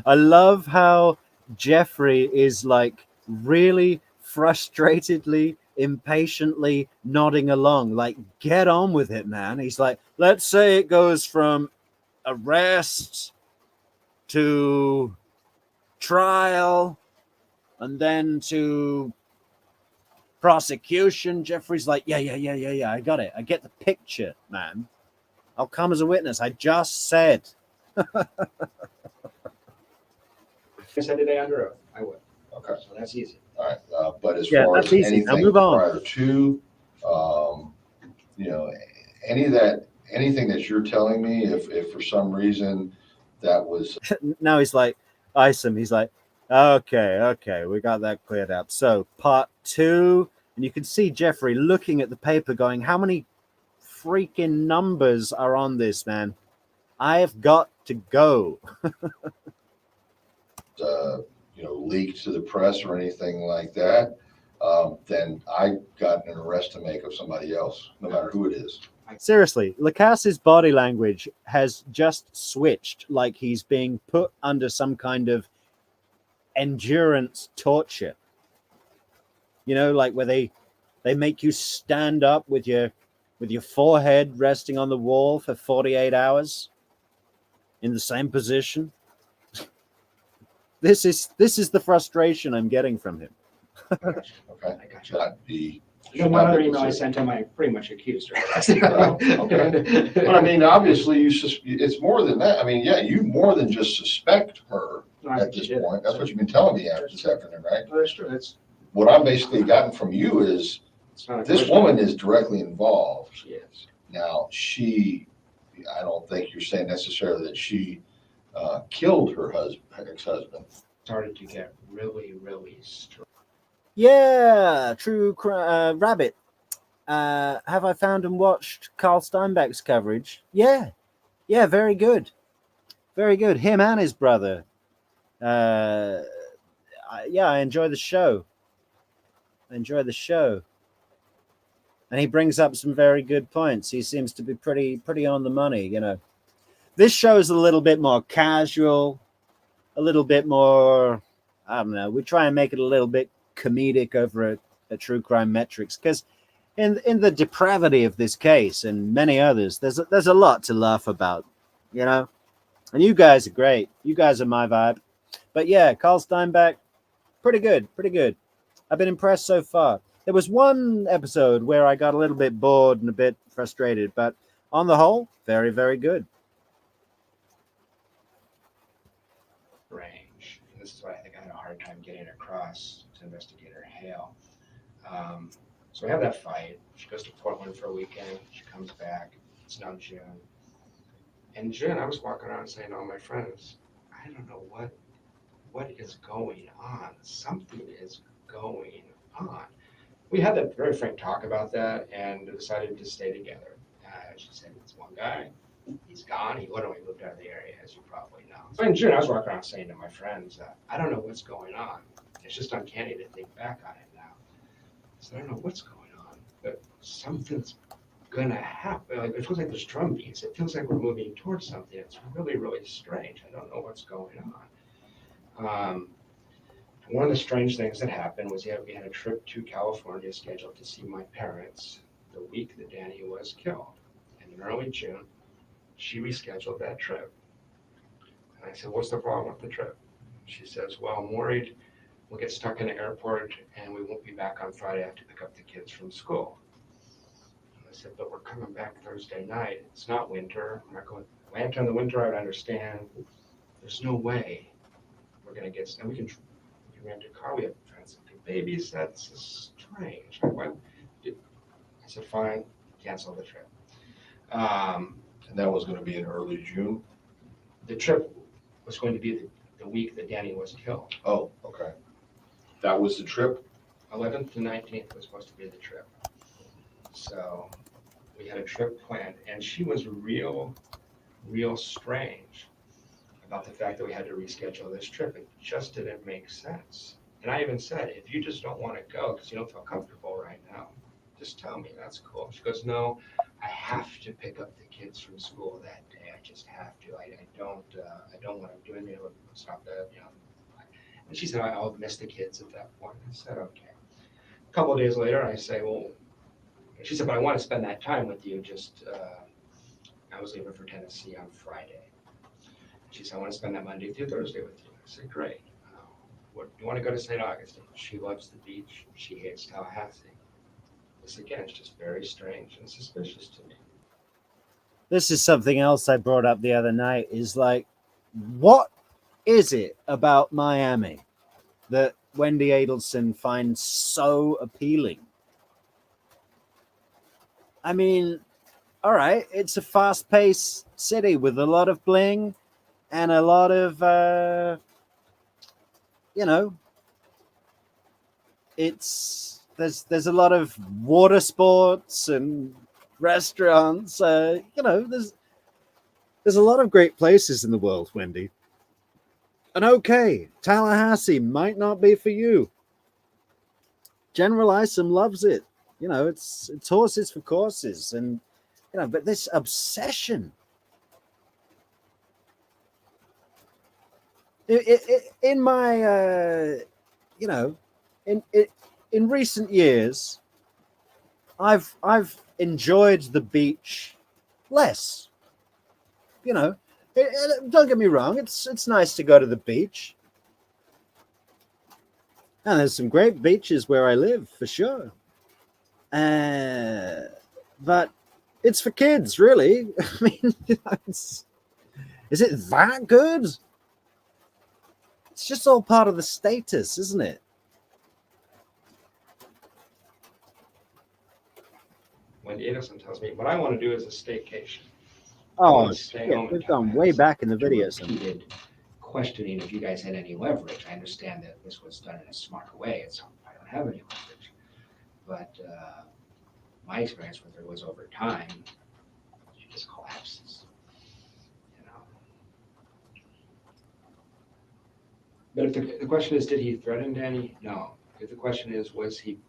I love how Jeffrey is like really frustratedly, impatiently nodding along, like, get on with it, man. He's like, let's say it goes from arrest to trial and then to prosecution. Jeffrey's like, yeah, I got it. I get the picture, man. I'll come as a witness. I just said. I said today under oath, I would. Okay. So that's easy. All right. But as Yeah, far that's as easy. Now anything move on. prior to, anything that you're telling me, if for some reason that was. Now he's like, Isom, he's like, okay, we got that cleared up. So part 2, and you can see Jeffrey looking at the paper going, how many freaking numbers are on this, man? I've got to go. Leaked to the press or anything like that, then I got an arrest to make of somebody else, no matter who it is. Seriously, Lacasse's body language has just switched, like he's being put under some kind of endurance torture. Like where they make you stand up with your forehead resting on the wall for 48 hours in the same position. This is the frustration I'm getting from him. Okay. I got you. That'd be. One other email I sent him, I pretty much accused her. Okay. But I mean, obviously, it's more than that. I mean, yeah, you more than just suspect her at this point. That's what you've been telling me this afternoon, right? No, that's true. That's what I've basically gotten from you is this woman is directly involved. She is. Now, I don't think you're saying necessarily that she killed her ex-husband. Started to get really, really strong. Yeah, true rabbit. Have I found and watched Carl Steinbeck's coverage? Yeah, very good. Him and his brother. I enjoy the show. And he brings up some very good points. He seems to be pretty on the money, This show is a little bit more casual, a little bit more, I don't know, we try and make it a little bit comedic over at True Crime Metrix, because in the depravity of this case and many others, there's a lot to laugh about, And you guys are great. You guys are my vibe. But yeah, Carl Steinbeck, pretty good. I've been impressed so far. There was one episode where I got a little bit bored and a bit frustrated, but on the whole, very, very good. Range. And this is what I think I had a hard time getting across to Investigator Hale. So we have that fight. She goes to Portland for a weekend. She comes back. It's now June. In June, I was walking around saying to all my friends, I don't know what is going on. Something is going on. We had that very frank talk about that and decided to stay together. She said, it's one guy, he's gone. He literally moved out of the area, as you probably know. So in June, I was walking around saying to my friends, I don't know what's going on. It's just uncanny to think back on it now. So I don't know what's going on, but something's gonna happen. Like, it feels like there's drum beats. It feels like we're moving towards something. It's really, really strange. I don't know what's going on. One of the strange things that happened was we had a trip to California scheduled to see my parents the week that Danny was killed. And in early June, she rescheduled that trip. And I said, what's the problem with the trip? She says, well, I'm worried we'll get stuck in the airport and we won't be back on Friday. I have to pick up the kids from school. And I said, but we're coming back Thursday night. It's not winter. We're not going to Atlanta in the winter. I would understand. There's no way we're going to get, and we can rent a car. We have friends with babies. That's strange. I said, fine, cancel the trip. And that was gonna be in early June? The trip was going to be the week that Danny was killed. Oh, okay. That was the trip? 11th to 19th was supposed to be the trip. So we had a trip planned, and she was real strange about the fact that we had to reschedule this trip. It just didn't make sense. And I even said, if you just don't want to go because you don't feel comfortable right now, just tell me. That's cool. She goes, no, I have to pick up the kids from school that day. I just have to. I don't want to do anything to stop that. And she said, I'll miss the kids at that point. I said, okay. A couple of days later, I say, well, she said, but I want to spend that time with you. I was leaving for Tennessee on Friday. She said, I want to spend that Monday through Thursday with you. I said, great. You want to go to St. Augustine? She loves the beach. She hates Tallahassee. This, again, is just very strange and suspicious to me. This is something else I brought up the other night, is like, what is it about Miami that Wendi Adelson finds so appealing? I mean, all right, it's a fast-paced city with a lot of bling and a lot of, there's a lot of water sports and restaurants. There's a lot of great places in the world, Wendi. And okay, Tallahassee might not be for you. General Isom loves it. It's horses for courses, and but this obsession. In my, in recent years, I've enjoyed the beach less. Don't get me wrong; it's nice to go to the beach, and there's some great beaches where I live for sure. But it's for kids, really. I mean, is it that good? It's just all part of the status, isn't it? Wendi Adelson tells me, what I want to do is a staycation. Oh, stay yeah, home we've in gone Tallahassee. way back in the video. Repeated questioning if you guys had any leverage. I understand that this was done in a smart way. I don't have any leverage. But my experience with her was over time, she just collapses. But if the question is, did he threaten Danny? No. If the question is, was he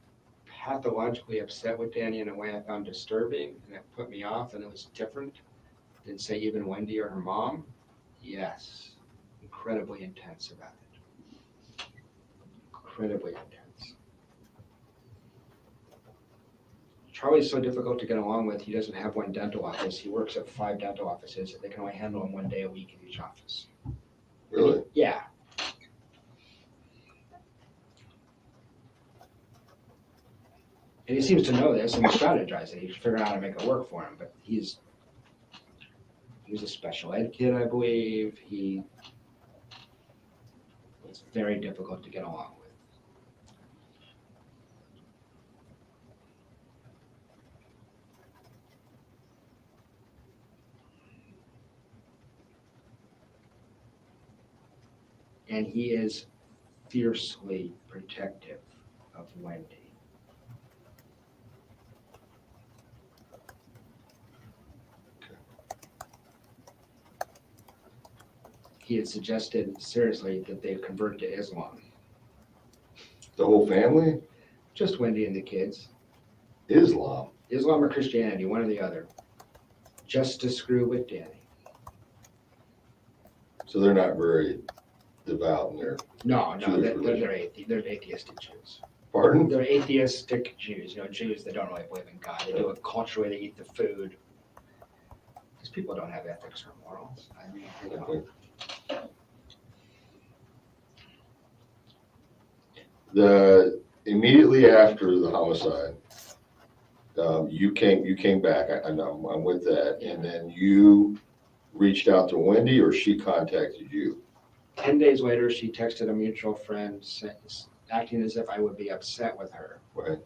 pathologically upset with Danny in a way I found disturbing and that put me off and it was different than, say, even Wendi or her mom? Yes. Incredibly intense about it. Incredibly intense. Charlie's so difficult to get along with, he doesn't have one dental office. He works at 5 dental offices. They can only handle him 1 day a week in each office. Really? Yeah. And he seems to know this and strategize it. He's figuring out how to make it work for him. But he was a special ed kid, I believe. He was very difficult to get along with. And he is fiercely protective of Wendi. he had suggested seriously that they convert to Islam. The whole family? Just Wendi and the kids. Islam. Islam or Christianity, one or the other. Just to screw with Danny. So they're not very devout in their. No, Jewish they're religion. they're atheistic Jews. Pardon? They're atheistic Jews, Jews that don't really believe in God. They do it culturally, they eat the food. These people don't have ethics or morals. I mean, they don't. Immediately after the homicide, you came back. I know I'm with that, and then you reached out to Wendi, or she contacted you. 10 days later, she texted a mutual friend, acting as if I would be upset with her. Right.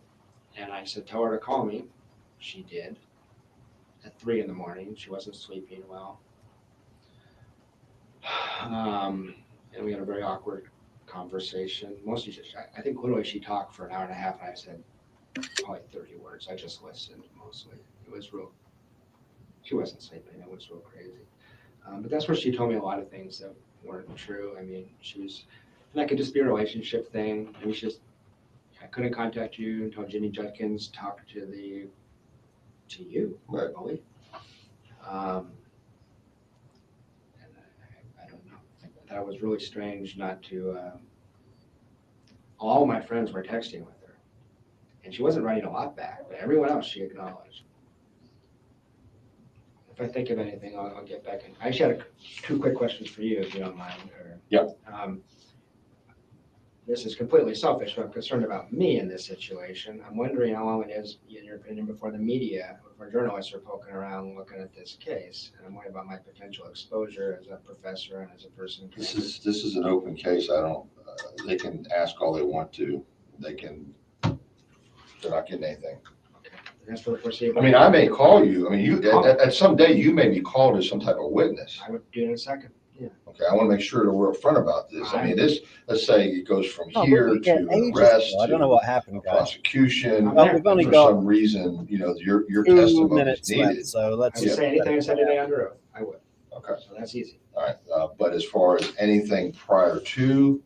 And I said, tell her to call me. She did. At 3 a.m. She wasn't sleeping well. And we had a very awkward conversation. Mostly just, I think literally she talked for an hour and a half, and I said probably 30 words. I just listened mostly. It was real. She wasn't sleeping. It was real crazy. But that's where she told me a lot of things that weren't true. I mean, she was, and that could just be a relationship thing. I mean, I couldn't contact you until Jenny Judkins talked to you, Right. I believe. And I don't know. That was really strange not to. All my friends were texting with her, and she wasn't writing a lot back, but everyone else she acknowledged. If I think of anything, I'll get back in. I actually had 2 quick questions for you, if you don't mind. Yep. This is completely selfish, but I'm concerned about me in this situation. I'm wondering how long it is, in your opinion, before the media, before journalists are poking around looking at this case. And I'm worried about my potential exposure as a professor and as a person. This is an open case. I don't. They can ask all they want to. They're not getting anything. Okay. That's for the foreseeable. I mean, I may call you. I mean, you at some day you may be called as some type of witness. I would do it in a second. Yeah. Okay, I want to make sure that we're upfront about this. I mean, let's say it goes from Oh, here we get to ages arrest. ago. I don't know what happened, guys. Prosecution. Well, we've only For got some reason, your 2 testimony is minutes needed. left, so I let's. would say anything I said today under oath. I would. Okay, So that's easy. all right. But as far as anything prior to,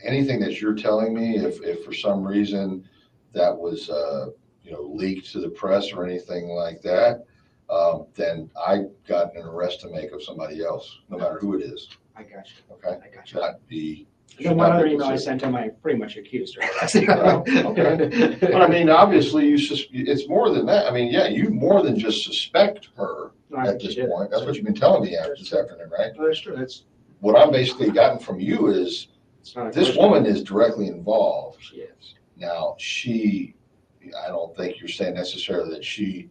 anything that you're telling me, if for some reason that was, leaked to the press or anything like that, then I got an arrest to make of somebody else, no matter who it is. I got you. Okay. I got you. Not be. And then one other email I sent him, I pretty much accused her. Okay. But I mean, obviously, it's more than that. I mean, yeah, you more than just suspect her at this point. That's what you've been telling me this afternoon, right? No, that's true. That's What I've basically gotten from you is it's not a this question. woman is directly involved. She is. Now, I don't think you're saying necessarily that she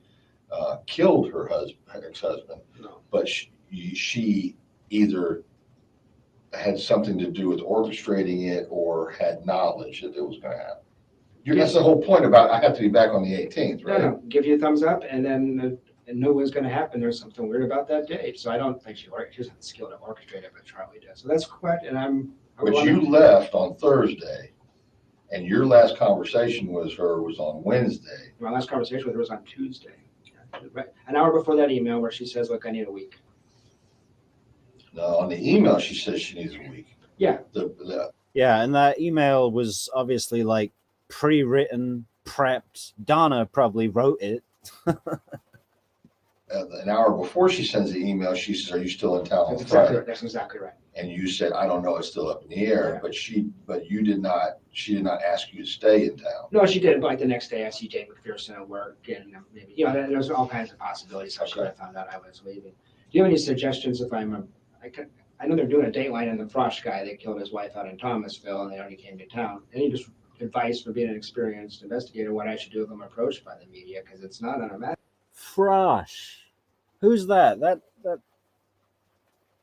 killed her ex-husband, No. but she either had something to do with orchestrating it or had knowledge that it was going to happen. That's the whole point about I have to be back on the 18th, right? No, give you a thumbs up, and then and knew what's going to happen. There's something weird about that date, so I don't think she doesn't have the skill to orchestrate it, but Charlie does. So that's correct, and But you left on Thursday, and your last conversation with her was on Wednesday. My last conversation with her was on Tuesday, right? An hour before that email where she says, "Look, I need a week." Now, on the email, she says she needs a week. Yeah. Yeah, and that email was obviously like pre-written, prepped. Donna probably wrote it. An hour before she sends the email, she says, "Are you still in town on That's exactly Friday?" right. That's exactly right. And you said, "I don't know, it's still up in the air." Yeah. But she did not ask you to stay in town. No, she did. But like the next day, I see Jane McPherson at work, and maybe there's all kinds of possibilities how she would have found out I was leaving. Do you have any suggestions if I know they're doing a dateline on the Frosch guy that killed his wife out in Thomasville, and they already came to town. Any just advice for being an experienced investigator what I should do if I'm approached by the media, because it's not unimaginable. Frosh. Who's that?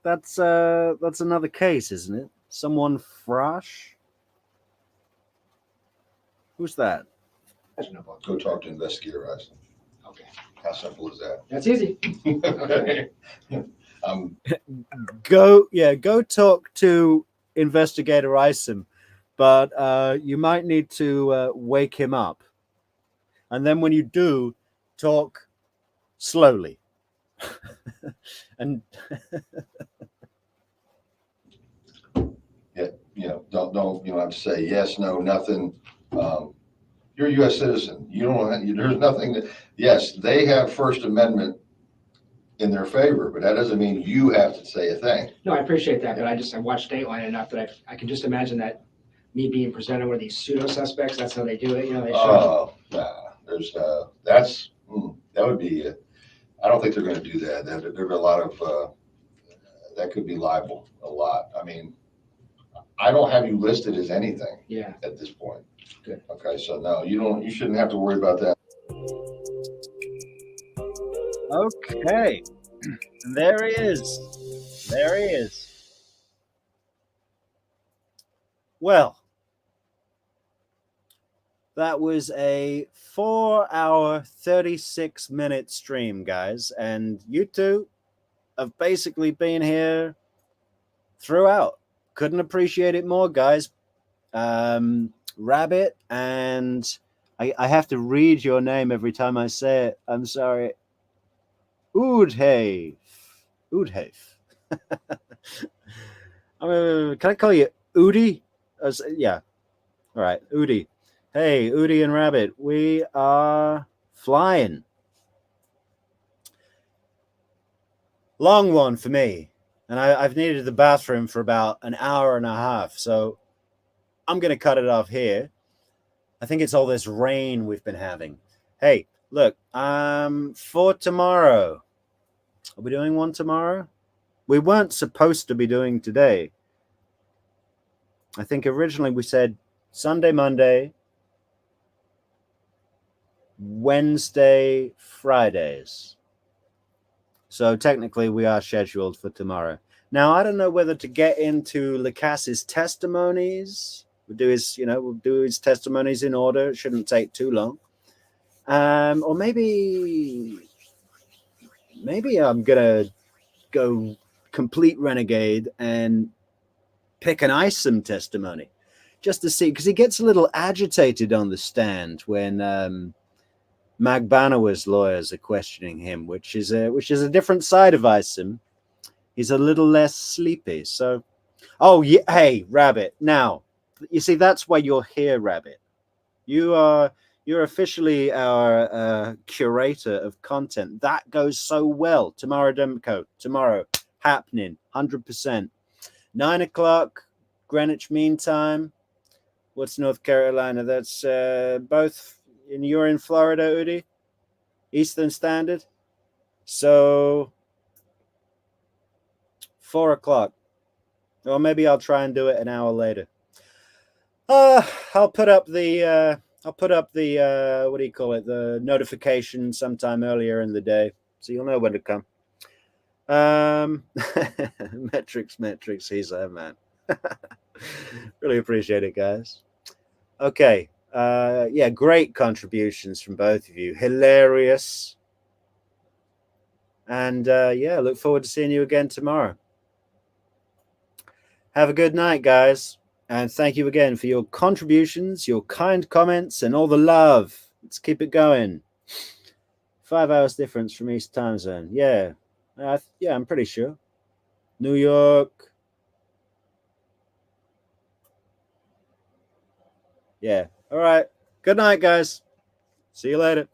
That's another case, isn't it? Someone Frosh? Who's that? Go talk to Investigator Adelson. Okay, How simple is that? that's easy. Okay. Go talk to Investigator Isom, but you might need to wake him up. And then when you do, talk slowly. And don't you don't have to say yes, no, nothing. You're a U.S. citizen. You don't. There's nothing that. Yes, they have First Amendment in their favor, but that doesn't mean you have to say a thing. No, I appreciate that, but I watched Dateline enough that I can just imagine that me being presented with these pseudo suspects, that's how they do it. You know, they show Oh, nah. There's that would be. I don't think they're going to do that. There's a lot of that could be libel. A lot. I mean, I don't have you listed as anything. Yeah. At this point. Good. Okay, so no, you don't. You shouldn't have to worry about that. okay, there he is. There he is. Well, that was a 4-hour, 36-minute stream, guys. And you two have basically been here throughout. Couldn't appreciate it more, guys. Rabbit, and I have to read your name every time I say it. I'm sorry. Oodhafe. Can I call you Udi? Yeah. All right, Udi. Hey, Udi and Rabbit, we are flying. Long one for me. And I've needed the bathroom for about an hour and a half. So I'm going to cut it off here. I think it's all this rain we've been having. Hey, look, for tomorrow, are we doing one tomorrow? We weren't supposed to be doing today. I think originally we said Sunday, Monday, Wednesday, Fridays. So technically we are scheduled for tomorrow. Now, I don't know whether to get into Lacasse's testimonies. We'll do his testimonies in order. It shouldn't take too long. Or maybe I'm gonna go complete renegade and pick an Isom testimony just to see, because he gets a little agitated on the stand when Magbanawa's lawyers are questioning him, which is a different side of Isom. He's a little less sleepy. So, oh yeah, hey Rabbit. Now, you see, that's why you're here, Rabbit. You're officially our curator of content. That goes so well. Tomorrow, Demco. Tomorrow, happening 100%. 9 o'clock Greenwich Mean Time. What's North Carolina? That's both. You're in Florida, Udi. Eastern Standard. So 4 o'clock. Or maybe I'll try and do it an hour later. I'll put up the what do you call it? The notification sometime earlier in the day, so you'll know when to come. Metrix, he's a man. Really appreciate it, guys. Okay. Yeah, great contributions from both of you. Hilarious. And yeah, look forward to seeing you again tomorrow. Have a good night, guys. And thank you again for your contributions, your kind comments, and all the love. Let's keep it going. 5 hours difference from East time zone. Yeah. Yeah, I'm pretty sure. New York. Yeah. All right. Good night, guys. See you later.